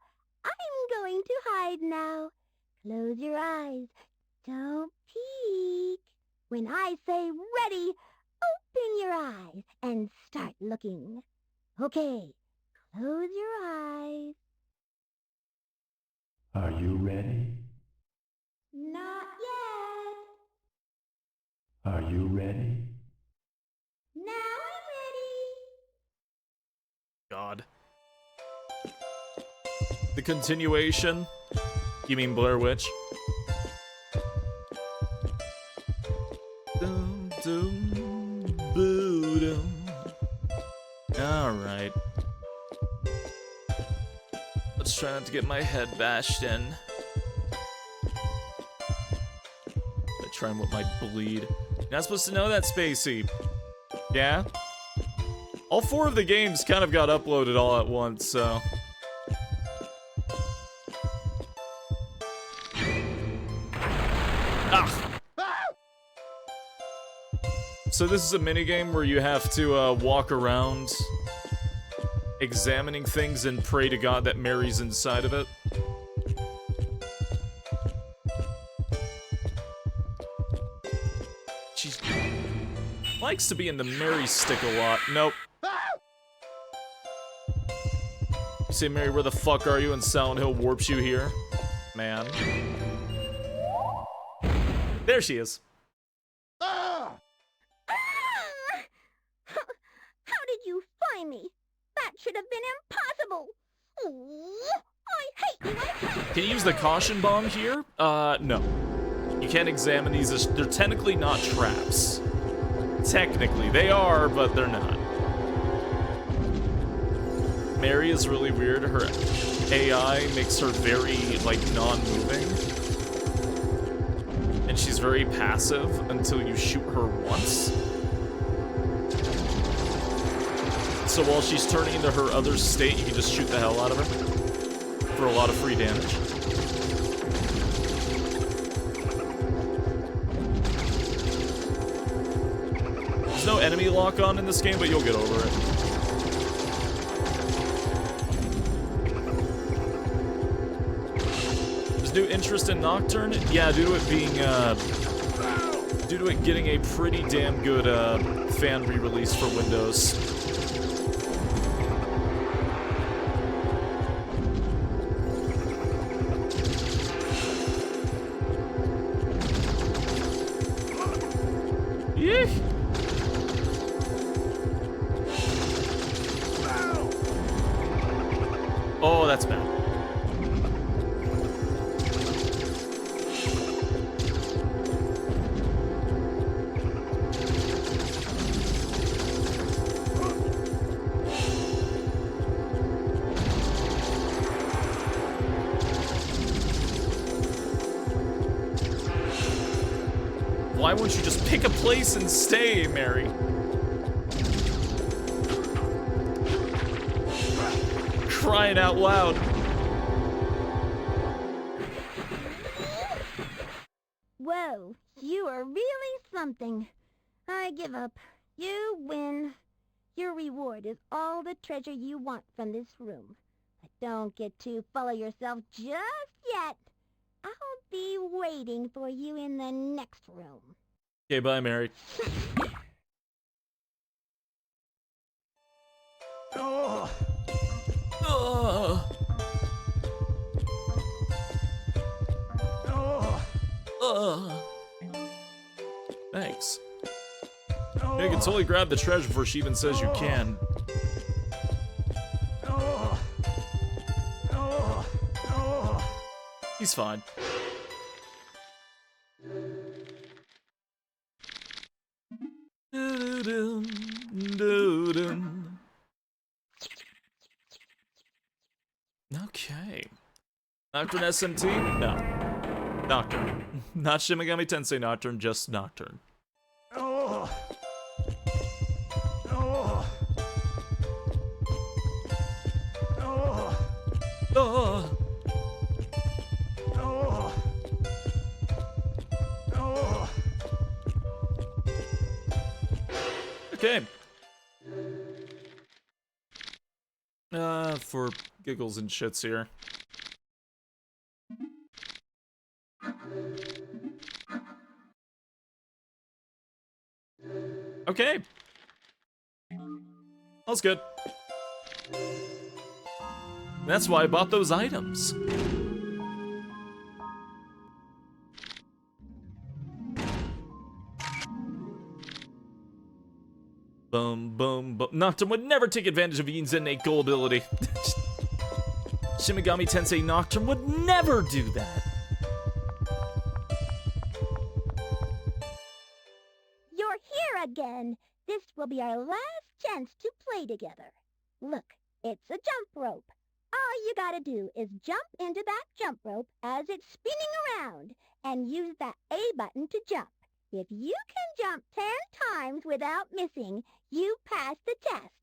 I'm going to hide now. Close your eyes. Don't peek. When I say ready, open your eyes and start looking. Okay, close your eyes. Are you ready? Not yet. Are you ready? Now I'm ready. God. The continuation? You mean Blair Witch? Alright. Let's try not to get my head bashed in. I try and what might bleed. You're not supposed to know that, Spacey. Yeah? All 4 of the games kind of got uploaded all at once, so... So this is a minigame where you have to walk around examining things and pray to God that Mary's inside of it. She likes to be in the Mary stick a lot. Nope. You say, Mary, where the fuck are you? And Silent Hill warps you here. Man. There she is. Ah! How did you find me? That should have been impossible. Oh, I hate you. Can you use the caution bomb here? No. You can't examine these as they're technically not traps. Technically, they are, but they're not. Mary is really weird. Her AI makes her very, like, non-moving. And she's very passive until you shoot her once. So while she's turning into her other state, you can just shoot the hell out of her for a lot of free damage. There's no enemy lock-on in this game, but you'll get over it. There's new interest in Nocturne? Yeah, due to it being, due to it getting a pretty damn good, fan re-release for Windows. Yeesh. Oh, that's bad. Why won't you just pick a place and stay, Mary? Crying out loud. Whoa, you are really something. I give up. You win. Your reward is all the treasure you want from this room. But don't get too full of yourself just yet. I'll be waiting for you in the next room. Okay, bye, Mary. Oh. Oh. Oh. Thanks. You can totally grab the treasure before she even says you can. He's fine. Okay. Nocturne SMT? No. Nocturne. Not Shin Megami Tensei Nocturne, just Nocturne. Oh. Oh. Oh. Oh. Oh. Oh. Okay. For giggles and shits here. Okay. That's good. That's why I bought those items. Boom, boom, boom. Nocturne would never take advantage of Ian's innate gullibility. Shin Megami Tensei Nocturne would never do that. You're here again. This will be our last chance to play together. Look, it's a jump rope. All you gotta do is jump into that jump rope as it's spinning around and use that A button to jump. If you can jump 10 times without missing, you pass the test.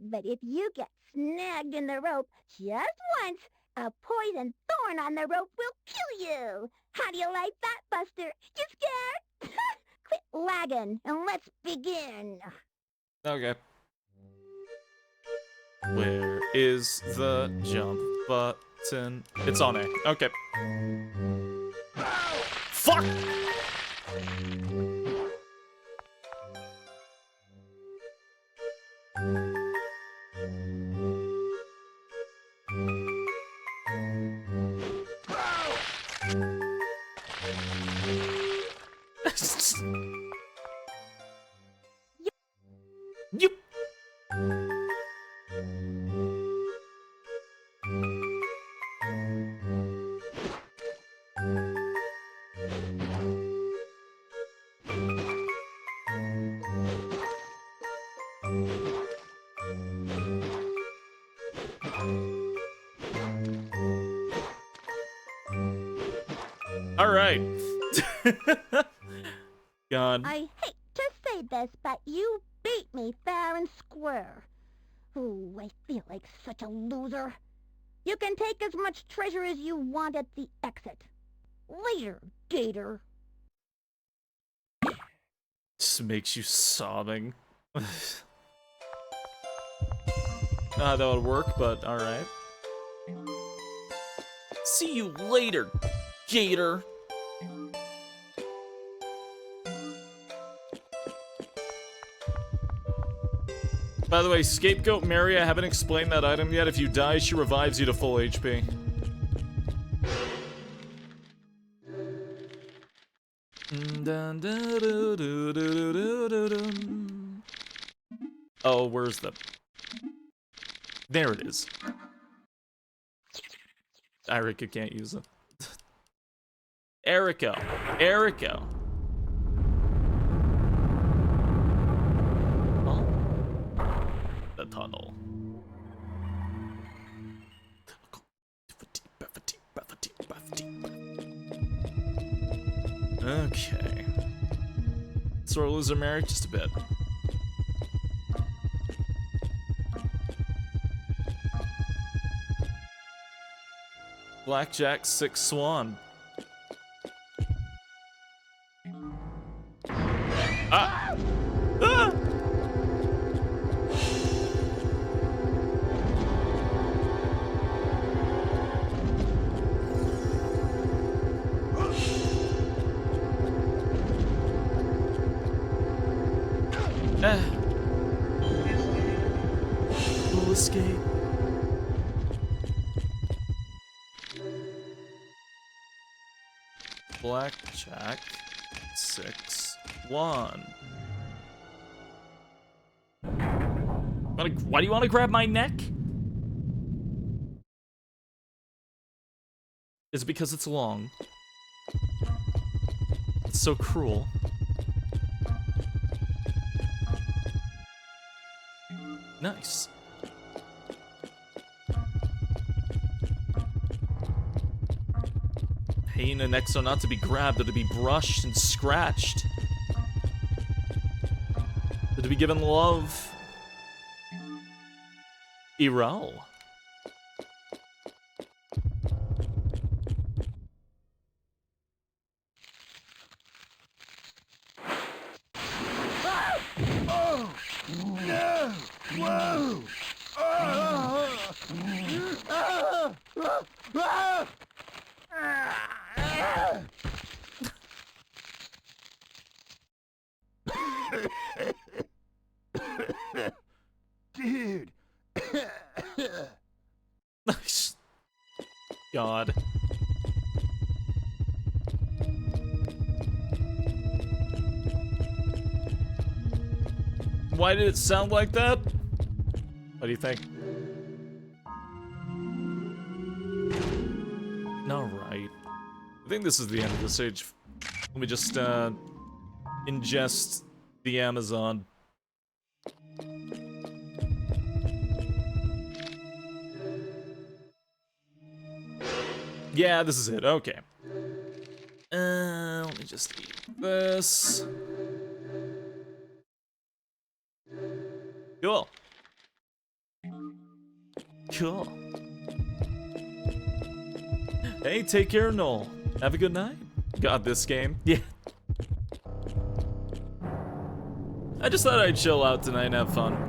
But if you get snagged in the rope just once, a poison thorn on the rope will kill you. How do you like that, Buster? You scared? Quit lagging and let's begin. Okay. Where is the jump button? It's on A. Okay. Fuck! Yep. All right. God. I hate to say this, but you beat me fair and square. Ooh, I feel like such a loser. You can take as much treasure as you want at the exit. Later, Gator. Just makes you sobbing. That would work, but alright. See you later, Gator. By the way, Scapegoat Mary, I haven't explained that item yet. If you die, she revives you to full HP. Oh, where's the... There it is. Erica can't use it. Erica. Erica. Oh. The tunnel. Okay. Sore loser Mary, just a bit. Blackjack 6 Swan. Ah! Ah! We'll escape. Blackjack 6 1. Why do you want to grab my neck? Is it because it's long? It's so cruel. Nice. Hyena necks are not to be grabbed, they're to be brushed and scratched. They're to be given love. Ero. Oh! No! Whoa! Dude. God. Why did it sound like that? What do you think? Alright. I think this is the end of the stage. Let me just, ingest the Amazon. Yeah, this is it. Okay. Let me just eat this. Cool. Cool. Hey, take care, Noel. Have a good night. Got this game. Yeah. I just thought I'd chill out tonight and have fun.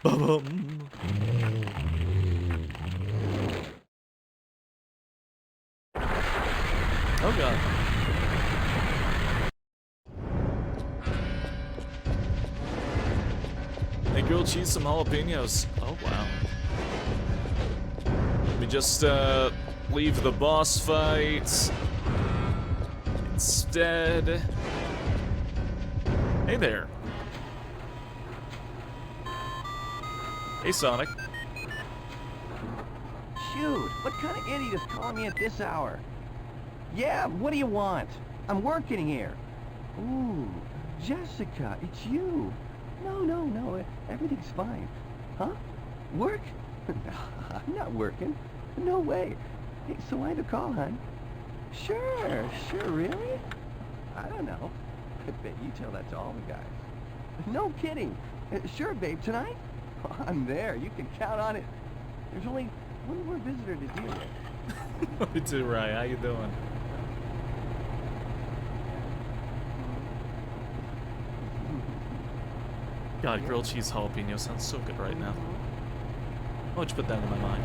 Ba-bum. Oh god. Hey, grilled cheese, some jalapenos. Oh wow. Let me just leave the boss fight. Instead... Hey there. Hey, Sonic. Shoot, what kind of idiot is calling me at this hour? Yeah, what do you want? I'm working here. Ooh, Jessica, it's you. No, everything's fine. Huh? Work? I'm not working. No way. Hey, so why the call, hon? Sure, really? I don't know. I bet you tell that to all the guys. No kidding. Sure, babe, tonight? I'm there. You can count on it. There's only one more visitor to deal with. Me too, Ryan. How you doing? God, grilled cheese jalapeno sounds so good right now. Why don't you put that in my mind?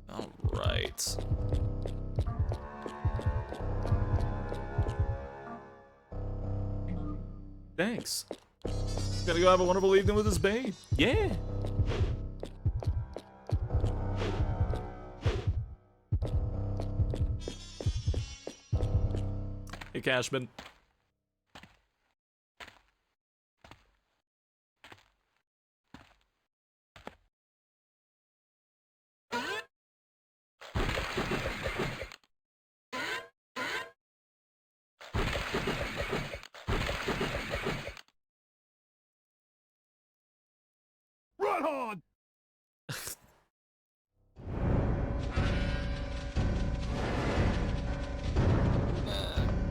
Alright. Thanks. Gotta go have a wonderful evening with his babe. Yeah. Hey, Cashman. Run on!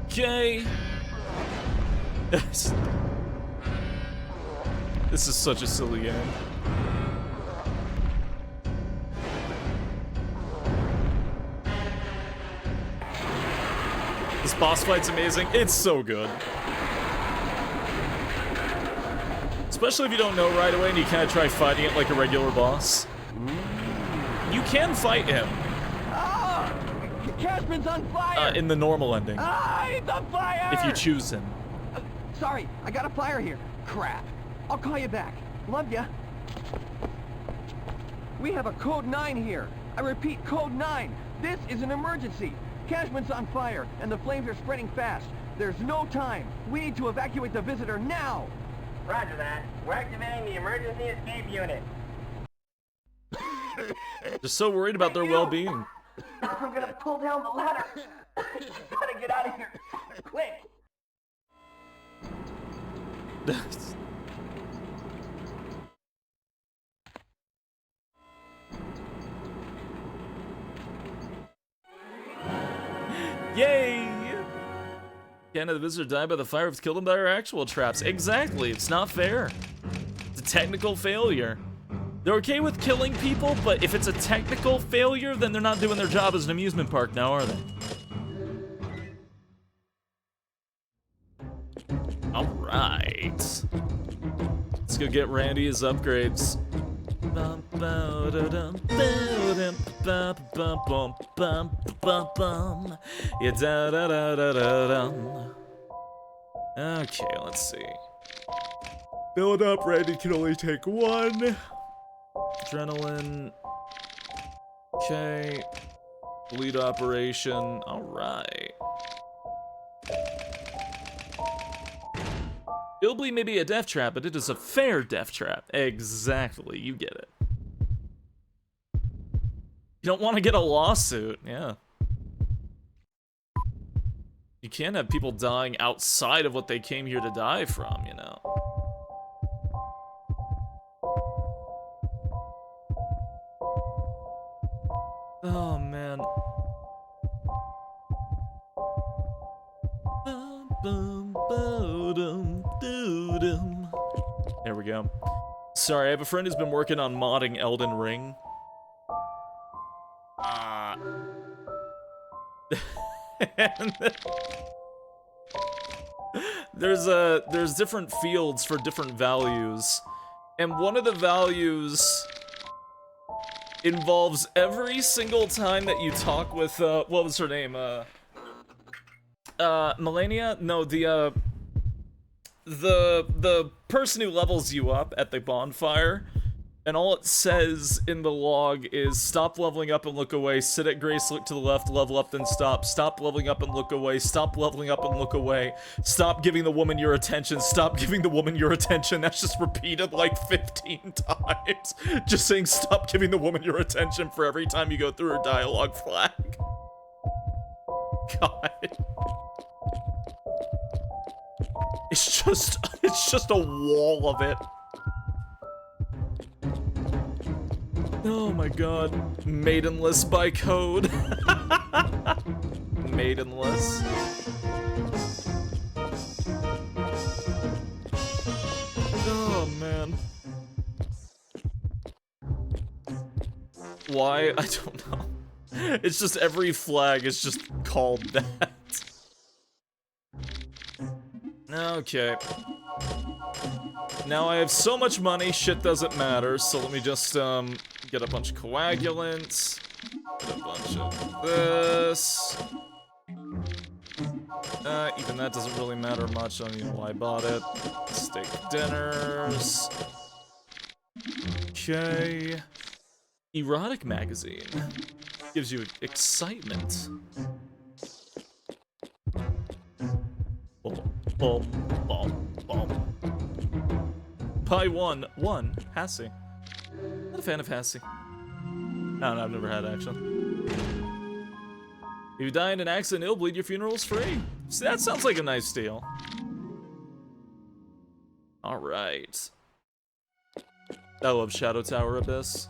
Okay. This is such a silly game. This boss fight's amazing. It's so good. Especially if you don't know right away and you kind of try fighting it like a regular boss. You can fight him. Cashman's on fire! In the normal ending. He's on fire! If you choose him. Sorry, I got a fire here. Crap. I'll call you back. Love ya. We have a code 9 here. I repeat, code 9. This is an emergency. Cashman's on fire, and the flames are spreading fast. There's no time. We need to evacuate the visitor now. Roger that. We're activating the emergency escape unit. They're so worried about their well-being. I'm gonna pull down the ladder. Gotta get out of here. Quick. Yay! Can't have the visitor die by the fire if it's killed them by our actual traps. Exactly, it's not fair. It's a technical failure. They're okay with killing people, but if it's a technical failure, then they're not doing their job as an amusement park now, are they? Alright. Let's go get Randy his upgrades. Okay, let's see. Build up, Randy can only take one. Adrenaline. Okay. Bleed operation. Alright. IIIBLEED may be a death trap, but it is a fair death trap. Exactly, you get it. You don't want to get a lawsuit, yeah. You can't have people dying outside of what they came here to die from, you know. Oh, man. There we go. Sorry, I have a friend who's been working on modding Elden Ring. There's different fields for different values, and one of the values involves every single time that you talk with what was her name? Melania? No, the person who levels you up at the bonfire. And all it says in the log is stop leveling up and look away, sit at grace, look to the left, level up, then stop leveling up and look away, stop leveling up and look away, stop giving the woman your attention, stop giving the woman your attention. That's just repeated like 15 times. Just saying stop giving the woman your attention for every time you go through her dialogue flag. God. It's just a wall of it. Oh my god. Maidenless by code. Maidenless. Oh man. Why? I don't know. It's just every flag is just called that. Okay. Now I have so much money, shit doesn't matter, so let me just, get a bunch of coagulants, get a bunch of this. Even that doesn't really matter much, I don't even know why I bought it. Steak dinners. Okay. Erotic magazine. Gives you excitement. Boom, boom, boom, boom. Pie 1, Hassie. Not a fan of Hassie. No, I've never had, actually. If you die in an accident, IIIBLEED, your funeral's free. See, that sounds like a nice deal. Alright. I love Shadow Tower Abyss.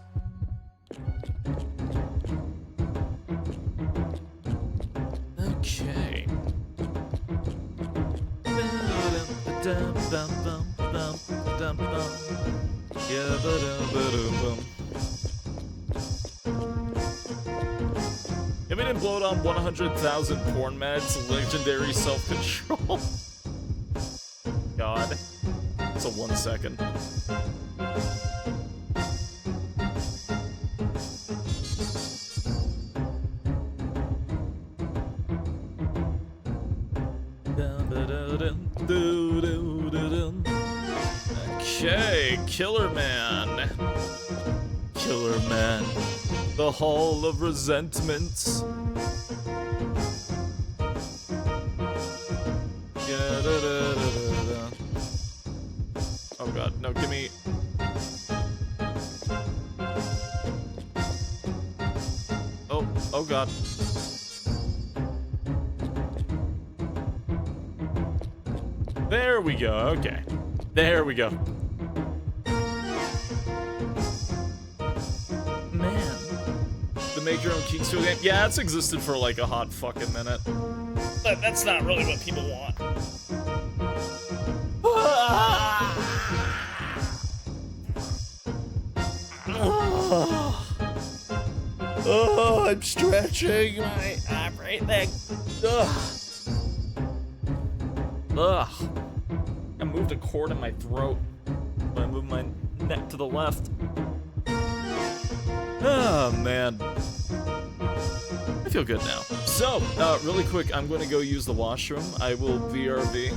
Okay. If we didn't blow it on 100,000 porn meds, legendary self-control. God. It's a 1 second. Okay, Killer Man. Killer Man. The Hall of Resentment. Oh god, no, give me... Oh god. There we go, okay. There we go. Man. The make your own Kingsfield game? Yeah, it's existed for like a hot fucking minute. But that's not really what people want. Oh, I'm stretching my everything. Ugh. I moved a cord in my throat when I moved my neck to the left. Oh, man. I feel good now. So, really quick, I'm going to go use the washroom. I will BRB.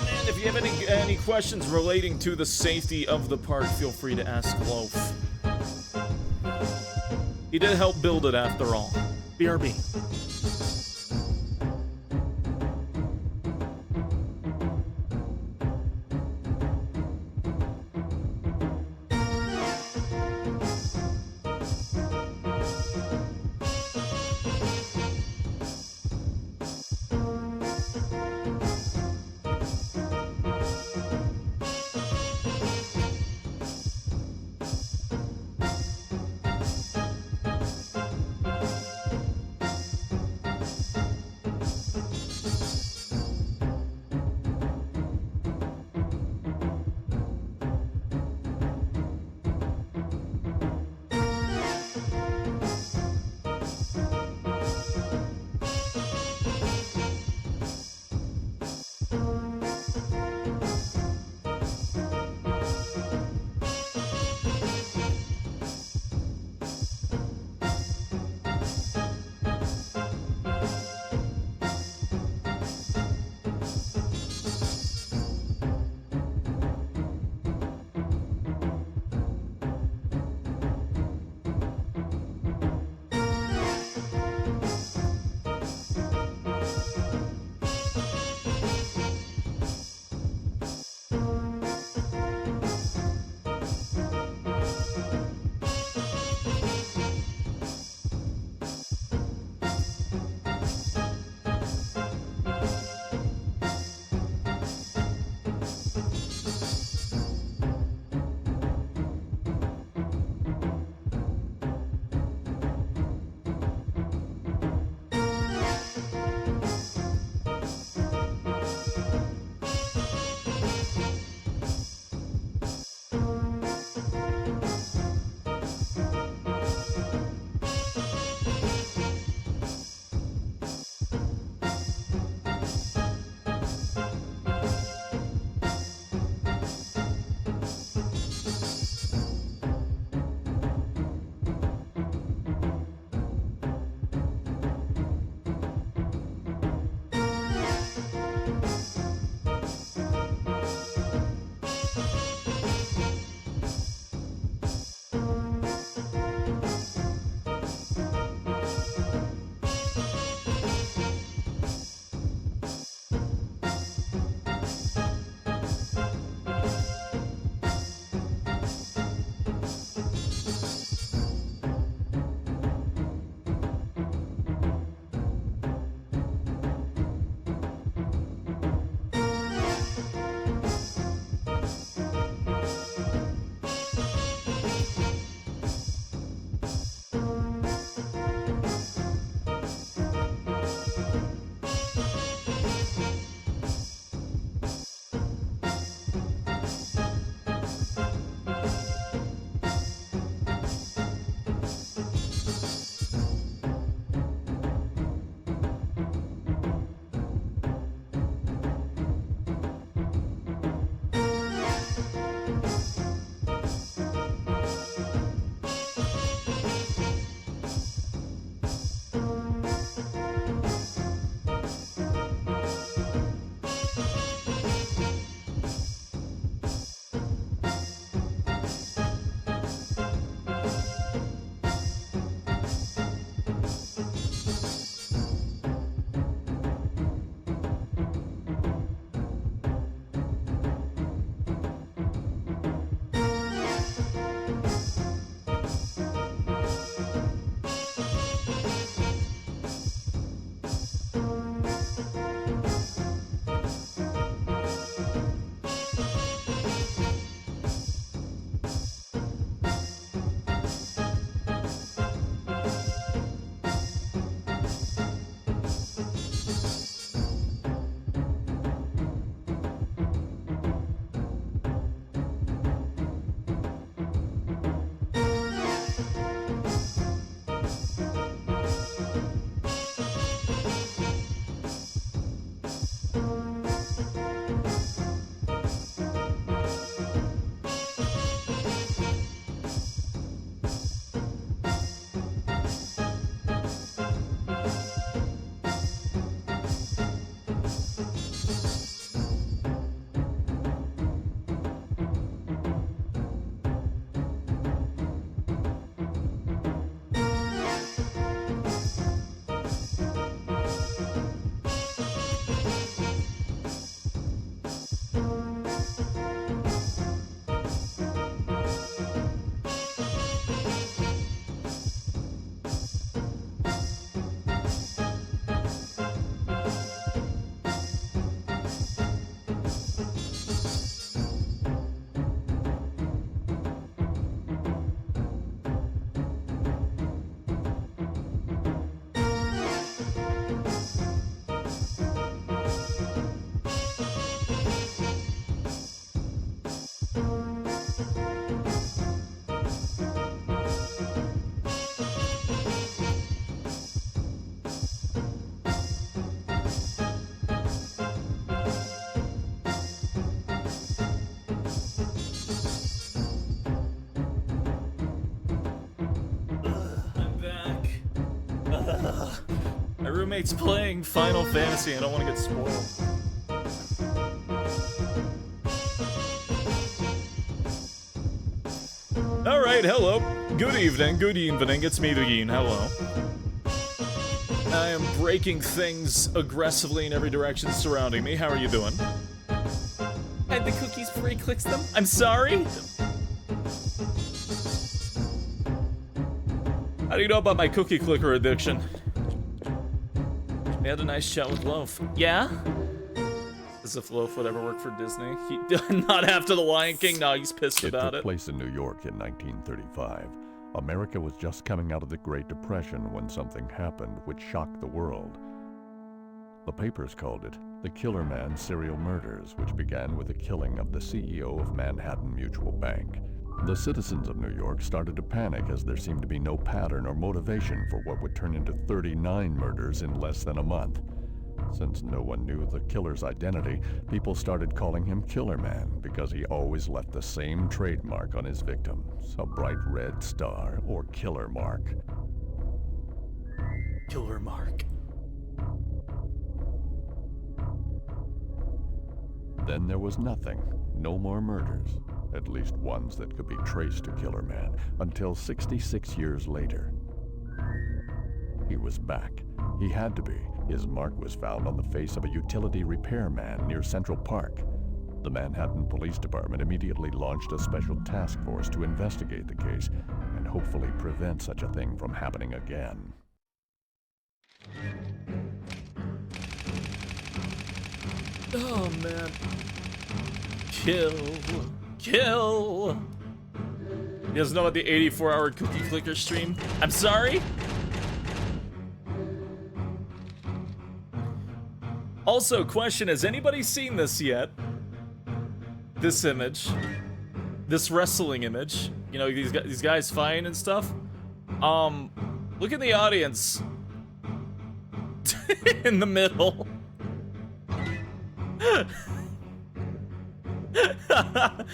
And if you have any questions relating to the safety of the park, feel free to ask Loaf. He did help build it after all. BRB. roommate's playing Final Fantasy. I don't want to get spoiled. Alright, hello. Good evening, it's me, the Yeen, hello. I am breaking things aggressively in every direction surrounding me. How are you doing? Hide the cookies before he clicks them? I'm sorry? How do you know about my cookie clicker addiction? We had a nice chat with Loaf. Yeah? As if Loaf would ever work for Disney. Not after The Lion King. No, he's pissed about it. It took place in New York in 1935. America was just coming out of the Great Depression when something happened which shocked the world. The papers called it the Killer Man Serial Murders, which began with the killing of the CEO of Manhattan Mutual Bank. The citizens of New York started to panic as there seemed to be no pattern or motivation for what would turn into 39 murders in less than a month. Since no one knew the killer's identity, people started calling him Killer Man because he always left the same trademark on his victims, a bright red star or killer mark. Killer mark. Then there was nothing, no more murders, at least ones that could be traced to Killer Man, until 66 years later. He was back. He had to be. His mark was found on the face of a utility repairman near Central Park. The Manhattan Police Department immediately launched a special task force to investigate the case and hopefully prevent such a thing from happening again. Oh, man. Kill. Kill. You guys know about the 84-hour cookie clicker stream? I'm sorry? Also, question, has anybody seen this yet? This image. This wrestling image. You know, these guys fighting and stuff. Look at the audience. In the middle.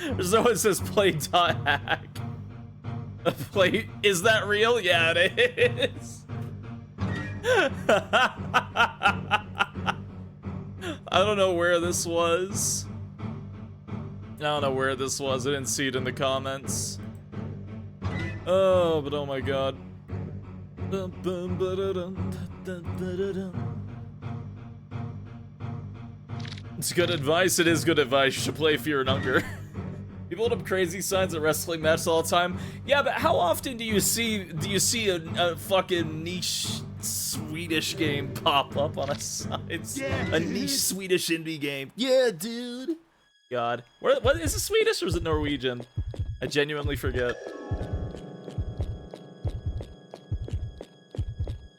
There's no one says play.hack. Play, is that real? Yeah, it is. I don't know where this was. I don't know where this was. I didn't see it in the comments. Oh, but oh my god. It's good advice. It is good advice. You should play Fear and Hunger. People hold up crazy signs at wrestling matches all the time. Yeah, but how often do you see a fucking niche Swedish game pop up on a side? Yeah, a niche Swedish indie game. Yeah, dude. God. What is it, Swedish or is it Norwegian? I genuinely forget.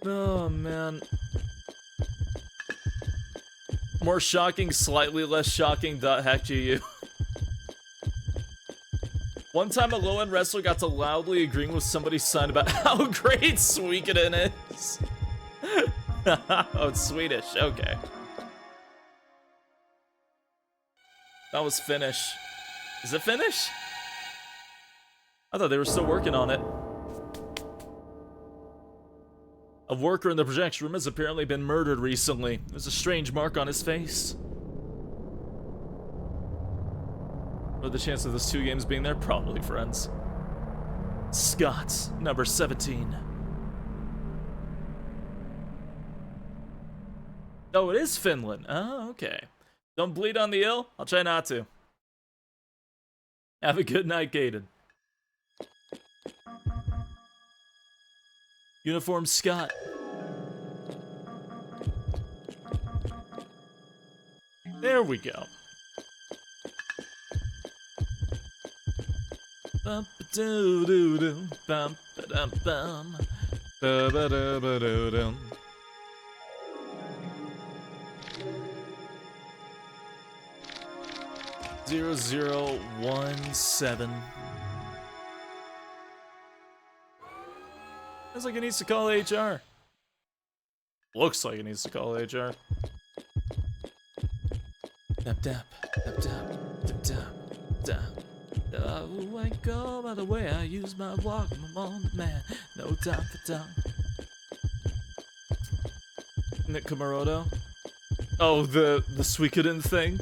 Oh, man. More shocking, slightly less shocking. Hack GU. One time a low-end wrestler got to loudly agreeing with somebody's sign about how great Suikoden is. Oh, it's Swedish. Okay. That was Finnish. Is it Finnish? I thought they were still working on it. A worker in the projection room has apparently been murdered recently. There's a strange mark on his face. What are the chances of those two games being there? Probably, friends. Scott, number 17. Oh, it is Finland. Oh, okay. Don't bleed on the ill? I'll try not to. Have a good night, Gaten. Uniform Scott. There we go. Bum ba doo doo doo, bum ba dum bum, ba ba da ba doo dum. Zero 017. Sounds like it needs to call HR. Looks like it needs to call HR. Tap tap tap tap tap tap tap. Oh, I go by the way I use my walk. I'm on the man. No time for tongue. Kamaroto? Oh, the Suikoden thing?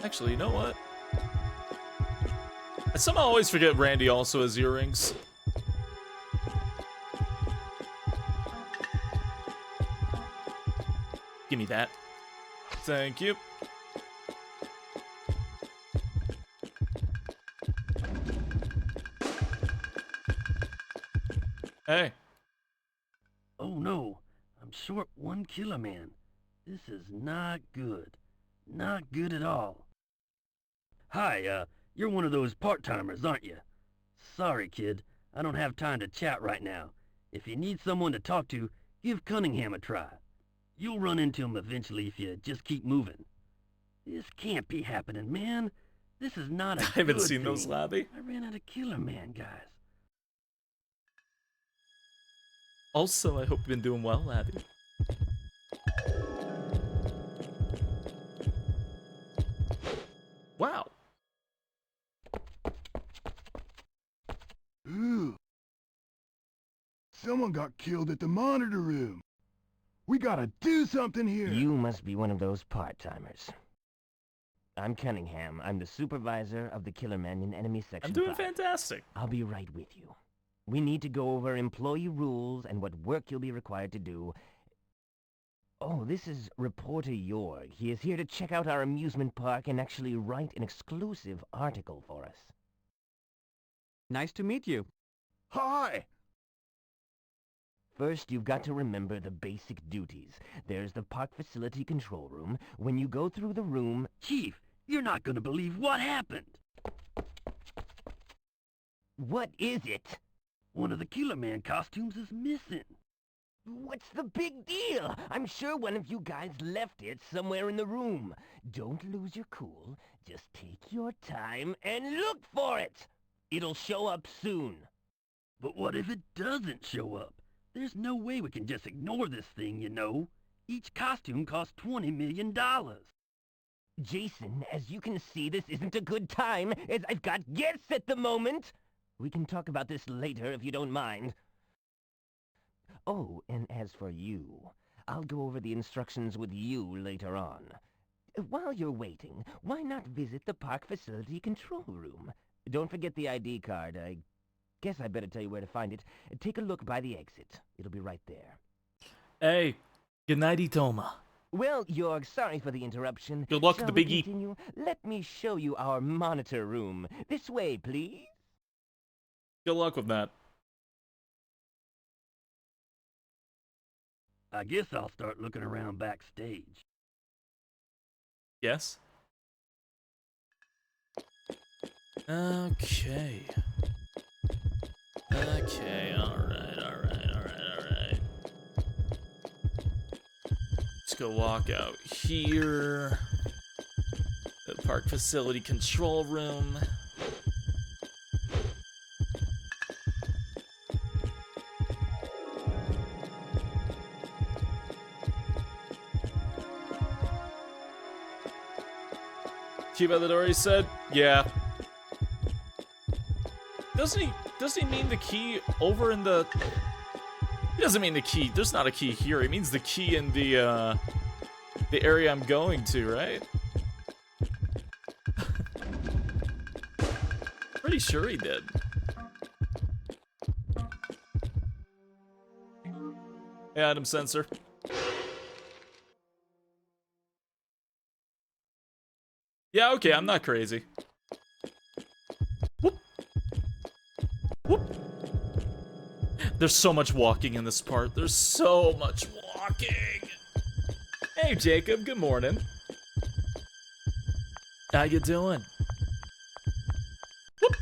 Actually, you know what? I somehow always forget Randy also has earrings. Give me that. Thank you. Hey. Oh no, I'm short one killer man. This is not good. Not good at all. Hi, you're one of those part-timers, aren't you? Sorry, kid. I don't have time to chat right now. If you need someone to talk to, give Cunningham a try. You'll run into him eventually if you just keep moving. This can't be happening, man. This is not a I haven't good seen those, thing. Labby. I ran out of killer man, guys. Also, I hope you've been doing well, Labby. Wow. Ooh. Someone got killed at the monitor room. We gotta do something here. You must be one of those part-timers. I'm Cunningham. I'm the supervisor of the Killer Men in Enemy Section I'm doing 5. fantastic. I'll be right with you. We need to go over employee rules and what work you'll be required to do. Oh, this is Reporter Jorg. He is here to check out our amusement park and actually write an exclusive article for us. Nice to meet you. Hi! First, you've got to remember the basic duties. There's the park facility control room. When you go through the room... Chief, you're not gonna believe what happened. What is it? One of the Killer Man costumes is missing. What's the big deal? I'm sure one of you guys left it somewhere in the room. Don't lose your cool. Just take your time and look for it. It'll show up soon. But what if it doesn't show up? There's no way we can just ignore this thing, you know. Each costume costs $20 million. Jason, as you can see, this isn't a good time, as I've got guests at the moment. We can talk about this later if you don't mind. Oh, and as for you, I'll go over the instructions with you later on. While you're waiting, why not visit the park facility control room? Don't forget the ID card. I guess I better tell you where to find it. Take a look by the exit. It'll be right there. Hey, good nighty, Toma. Well, Jorg, sorry for the interruption. Good luck Shall with we the biggie. Continue? Let me show you our monitor room. This way, please. Good luck with that. I guess I'll start looking around backstage. Yes? Okay. Okay, alright. Let's go walk out here. The park facility control room. Key by the door, he said? Yeah. Doesn't he mean the key over in the... He doesn't mean the key. There's not a key here. He means the key in the area I'm going to, right? Pretty sure he did. Hey, item sensor. Yeah, okay, I'm not crazy. Whoop. Whoop. There's so much walking in this part. There's so much walking. Hey, Jacob, good morning. How you doing? Whoop.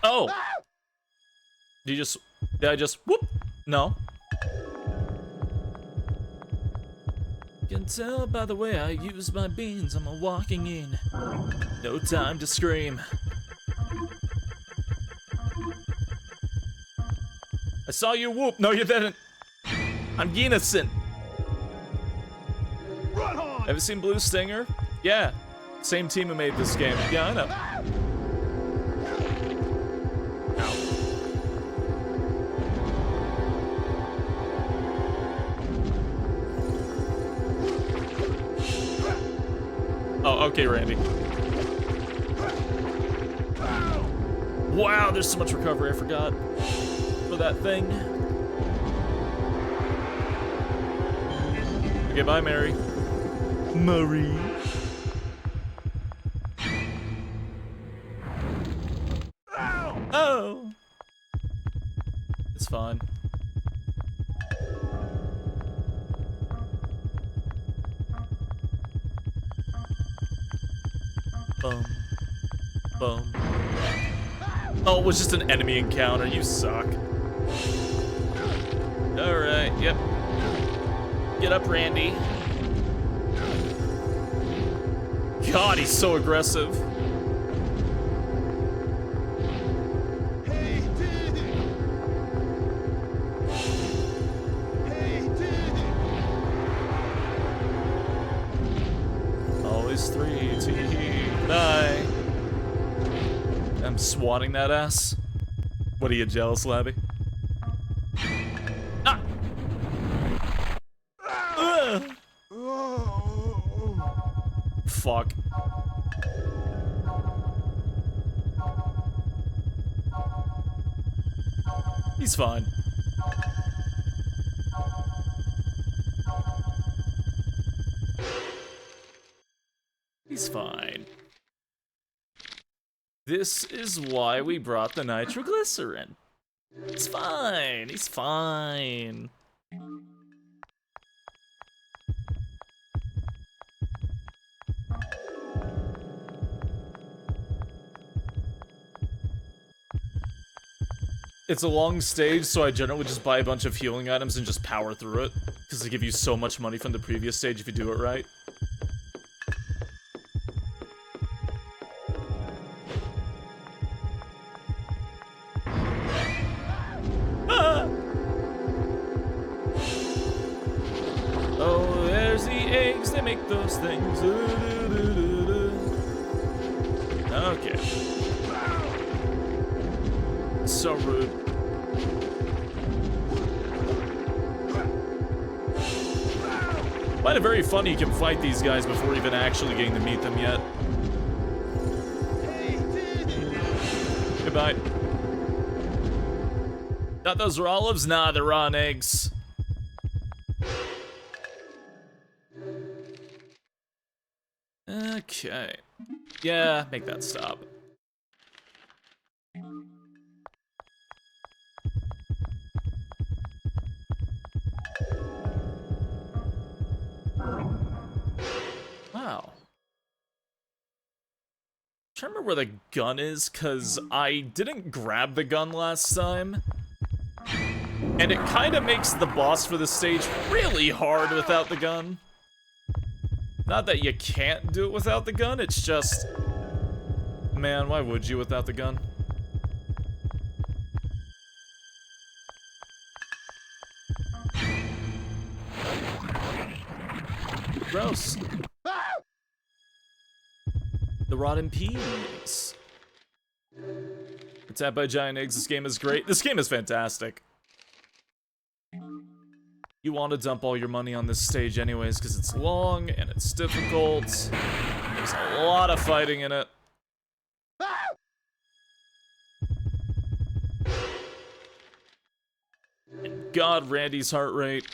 Oh. Did I just whoop? No. You can tell by the way I use my beans, I'm a walking in. No time to scream. I saw you whoop. No, you didn't. I'm innocent. Have you seen Blue Stinger? Yeah. Same team who made this game. Yeah, I know. Oh, okay, Randy. Wow, there's so much recovery, I forgot. For that thing. Okay, bye, Mary. Marie. Oh. It's fine. Boom. Boom. Oh, it was just an enemy encounter. You suck. Alright, yep. Get up, Randy. God, he's so aggressive. Always 3T. Bye. I'm swatting that ass. What are you, jealous, Labby? Ah! Fuck. He's fine. He's fine. This is why we brought the nitroglycerin. It's fine. He's fine. It's a long stage, so I generally just buy a bunch of healing items and just power through it, because they give you so much money from the previous stage if you do it right. Ah! Oh, there's the eggs, they make those things. Okay. So rude. Find it very funny you can fight these guys before even actually getting to meet them yet. Goodbye. Thought those were olives? Nah, they're raw eggs. Okay. Yeah, make that stop. Wow. I'm trying to remember where the gun is, because I didn't grab the gun last time. And it kind of makes the boss for the stage really hard without the gun. Not that you can't do it without the gun, it's just... Man, why would you without the gun? Gross. The rotten peas. Attacked by giant eggs. This game is great. This game is fantastic. You want to dump all your money on this stage anyways, because it's long and it's difficult. There's a lot of fighting in it. And God, Randy's heart rate.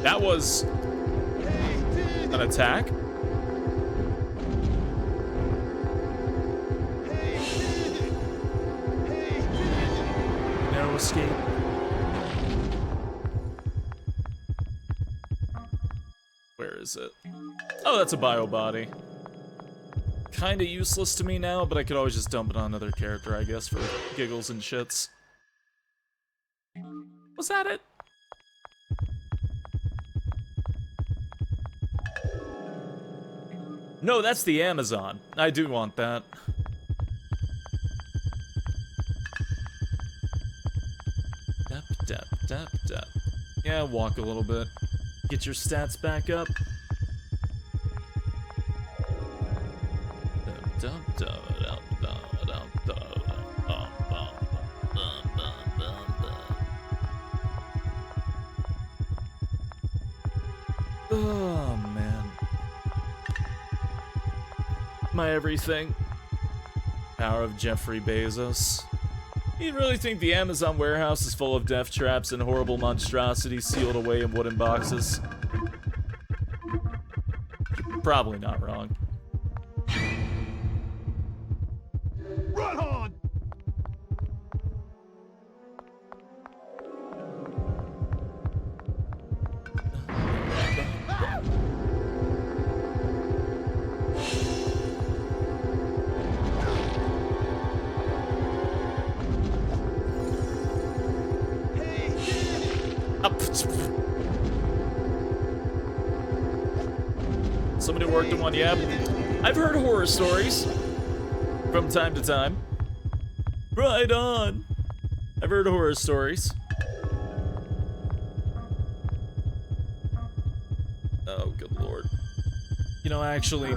That was an attack. Narrow escape. Where is it? Oh, that's a bio body. Kinda useless to me now, but I could always just dump it on another character, I guess, for giggles and shits. Was that it? No, that's the Amazon. I do want that. Dap, dap, dap, dap. Yeah, walk a little bit. Get your stats back up. Oh, man. My everything. Power of Jeffrey Bezos. You really think the Amazon warehouse is full of death traps and horrible monstrosities sealed away in wooden boxes? You're probably not wrong. Run on! Somebody worked in one, yeah. I've heard horror stories from time to time. Right on. I've heard horror stories. Oh, good lord. You know, actually,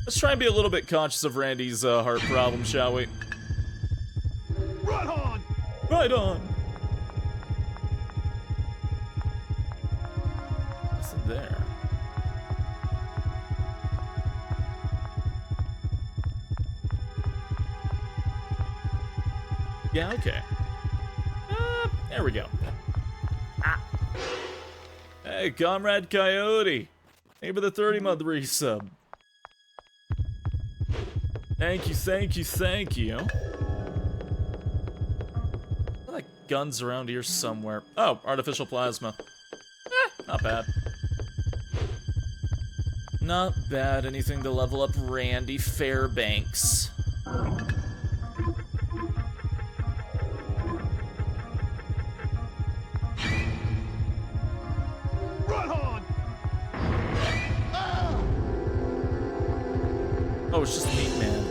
let's try and be a little bit conscious of Randy's heart problem, shall we? Run on! Right on. Nothing there. Yeah, okay. There we go. Ah. Hey, Comrade Coyote. Thank you for the 30-month resub. Thank you, thank you, thank you. Like guns around here somewhere. Oh, artificial plasma. Not bad. Not bad. Anything to level up Randy Fairbanks. Run on! Oh, it's just Meat Man.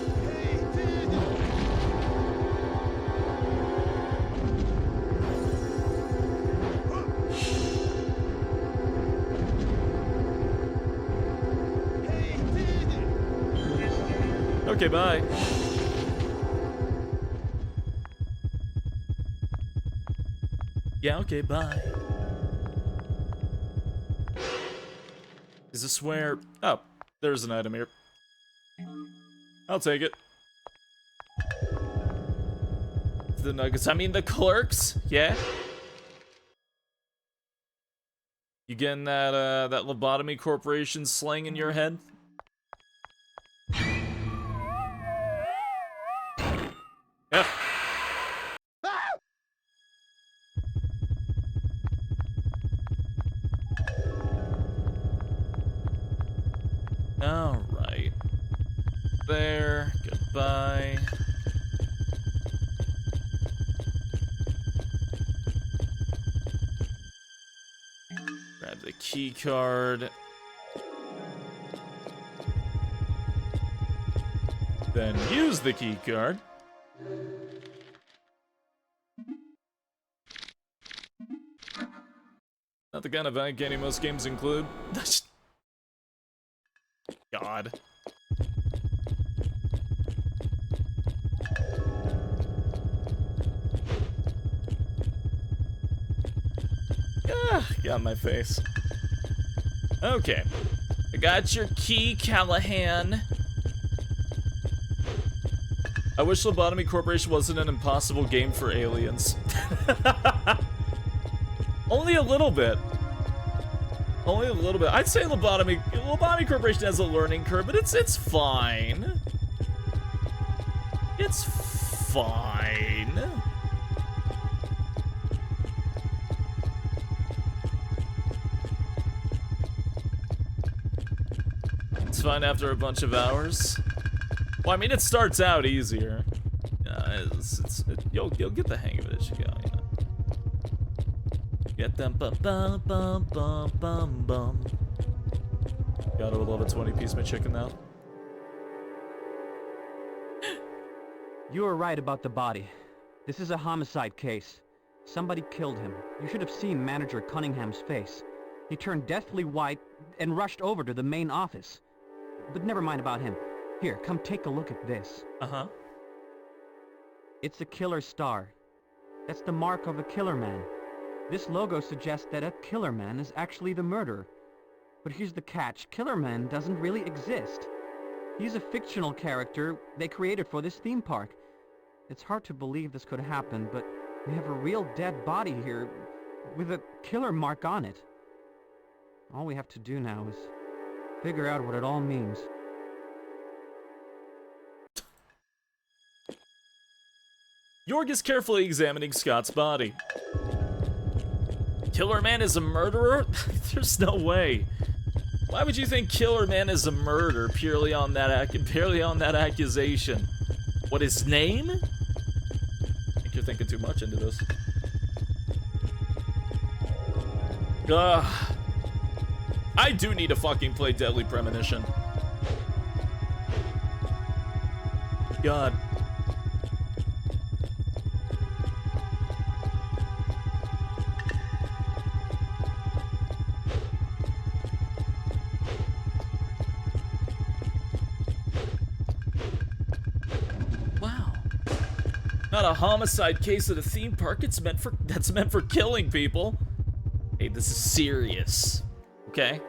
Okay, bye. Yeah, okay, bye. Is this where... Oh, there's an item here. I'll take it. The nuggets, I mean the clerks, yeah? You getting that, that lobotomy corporation slang in your head? Yeah. Alright. There. Goodbye. Grab the key card. Then use the key card. Not the kind of uncanny most games include. God. Got my face. Okay. I got your key, Callahan. I wish Lobotomy Corporation wasn't an impossible game for aliens. Only a little bit. Only a little bit. I'd say Lobotomy Corporation has a learning curve, but it's fine. It's fine. It's fine after a bunch of hours. Well, I mean, it starts out easier. You'll get the hang of it as you go, you know. Get them bum bum bum bum bum bum. Gotta love a 20-piece McChicken now. You were right about the body. This is a homicide case. Somebody killed him. You should have seen Manager Cunningham's face. He turned deathly white and rushed over to the main office. But never mind about him. Here, come take a look at this. Uh-huh. It's a killer star. That's the mark of a killer man. This logo suggests that a killer man is actually the murderer. But here's the catch. Killer Man doesn't really exist. He's a fictional character they created for this theme park. It's hard to believe this could happen, but we have a real dead body here with a killer mark on it. All we have to do now is figure out what it all means. Jorg is carefully examining Scott's body. Killer Man is a murderer? There's no way. Why would you think Killer Man is a murderer purely on that accusation? What, his name? I think you're thinking too much into this. Ugh. I do need to fucking play Deadly Premonition. God. Wow. Not a homicide case at a theme park. That's meant for killing people. Hey, this is serious. Okay.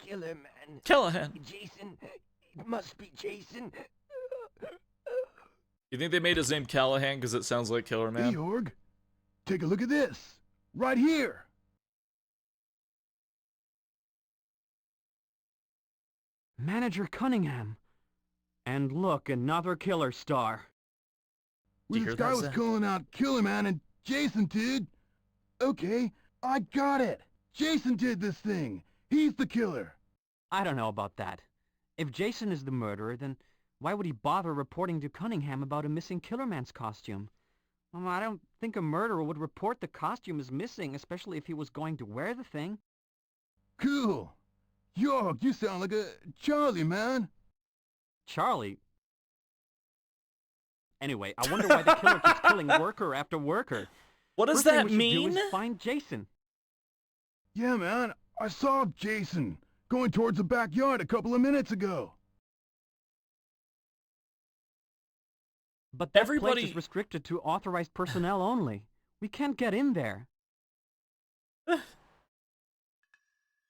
Killer Man. Callahan. Jason. It must be Jason. You think they made his name Callahan because it sounds like Killer Man? Hey, Jorg. Take a look at this. Right here. Manager Cunningham. And look, another killer star. Well, this guy was calling out Killer Man and Jason did. Okay, I got it. Jason did this thing. He's the killer. I don't know about that. If Jason is the murderer, then why would he bother reporting to Cunningham about a missing Killer Man's costume? Well, I don't think a murderer would report the costume is missing, especially if he was going to wear the thing. Cool. Jorg, you sound like a Charlie, man. Charlie? Anyway, I wonder why the killer keeps killing worker after worker. What does First thing that we should mean? do is find Jason. Yeah, man. I saw Jason going towards the backyard a couple of minutes ago. But that place is restricted to authorized personnel only. We can't get in there.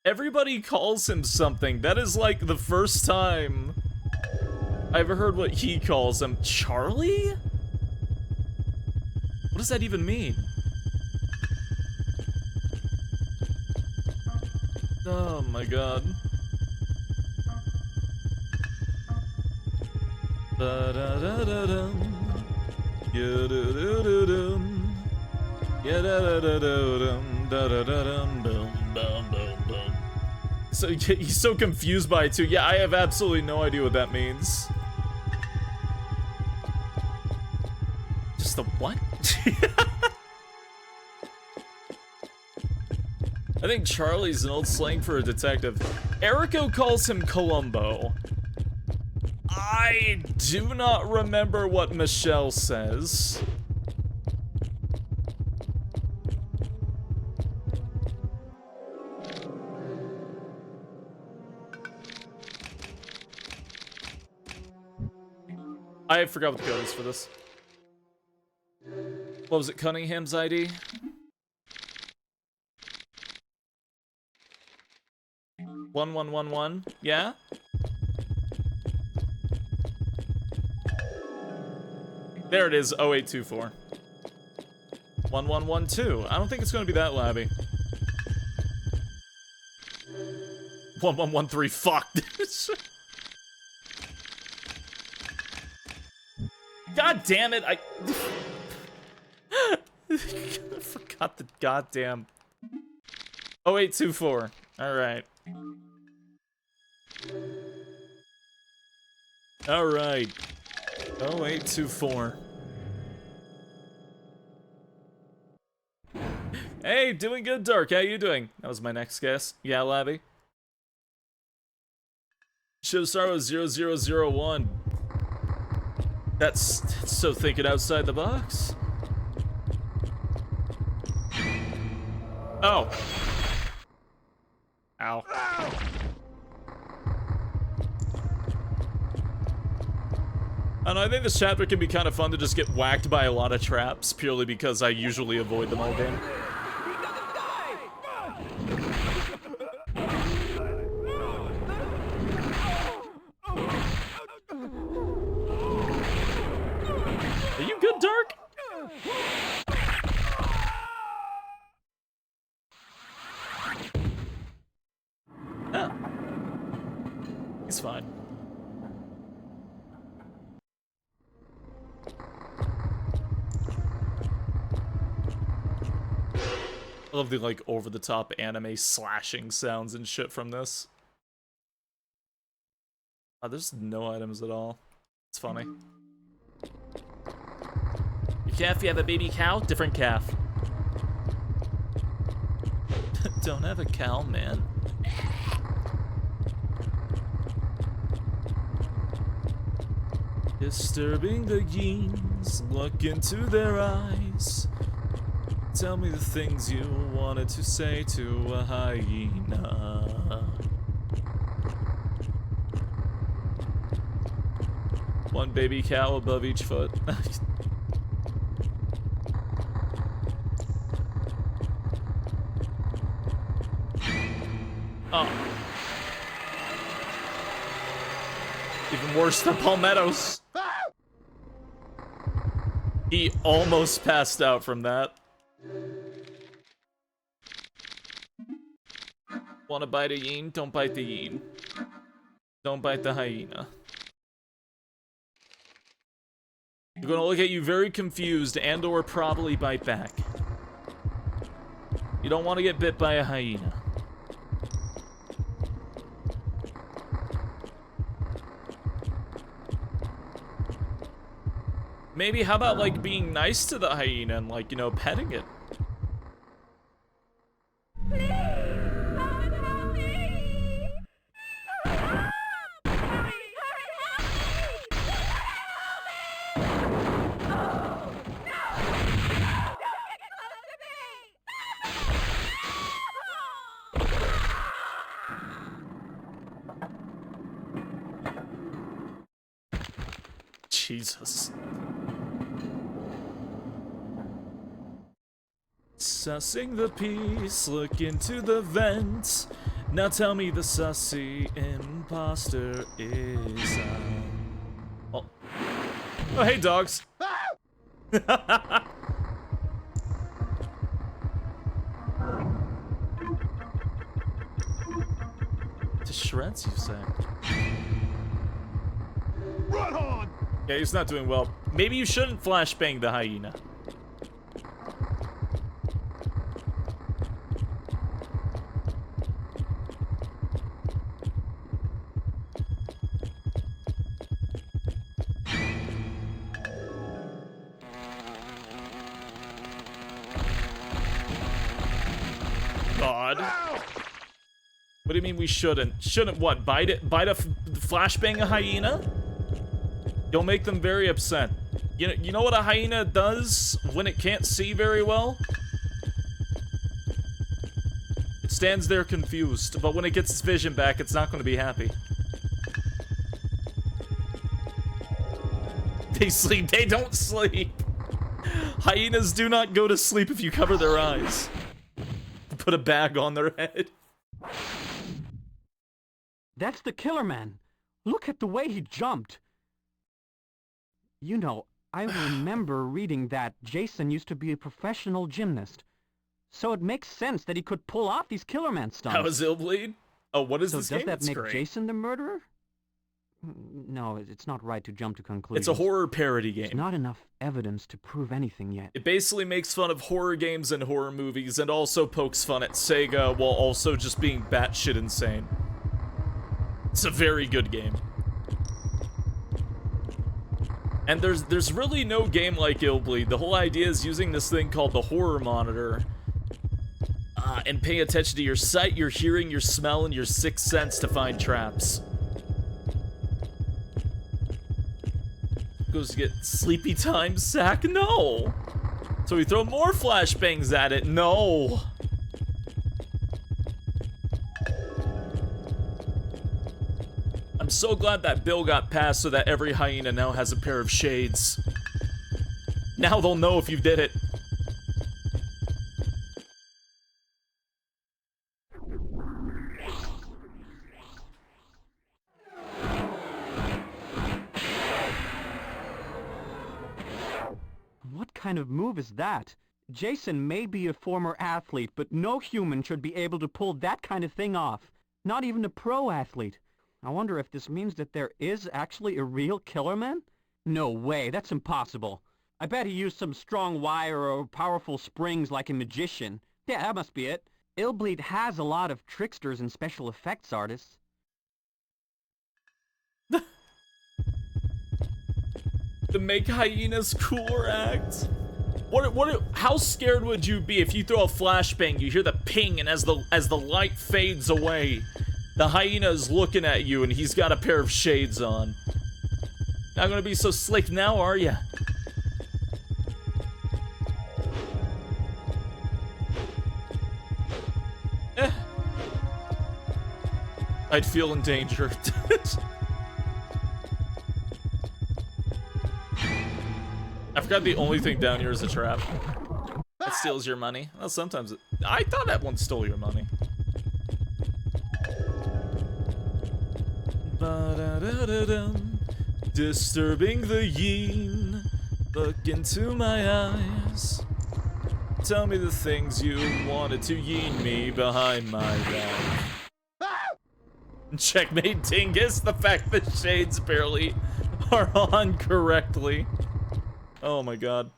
Everybody calls him something. That is like the first time I ever heard what he calls him. Charlie? What does that even mean? Oh my god. Da-da-da-da-dum. Ya-da-da-da-dum. Ya-da-da-da-da-dum. Da-da-da-dum. Boom, boom, boom, boom. So he's so confused by it too. Yeah, I have absolutely no idea what that means. Just the what? I think Charlie's an old slang for a detective. Erico calls him Columbo. I do not remember what Michelle says. I forgot what the code is for this. What was it, Cunningham's ID? One, 1, yeah? There it is, 0824. 1112. I don't think it's gonna be that labby. 1113, fuck. God damn it, I forgot the goddamn 0824. Alright. Alright. 0824. Hey, doing good, Dark. How you doing? That was my next guess. Yeah, Labby. Showstar was 0001. That's so thinking outside the box. Oh. Ow. I don't know, I think this chapter can be kind of fun to just get whacked by a lot of traps, purely because I usually avoid them all game. Are you good, Dark? Oh. He's fine. I love the, like, over-the-top anime slashing sounds and shit from this. Oh, there's no items at all. It's funny. Your calf, you have a baby cow? Different calf. Don't have a cow, man. Disturbing the yeens, look into their eyes. Tell me the things you wanted to say to a hyena. One baby cow above each foot. Oh. Even worse than Palmettos. He almost passed out from that. Wanna bite a yeen? Don't bite the yeen. Don't bite the hyena. They're gonna look at you very confused and or probably bite back. You don't want to get bit by a hyena. Maybe how about like being nice to the hyena and like, you know, petting it? Jesus. Sussing the piece, look into the vents. Now tell me the sussy imposter is oh. Oh, hey, dogs. To shreds, you say? Run on! Yeah, he's not doing well. Maybe you shouldn't flashbang the hyena. God. What do you mean we shouldn't? Shouldn't what? Bite it? Bite a flashbang a hyena? You'll make them very upset. You know what a hyena does when it can't see very well? It stands there confused, but when it gets its vision back, it's not going to be happy. They sleep. They don't sleep. Hyenas do not go to sleep if you cover their eyes. Put a bag on their head. That's the killer man. Look at the way he jumped. You know, I remember reading that Jason used to be a professional gymnast. So it makes sense that he could pull off these killer man stunts. How is IIIBLEED? Oh, what is this game? So does that It's make great. Jason the murderer? No, it's not right to jump to conclusions. It's a horror parody game. There's not enough evidence to prove anything yet. It basically makes fun of horror games and horror movies and also pokes fun at Sega while also just being batshit insane. It's a very good game. And there's really no game like IIIBLEED. The whole idea is using this thing called the horror monitor and paying attention to your sight, your hearing, your smell, and your sixth sense to find traps. Goes to get sleepy time sack? No! So we throw more flashbangs at it? No! I'm so glad that bill got passed so that every hyena now has a pair of shades. Now they'll know if you did it. What kind of move is that? Jason may be a former athlete, but no human should be able to pull that kind of thing off. Not even a pro athlete. I wonder if this means that there is actually a real killer man? No way, that's impossible. I bet he used some strong wire or powerful springs like a magician. Yeah, that must be it. IIIBLEED has a lot of tricksters and special effects artists. The make hyenas cooler act. How scared would you be if you throw a flashbang, you hear the ping, and as the light fades away, the hyena is looking at you and he's got a pair of shades on. Not gonna be so slick now, are ya? I'd feel endangered. I forgot the only thing down here is a trap. That steals your money. Well, sometimes I thought that one stole your money. Ba-da-da-da-dum. Disturbing the yeen. Look into my eyes. Tell me the things you wanted to yeen me behind my back. Checkmate dingus, the fact that shades barely are on correctly. Oh my god.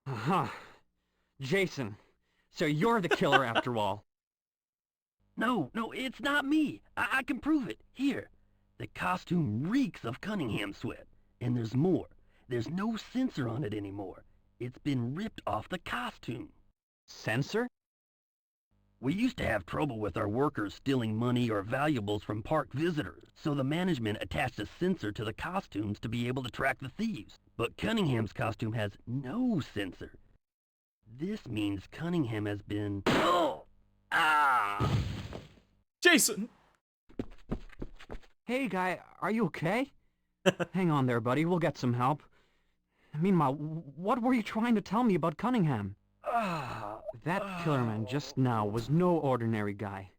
Uh-huh. Jason, so you're the killer after all. No, it's not me. I can prove it. Here. The costume reeks of Cunningham sweat. And there's more. There's no sensor on it anymore. It's been ripped off the costume. Sensor? We used to have trouble with our workers stealing money or valuables from park visitors, so the management attached a sensor to the costumes to be able to track the thieves. But Cunningham's costume has no sensor. This means Cunningham has been... Oh! Ah! Jason! Hey, guy, are you okay? Hang on there, buddy. We'll get some help. Meanwhile, what were you trying to tell me about Cunningham? That killer man just now was no ordinary guy.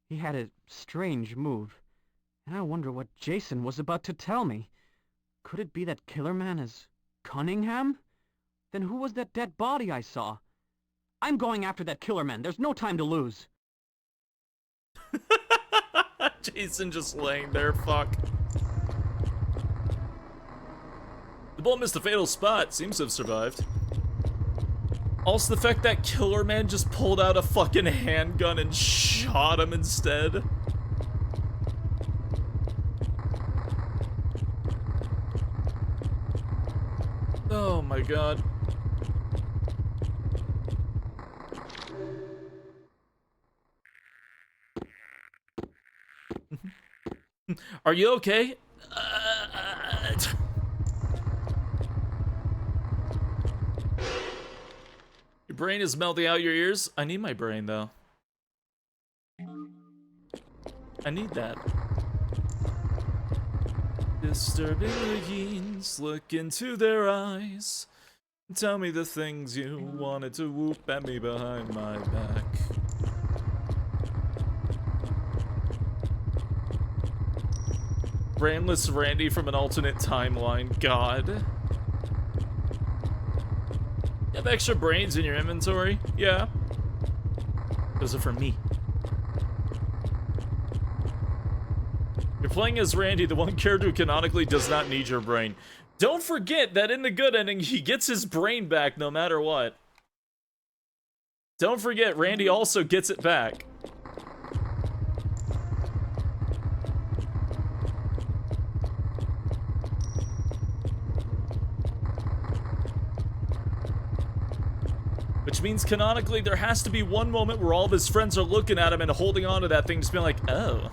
He had a strange move. And I wonder what Jason was about to tell me. Could it be that killer man is Cunningham? Then who was that dead body I saw? I'm going after that killer man. There's no time to lose. Jason just laying there, fuck. The bullet missed the fatal spot. Seems to have survived. Also, the fact that killer man just pulled out a fucking handgun and shot him instead. Oh my god. Are you okay? Your brain is melting out your ears? I need my brain, though. I need that. Disturbing the yeens, look into their eyes. Tell me the things you wanted to whoop at me behind my back. Brainless Randy from an alternate timeline. God. You have extra brains in your inventory? Yeah. Those are for me. You're playing as Randy, the one character who canonically does not need your brain. Don't forget that in the good ending, he gets his brain back no matter what. Don't forget, Randy also gets it back. Which means canonically there has to be one moment where all of his friends are looking at him and holding on to that thing, just being like, oh.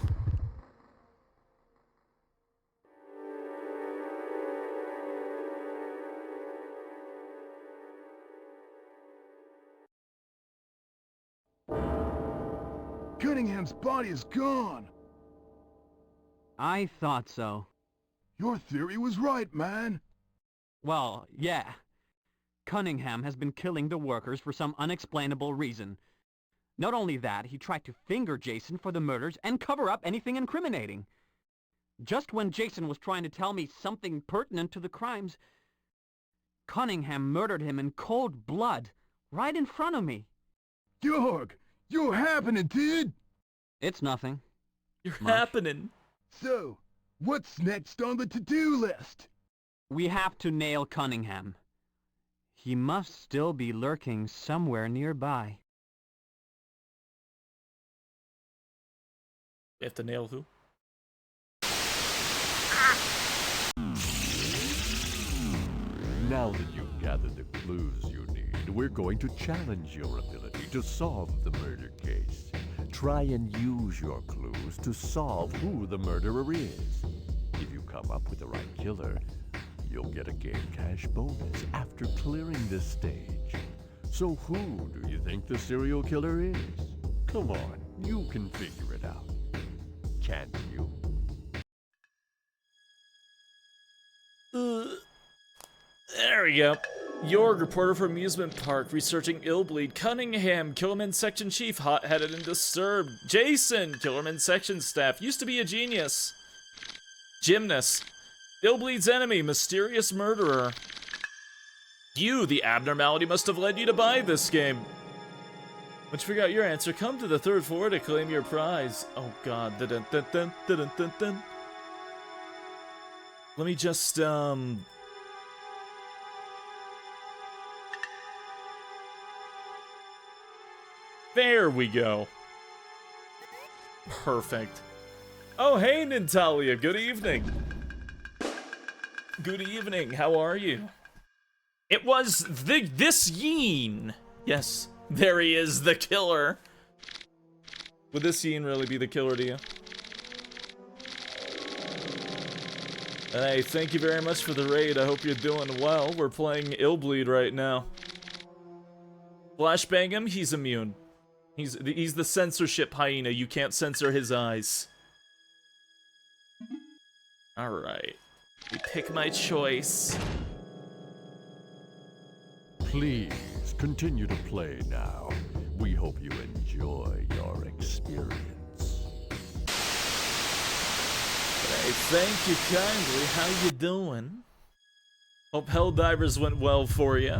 Cunningham's body is gone. I thought so. Your theory was right, man. Well, yeah. Cunningham has been killing the workers for some unexplainable reason. Not only that, he tried to finger Jason for the murders and cover up anything incriminating. Just when Jason was trying to tell me something pertinent to the crimes, Cunningham murdered him in cold blood, right in front of me. Georg, you're happening, dude. It's nothing. You're happening. So, what's next on the to-do list? We have to nail Cunningham. He must still be lurking somewhere nearby. We have to nail who? Now that you've gathered the clues you need, we're going to challenge your ability to solve the murder case. Try and use your clues to solve who the murderer is. If you come up with the right killer, you'll get a game cash bonus after clearing this stage. So who do you think the serial killer is? Come on, you can figure it out. Can't you? There we go. Jorg, reporter for amusement park, researching IIIBLEED. Cunningham, Killerman section chief, hot-headed and disturbed. Jason, Killerman section staff, used to be a genius. Gymnast. IIIBLEED's enemy, mysterious murderer. You, the abnormality must have led you to buy this game. Once you figure out your answer, come to the 3rd floor to claim your prize. Oh god. Dun, dun, dun, dun, dun, dun, dun. Let me just, there we go. Perfect. Oh, hey, Natalia. Good evening. Good evening. How are you? It was this Yeen. Yes, there he is, the killer. Would this Yeen really be the killer to you? Hey, thank you very much for the raid. I hope you're doing well. We're playing IIIBLEED right now. Flashbang him, he's immune. He's the censorship hyena. You can't censor his eyes. Alright. You pick my choice. Please continue to play now. We hope you enjoy your experience. Hey, thank you kindly. How you doing? Hope Helldivers went well for you.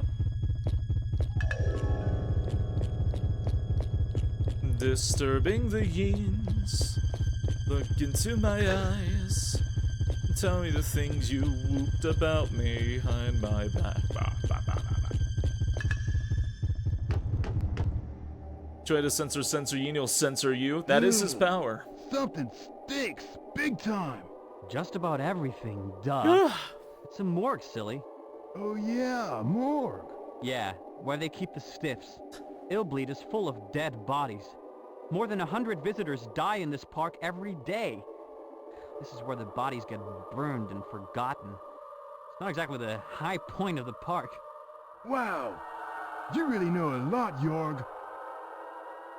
Disturbing the Yeens. Look into my eyes. Tell me the things you whooped about me behind my back. Try to censor Yeen, he'll censor you. That is his power. Something stinks, big time. Just about everything, duh. It's a morgue, silly. Oh yeah, morgue. Yeah, where they keep the stiffs. IIIBLEED is full of dead bodies. More than 100 visitors die in this park every day. This is where the bodies get burned and forgotten. It's not exactly the high point of the park. Wow, you really know a lot, Jorg.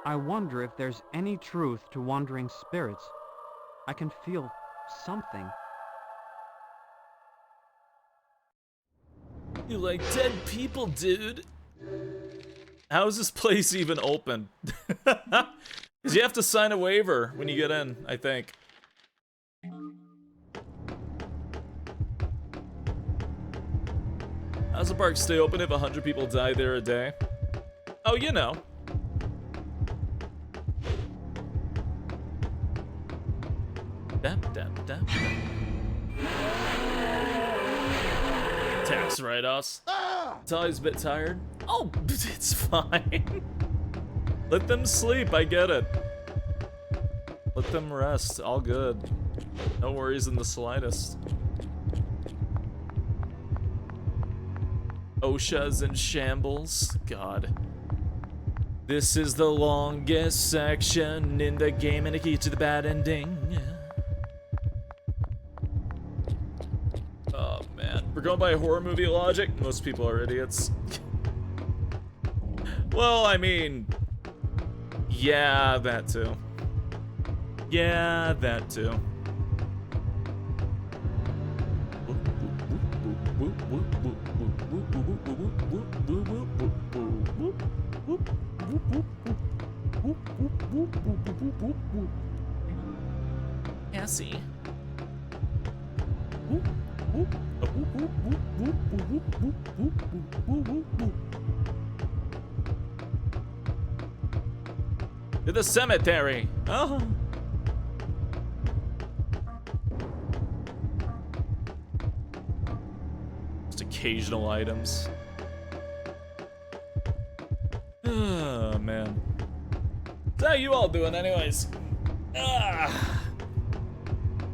I wonder if there's any truth to wandering spirits. I can feel something. You like dead people, dude. How is this place even open? Because you have to sign a waiver when you get in, I think. How does the park stay open if 100 people die there a day? Oh, you know. Dap, dap, dap, dap. Tax write-offs. Tally's a bit tired. Oh, it's fine. Let them sleep, I get it. Let them rest, all good. No worries in the slightest. OSHA's in shambles. God. This is the longest section in the game and it gets to the bad ending. Oh man, we're going by horror movie logic. Most people are idiots. Well, I mean, yeah, that too. Yeah, that too. Cassie. To the cemetery. Oh. Just occasional items. Oh man. So how you all doing anyways?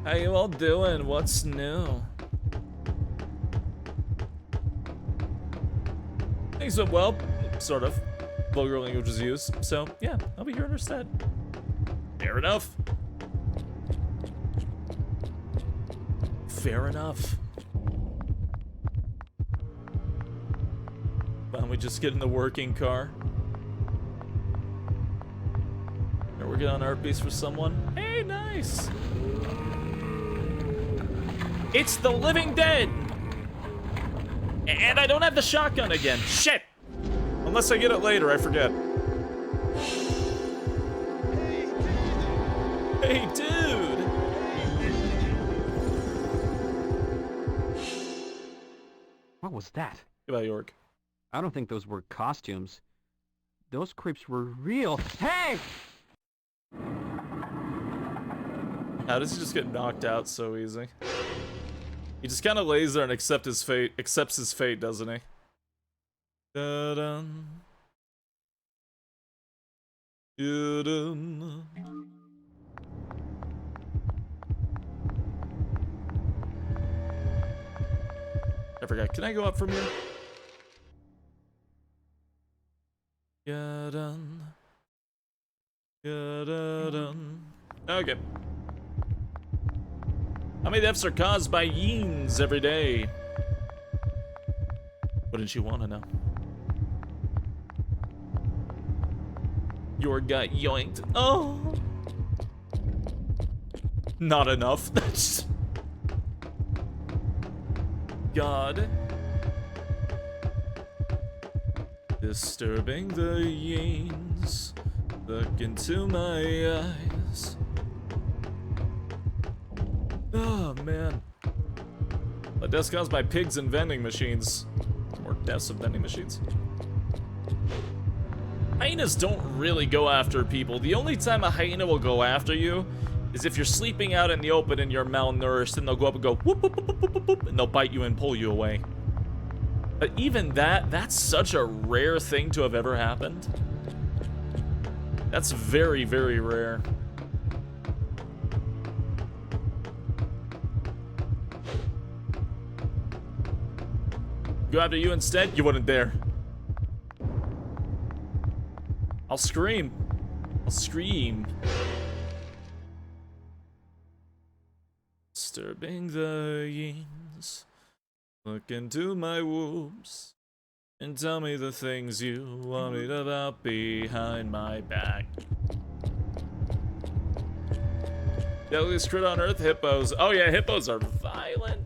How you all doing? What's new? Things went well, sort of. Vulgar language was used, so yeah, I'll be here instead. Fair enough. Fair enough. Why don't we just get in the working car? Are we working on art piece for someone? Hey, nice! It's the Living Dead! And I don't have the shotgun again. Shit! Unless I get it later, I forget. Hey, dude! What was that? Goodbye, York. I don't think those were costumes. Those creeps were real. Hey! How does he just get knocked out so easy? He just kind of lays there and accepts his fate, doesn't he? Da-dum. Da-dum. I forgot. Can I go up from here? Da-dum. Da-da-dum. Okay. How many deaths are caused by yeens every day? Wouldn't you want to know? Your got yoinked. Oh! Not enough. God. Disturbing the yeens. Look into my eyes. Oh, man. The deaths caused by pigs and vending machines. Or deaths of vending machines. Hyenas don't really go after people. The only time a hyena will go after you is if you're sleeping out in the open and you're malnourished, and they'll go up and go whoop, whoop, whoop, whoop, whoop, whoop, and they'll bite you and pull you away. But even that's such a rare thing to have ever happened. That's very, very rare. Go after you instead? You wouldn't dare. I'll scream. I'll scream. Disturbing the yeens. Look into my whoops. And tell me the things you worried about behind my back. Deadliest crit on Earth, hippos. Oh yeah, hippos are violent.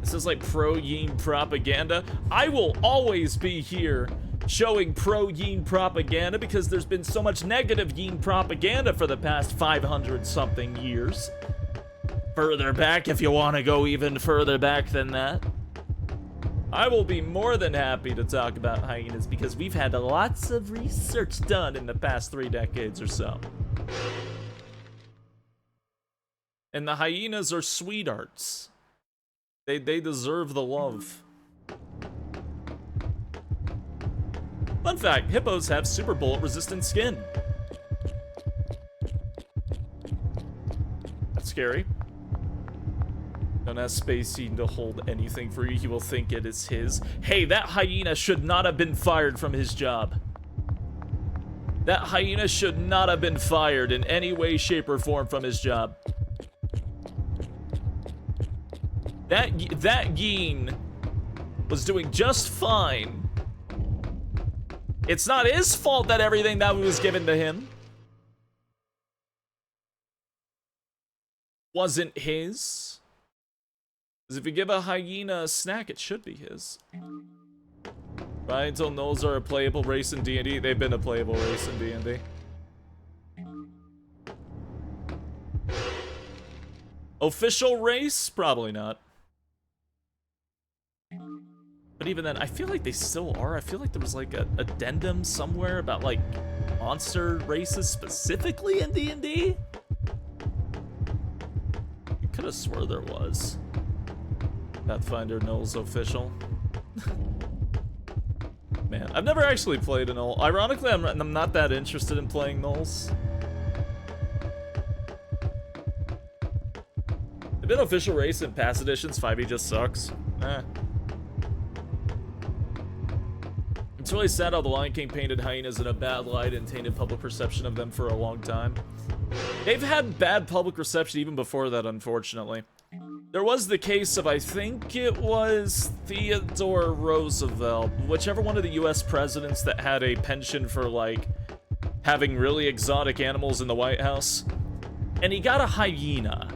This is like pro-yeen propaganda. I will always be here showing pro-yeen propaganda because there's been so much negative yeen propaganda for the past 500-something years. Further back, if you want to go even further back than that. I will be more than happy to talk about hyenas because we've had lots of research done in the past 3 decades or so. And the hyenas are sweethearts. They deserve the love. Fun fact, hippos have super bullet resistant skin. That's scary. Don't ask SpaceYeen to hold anything for you. He will think it is his. Hey, that hyena should not have been fired from his job. That hyena should not have been fired in any way, shape, or form from his job. That Yeen was doing just fine. It's not his fault that everything that was given to him wasn't his. Because if you give a hyena a snack, it should be his. Right until gnolls are a playable race in D&D. They've been a playable race in D&D. Official race? Probably not. But even then, I feel like they still are. I feel like there was like an addendum somewhere about like monster races specifically in D&D. You could have swore there was. Pathfinder Gnolls official. Man, I've never actually played a Gnoll. Ironically, I'm not that interested in playing Gnolls. They've been official race in past editions. 5e just sucks. It's really sad how the Lion King painted hyenas in a bad light and tainted public perception of them for a long time. They've had bad public reception even before that, unfortunately. There was the case of, I think it was Theodore Roosevelt, whichever one of the US presidents that had a penchant for, like, having really exotic animals in the White House. And he got a hyena.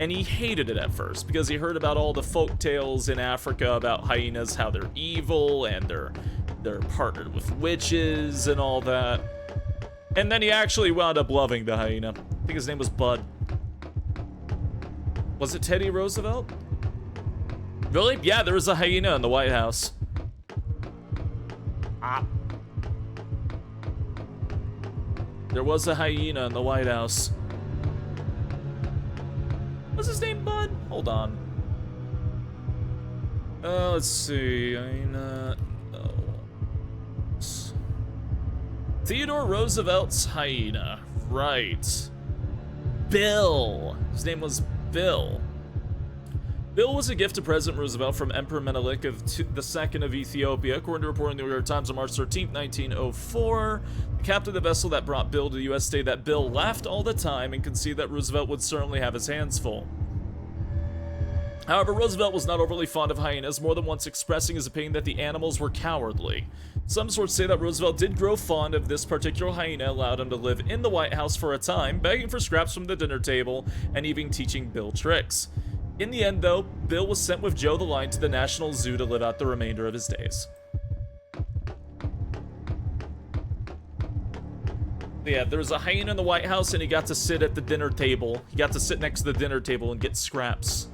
And he hated it at first because he heard about all the folk tales in Africa about hyenas, how they're evil and they're partnered with witches and all that. And then he actually wound up loving the hyena. I think his name was Bud. Was it Teddy Roosevelt? Really? Yeah, there was a hyena in the White House. There was a hyena in the White House. What's his name, Bud? Hold on. Let's see. Hyena. Theodore Roosevelt's hyena. Right. Bill. His name was Bill. Bill was a gift to President Roosevelt from Emperor Menelik II of Ethiopia, according to a report in the New York Times on March 13, 1904. The captain of the vessel that brought Bill to the U.S. stated that Bill laughed all the time and conceded that Roosevelt would certainly have his hands full. However, Roosevelt was not overly fond of hyenas, more than once expressing his opinion that the animals were cowardly. Some sources say that Roosevelt did grow fond of this particular hyena, allowed him to live in the White House for a time, begging for scraps from the dinner table, and even teaching Bill tricks. In the end, though, Bill was sent with Joe the Lion to the National Zoo to live out the remainder of his days. Yeah, there was a hyena in the White House, and he got to sit at the dinner table. He got to sit next to the dinner table and get scraps.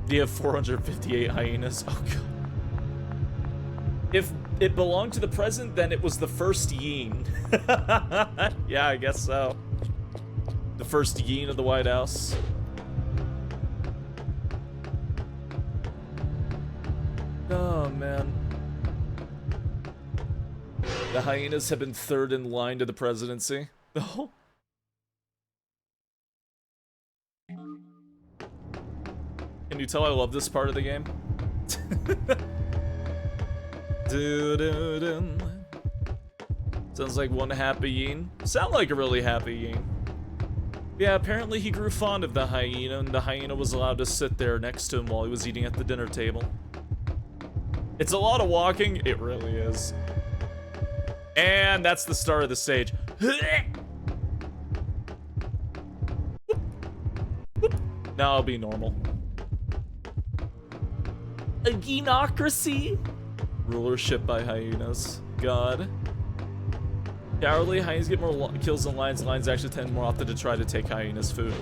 You have 458 hyenas. Oh, God. If it belonged to the president, then it was the first Yeen. Yeah, I guess so. The first Yeen of the White House. Oh, man. The hyenas have been third in line to the presidency. Oh. Can you tell I love this part of the game? Sounds like one happy Yeen. Sound like a really happy Yeen. Yeah, apparently he grew fond of the hyena, and the hyena was allowed to sit there next to him while he was eating at the dinner table. It's a lot of walking. It really is. And that's the start of the stage. Now I'll be normal. A Yeenocracy? Rulership by hyenas. God. Cowardly hyenas get more kills than lions. Lions actually tend more often to try to take hyenas' food.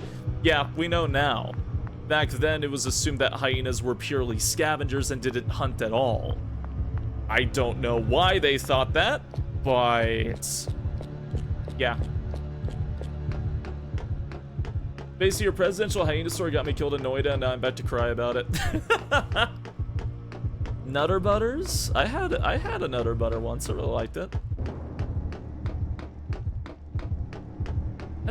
Yeah, we know now. Back then, it was assumed that hyenas were purely scavengers and didn't hunt at all. I don't know why they thought that, but yeah. Basically, your presidential hyena story got me killed in Noida, and now I'm about to cry about it. Nutter Butters? I had a Nutter Butter once. I really liked it. I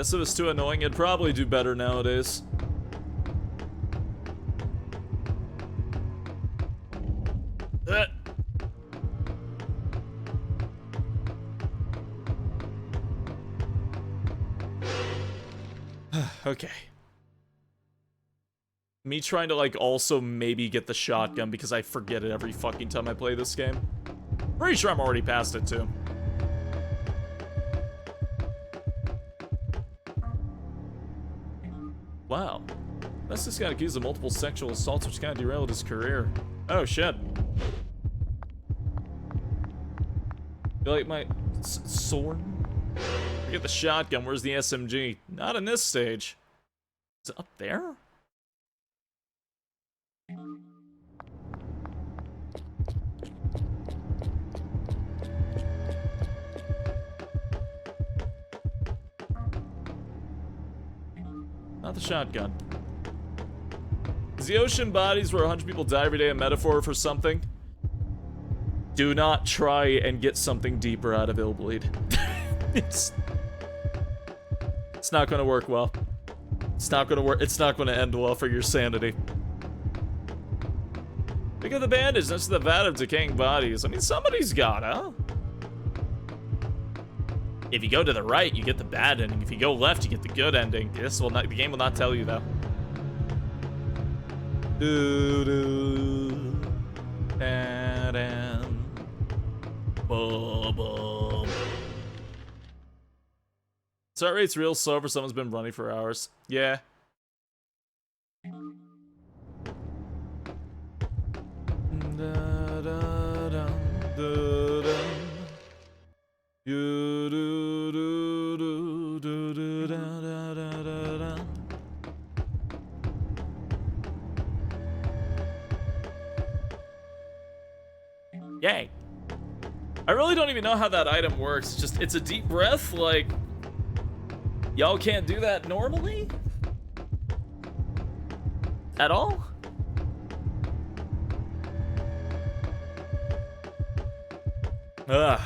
Guess if it was too annoying, it'd probably do better nowadays. Okay. Me trying to, like, also maybe get the shotgun because I forget it every fucking time I play this game. Pretty sure I'm already past it, too. Wow. That's just got accused of multiple sexual assaults, which kind of derailed his career. Oh, shit. You like my sword? Forget the shotgun. Where's the SMG? Not in this stage. Is it up there? Not the shotgun. Is the ocean bodies where 100 people die every day a metaphor for something? Do not try and get something deeper out of IIIBLEED. It's not gonna work well. It's not gonna work. It's not gonna end well for your sanity. Look at the bandage next to the vat of decaying bodies. I mean, somebody's gotta. If you go to the right, you get the bad ending. If you go left, you get the good ending. This will not. The game will not tell you though. Doo doo. Da da. Boom boom. Start rate's real slow for someone's been running for hours. Yeah. Da, da, da, da, da. You, do, do, do, do, do, da, da, da, da, da. Yay. I really don't even know how that item works. Just, it's a deep breath, like... Y'all can't do that normally? At all? Ugh.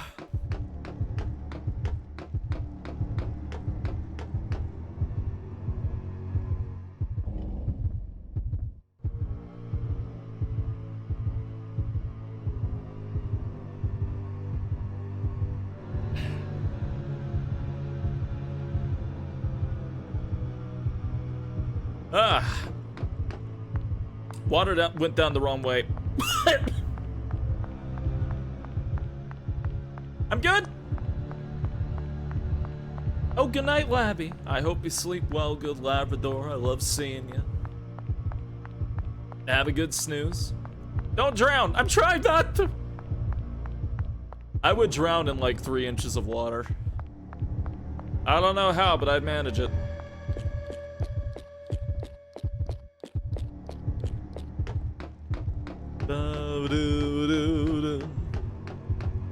Ah. Water went down the wrong way. I'm good. Oh, good night, Labby. I hope you sleep well, good Labrador. I love seeing you. Have a good snooze. Don't drown. I'm trying not to. I would drown in like 3 inches of water. I don't know how, but I'd manage it.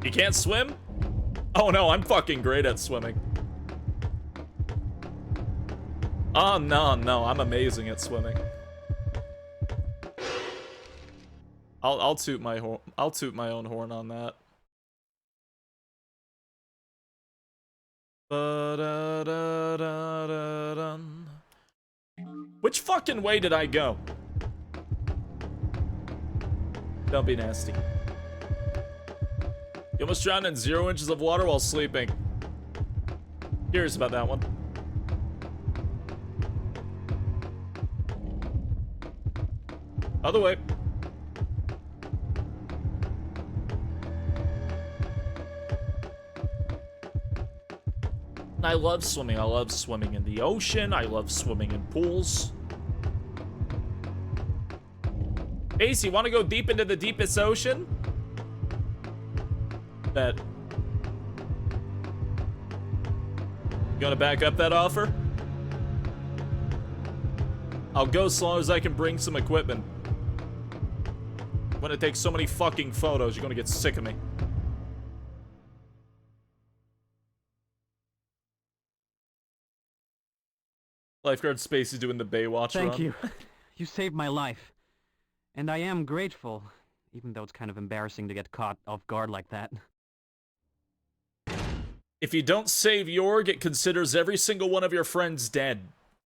You can't swim? Oh no, I'm fucking great at swimming. Oh no, I'm amazing at swimming. I'll toot my horn. I'll toot my own horn on that. Which fucking way did I go? Don't be nasty. You almost drowned in 0 inches of water while sleeping. Curious about that one. Other way. I love swimming. I love swimming in the ocean. I love swimming in pools. Ace, you want to go deep into the deepest ocean? Bet. You gonna back up that offer? I'll go as long as I can bring some equipment. When it takes so many fucking photos, you're gonna get sick of me. Lifeguard Space is doing the Baywatch run. Thank you. You saved my life. And I am grateful, even though it's kind of embarrassing to get caught off guard like that. If you don't save Jorg, it considers every single one of your friends dead.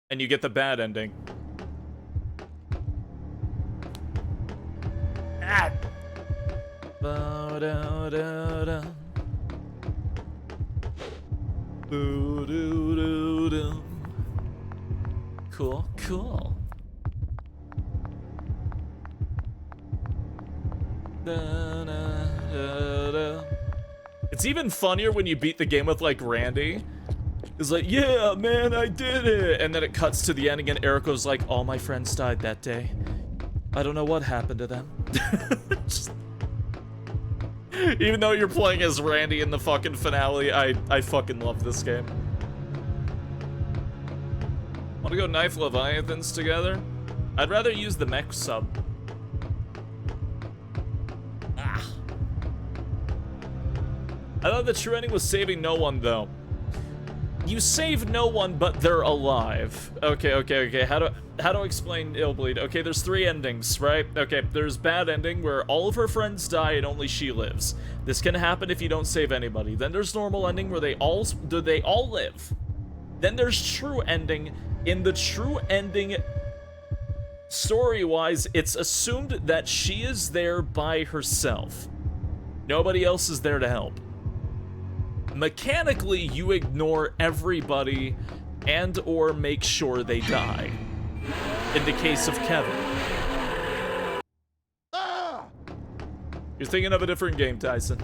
And you get the bad ending. Ah! Ba-da-da-da. Boo-doo-doo-doo. Cool, cool. Da-da-da-da. It's even funnier when you beat the game with, like, Randy. It's like, yeah, man, I did it! And then it cuts to the ending and Eriko's like, all my friends died that day. I don't know what happened to them. Even though you're playing as Randy in the fucking finale, I fucking love this game. Wanna go knife Leviathans together? I'd rather use the mech sub. Ah. I thought the true ending was saving no one, though. You save no one, but they're alive. Okay. How to explain IIIBLEED? Okay, there's 3 endings, right? Okay, there's bad ending where all of her friends die and only she lives. This can happen if you don't save anybody. Then there's normal ending where they all live. Then there's true ending. In the true ending, story-wise, it's assumed that she is there by herself. Nobody else is there to help. Mechanically, you ignore everybody and or make sure they die. In the case of Kevin. You're thinking of a different game, Tyson.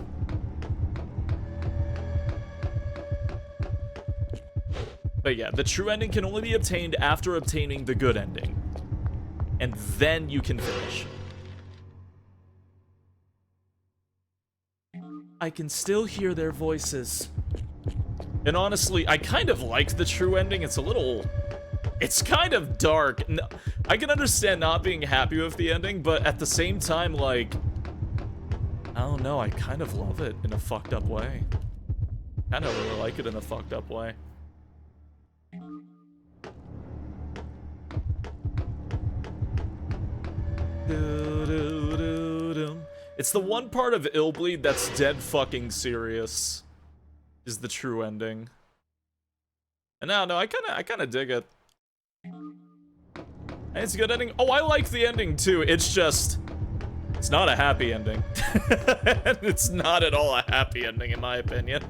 But yeah, the true ending can only be obtained after obtaining the good ending. And then you can finish. I can still hear their voices. And honestly, I kind of like the true ending. It's kind of dark. I can understand not being happy with the ending, but at the same time, like, I don't know, I kind of love it in a fucked up way. I don't really like it in a fucked up way. It's the one part of IIIBLEED that's dead fucking serious. Is the true ending. And no, I kinda dig it. And it's a good ending. Oh, I like the ending too. It's just, it's not a happy ending. It's not at all a happy ending in my opinion.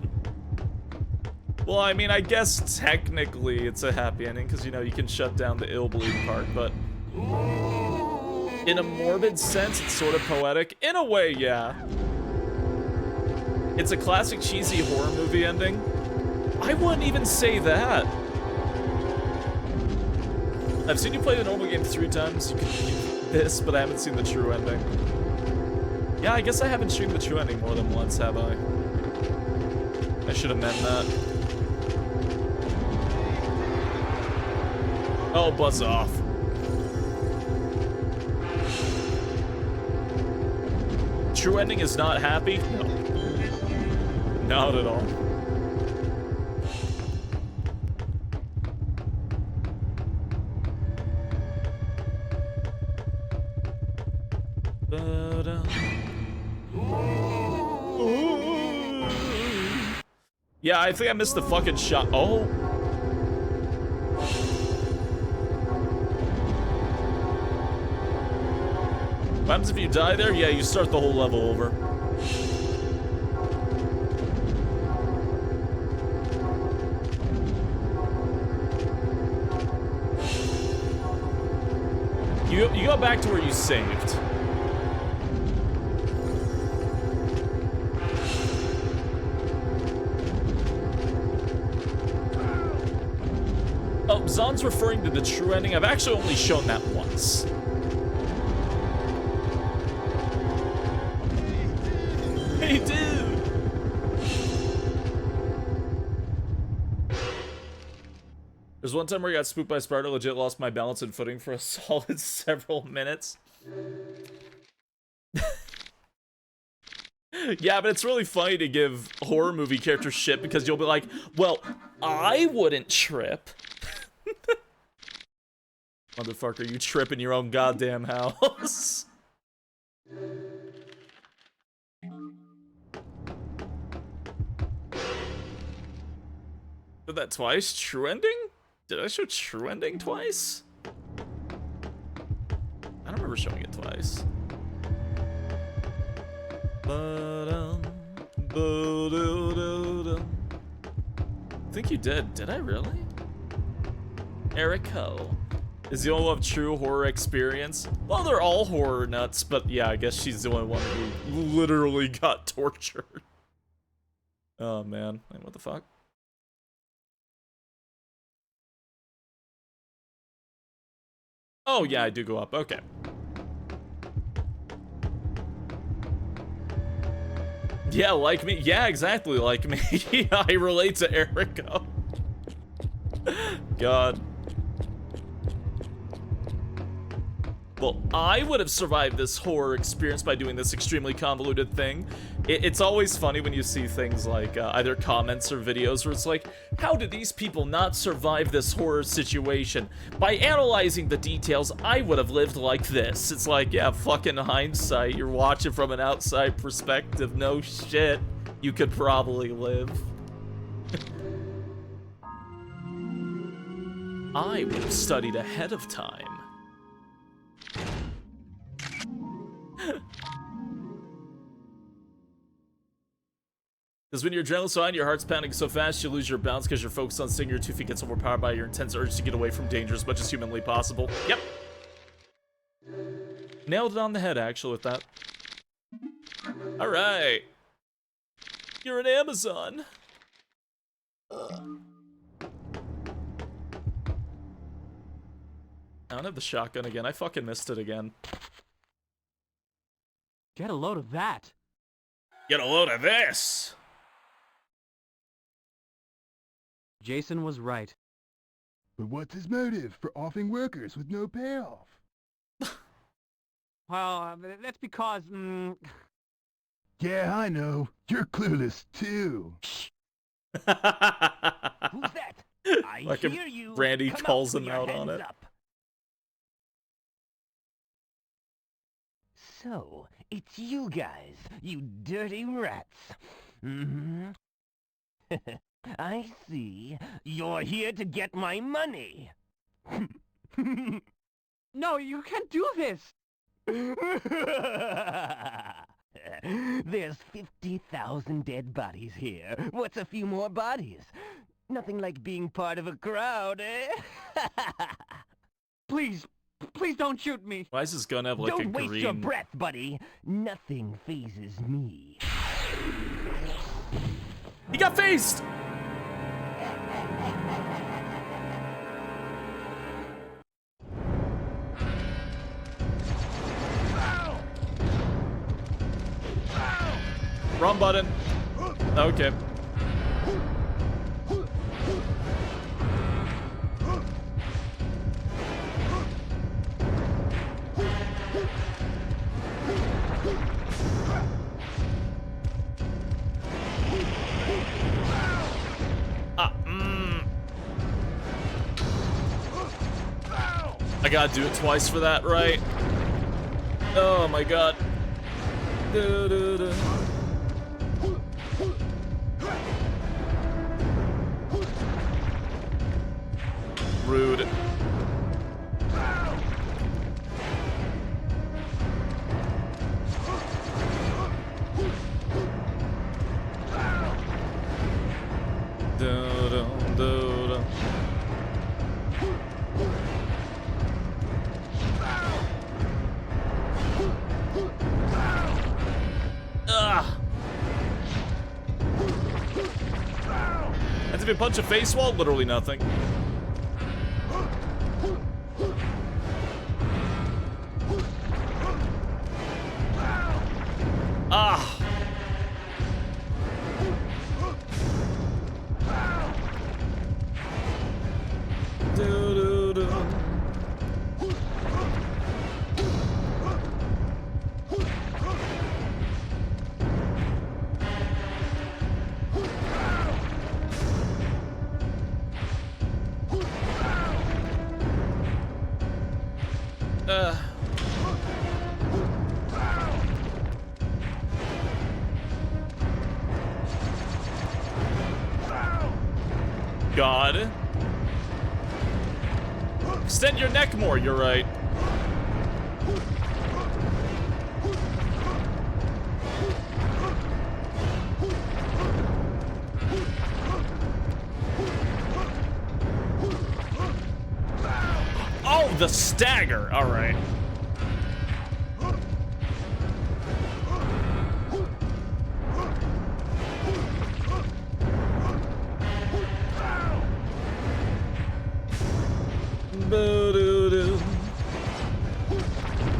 Well, I mean, I guess technically it's a happy ending because, you know, you can shut down the IIIBLEED part, but in a morbid sense, it's sort of poetic. In a way, yeah. It's a classic cheesy horror movie ending. I wouldn't even say that. I've seen you play the normal game 3 times. You can keep this, but I haven't seen the true ending. Yeah, I guess I haven't streamed the true ending more than once, have I? I should amend that. Oh, buzz off. True ending is not happy? No. Not at all. Yeah, I think I missed the fucking shot. Oh. What happens if you die there? Yeah, you start the whole level over. You go back to where you saved. Oh, Zon's referring to the true ending. I've actually only shown that once. Hey, dude! There's one time where I got spooked by a spider, legit lost my balance and footing for a solid several minutes. Yeah, but it's really funny to give horror movie characters shit because you'll be like, well, I wouldn't trip. Motherfucker, you trip in your own goddamn house. Did that twice? True ending? Did I show true ending twice? I don't remember showing it twice. I think you did. Did I really? Erico. Is the only one of true horror experience? Well, they're all horror nuts, but yeah, I guess she's the only one who literally got tortured. Oh man, what the fuck? Oh yeah, I do go up, okay. Yeah, like me. Yeah, exactly like me. I relate to Erico. God. Well, I would have survived this horror experience by doing this extremely convoluted thing. It's always funny when you see things like either comments or videos where it's like, how did these people not survive this horror situation? By analyzing the details, I would have lived like this. It's like, yeah, fucking hindsight. You're watching from an outside perspective. No shit. You could probably live. I would have studied ahead of time. Because when your adrenaline's so high and your heart's pounding so fast, you lose your balance because you're focused on staying your 2 feet gets overpowered by your intense urge to get away from danger as much as humanly possible. Yep. Nailed it on the head, actually, with that. Alright. You're an Amazon. I don't have the shotgun again. I fucking missed it again. Get a load of that. Get a load of this. Jason was right. But what's his motive for offing workers with no payoff? Well, that's because, Yeah, I know. You're clueless, too. Who's that? I like hear you. Randy Come calls out him with your out on hands it. up. So, it's you guys, you dirty rats. Mm-hmm. I see. You're here to get my money. No, you can't do this. There's 50,000 dead bodies here. What's a few more bodies? Nothing like being part of a crowd, eh? Please don't shoot me. Why is this gun have like Don't a green... waste your breath, buddy. Nothing phases me. He got phased! Wrong button. Okay. I gotta do it twice for that, right? Oh my god. Rude. Has if you punch a face wall? Literally nothing. Ah! God. Extend your neck more, you're right. Oh, the stagger. All right.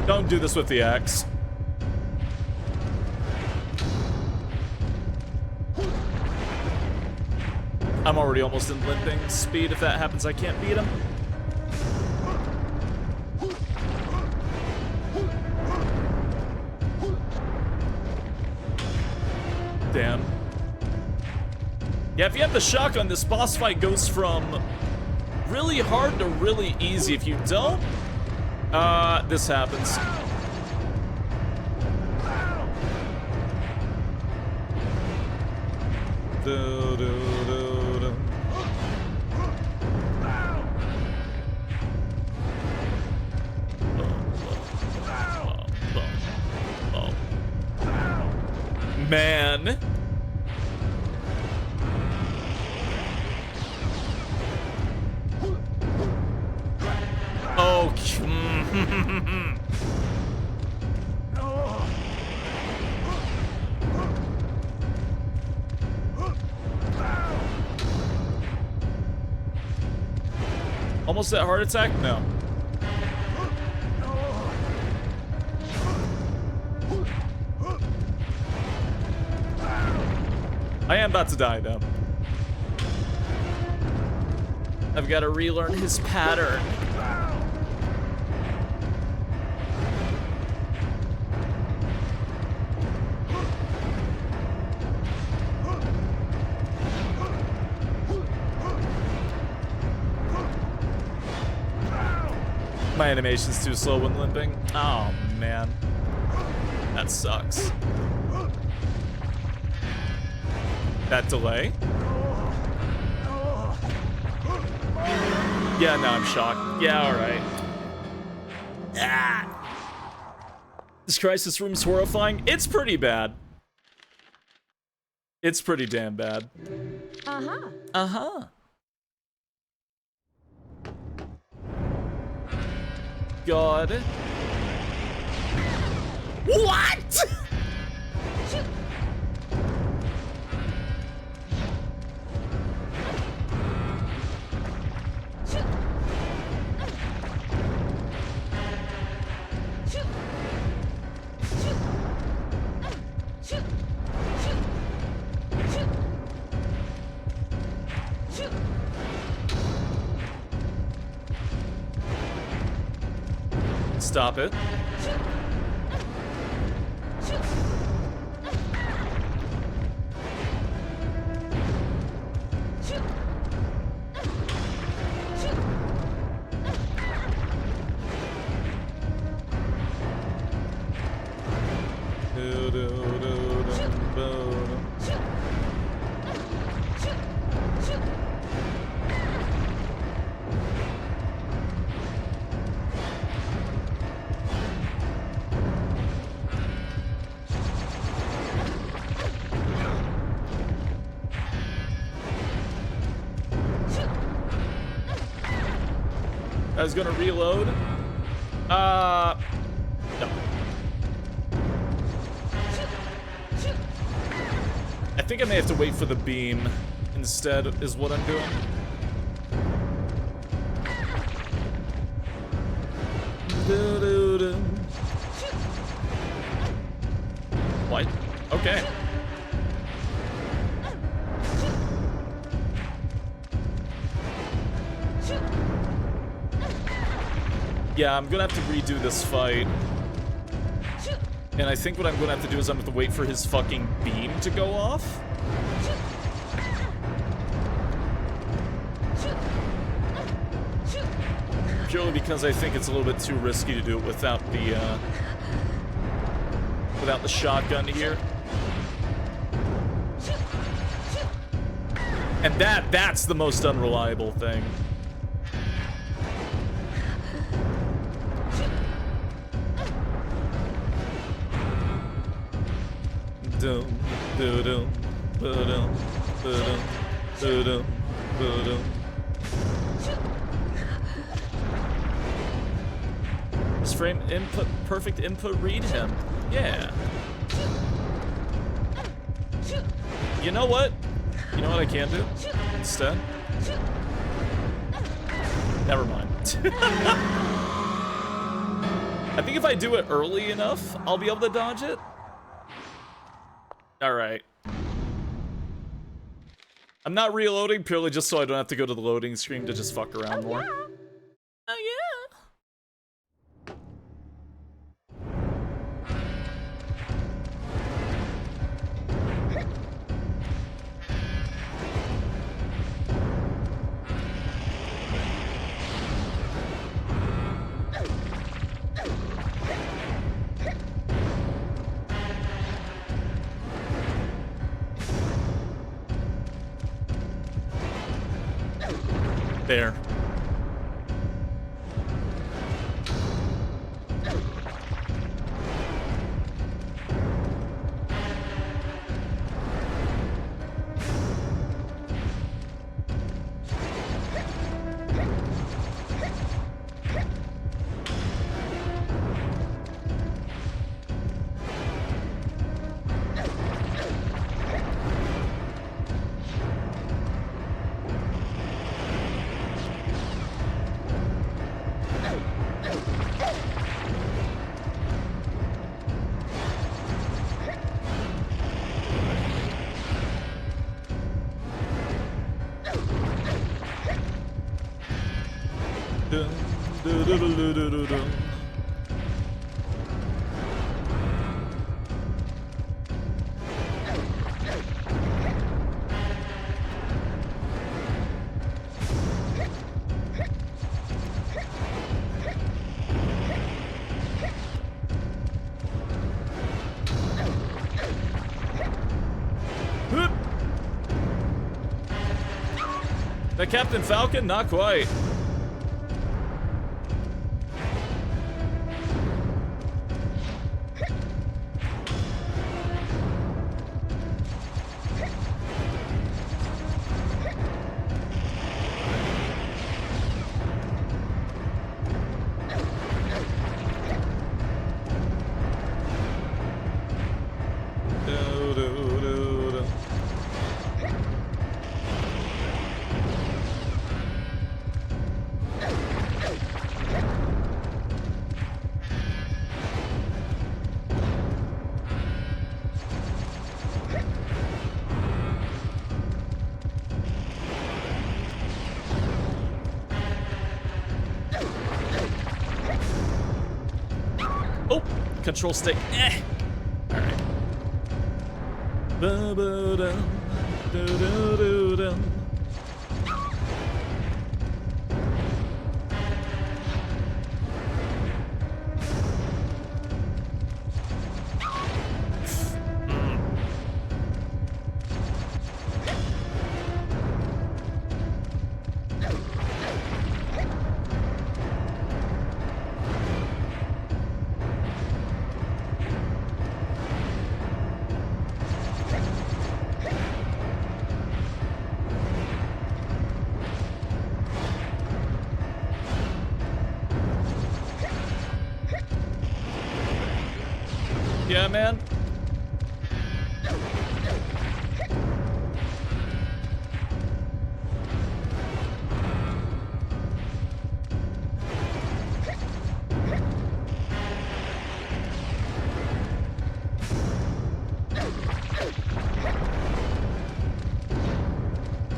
Don't do this with the axe. I'm already almost in limping speed. If that happens, I can't beat him. Damn. Yeah, if you have the shotgun, this boss fight goes from really hard to really easy. If you don't, this happens. Man. Oh. Almost that heart attack? No. I am about to die, though. I've got to relearn his pattern. My animation's too slow when limping. Oh, man. That sucks. That delay? Yeah, now I'm shocked. Yeah, alright. Ah. This crisis room's horrifying. It's pretty bad. It's pretty damn bad. Uh-huh. Uh-huh. God. What? Stop it. I was gonna reload. No. I think I may have to wait for the beam instead, is what I'm doing. What? Okay. Yeah, I'm gonna have to redo this fight. And I think what I'm gonna have to do is I'm gonna have to wait for his fucking beam to go off. Purely because I think it's a little bit too risky to do it without the shotgun here. And that's the most unreliable thing. Dum, dum, ba-dum, ba-dum, ba-dum, ba-dum. This frame input, perfect input, read him. Yeah. You know what? You know what I can do instead? Never mind. I think if I do it early enough, I'll be able to dodge it. Alright. I'm not reloading purely just so I don't have to go to the loading screen to just fuck around more. Oh yeah. There. That Captain Falcon? Not quite. Oh, control stick. All right. Ba-ba-dum, do-do-do-dum. Yeah, man.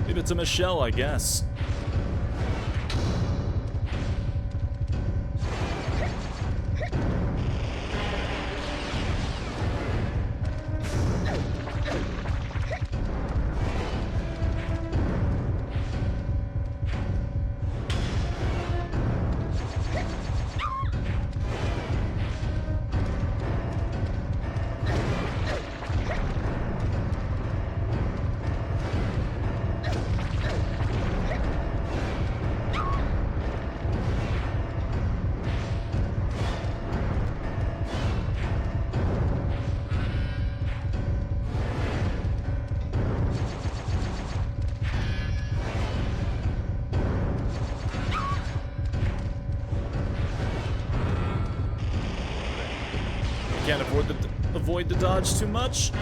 Maybe it's a Michelle, I guess. can't avoid the dodge too much.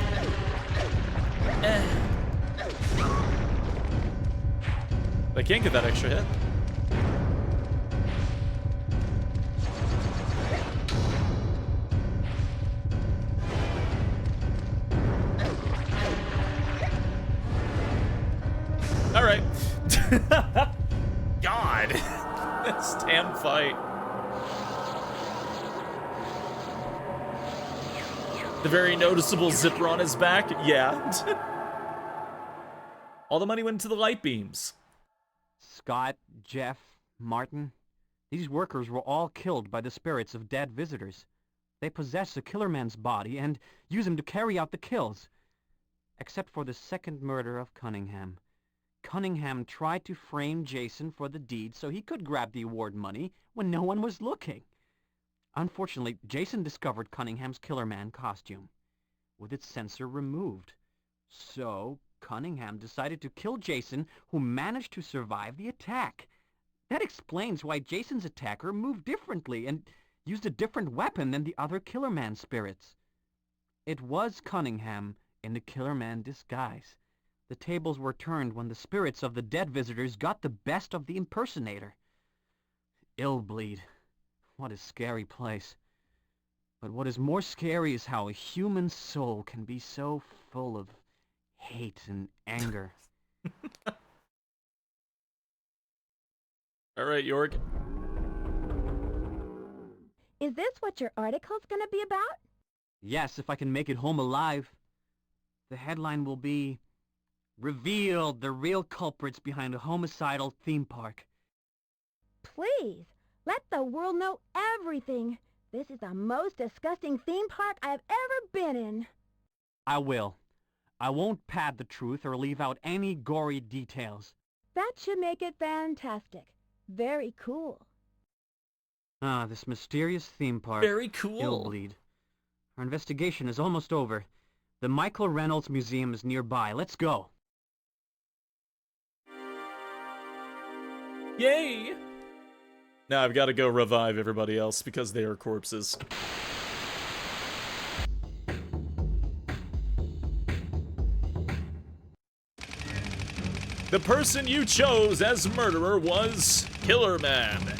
I can't get that extra hit. All right. God, this damn fight. The very noticeable zipper on his back. Yeah. All the money went to the light beams. Scott, Jeff, Martin, these workers were all killed by the spirits of dead visitors. They possess the killer man's body and use him to carry out the kills. Except for the second murder of Cunningham. Cunningham tried to frame Jason for the deed so he could grab the award money when no one was looking. Unfortunately, Jason discovered Cunningham's Killer Man costume, with its sensor removed. So, Cunningham decided to kill Jason, who managed to survive the attack. That explains why Jason's attacker moved differently and used a different weapon than the other Killer Man spirits. It was Cunningham in the Killer Man disguise. The tables were turned when the spirits of the dead visitors got the best of the impersonator. IIIBLEED. What a scary place. But what is more scary is how a human soul can be so full of hate and anger. All right, York. Is this what your article's gonna be about? Yes, if I can make it home alive. The headline will be, "Revealed the real culprits behind a homicidal theme park." Please, let the world know everything. This is the most disgusting theme park I've ever been in. I will. I won't pad the truth or leave out any gory details. That should make it fantastic. Very cool. Ah, this mysterious theme park. Very cool. IIIBLEED. Our investigation is almost over. The Michael Reynolds Museum is nearby. Let's go. Yay! Now I've got to go revive everybody else because they are corpses. The person you chose as murderer was Killer Man.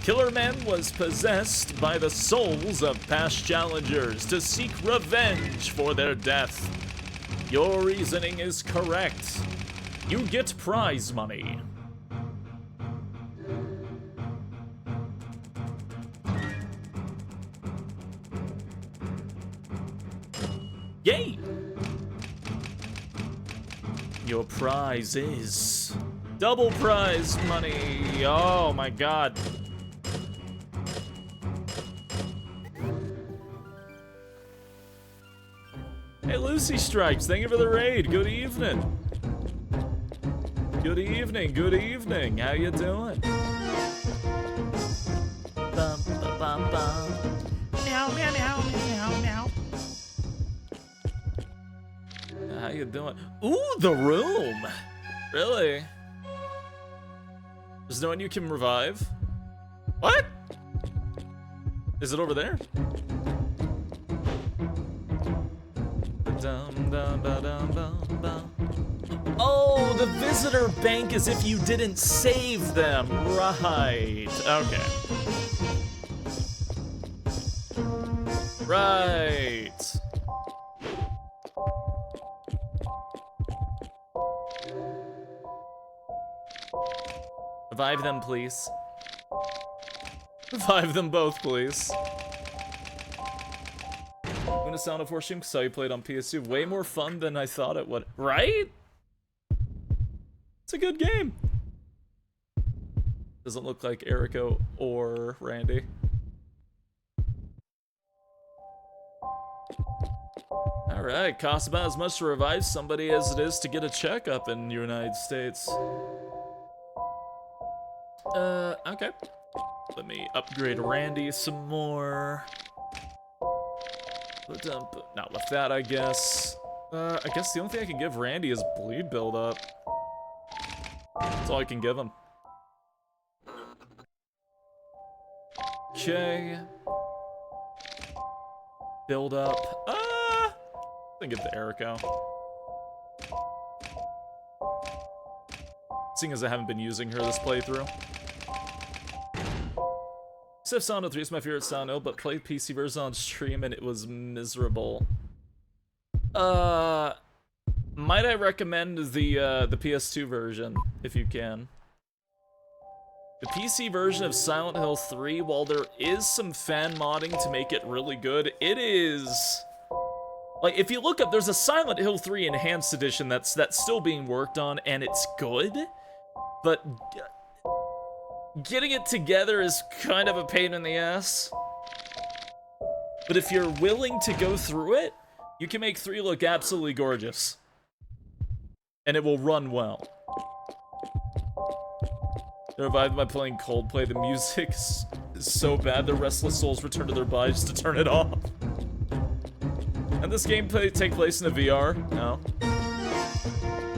Killer Man was possessed by the souls of past challengers to seek revenge for their death. Your reasoning is correct. You get prize money. Yay! Your prize is double prize money. Oh my god. Hey, Lucy Stripes, thank you for the raid. Good evening. Good evening, good evening. How you doing? Bum, ba, bum, bum. Meow, meow, meow, meow, meow. How you doing? Ooh, the room. Really? There's no one you can revive? What? Is it over there? Oh, the visitor bank is if you didn't save them. Right. Okay. Right. Revive them, please. Revive them both, please. Luna Sound of Worship, saw you played on PS2. Way more fun than I thought it would. Right? It's a good game. Doesn't look like Erica or Randy. Alright, costs about as much to revive somebody as it is to get a checkup in the United States. Okay. Let me upgrade Randy some more. Not with that, I guess. I guess the only thing I can give Randy is bleed buildup. That's all I can give him. Okay. build up. Think of the Erico. Seeing as I haven't been using her this playthrough. Civ Sound 3 is my favorite sound, but played PC version on stream and it was miserable. Might I recommend the PS2 version, if you can. The PC version of Silent Hill 3, while there is some fan modding to make it really good, it is... Like, if you look up, there's a Silent Hill 3 Enhanced Edition that's still being worked on, and it's good, but getting it together is kind of a pain in the ass. But if you're willing to go through it, you can make 3 look absolutely gorgeous. And it will run well. They're revived by playing Coldplay. The music is so bad, the restless souls return to their bodies to turn it off. And this gameplay take place in a VR? No.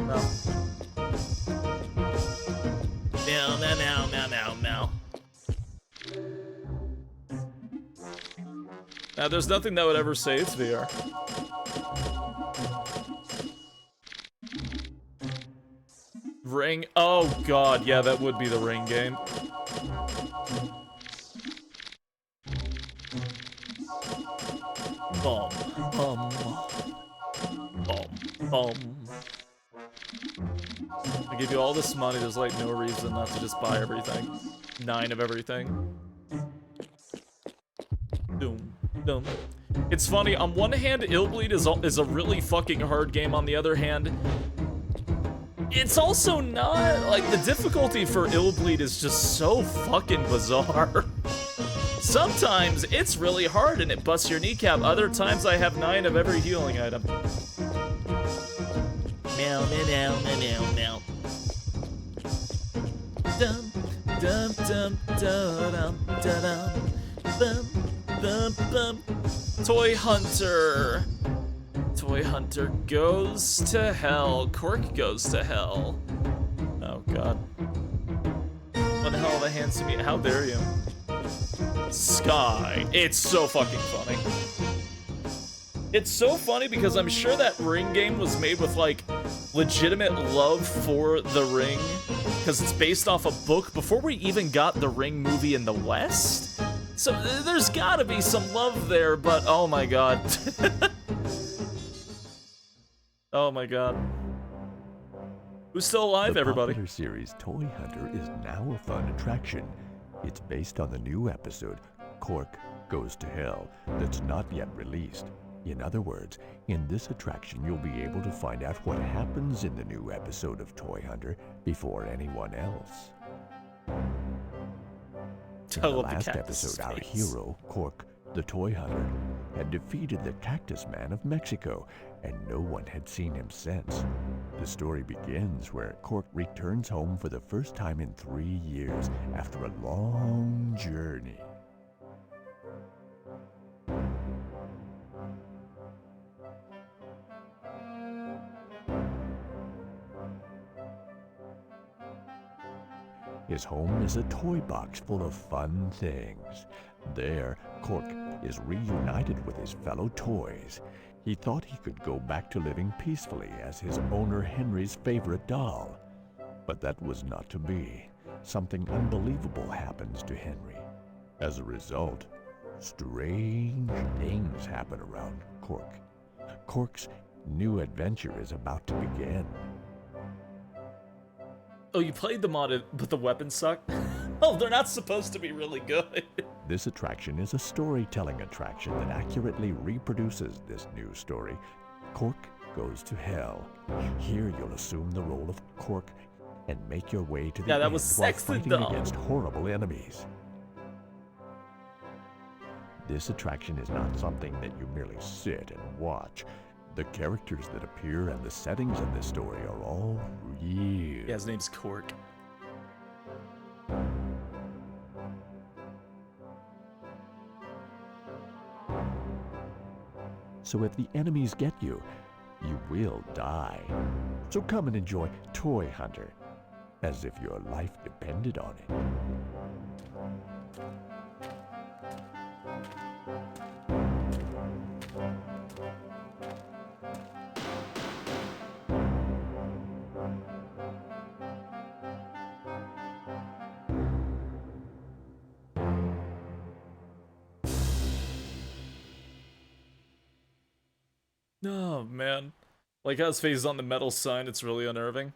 No. No. Now, there's nothing that would ever say it's VR. Ring? Oh god, yeah, that would be the Ring game. I give you all this money, there's like no reason not to just buy everything. 9 of everything. Boom. Boom. It's funny, on one hand, IIIBLEED is a really fucking hard game, on the other hand, it's also not, like, the difficulty for IIIBLEED is just so fucking bizarre. Sometimes it's really hard and it busts your kneecap, other times I have 9 of every healing item. Meow, meow, meow, meow, meow. Dum, dum, dum, dum, dum, dum, bum, bum. Toy Hunter. Toy Hunter goes to hell. Cork goes to hell. Oh god. What the hell of a handsome... How dare you? Sky. It's so fucking funny. It's so funny because I'm sure that Ring game was made with, like, legitimate love for the Ring. Because it's based off a book before we even got the Ring movie in the West. So there's gotta be some love there, but oh my god. Oh my god. Who's still alive, everybody? The popular series Toy Hunter is now a fun attraction. It's based on the new episode, Cork Goes to Hell, that's not yet released. In other words, in this attraction you'll be able to find out what happens in the new episode of Toy Hunter before anyone else. In the last episode, our hero, Cork, the Toy Hunter, had defeated the Cactus Man of Mexico, and no one had seen him since. The story begins where Cork returns home for the first time in 3 years after a long journey. His home is a toy box full of fun things. There, Cork is reunited with his fellow toys. He thought he could go back to living peacefully as his owner Henry's favorite doll. But that was not to be. Something unbelievable happens to Henry. As a result, strange things happen around Cork. Cork's new adventure is about to begin. Oh, you played the mod, but the weapons suck? Oh, they're not supposed to be really good. This attraction is a storytelling attraction that accurately reproduces this new story. Cork Goes to Hell. Here you'll assume the role of Cork and make your way to the end while fighting against horrible enemies. This attraction is not something that you merely sit and watch. The characters that appear and the settings in this story are all real. Yeah, his name's Cork. So if the enemies get you, you will die. So come and enjoy Toy Hunter, as if your life depended on it. Oh, man. Like how his face is on the metal sign, it's really unnerving.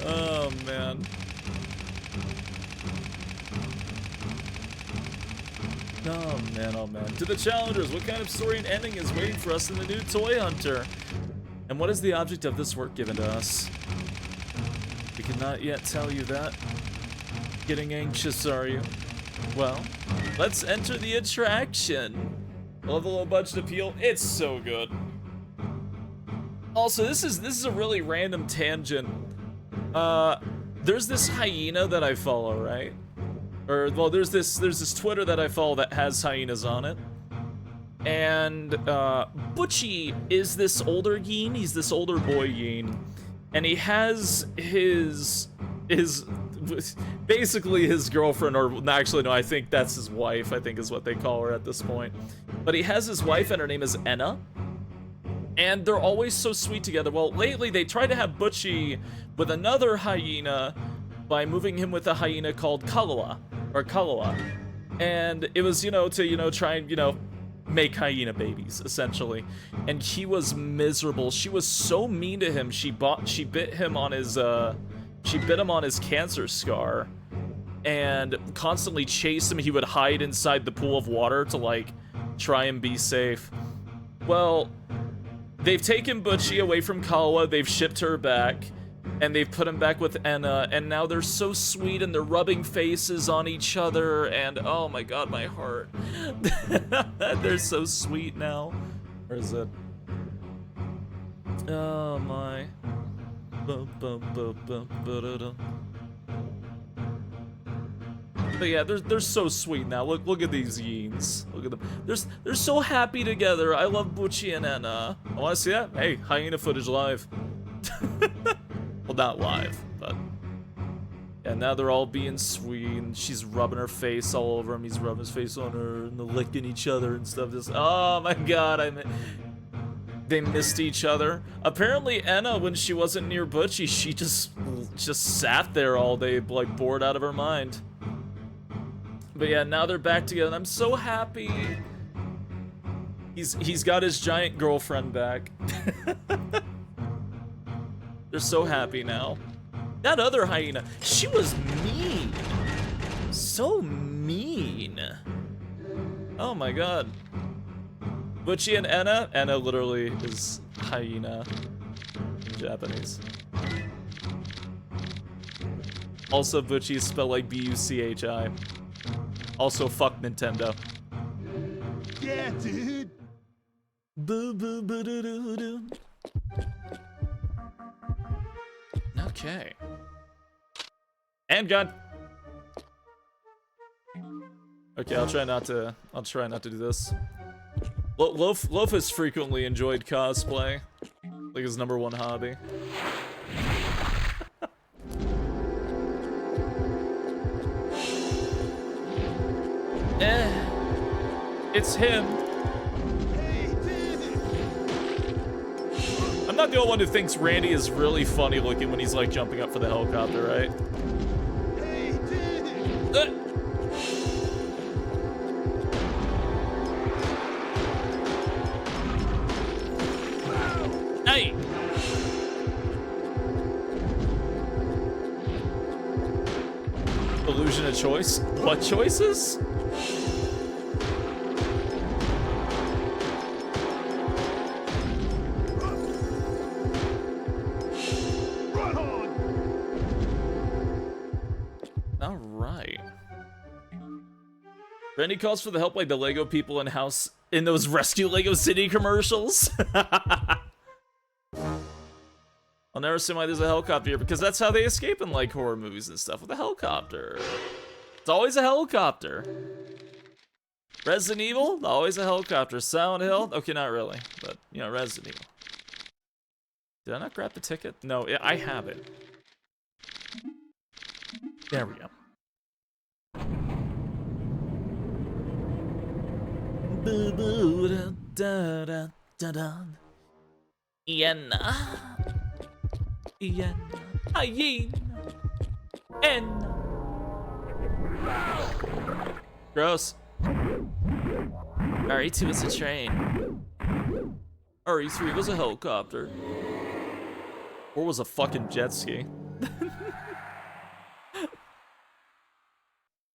Oh, man. Oh, man, oh, man. To the challengers, what kind of story and ending is waiting for us in the new Toy Hunter? And what is the object of this work given to us? We cannot yet tell you that. Getting anxious, are you? Well, let's enter the attraction. Love the low budget appeal. It's so good. Also, this is a really random tangent. There's this hyena that I follow, right? Or well, there's this Twitter that I follow that has hyenas on it. And Butchie is this older Yeen. He's this older boy Yeen, and he has his basically his girlfriend, or actually no, I think that's his wife, I think is what they call her at this point. But he has his wife and her name is Enna. And they're always so sweet together. Well, lately they tried to have Butchie with another hyena by moving him with a hyena called Kalua. And it was, to, try and, make hyena babies, essentially. And he was miserable. She was so mean to him. She bit him on his cancer scar and constantly chased him. He would hide inside the pool of water to, like, try and be safe. Well, they've taken Butchie away from Kalua, they've shipped her back, and they've put him back with Enna, and now they're so sweet and they're rubbing faces on each other, and oh my god, my heart. They're so sweet now. Where is it? Oh my. But yeah, they're so sweet now. Look at these Yeens. Look at them. They're so happy together. I love Butchie and Enna. I want to see that. Hey, hyena footage live. Well, not live, but yeah. Now they're all being sweet, and she's rubbing her face all over him. He's rubbing his face on her, and they're licking each other and stuff. Just oh my god, they missed each other. Apparently, Enna, when she wasn't near Butchie, she just sat there all day, like bored out of her mind. But yeah, now they're back together, and I'm so happy. He's got his giant girlfriend back. They're so happy now. That other hyena, she was mean. So mean. Oh my god. Butchie and Enna? Enna literally is hyena in Japanese. Also, Butchie is spelled like B-U-C-H-I. Also, fuck Nintendo. Yeah, dude. Boo-boo-boo-doo-doo-doo. Okay. And gun. Okay, I'll try not to do this. Loaf has frequently enjoyed cosplay. Like his #1 hobby. It's him. I'm not the only one who thinks Randy is really funny looking when he's like jumping up for the helicopter, right? Hey! Illusion of choice? What choices? Randy calls for the help like the Lego people in those Rescue Lego City commercials. I'll never see why there's a helicopter here, because that's how they escape in like horror movies and stuff, with a helicopter. It's always a helicopter. Resident Evil, always a helicopter. Silent Hill, okay, not really, but Resident Evil. Did I not grab the ticket? No, I have it. There we go. Boo boo da da da da da. Iena. Hyena. Gross. R2 was a train. RE3 was a helicopter. Or was a fucking jet ski.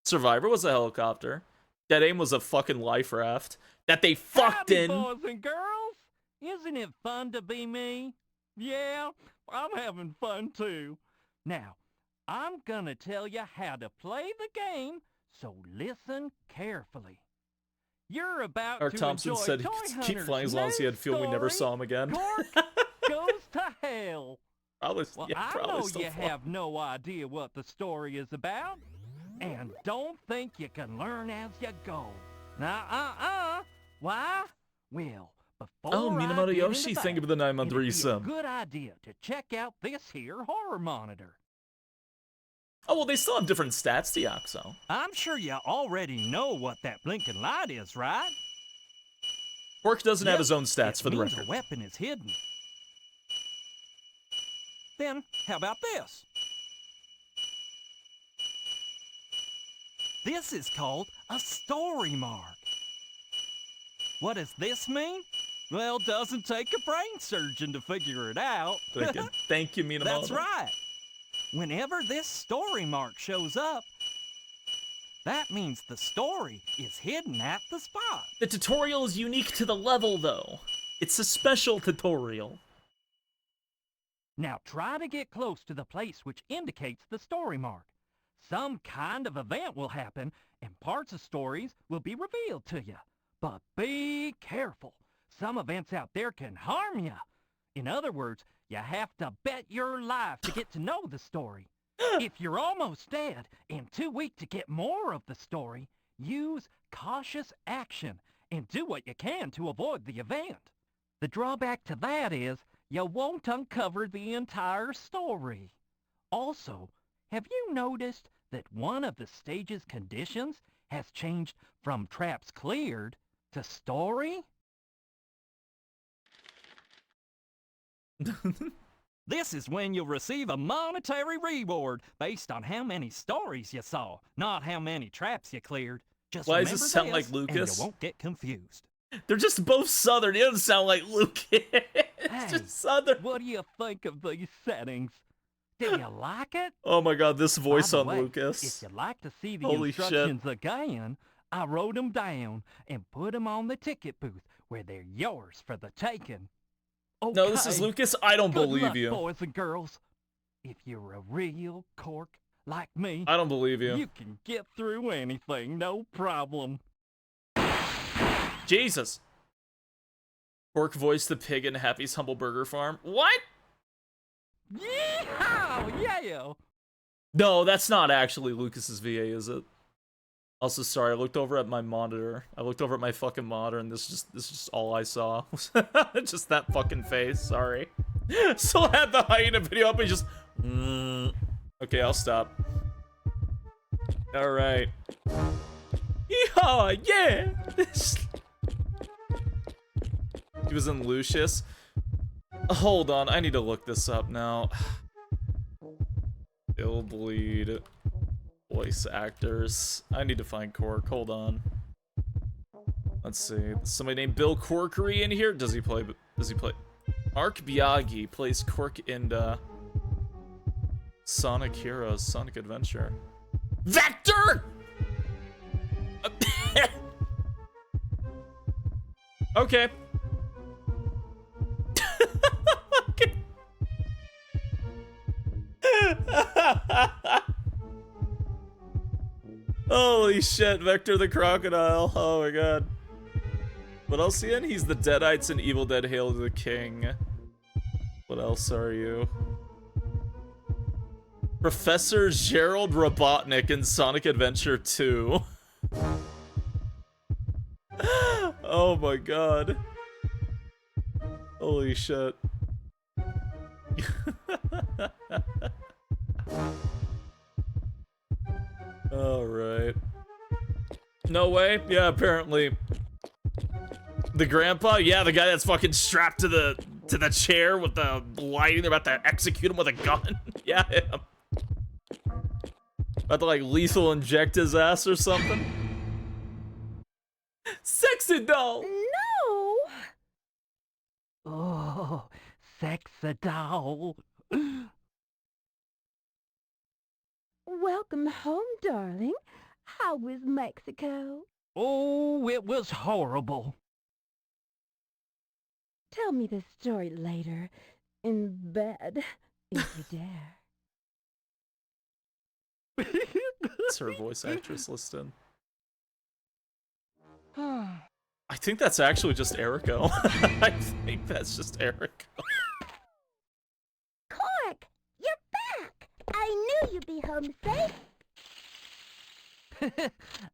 Survivor was a helicopter. Dead Aim was a fucking life raft that they fucked in. Boys and girls, isn't it fun to be me? Yeah, I'm having fun too. Now, I'm gonna tell you how to play the game, so listen carefully. You're about Art to Thompson enjoy said Toy he could keep Hunter's flying as long as he had feel we never story, saw him again. Cork goes to hell. Probably, Well, yeah, I probably know still you flying. have no idea what the story is about, and don't think you can learn as you go. Now, why? Well, before Oh, I Minamoto get Yoshi, into thank you that, for the 9-month it'd be a resub. good idea to check out this here horror monitor. Oh, well, they still have different stats, the Oxo. I'm sure you already know what that blinking light is, right? Pork doesn't have Yep, his own stats, it for the means record. a weapon is hidden. Then, how about this? This is called a story mark. What does this mean? Well, doesn't take a brain surgeon to figure it out. Thank you, Minamoto. That's right. Whenever this story mark shows up, that means the story is hidden at the spot. The tutorial is unique to the level, though. It's a special tutorial. Now try to get close to the place which indicates the story mark. Some kind of event will happen, and parts of stories will be revealed to you. But be careful. Some events out there can harm you. In other words, you have to bet your life to get to know the story. If you're almost dead and too weak to get more of the story, use cautious action and do what you can to avoid the event. The drawback to that is you won't uncover the entire story. Also, have you noticed that one of the stage's conditions has changed from traps cleared to story? This is when you'll receive a monetary reward based on how many stories you saw, not how many traps you cleared. Just Why does remember this sound this, like Lucas? And you won't get confused. They're just both Southern. It doesn't sound like Lucas. It's just Southern. What do you think of these settings? Do you like it? Oh my god, this voice By the on way, Lucas. If you'd like to see the Holy shit. instructions again, I wrote them down and put them on the ticket booth where they're yours for the taking. Okay. No, this is Lucas. I don't Good believe luck, you. boys and girls. If you're a real cork like me, I don't believe you. You can get through anything, no problem. Jesus. Pork voiced the pig in Happy's Humble Burger Farm. What? Yeehaw! Yeah! No, that's not actually Lucas's VA, is it? Also, sorry, I looked over at my monitor. I looked over at my fucking monitor, and this is just all I saw. Just that fucking face, sorry. Still had the hyena video up and just... Okay, I'll stop. Alright. Yeehaw, yeah! He was in Lucius. Hold on, I need to look this up now. IIIBLEED voice actors. I need to find Cork. Hold on. Let's see. Somebody named Bill Corkery in here? Does he play? Mark Biaggi plays Cork in Sonic Heroes, Sonic Adventure. Vector! Okay. Holy shit, Vector the Crocodile. Oh my god. What else he in? He's the Deadites in Evil Dead Hail to the King. What else are you? Professor Gerald Robotnik in Sonic Adventure 2. Oh my god. Holy shit. Alright. No way? Yeah, apparently. The grandpa? Yeah, the guy that's fucking strapped to the chair with the lighting. They're about to execute him with a gun. Yeah, him. About to like lethal inject his ass or something. Sexy doll. No! Oh, sexy doll. Welcome home, darling. How was Mexico? Oh, it was horrible. Tell me the story later. In bed, if you dare. It's her voice actress listed. I think that's actually just Erico. I think that's just Erico. Cork! You're back! I knew you'd be home safe.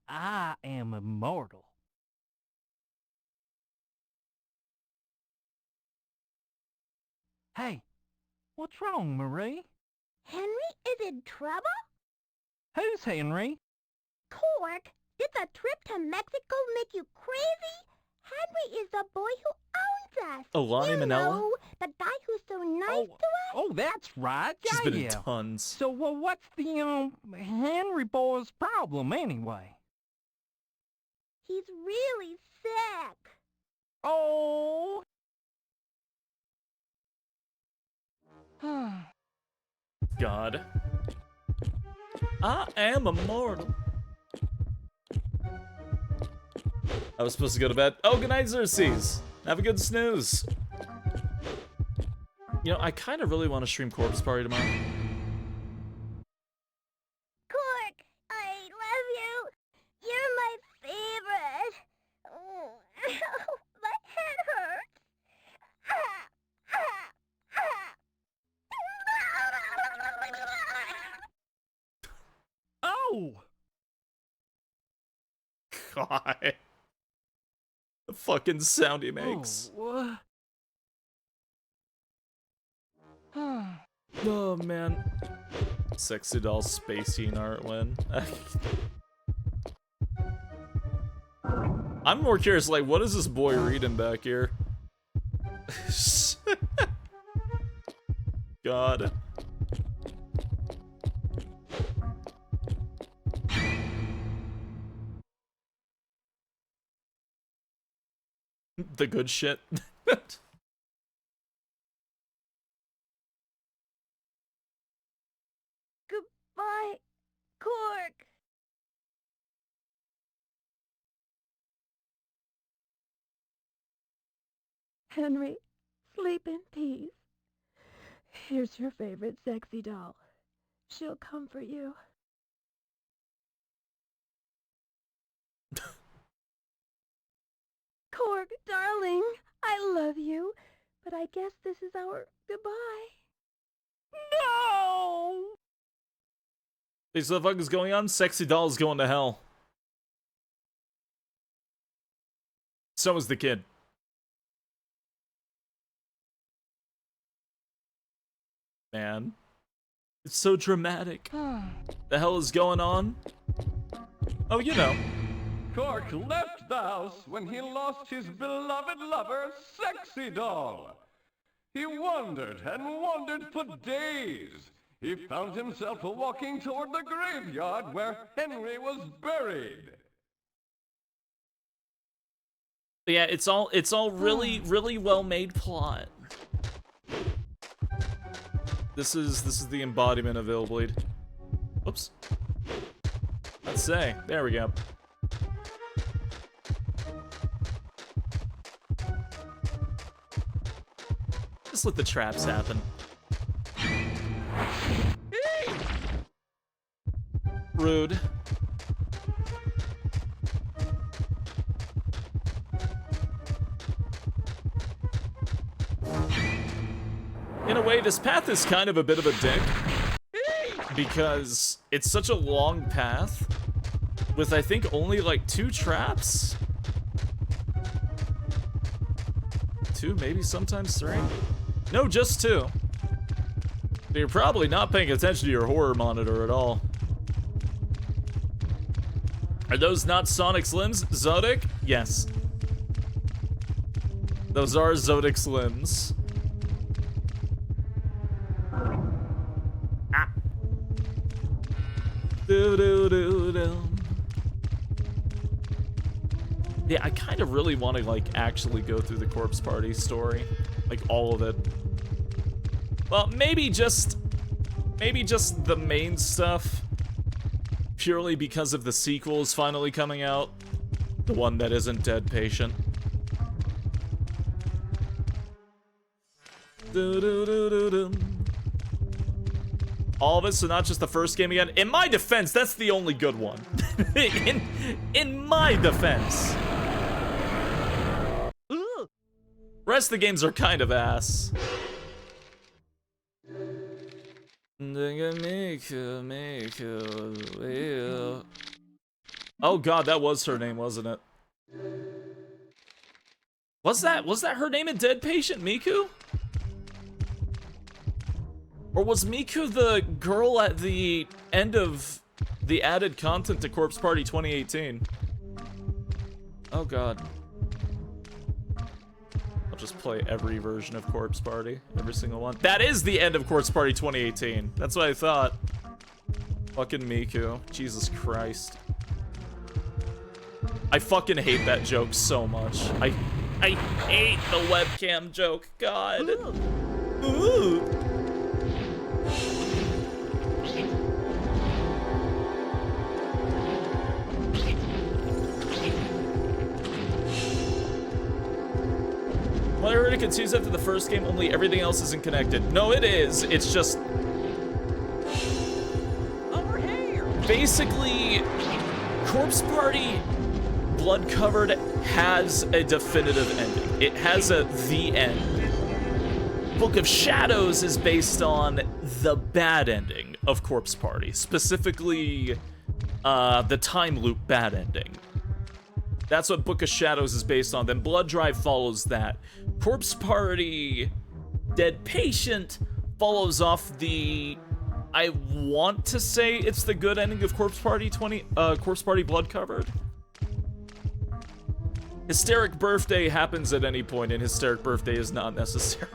I am immortal. Hey, what's wrong, Marie? Henry is in trouble? Who's Henry? Cork, did the trip to Mexico make you crazy? Henry is the boy who owns us. Alani You Manella? know, the guy who's so nice to us. Oh, that's right. She's yeah, been in yeah. tons. So, what's the, Henry boy's problem anyway? He's really sick. Oh. God. I am immortal. I was supposed to go to bed. Oh, good night, Xerxes. Have a good snooze. You know, I kind of really want to stream Corpse Party tomorrow. Cork, I love you. You're my favorite. Oh, my head hurts. Oh. God. The fucking sound he makes. What? Oh, man. Sexy doll SpaceYeen art win. I'm more curious, like, what is this boy reading back here? God. The good shit. Goodbye, Cork. Henry, sleep in peace. Here's your favorite sexy doll. She'll comfort you. Cork, darling, I love you, but I guess this is our goodbye. No! Hey, so the fuck is going on? Sexy doll's going to hell. So is the kid. Man. It's so dramatic. The hell is going on? Oh, you know. Cork left the house when he lost his beloved lover, Sexy Doll. He wandered and wandered for days. He found himself walking toward the graveyard where Henry was buried. Yeah, it's all really, really well made plot. This is the embodiment of IIIBLEED. Whoops. Let's say. There we go. Just let the traps happen. Rude. In a way, this path is kind of a bit of a dick. Because it's such a long path with, I think, only like 2 traps? 2, maybe sometimes 3? No, just 2. So you're probably not paying attention to your horror monitor at all. Are those not Sonic Slims? Zodic? Yes. Those are Zodic Slims. Ah. Do do do do. Yeah, I kind of really want to, like, actually go through the Corpse Party story. Like, all of it. Well, maybe just the main stuff. Purely because of the sequels finally coming out. The one that isn't Dead Patient. All of it, so not just the first game again. In my defense, that's the only good one. in my defense. Rest of the games are kind of ass. Oh god, that was her name, wasn't it? Was that her name in Dead Patient, Miku? Or was Miku the girl at the end of the added content to Corpse Party 2018? Oh god. I'll just play every version of Corpse Party. Every single one. That is the end of Corpse Party 2018. That's what I thought. Fucking Miku. Jesus Christ. I fucking hate that joke so much. I hate the webcam joke. God. Ooh. Well, I heard it continues after the first game, only everything else isn't connected. No, it is. It's just... Over here! Basically, Corpse Party Blood Covered has a definitive ending. It has a the end. Book of Shadows is based on the bad ending of Corpse Party. Specifically, the time loop bad ending. That's what Book of Shadows is based on. Then Blood Drive follows that. Corpse Party Dead Patient follows off the... I want to say it's the good ending of Corpse Party Corpse Party Blood Covered. Hysteric Birthday happens at any point, and Hysteric Birthday is not necessary.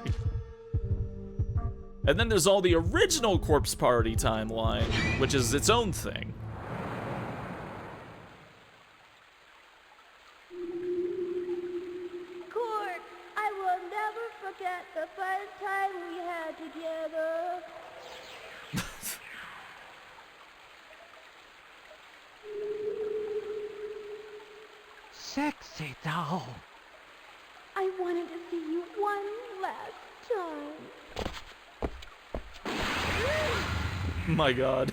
And then there's all the original Corpse Party timeline, which is its own thing. Court, I will never forget the first time we had together. Sexy doll. I wanted to see you one last time. My god.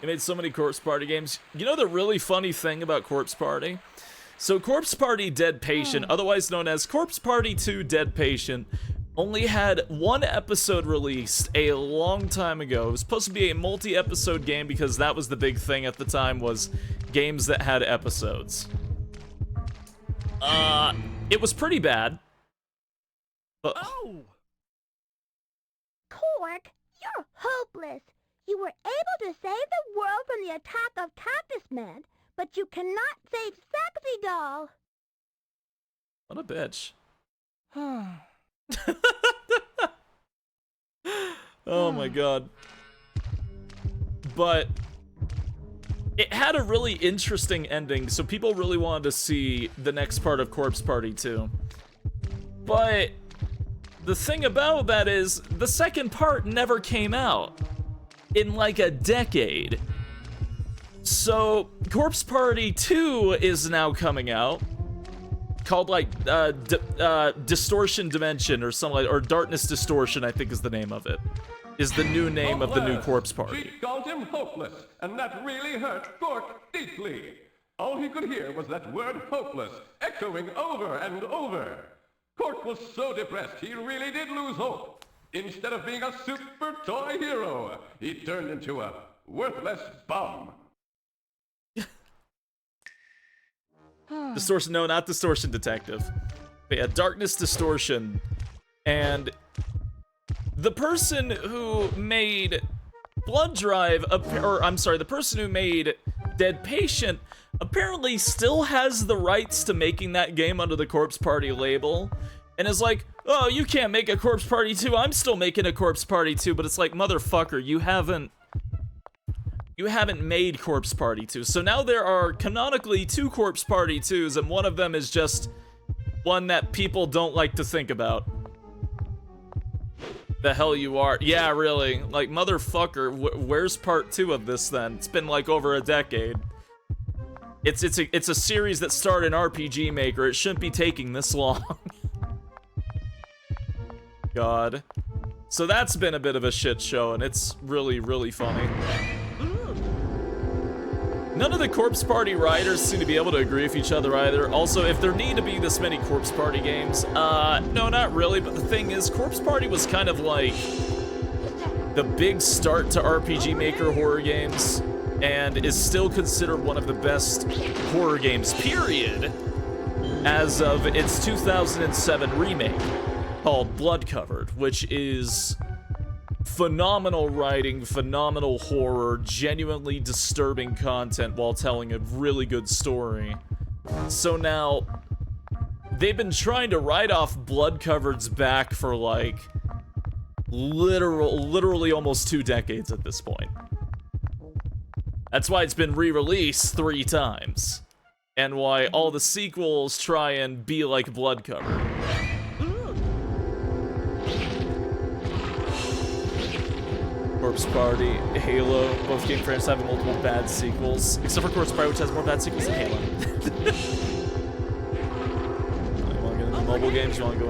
They made so many Corpse Party games. You know the really funny thing about Corpse Party? So Corpse Party Dead Patient, otherwise known as Corpse Party 2 Dead Patient, only had one episode released a long time ago. It was supposed to be a multi-episode game because that was the big thing at the time, was games that had episodes. It was pretty bad. But Cork, you're hopeless. You were able to save the world from the attack of Cactus Man, but you cannot save Sexy Doll. What a bitch. Oh my god. But it had a really interesting ending, so people really wanted to see the next part of Corpse Party 2. But the thing about that is, the second part never came out in like a decade. So Corpse Party 2 is now coming out, called like Distortion Dimension or something, or Darkness Distortion, I think is the name of it. Is the new name of the new Corpse Party. She called him hopeless, and that really hurt Cork deeply. All he could hear was that word hopeless echoing over and over. Cork was so depressed he really did lose hope. Instead of being a super toy hero, he turned into a worthless bum. Distortion, no, not Distortion Detective. But yeah, Darkness Distortion. And the person who made Blood Drive, or I'm sorry, the person who made Dead Patient apparently still has the rights to making that game under the Corpse Party label, and is like, oh, you can't make a Corpse Party 2, I'm still making a Corpse Party 2, but it's like, motherfucker, you haven't made Corpse Party 2. So now there are canonically 2 Corpse Party 2s, and one of them is just one that people don't like to think about. The hell you are. Yeah, really. Like, motherfucker, where's part 2 of this then? It's been like over a decade. It's a series that started in RPG Maker. It shouldn't be taking this long. God. So that's been a bit of a shit show, and it's really, really funny. None of the Corpse Party writers seem to be able to agree with each other either. Also, if there need to be this many Corpse Party games, no, not really, but the thing is, Corpse Party was kind of like the big start to RPG Maker horror games, and is still considered one of the best horror games, period, as of its 2007 remake called Blood Covered, which is phenomenal writing, phenomenal horror, genuinely disturbing content while telling a really good story. So now, they've been trying to write off Blood Covered's back for like, literally almost 2 decades at this point. That's why it's been re-released 3 times. And why all the sequels try and be like Blood Covered. Corpse Party, Halo, both game franchises have multiple bad sequels, except for Corpse Party, which has more bad sequels than Halo. You want to get into mobile games? You want to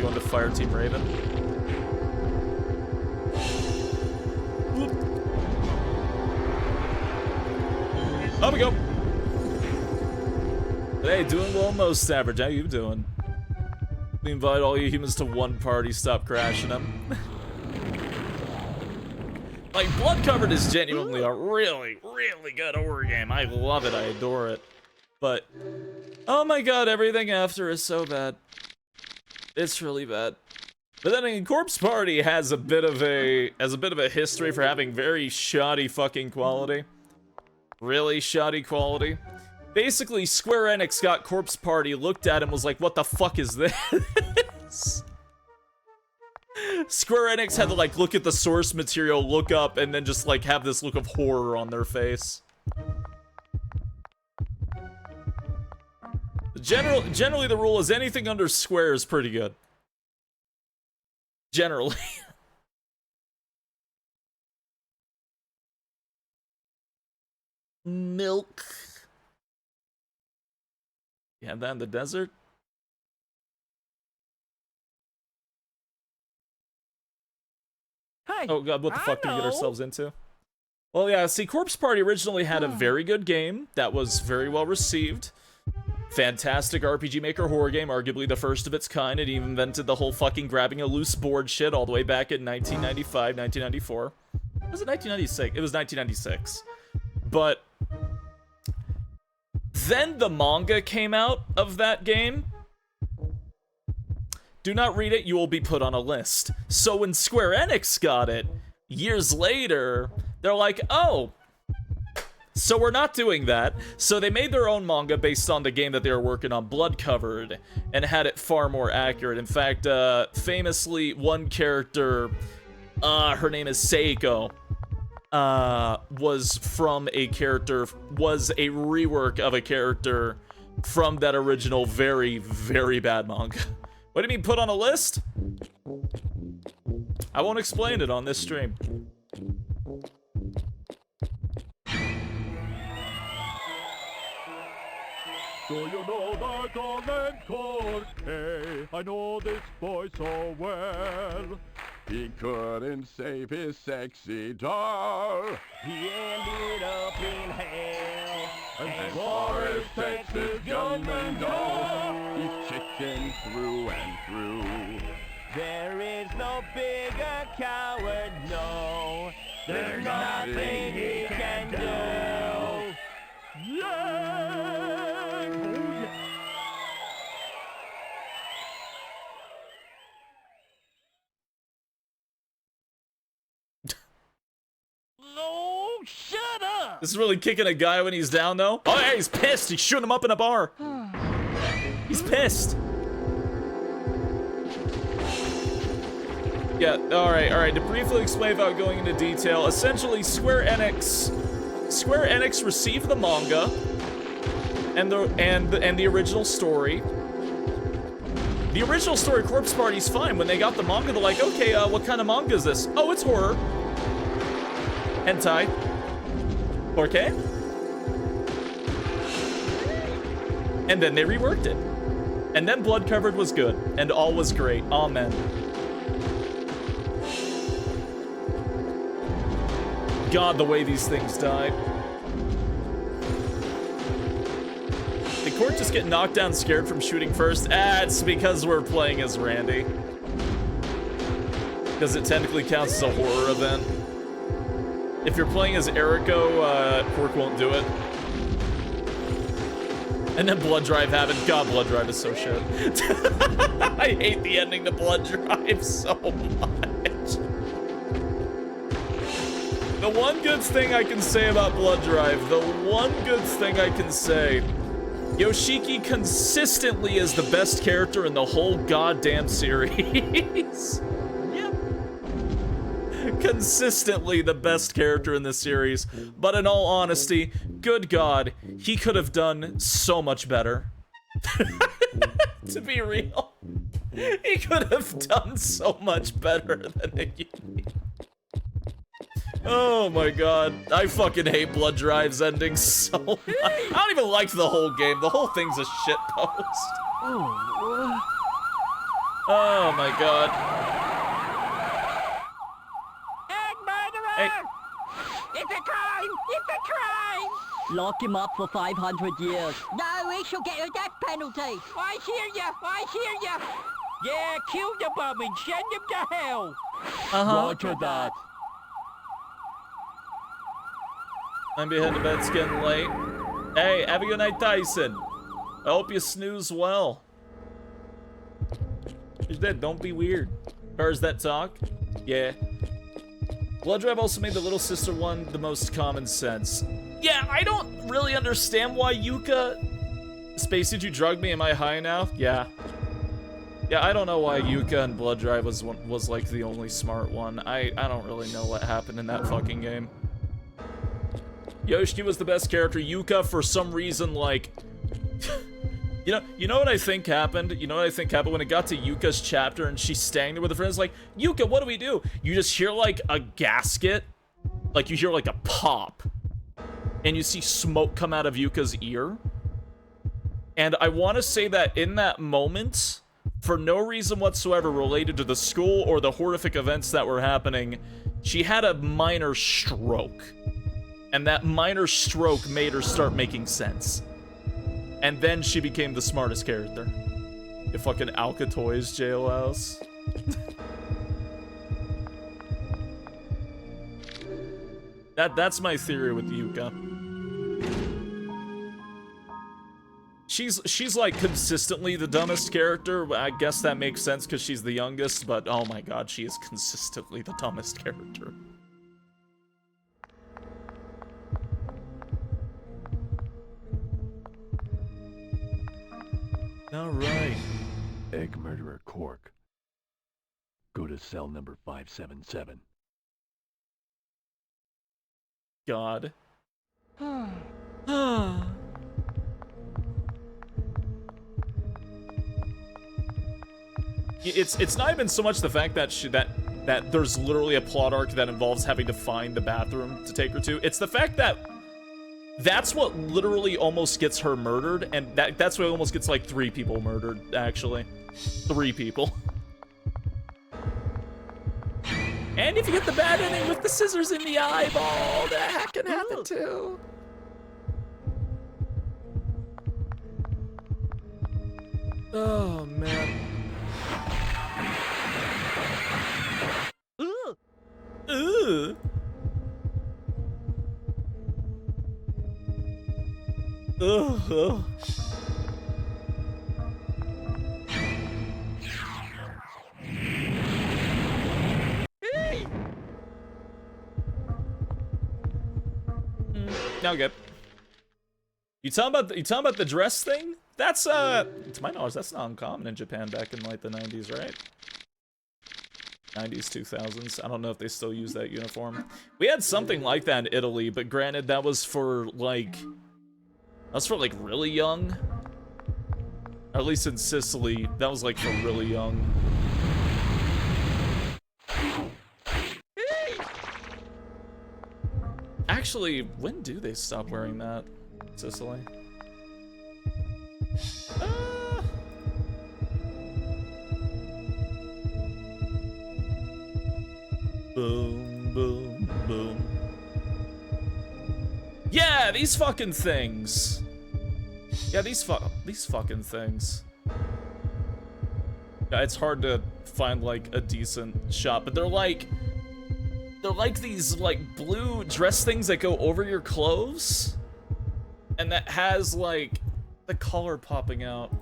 go into Fireteam Raven? Up we go. Hey, doing well most average. How you doing? We invite all you humans to one party. Stop crashing them. Like, Blood Covered is genuinely a really, really good horror game. I love it. I adore it. But, oh my god, everything after is so bad. It's really bad. But then again, Corpse Party has a bit of a history for having very shoddy fucking quality. Really shoddy quality. Basically, Square Enix got Corpse Party, looked at him, was like, what the fuck is this? Square Enix had to, like, look at the source material, look up, and then just, like, have this look of horror on their face. Generally, the rule is anything under Square is pretty good. Generally. Milk. You have that in the desert? Hi. Oh god, what the fuck did we get ourselves into? Well, yeah, see, Corpse Party originally had a very good game that was very well received. Fantastic RPG Maker horror game, arguably the first of its kind. It even invented the whole fucking grabbing a loose board shit all the way back in 1995, 1994. Was it 1996? It was 1996. But then the manga came out of that game. Do not read it, you will be put on a list. So when Square Enix got it, years later, they're like, oh, so we're not doing that. So they made their own manga based on the game that they were working on, Blood Covered, and had it far more accurate. In fact, famously, one character, her name is Seiko, was a rework of a character from that original very, very bad manga. What do you mean, put on a list? I won't explain it on this stream. Do you know that all named Corky? I know this boy so well. He couldn't save his sexy doll. He ended up in hell. As far as Texas gunmen go, he's chicken through and through. There is no bigger coward, no. There's nothing he can do. Yeah! This is really kicking a guy when he's down, though. Oh, yeah, he's pissed. He's shooting him up in a bar. He's pissed. Yeah, all right. To briefly explain without going into detail, essentially, Square Enix received the manga and the original story. The original story, Corpse Party's fine. When they got the manga, they're like, okay, what kind of manga is this? Oh, it's horror. Hentai. Okay. And then they reworked it. And then Blood Covered was good. And all was great. Amen. God, the way these things died. Did Court just get knocked down scared from shooting first? It's because we're playing as Randy. Because it technically counts as a horror event. If you're playing as Eriko, Cork won't do it. And then Blood Drive happened. God, Blood Drive is so shit. I hate the ending to Blood Drive so much. The one good thing I can say about Blood Drive, Yoshiki consistently is the best character in the whole goddamn series. Consistently the best character in this series, but in all honesty, good God, he could have done so much better. To be real, he could have done so much better than Yuki. Oh my God, I fucking hate Blood Drive's ending so much. I don't even like the whole game. The whole thing's a shit post. Oh my God. Hey. It's a crime! It's a crime! Lock him up for 500 years. No, he shall get a death penalty! I hear ya! Yeah, kill the bum and send him to hell! Roger that. I'm heading to bed, it's getting late. Hey, have a good night, Tyson. I hope you snooze well. She's dead, don't be weird. Hers that talk? Yeah. Blood Drive also made the little sister one the most common sense. Yeah, I don't really understand why Yuka... Space, did you drug me? Am I high now? Yeah. Yeah, I don't know why Yuka and Blood Drive was like the only smart one. I don't really know what happened in that fucking game. Yoshiki was the best character. Yuka, for some reason, like... You know what I think happened? You know what I think happened when it got to Yuka's chapter and she's standing there with her friends like, Yuka, what do we do? You just hear like a gasket, like you hear like a pop, and you see smoke come out of Yuka's ear. And I want to say that in that moment, for no reason whatsoever related to the school or the horrific events that were happening, she had a minor stroke. And that minor stroke made her start making sense. And then she became the smartest character. You fucking Alcatoy's jailhouse. That's my theory with Yuka. She's like consistently the dumbest character. I guess that makes sense because she's the youngest, but oh my God, she is consistently the dumbest character. All right. Egg Murderer Cork. Go to cell number 577. God. It's not even so much the fact that that there's literally a plot arc that involves having to find the bathroom to take her to. It's the fact that that's what literally almost gets her murdered, and that's what almost gets like 3 people murdered, actually. 3 people. And if you get the bad ending with the scissors in the eyeball, that can happen too. Oh, man. Ooh. Ugh. Now good. You talking about the dress thing? That's to my knowledge, that's not uncommon in Japan back in like the 90s, right? 90s, 2000s. I don't know if they still use that uniform. We had something like that in Italy, but granted, that was for like really young. Or at least in Sicily, that was like for really young. Actually, when do they stop wearing that, Sicily? Boom, boom, boom. Yeah, these fucking things. Yeah, these fucking things. Yeah, it's hard to find like a decent shot, but they're like these like blue dress things that go over your clothes, and that has like the collar popping out.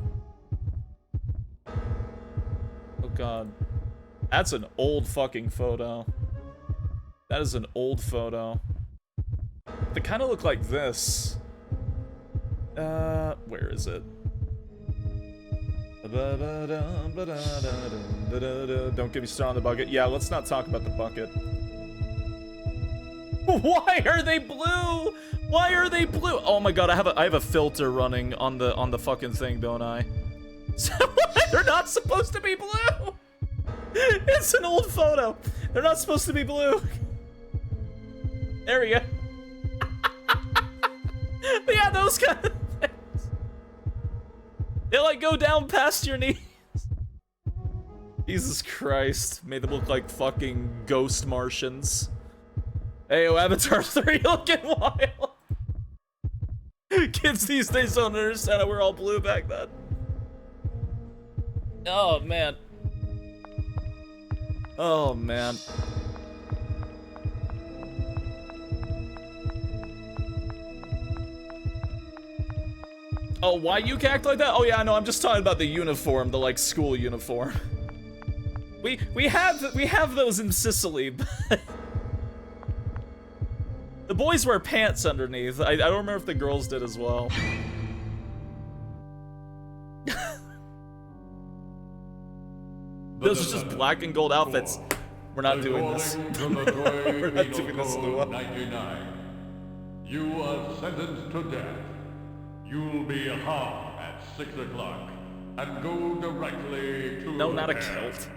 Oh god, that's an old fucking photo. That is an old photo. They kind of look like this. Where is it? Don't get me started on the bucket. Yeah, let's not talk about the bucket. Why are they blue? Why are they blue? Oh my god, I have a filter running on the fucking thing, don't I? They're not supposed to be blue. It's an old photo. They're not supposed to be blue. There we go. But yeah, those kind of things. They like go down past your knees. Jesus Christ. Made them look like fucking ghost Martians. Hey, Avatar 3 looking wild. Kids these days don't understand how we're all blue back then. Oh, man. Oh, man. Oh, why you act like that? Oh yeah, no, I'm just talking about the uniform, the like school uniform. We have those in Sicily, but the boys wear pants underneath. I don't remember if the girls did as well. Those are just black and gold outfits. We're not doing this. We're not doing this, Lua. 99. You are sentenced to death. You'll be hung at 6 o'clock and go directly to No, not a hell. kilt.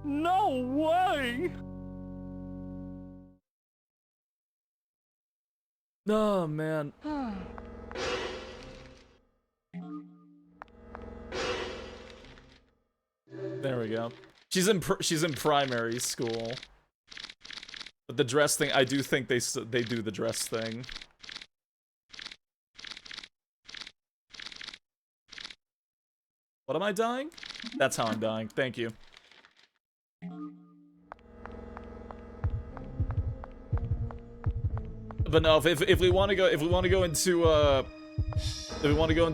No way! Oh, man. There we go. She's in primary school. But the dress thing, I do think they do the dress thing. What am I dying? That's how I'm dying. Thank you. But no, if we want to go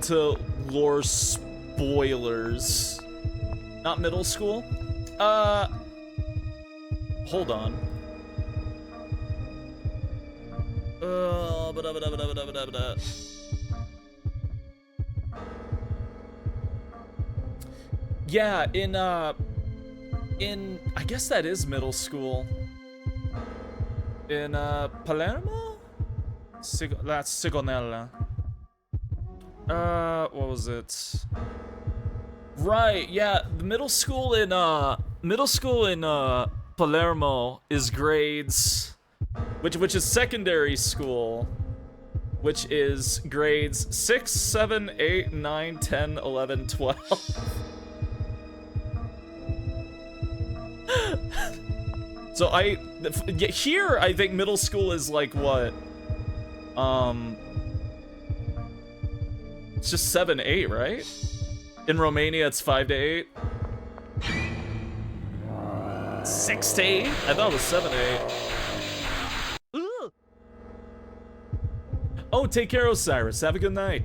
into lore spoilers, not middle school. Hold on. Yeah, in I guess that is middle school. In Palermo? That's Sigonella. What was it? Right, yeah, the middle school in Palermo is grades, which is secondary school, which is grades 6, 7, 8, 9, 10, 11, 12. So here I think middle school is like what? It's just 7, 8, right? In Romania it's 5 to 8. 6 to 8? I thought it was 7 to 8. Ooh. Oh, take care, Osiris. Have a good night.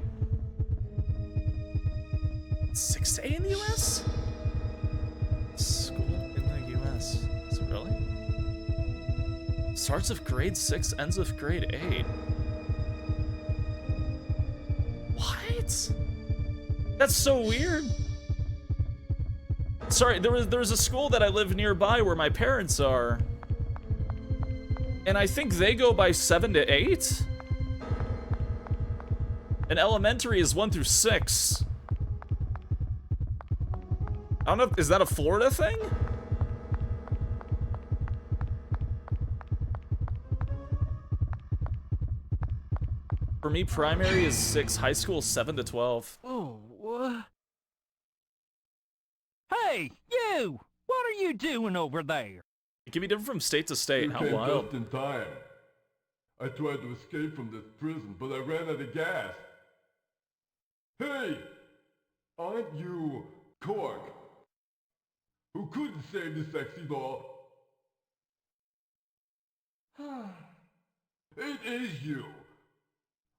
6 to 8 in the US? School in the US. Is it really? Starts with grade 6, ends with grade 8. What? That's so weird. Sorry, there's a school that I live nearby where my parents are. And I think they go by 7 to 8? And elementary is 1 through 6. I don't know, is that a Florida thing? For me, primary is 6, high school 7 to 12. Oh, what? Hey, you! What are you doing over there? It can be different from state to state. How You came wild. just in time. I tried to escape from this prison, but I ran out of gas. Hey! Aren't you Cork? Who couldn't save the sexy doll? It is you!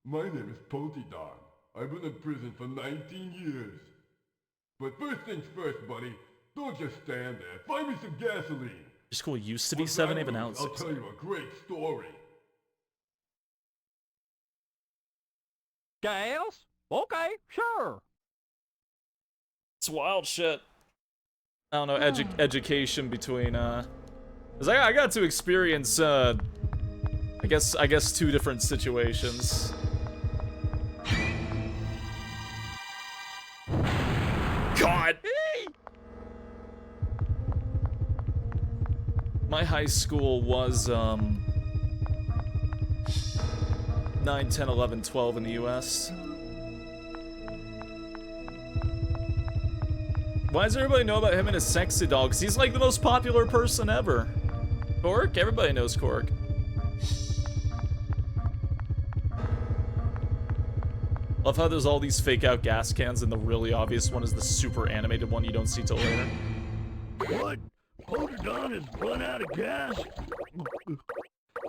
My name is Potidon. I've been in prison for 19 years. But first things first, buddy. Don't just stand there. Find me some gasoline. Your school used to be 7, even now it's I'll 6. tell you a great story. Gas? Okay, sure. It's wild shit. I don't know, education between, 'cause I got to experience, I guess 2 different situations. God! My high school was, 9, 10, 11, 12 in the US. Why does everybody know about him and his sexy doll? 'Cause he's like the most popular person ever. Cork? Everybody knows Cork. Love how there's all these fake out gas cans and the really obvious one is the super animated one you don't see till later. What? Potidon has run out of gas?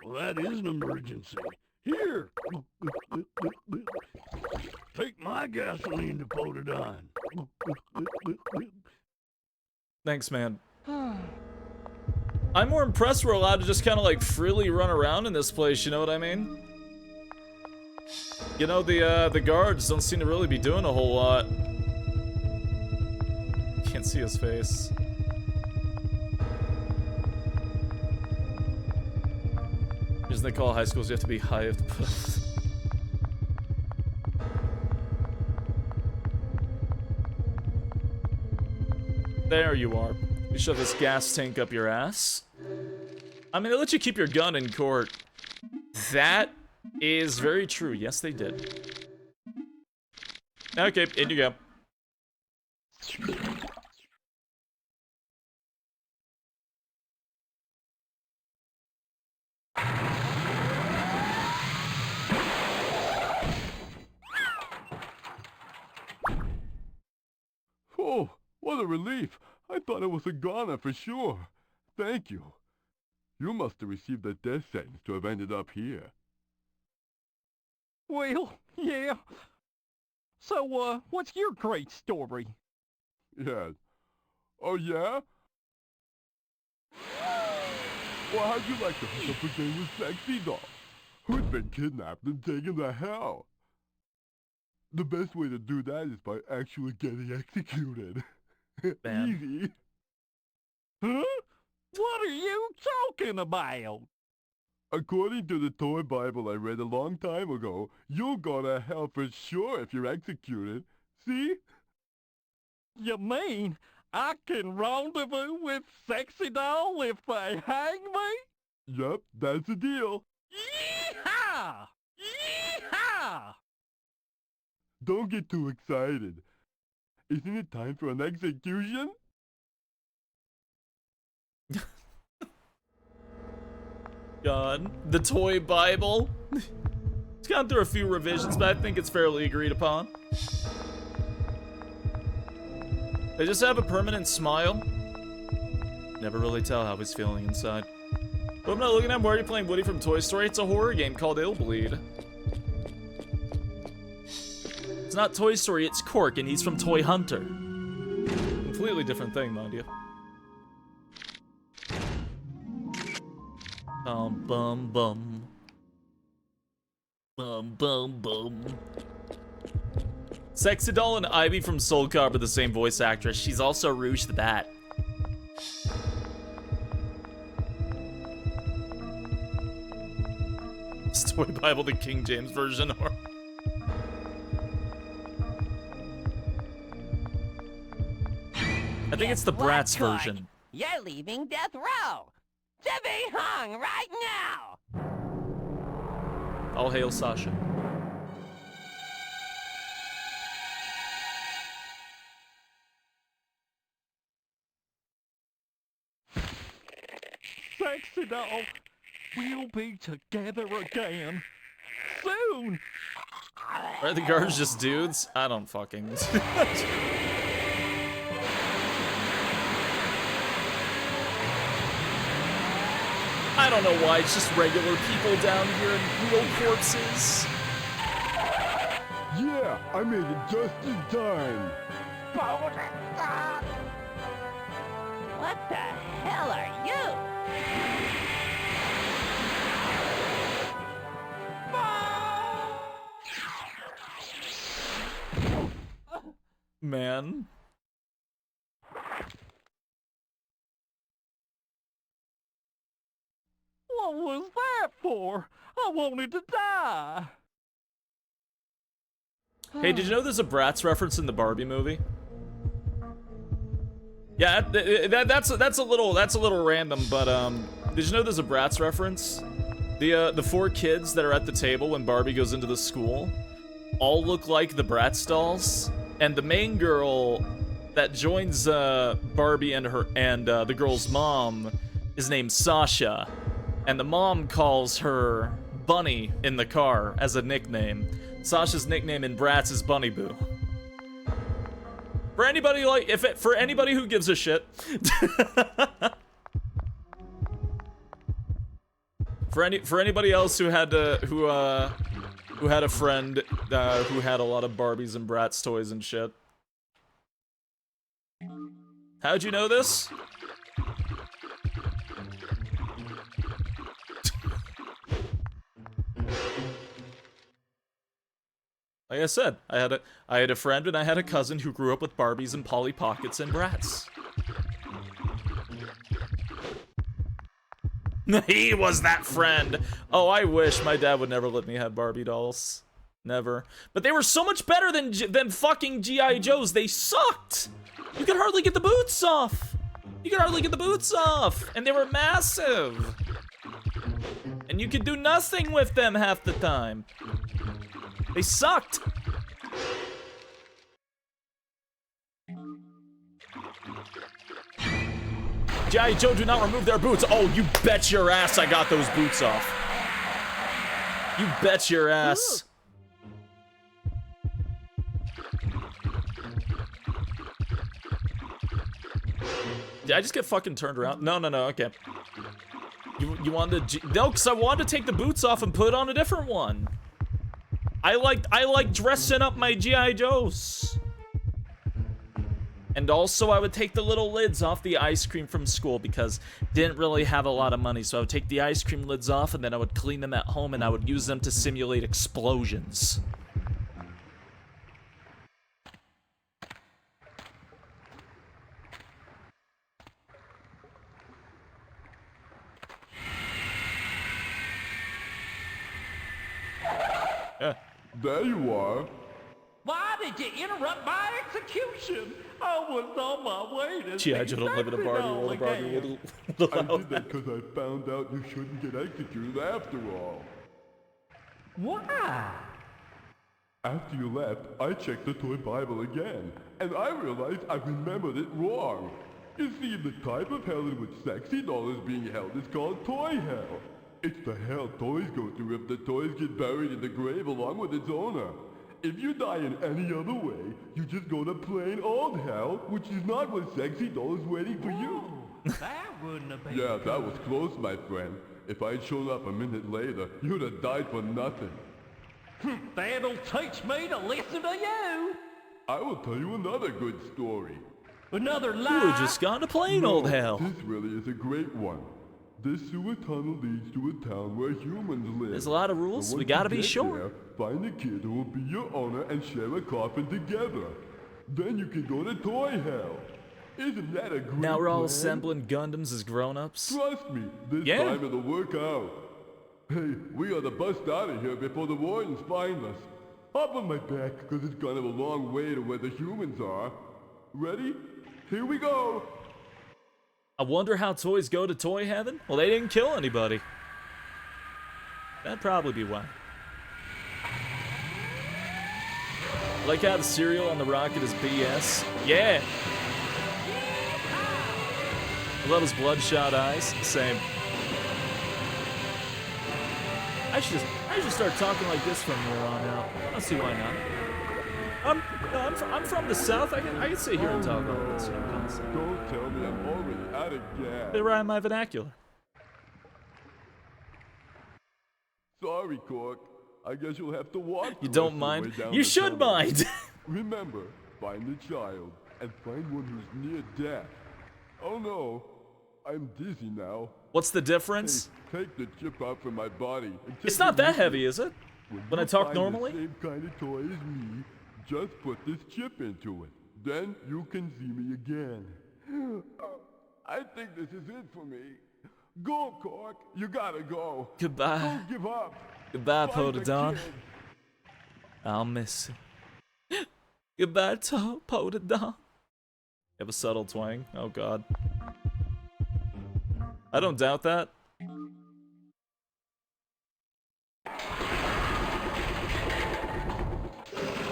Well, that is an emergency. Here! Take my gasoline to Potidon. Thanks, man. I'm more impressed we're allowed to just kind of like freely run around in this place, you know what I mean? You know, the guards don't seem to really be doing a whole lot. Can't see his face. Reason they call high schools, you have to be high. There you are. You shove this gas tank up your ass. I mean, they let you keep your gun in court. That is very true. Yes, they did. Okay, in you go. Oh, what a relief. I thought it was a goner for sure. Thank you. You must have received a death sentence to have ended up here. Well, yeah. So, what's your great story? Yes. Oh, yeah? Well, how'd you like to hook up a game with Sexy Doll, who's been kidnapped and taken to hell? The best way to do that is by actually getting executed. Easy. Huh? What are you talking about? According to the toy Bible I read a long time ago, you'll go to hell for sure if you're executed. See? You mean I can rendezvous with Sexy Doll if they hang me? Yep, that's the deal. Yee-haw! Yee-haw! Don't get too excited. Isn't it time for an execution? God, the toy Bible. It's gone through a few revisions, but I think it's fairly agreed upon. They just have a permanent smile. Never really tell how he's feeling inside. But I'm not looking at him. Why are you playing Woody from Toy Story? It's a horror game called IIIBLEED. It's not Toy Story, it's Cork, and he's from Toy Hunter. Completely different thing, mind you. Bum bum bum. Bum bum bum. Sexy Doll and Ivy from Soul Calibur are the same voice actress. She's also Rouge the Bat. Toy Bible, the King James version, or I think it's the Bratz version. You're leaving death row. To be hung right now. All hail Sasha. Sexy Doll, we'll be together again soon. Are the guards just dudes? I don't fucking. I don't know why, it's just regular people down here and real corpses. Yeah, I made it just in time. What the hell are you? Man. What was that for? I wanted to die. Hey, did you know there's a Bratz reference in the Barbie movie? Yeah, that's a little random, but did you know there's a Bratz reference? The 4 kids that are at the table when Barbie goes into the school all look like the Bratz dolls, and the main girl that joins Barbie and the girl's mom is named Sasha, and the mom calls her Bunny in the car as a nickname. Sasha's nickname in Bratz is Bunny Boo. For anybody for anybody who gives a shit. for anybody else who had a friend who had a lot of Barbies and Bratz toys and shit. How'd you know this? Like I said, I had a friend and I had a cousin who grew up with Barbies and Polly Pockets and Bratz. He was that friend. Oh, I wish my dad would never let me have Barbie dolls. Never. But they were so much better than fucking G.I. Joes. They sucked. You could hardly get the boots off. And they were massive. And you could do nothing with them half the time. They sucked. G.I. Joe, do not remove their boots. Oh, you bet your ass I got those boots off. You bet your ass. Did I just get fucking turned around? No, okay. You wanted to... No, because I wanted to take the boots off and put on a different one. I like dressing up my G.I. Joes. And also, I would take the little lids off the ice cream from school because didn't really have a lot of money. So I would take the ice cream lids off and then I would clean them at home and I would use them to simulate explosions. Yeah. There you are. Why did you interrupt my execution? I was on my way to G.I. Joe don't live in a Barbie world. A Barbie would allow I did that because I found out you shouldn't get executed after all. Why? After you left, I checked the toy Bible again, and I realized I remembered it wrong. You see, the type of hell in which Sexy Doll is being held is called toy hell. It's the hell toys go through if the toys get buried in the grave along with its owner. If you die in any other way, you just go to plain old hell, which is not what Sexy Doll is waiting for you. That wouldn't have been Yeah, that was close, my friend. If I'd shown up a minute later, you'd have died for nothing. That'll teach me to listen to you. I will tell you another good story. Another lie? You were just gone to plain old hell. This really is a great one. This sewer tunnel leads to a town where humans live. There's a lot of rules. We gotta be sure. There, find a kid who will be your owner and share a coffin together. Then you can go to Toy Hell. Isn't that a great Now we're all plan? assembling Gundams as grown-ups. Trust me, this time it'll work out. Hey, we gotta bust out of here before the wardens find us. Hop on my back, cause it's kind of a long way to where the humans are. Ready? Here we go! I wonder how toys go to toy heaven? Well, they didn't kill anybody. That'd probably be why. Like how the cereal on the rocket is BS. Yeah! I love his bloodshot eyes. Same. I should start talking like this from here on out. I don't see why not. I'm from the South. I can sit here and talk like this. Don't tell me I'm already out of gas. They rhyme my vernacular. Sorry, Cork. I guess you'll have to walk. You don't mind? You should mind. Remember, find the child and find one who's near death. Oh no, I'm dizzy now. What's the difference? Hey, take the chip out from my body. It's not that heavy, is it? When I talk normally? The same kind of toy as me, just put this chip into it. Then you can see me again. I think this is it for me. Go, Cork. You gotta go. Goodbye. Don't give up. Goodbye, Find the Potadon. kid. I'll miss you. Goodbye, Potadon. You have a subtle twang? Oh, God. I don't doubt that.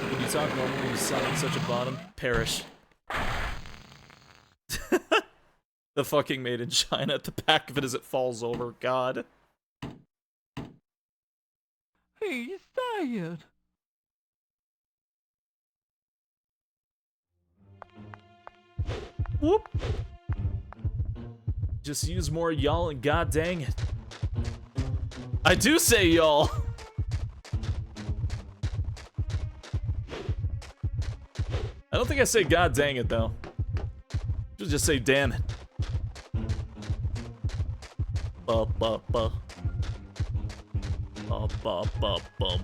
When you talk normally, you sound like such a bottom. Perish. The fucking made in China at the back of it as it falls over. God. He's tired. Whoop. Just use more y'all and god dang it. I do say y'all. I don't think I say god dang it though. Should just say damn it. Ba ba ba. Ba ba ba bum.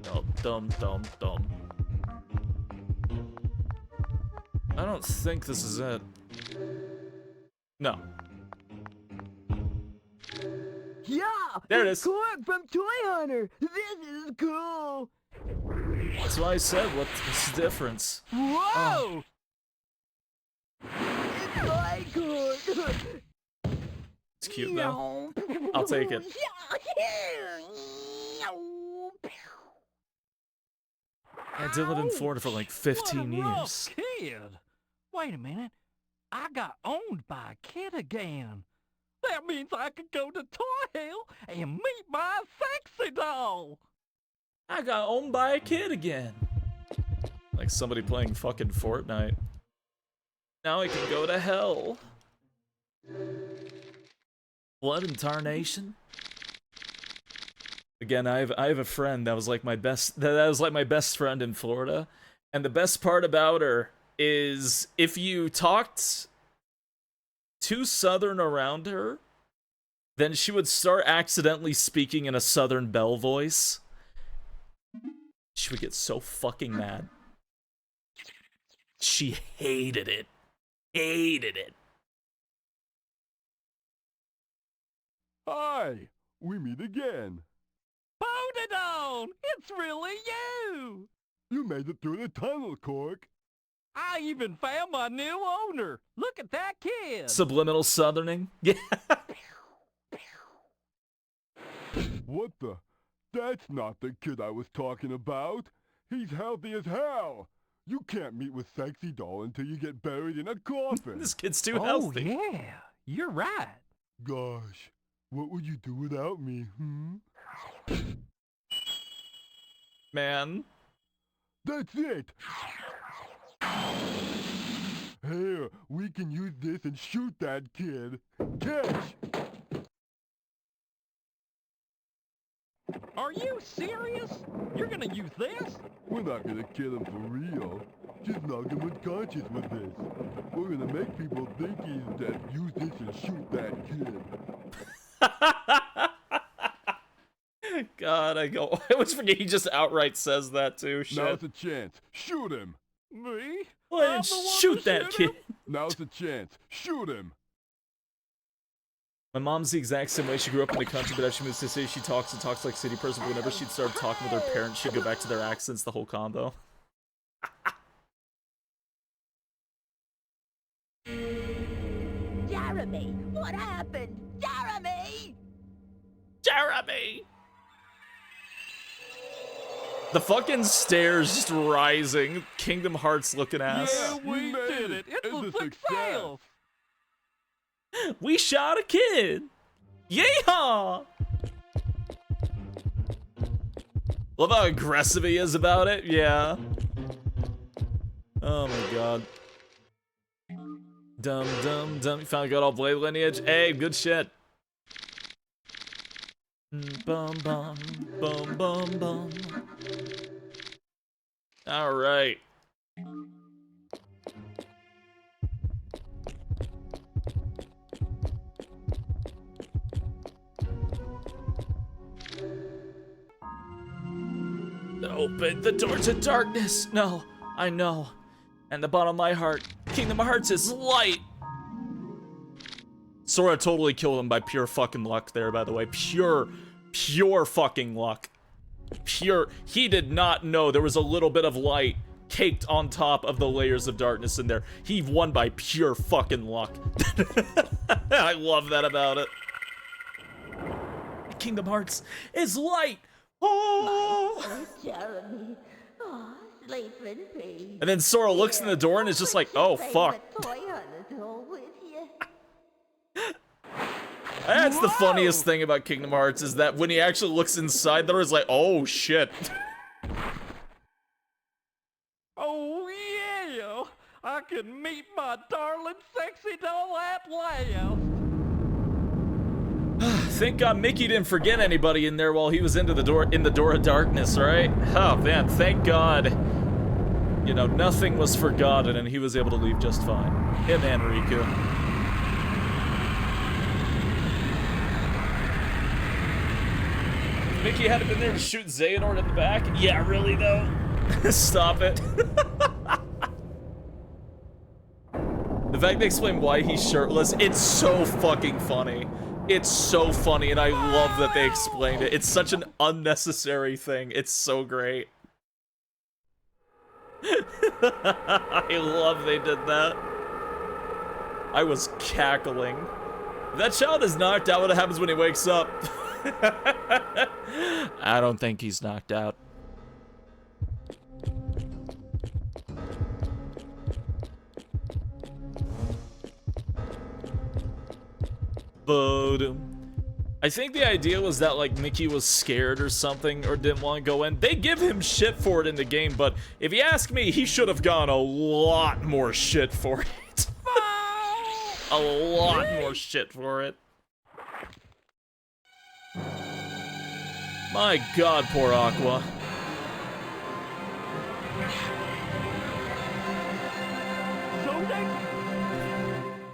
Dum dum dum dum. I don't think this is it. No. Yeah! There it is. Cork from Toy Hunter! This is cool! That's why I said, what's the difference? Whoa! It's my Cork! It's cute though. I'll take it. I did live in Florida for like 15 years. Kid! Wait a minute. I got owned by a kid again. That means I could go to Toy Hell and meet my sexy doll. I got owned by a kid again. Like somebody playing fucking Fortnite. Now I can go to hell. Blood and tarnation. Again, I have a friend that was like my best. That was like my best friend in Florida, and the best part about her is if you talked too southern around her, then she would start accidentally speaking in a Southern Belle voice. She would get so fucking mad. She hated it. Hated it. Hi, we meet again. Potadon! It's really you! You made it through the tunnel, Cork. I even found my new owner. Look at that kid. Subliminal southerning? Yeah. What the? That's not the kid I was talking about. He's healthy as hell. You can't meet with Sexy Doll until you get buried in a coffin. This kid's too healthy. Oh, yeah. You're right. Gosh, what would you do without me, Man. That's it. Here, we can use this and shoot that kid. Catch! Are you serious? You're gonna use this? We're not gonna kill him for real. Just knock him unconscious with this. We're gonna make people think he's dead. Use this and shoot that kid. God, I always forget he just outright says that too. Shit. Now's a chance. Shoot him. Me? Why didn't shoot that kid? Now's a chance. Shoot him. My mom's the exact same way. She grew up in the country, but as she moves to the city, she talks like a city person. But whenever she'd start talking with her parents, she'd go back to their accents, the whole combo. Jeremy, what happened? Jeremy! Jeremy! The fucking stairs just rising. Kingdom Hearts looking ass. Yeah, we did it. It's a success. We shot a kid. Yeehaw! Love how aggressive he is about it. Yeah. Oh my god. Dum dum dum. You finally got all Blade lineage. Hey, good shit. Bum bum bum bum bum. All right. Open the door to darkness. No, I know. And the bottom of my heart, Kingdom Hearts is light. Sora totally killed him by pure fucking luck there, by the way. Pure fucking luck. Pure. He did not know there was a little bit of light caked on top of the layers of darkness in there. He won by pure fucking luck. I love that about it. Kingdom Hearts is light. Oh, Jeremy. Oh, sleep in peace. And then Sora looks in the door and is just like, oh, fuck. Toy on the door with you. That's the funniest thing about Kingdom Hearts is that when he actually looks inside, there is like, oh, shit. Oh, yeah. I can meet my darling sexy doll at last. Thank God Mickey didn't forget anybody in there while he was in the door of darkness, right? Oh man, thank God. You know, nothing was forgotten and he was able to leave just fine. Him and Riku. If Mickey hadn't been there to shoot Xehanort in the back. Yeah, really though. Stop it. The fact they explain why he's shirtless, it's so fucking funny. It's so funny, and I love that they explained it. It's such an unnecessary thing. It's so great. I love they did that. I was cackling. If that child is knocked out, what happens when he wakes up? I don't think he's knocked out. I think the idea was that like Mickey was scared or something or didn't want to go in. They give him shit for it in the game, but if you ask me, he should have gone a lot more shit for it. A lot more shit for it. My God, poor Aqua.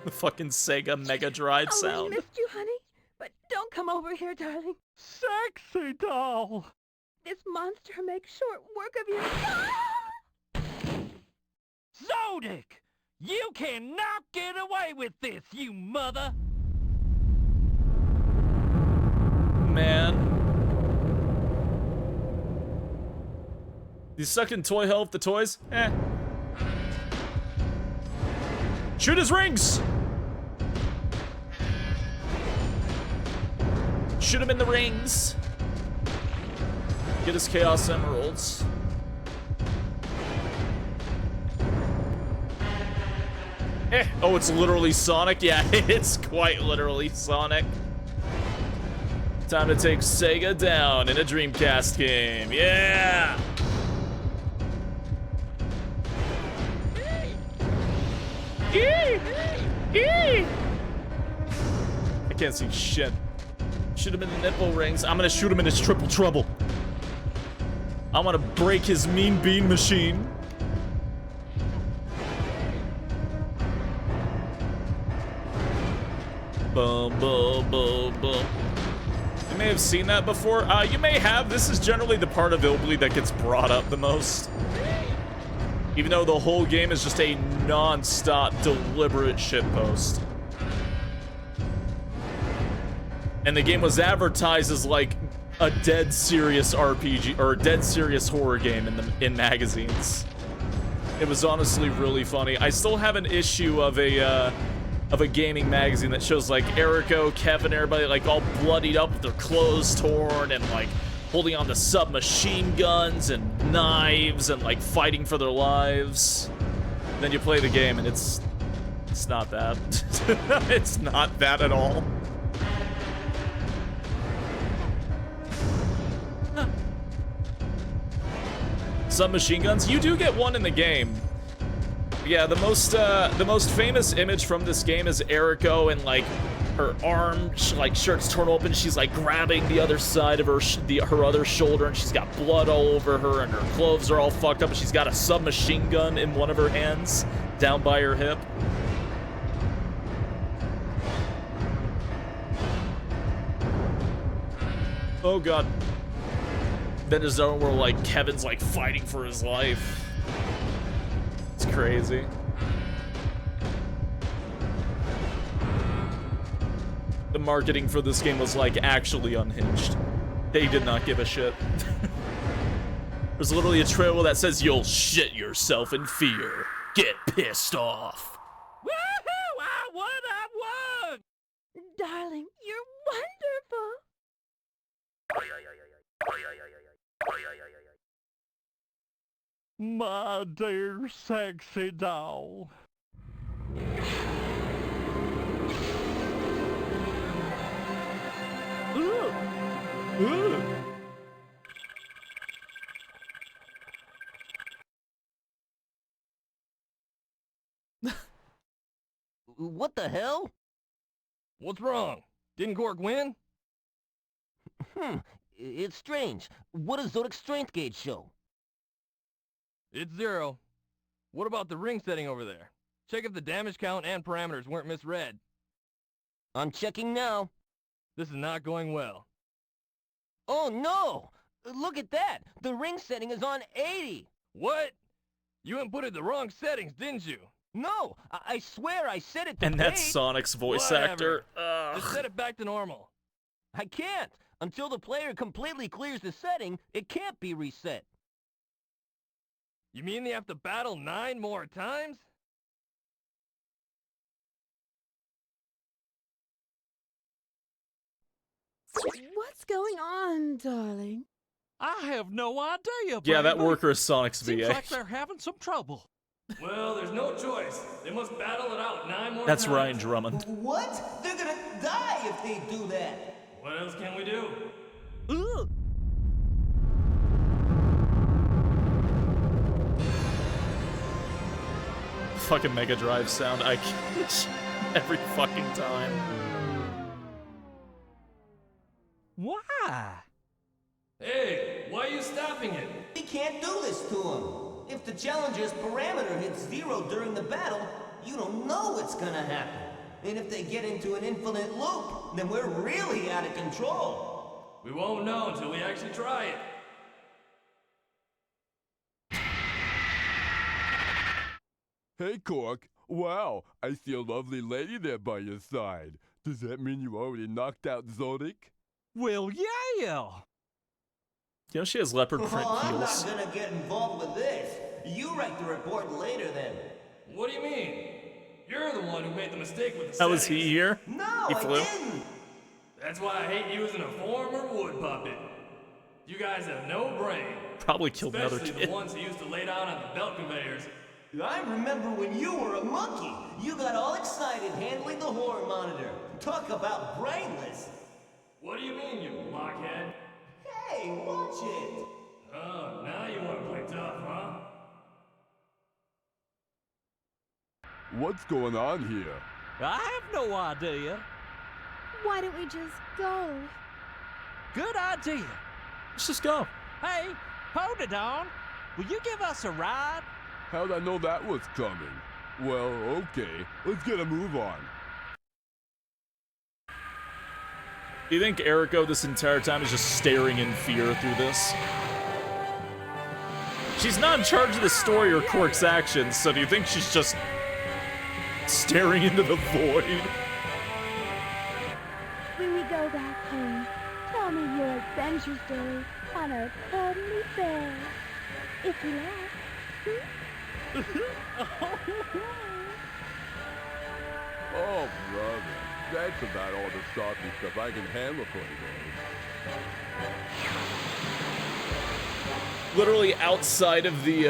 The fucking Sega Mega Drive sound. We missed you, honey. But don't come over here, darling. Sexy doll. This monster makes short work of you. Zodic! You cannot get away with this, you mother! Man. You sucking toy hell with the toys? Eh. Shoot his rings! Shoot him in the rings. Get his Chaos Emeralds. Eh. Oh, it's literally Sonic? Yeah, it's quite literally Sonic. Time to take Sega down in a Dreamcast game. Yeah! I can't see shit. Shoot him in the nipple rings. I'm gonna shoot him in his triple trouble. I want to break his mean bean machine. Boom, boom, boom, boom. You may have seen that before. You may have. This is generally the part of IIIBLEED that gets brought up the most. Even though the whole game is just a non-stop, deliberate shitpost. And the game was advertised as like a dead serious RPG or a dead serious horror game in magazines. It was honestly really funny. I still have an issue of a gaming magazine that shows like Erico, Kevin, everybody like all bloodied up with their clothes torn and like holding on to submachine guns and knives and like fighting for their lives. Then you play the game and it's not that. It's not that at all. Submachine guns? You do get one in the game. Yeah, the most famous image from this game is Erico and like her arm, like shirt's torn open. She's like grabbing the other side of her other shoulder, and she's got blood all over her, and her clothes are all fucked up. And she's got a submachine gun in one of her hands, down by her hip. Oh god. Then there's one where like Kevin's like fighting for his life. It's crazy. The marketing for this game was like actually unhinged. They did not give a shit. There's literally a trailer that says you'll shit yourself in fear. Get pissed off. Woohoo! I won! Darling, you're wonderful. My dear sexy doll. What the hell? What's wrong? Didn't Gork win? It's strange. What does Zodic's strength gauge show? It's 0. What about the ring setting over there? Check if the damage count and parameters weren't misread. I'm checking now. This is not going well. Oh no! Look at that! The ring setting is on 80! What? You inputted the wrong settings, didn't you? No! I swear I set it to And that's Sonic's voice actor. Just set it back to normal. I can't! Until the player completely clears the setting, it can't be reset. You mean they have to battle 9 more times? What's going on, darling? I have no idea, Yeah, that baby. worker is Sonic's Seems VA. like they're having some trouble. Well, there's no choice. They must battle it out 9 more That's times. Ryan Drummond. What? They're gonna die if they do that. What else can we do? Ugh. Fucking Mega Drive sound. I can't every fucking time. Why? Hey, why are you stopping it? We can't do this to him. If the challenger's parameter hits 0 during the battle, you don't know what's gonna happen. And if they get into an infinite loop, then we're really out of control. We won't know until we actually try it. Hey, Cork. Wow, I see a lovely lady there by your side. Does that mean you already knocked out Zodic? Well, yeah. You know she has leopard print I'm not heels. gonna get involved with this. You write the report later then. What do you mean? You're the one who made the mistake with the How was settings. he here? No, He I flew. didn't. That's why I hate using a former wood puppet. You guys have no brain. Probably killed another Especially kid. the ones who used to lay down on the belt conveyors. I remember when you were a monkey. You got all excited handling the horror monitor. Talk about brainless. What do you mean, you blockhead? Hey, watch it. Oh, now you want to play tough, huh? What's going on here? I have no idea. Why don't we just go? Good idea. Let's just go. Hey, Hold it on. Will you give us a ride? How'd I know that was coming? Well, okay. Let's get a move on. Do you think Eriko this entire time is just staring in fear through this? She's not in charge of the story or Cork's actions, so do you think she's just staring into the void? When we go back home, tell me your adventure story on a cuddly bear. If you like. Oh, brother. That's about all the salty stuff I can handle for today. Literally outside of the,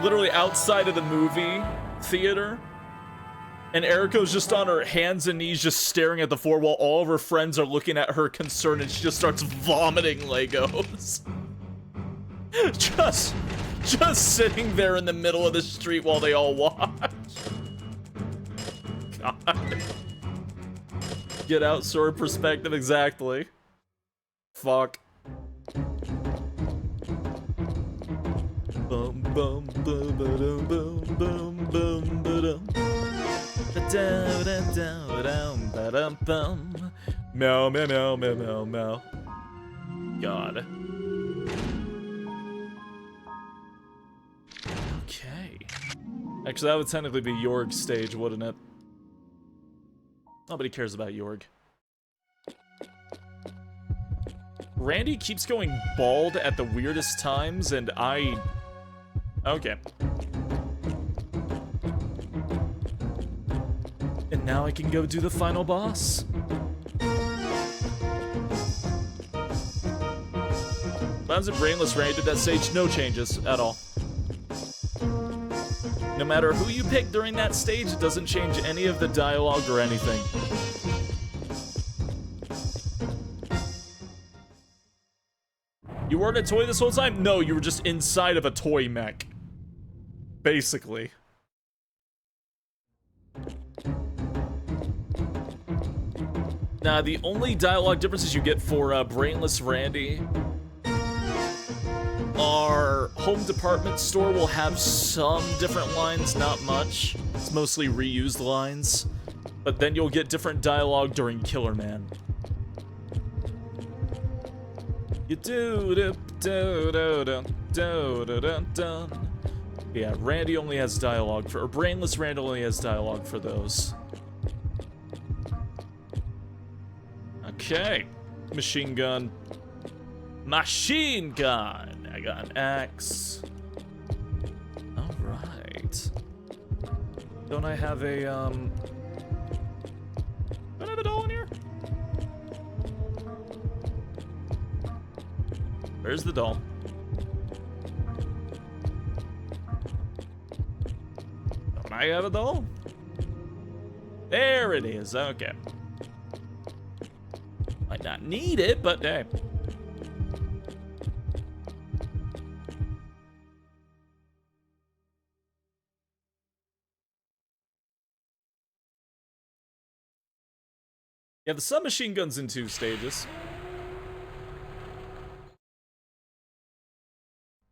literally outside of the movie theater. And Eriko's just on her hands and knees just staring at the floor while all of her friends are looking at her concerned and she just starts vomiting Legos. just sitting there in the middle of the street while they all watch. God. Get out sword perspective, exactly. Fuck. Bum bum bum ba-dum bum bum bum ba-dum. Ba-dum ba-dum bum. Meow meow meow meow meow meow. God. Okay. Actually, that would technically be Jorg's stage, wouldn't it? Nobody cares about Jorg. Randy keeps going bald at the weirdest times, and I... Okay. And now I can go do the final boss. Times of Brainless Randy did that stage, no changes at all. No matter who you pick during that stage, it doesn't change any of the dialogue or anything. You weren't a toy this whole time? No, you were just inside of a toy mech. Basically. Now, the only dialogue differences you get for Brainless Randy our home department store will have some different lines, not much. It's mostly reused lines. But then you'll get different dialogue during Killer Man. You do. Yeah, Randy only has dialogue for, or Brainless Randy only has dialogue for those. Okay. Machine gun. Machine gun! I got an axe. Alright. Don't I have a, don't I have a doll in here? Where's the doll? Don't I have a doll? There it is, okay. Might not need it, but hey. Yeah, the submachine gun's in 2 stages.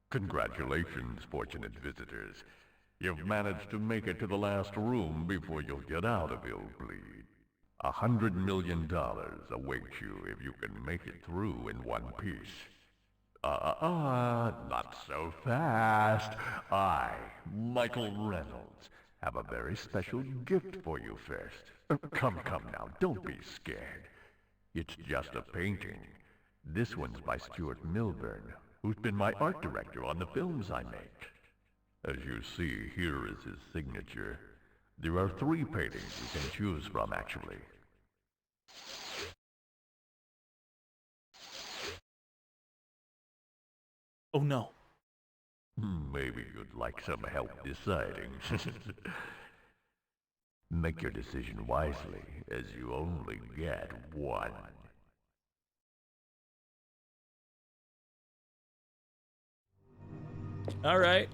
Congratulations, fortunate visitors. You've managed to make it to the last room before you'll get out of IIIBLEED. $100 million awaits you if you can make it through in one piece. Not so fast. I, Michael Reynolds, have a very special gift for you first. Come now, don't be scared. It's just a painting. This one's by Stuart Milburn, who's been my art director on the films I make. As you see, here is his signature. There are 3 paintings you can choose from, actually. Oh no. Maybe you'd like some help deciding. Make your decision wisely, as you only get one. Alright.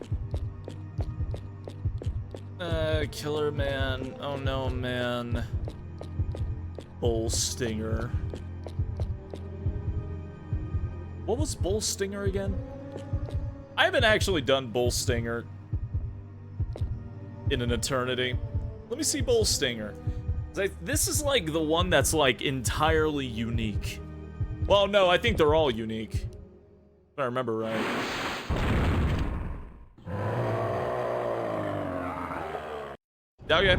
Killer Man. Oh no, man. Bull Stinger. What was Bull Stinger again? I haven't actually done Bull Stinger in an eternity. Let me see Bull Stinger. This is like the one that's like entirely unique. Well, no, I think they're all unique. If I remember right. Okay.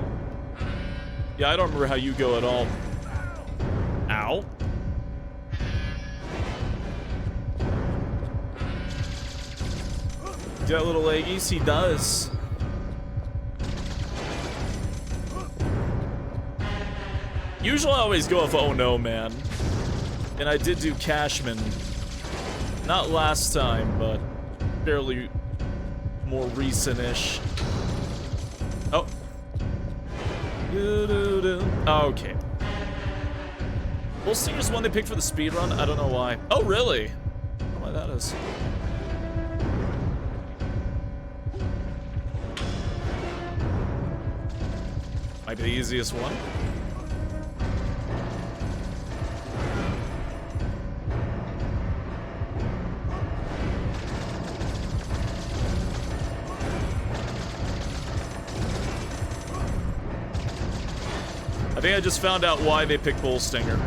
Yeah, I don't remember how you go at all. Ow. Got little leggies? He does. Usually I always go with Oh No Man. And I did do Cashman. Not last time, but fairly more recent-ish. Oh. Okay. Bull Stinger's one they picked for the speedrun? I don't know why. Oh, really? I don't know why that is. Might be the easiest one. I think I just found out why they picked Bull Stinger.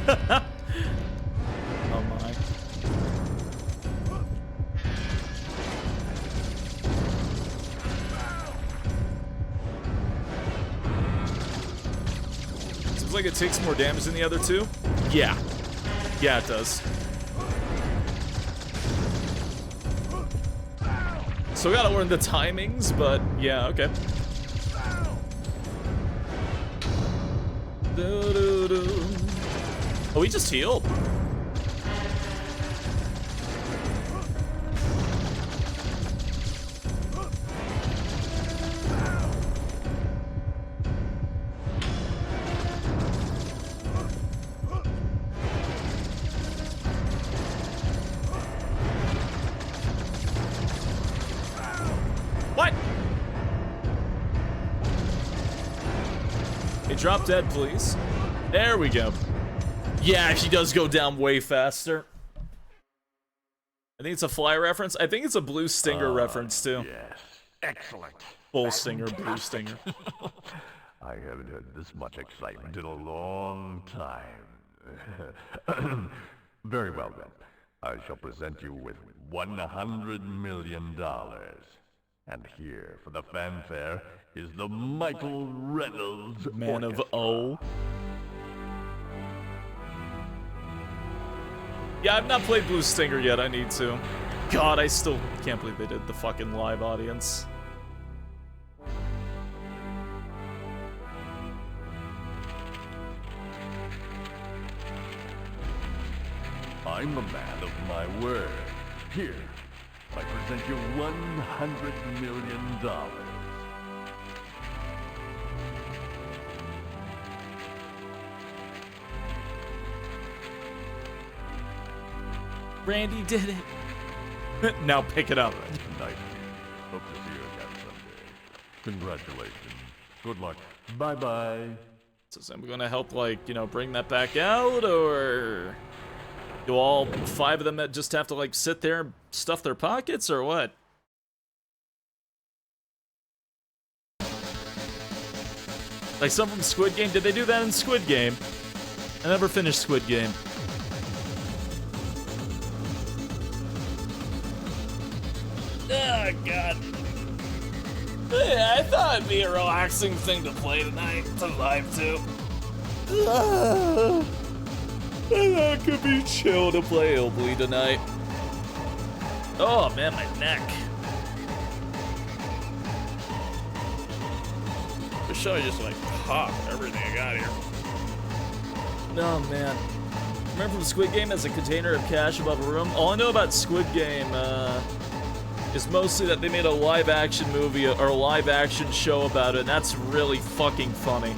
Oh my. Seems like it takes more damage than the other two. Yeah. Yeah, it does. So we gotta learn the timings, but yeah, okay. Oh, he just healed. What? Hey, drop dead, please. There we go. Yeah, he does go down way faster. I think it's a Fly reference. I think it's a Blue Stinger reference, too. Yes. Excellent. Bull Stinger, Blue Stinger. I haven't had this much excitement in a long time. Very well, then. I shall present you with $100 million. And here, for the fanfare, is the Michael Reynolds Man Orchestra. of O. Yeah, I've not played Blue Stinger yet, I need to. God, I still can't believe they did the fucking live audience. I'm a man of my word. Here, I present you $100 million. Randy did it. Now pick it up. Nice. Hope to see you again someday. Congratulations. Good luck. Bye-bye. So I'm gonna help, like, you know, bring that back out, or do all 5 of them that just have to, like, sit there and stuff their pockets, or what? Like some from Squid Game? Did they do that in Squid Game? I never finished Squid Game. Oh, God. Yeah, I thought it'd be a relaxing thing to play tonight, to vibe to. I thought it could be chill to play IIIBLEED tonight. Oh, man, my neck. The show just, like, popped everything I got here. Oh, man. Remember from Squid Game as a container of cash above a room? All I know about Squid Game, is mostly that they made a live-action movie or a live-action show about it, and that's really fucking funny.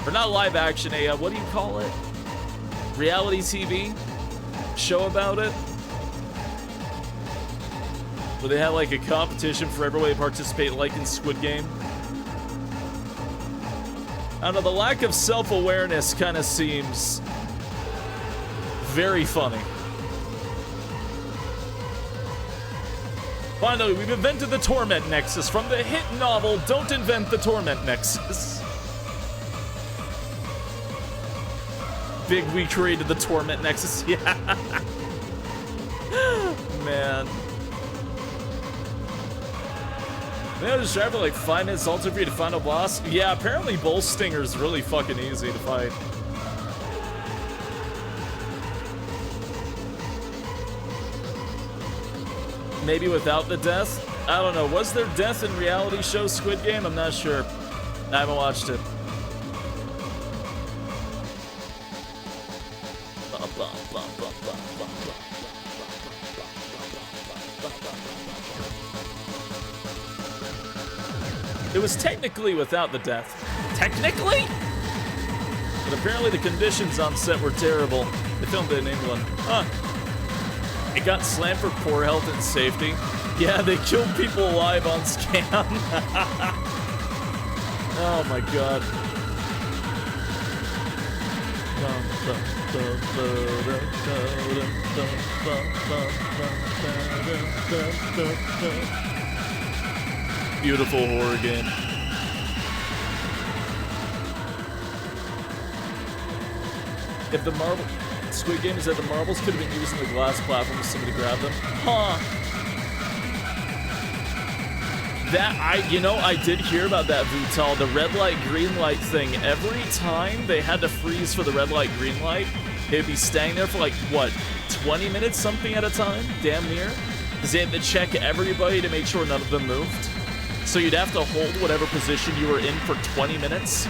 Or not live-action, what do you call it? Reality TV show about it? Where they had, like, a competition for everybody to participate, like in Squid Game. I don't know, the lack of self-awareness kind of seems very funny. Finally, we've invented the Torment Nexus from the hit novel Don't Invent the Torment Nexus. Big, we created the Torment Nexus. Yeah. Man. Man, I was trying for like 5 minutes also for you to find a boss. Yeah, apparently Bull Stinger's really fucking easy to fight. Maybe without the death? I don't know. Was there death in reality show Squid Game? I'm not sure. I haven't watched it. It was technically without the death. Technically? But apparently the conditions on set were terrible. They filmed it in England. Huh. It got slammed for poor health and safety. Yeah, they killed people alive on scam. Oh my god. Beautiful horror game. If the Squid Game is that the marbles could have been used in the glass platform if somebody grabbed them. Huh. I did hear about that, Vutal, the red light, green light thing. Every time they had to freeze for the red light, green light, they'd be staying there for like, what, 20 minutes something at a time? Damn near. Because they had to check everybody to make sure none of them moved. So you'd have to hold whatever position you were in for 20 minutes.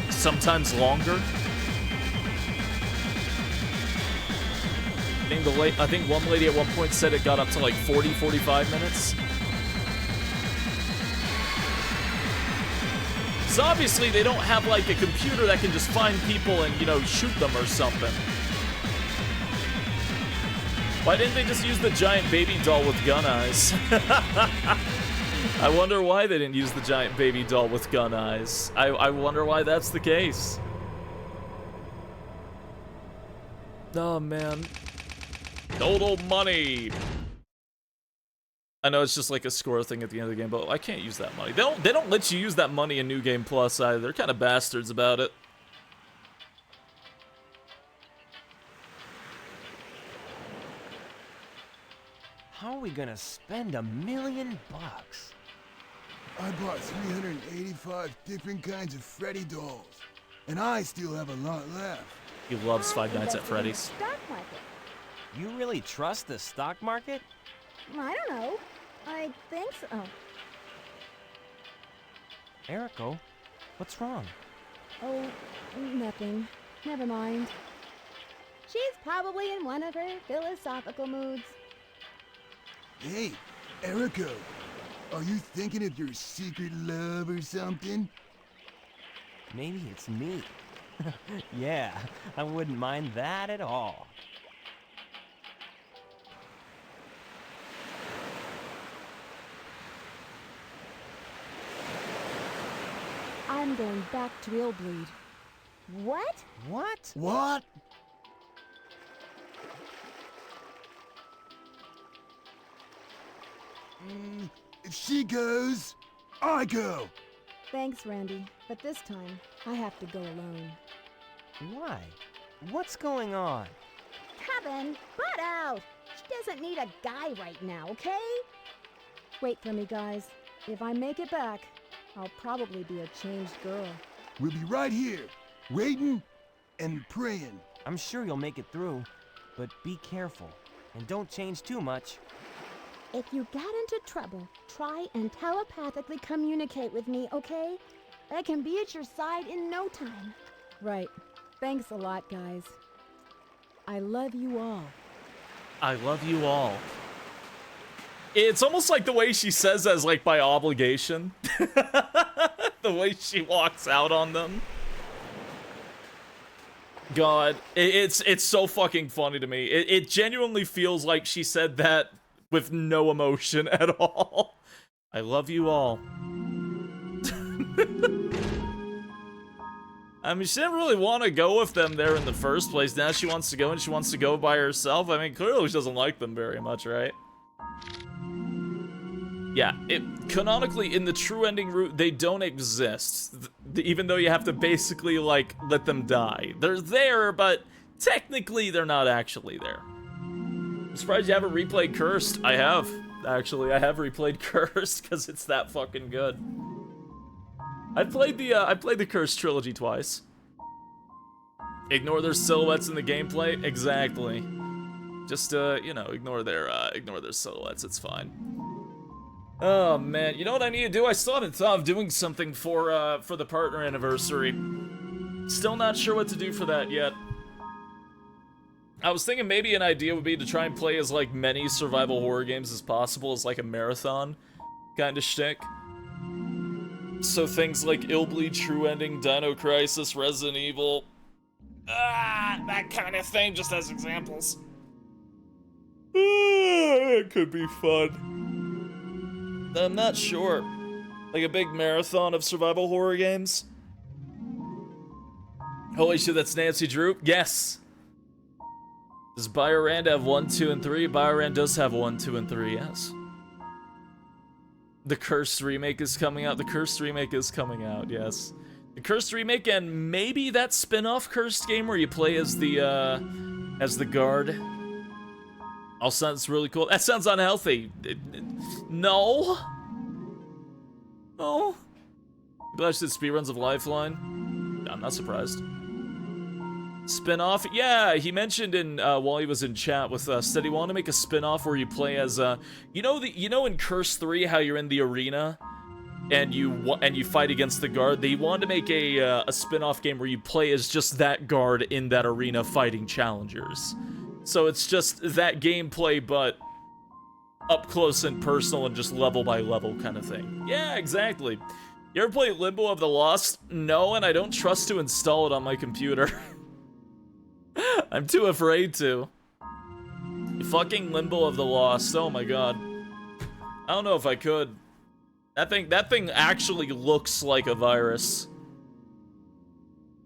Sometimes longer. I think one lady at one point said it got up to like 40, 45 minutes. So obviously they don't have like a computer that can just find people and, shoot them or something. Why didn't they just use the giant baby doll with gun eyes? I wonder why they didn't use the giant baby doll with gun eyes. I wonder why that's the case. Oh, man. Total money. I know it's just like a score thing at the end of the game, but I can't use that money. They don't let you use that money in New Game Plus either. They're kind of bastards about it. How are we gonna spend $1 million? I bought 385 different kinds of Freddy dolls, and I still have a lot left. He loves Five Nights at Freddy's. Stock market. You really trust the stock market? I don't know. I think so. Eriko, what's wrong? Oh, nothing. Never mind. She's probably in one of her philosophical moods. Hey, Eriko, are you thinking of your secret love or something? Maybe it's me. Yeah, I wouldn't mind that at all. I'm going back to IIIBLEED. What? What? What? If she goes, I go. Thanks, Randy, but this time I have to go alone. Why? What's going on? Kevin, butt out! She doesn't need a guy right now, okay? Wait for me, guys. If I make it back, I'll probably be a changed girl. We'll be right here, waiting and praying. I'm sure you'll make it through, but be careful and don't change too much. If you got into trouble, try and telepathically communicate with me, okay? I can be at your side in no time. Right. Thanks a lot, guys. I love you all. I love you all. It's almost like the way she says as like by obligation. The way she walks out on them. God, it's so fucking funny to me. It genuinely feels like she said that with no emotion at all. I love you all. I mean, she didn't really want to go with them there in the first place. Now she wants to go, and she wants to go by herself. I mean, clearly she doesn't like them very much, right? Yeah, canonically, in the true ending route, they don't exist. Even though you have to basically, like, let them die. They're there, but technically they're not actually there. I'm surprised you haven't replayed Cursed. I have, actually. I have replayed Cursed, because it's that fucking good. I played the Cursed trilogy twice. Ignore their silhouettes in the gameplay? Exactly. Just, you know, ignore their silhouettes, it's fine. Oh, man, you know what I need to do? I still haven't thought of doing something for the partner anniversary. Still not sure what to do for that yet. I was thinking maybe an idea would be to try and play as, like, many survival horror games as possible as, like, a marathon kind of shtick. So things like IIIBLEED, True Ending, Dino Crisis, Resident Evil... that kind of thing, just as examples. It could be fun. I'm not sure. Like a big marathon of survival horror games? Holy shit, that's Nancy Drew? Yes! Does Biorand have 1, 2, and 3? Biorand does have 1, 2, and 3, yes. The Cursed remake is coming out. The Cursed remake is coming out, yes. The Cursed remake and maybe that spin-off Cursed game where you play as the guard. All sounds really cool. That sounds unhealthy. No. No. People actually did speedruns of Lifeline. I'm not surprised. Spin-off? Yeah, he mentioned in while he was in chat with us that he wanted to make a spin-off where you play as you know in Curse 3 how you're in the arena and you fight against the guard. They wanted to make a spin-off game where you play as just that guard in that arena fighting challengers. So it's just that gameplay, but up close and personal and just level by level kind of thing. Yeah, exactly. You ever play Limbo of the Lost? No, and I don't trust to install it on my computer. I'm too afraid to. Fucking Limbo of the Lost, oh my god. I don't know if I could. That thing actually looks like a virus.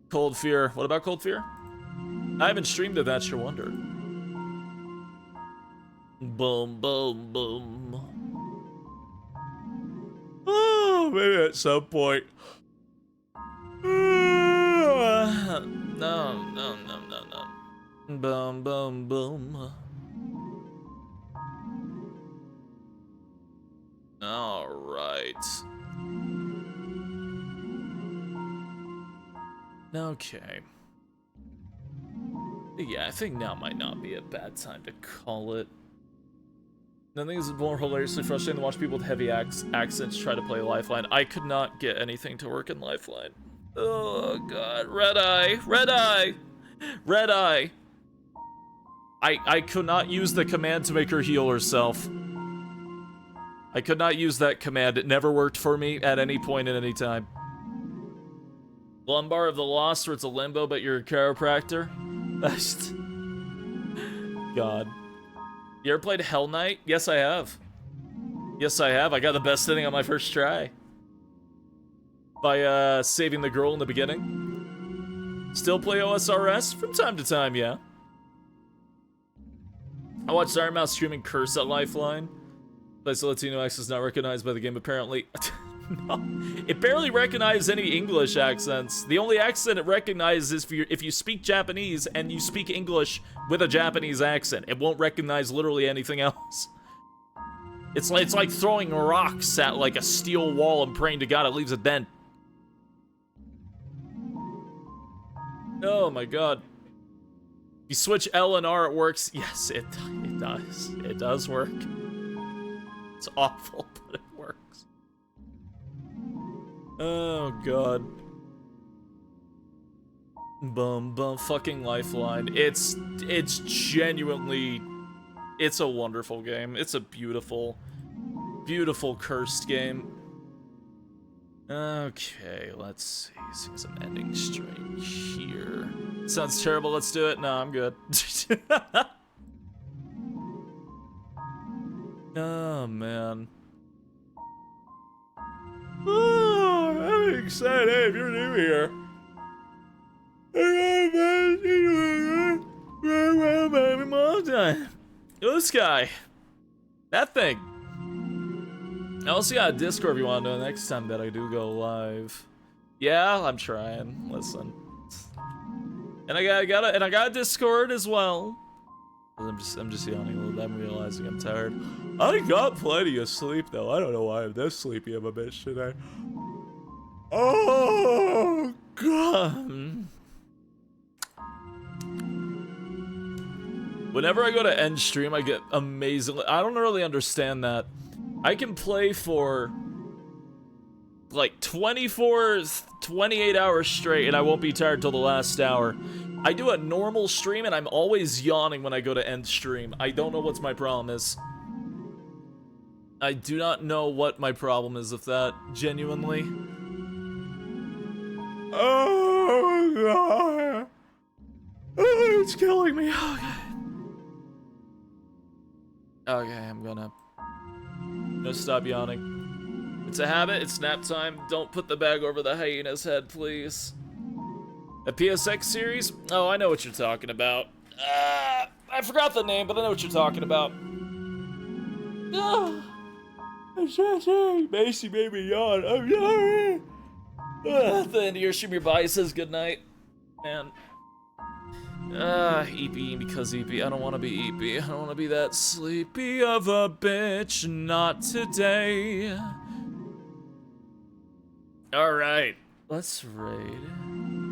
Cold Fear. What about Cold Fear? I haven't streamed it, that's your wonder. Boom, boom, boom. Oh, maybe at some point. No. Boom, boom, boom. All right. Okay. Yeah, I think now might not be a bad time to call it. Nothing is more hilariously frustrating to watch people with heavy accents try to play Lifeline. I could not get anything to work in Lifeline. Oh god, red eye. I could not use the command to make her heal herself. I could not use that command. It never worked for me at any point at any time. Lumbar of the Lost, where it's a limbo, but you're a chiropractor. God. You ever played Hell Knight? Yes, I have. Yes, I have. I got the best ending on my first try. By, saving the girl in the beginning. Still play OSRS? From time to time, yeah. I watched Iron Mouse streaming Curse at Lifeline. Place Latino accent is not recognized by the game, apparently. No. It barely recognizes any English accents. The only accent it recognizes is if you speak Japanese and you speak English with a Japanese accent. It won't recognize literally anything else. It's like throwing rocks at like a steel wall and praying to God it leaves a dent. Oh my god. You switch L and R, it works. Yes, it does. It does work. It's awful, but it works. Oh god. Bum fucking Lifeline. It's genuinely, it's a wonderful game. It's a beautiful cursed game. Okay, let's see. See some ending string here. Sounds terrible, let's do it. No, I'm good. Oh man. Oh, I'm excited. Hey, if you're new here. This guy. That thing. I'll see you on Discord if you want to know next time that I do go live. Yeah, I'm trying. Listen. And I got Discord as well. I'm just yawning a little bit. I'm realizing I'm tired. I got plenty of sleep though. I don't know why I'm this sleepy of a bitch today. Oh god. Whenever I go to end stream, I get amazingly. I don't really understand that. I can play for like 28 hours straight and I won't be tired till the last hour. I do a normal stream and I'm always yawning when I go to end stream. I don't know what my problem is. I do not know what my problem is with that, genuinely. Oh god. Oh, it's killing me. Okay. Okay, I'm gonna stop yawning. It's a habit, it's nap time. Don't put the bag over the hyena's head, please. A PSX series? Oh, I know what you're talking about. I forgot the name, but I know what you're talking about. I'm sorry. Macy made me yawn. I'm sorry. At the end of your stream, your body says goodnight. Man. EP because EP. I don't want to be EP. I don't want to be that sleepy of a bitch. Not today. Alright. Let's raid.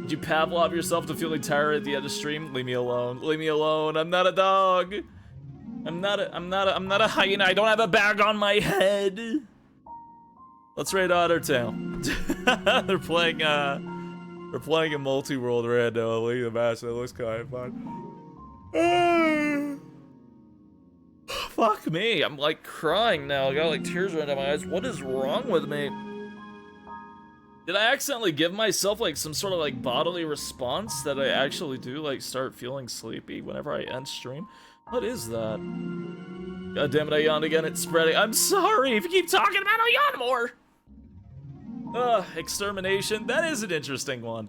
Did you Pavlov yourself to feeling tired at the end of stream? Leave me alone. Leave me alone. I'm not a dog. I'm not a hyena. I don't have a bag on my head. Let's raid Otter Tail. They're playing a multi-world rando. Leave the match. That looks kind of fun. Fuck me. I'm like crying now. I got like tears running down my eyes. What is wrong with me? Did I accidentally give myself like some sort of like bodily response that I actually do like start feeling sleepy whenever I end stream? What is that? God damn it, I yawned again. It's spreading. I'm sorry. If you keep talking about it, I'll yawn more. Extermination. That is an interesting one.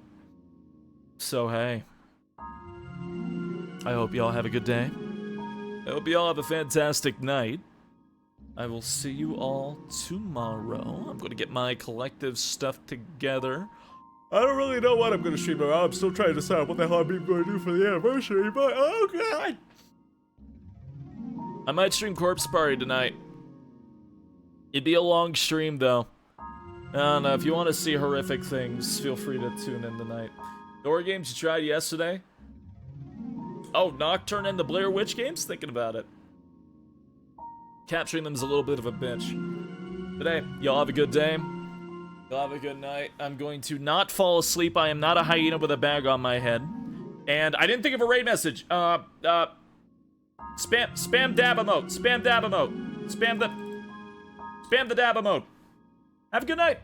So, hey. I hope y'all have a good day. I hope y'all have a fantastic night. I will see you all tomorrow. I'm gonna get my collective stuff together. I don't really know what I'm gonna stream about. I'm still trying to decide what the hell I'm gonna do for the anniversary, but oh god! I might stream Corpse Party tonight. It'd be a long stream though. And if you want to see horrific things, feel free to tune in tonight. Door games you tried yesterday? Oh, Nocturne and the Blair Witch games? Thinking about it. Capturing them is a little bit of a bitch. But hey, y'all have a good day. Y'all have a good night. I'm going to not fall asleep. I am not a hyena with a bag on my head. And I didn't think of a raid message. Spam dab emote. Spam dab emote. Spam the dab emote. Have a good night.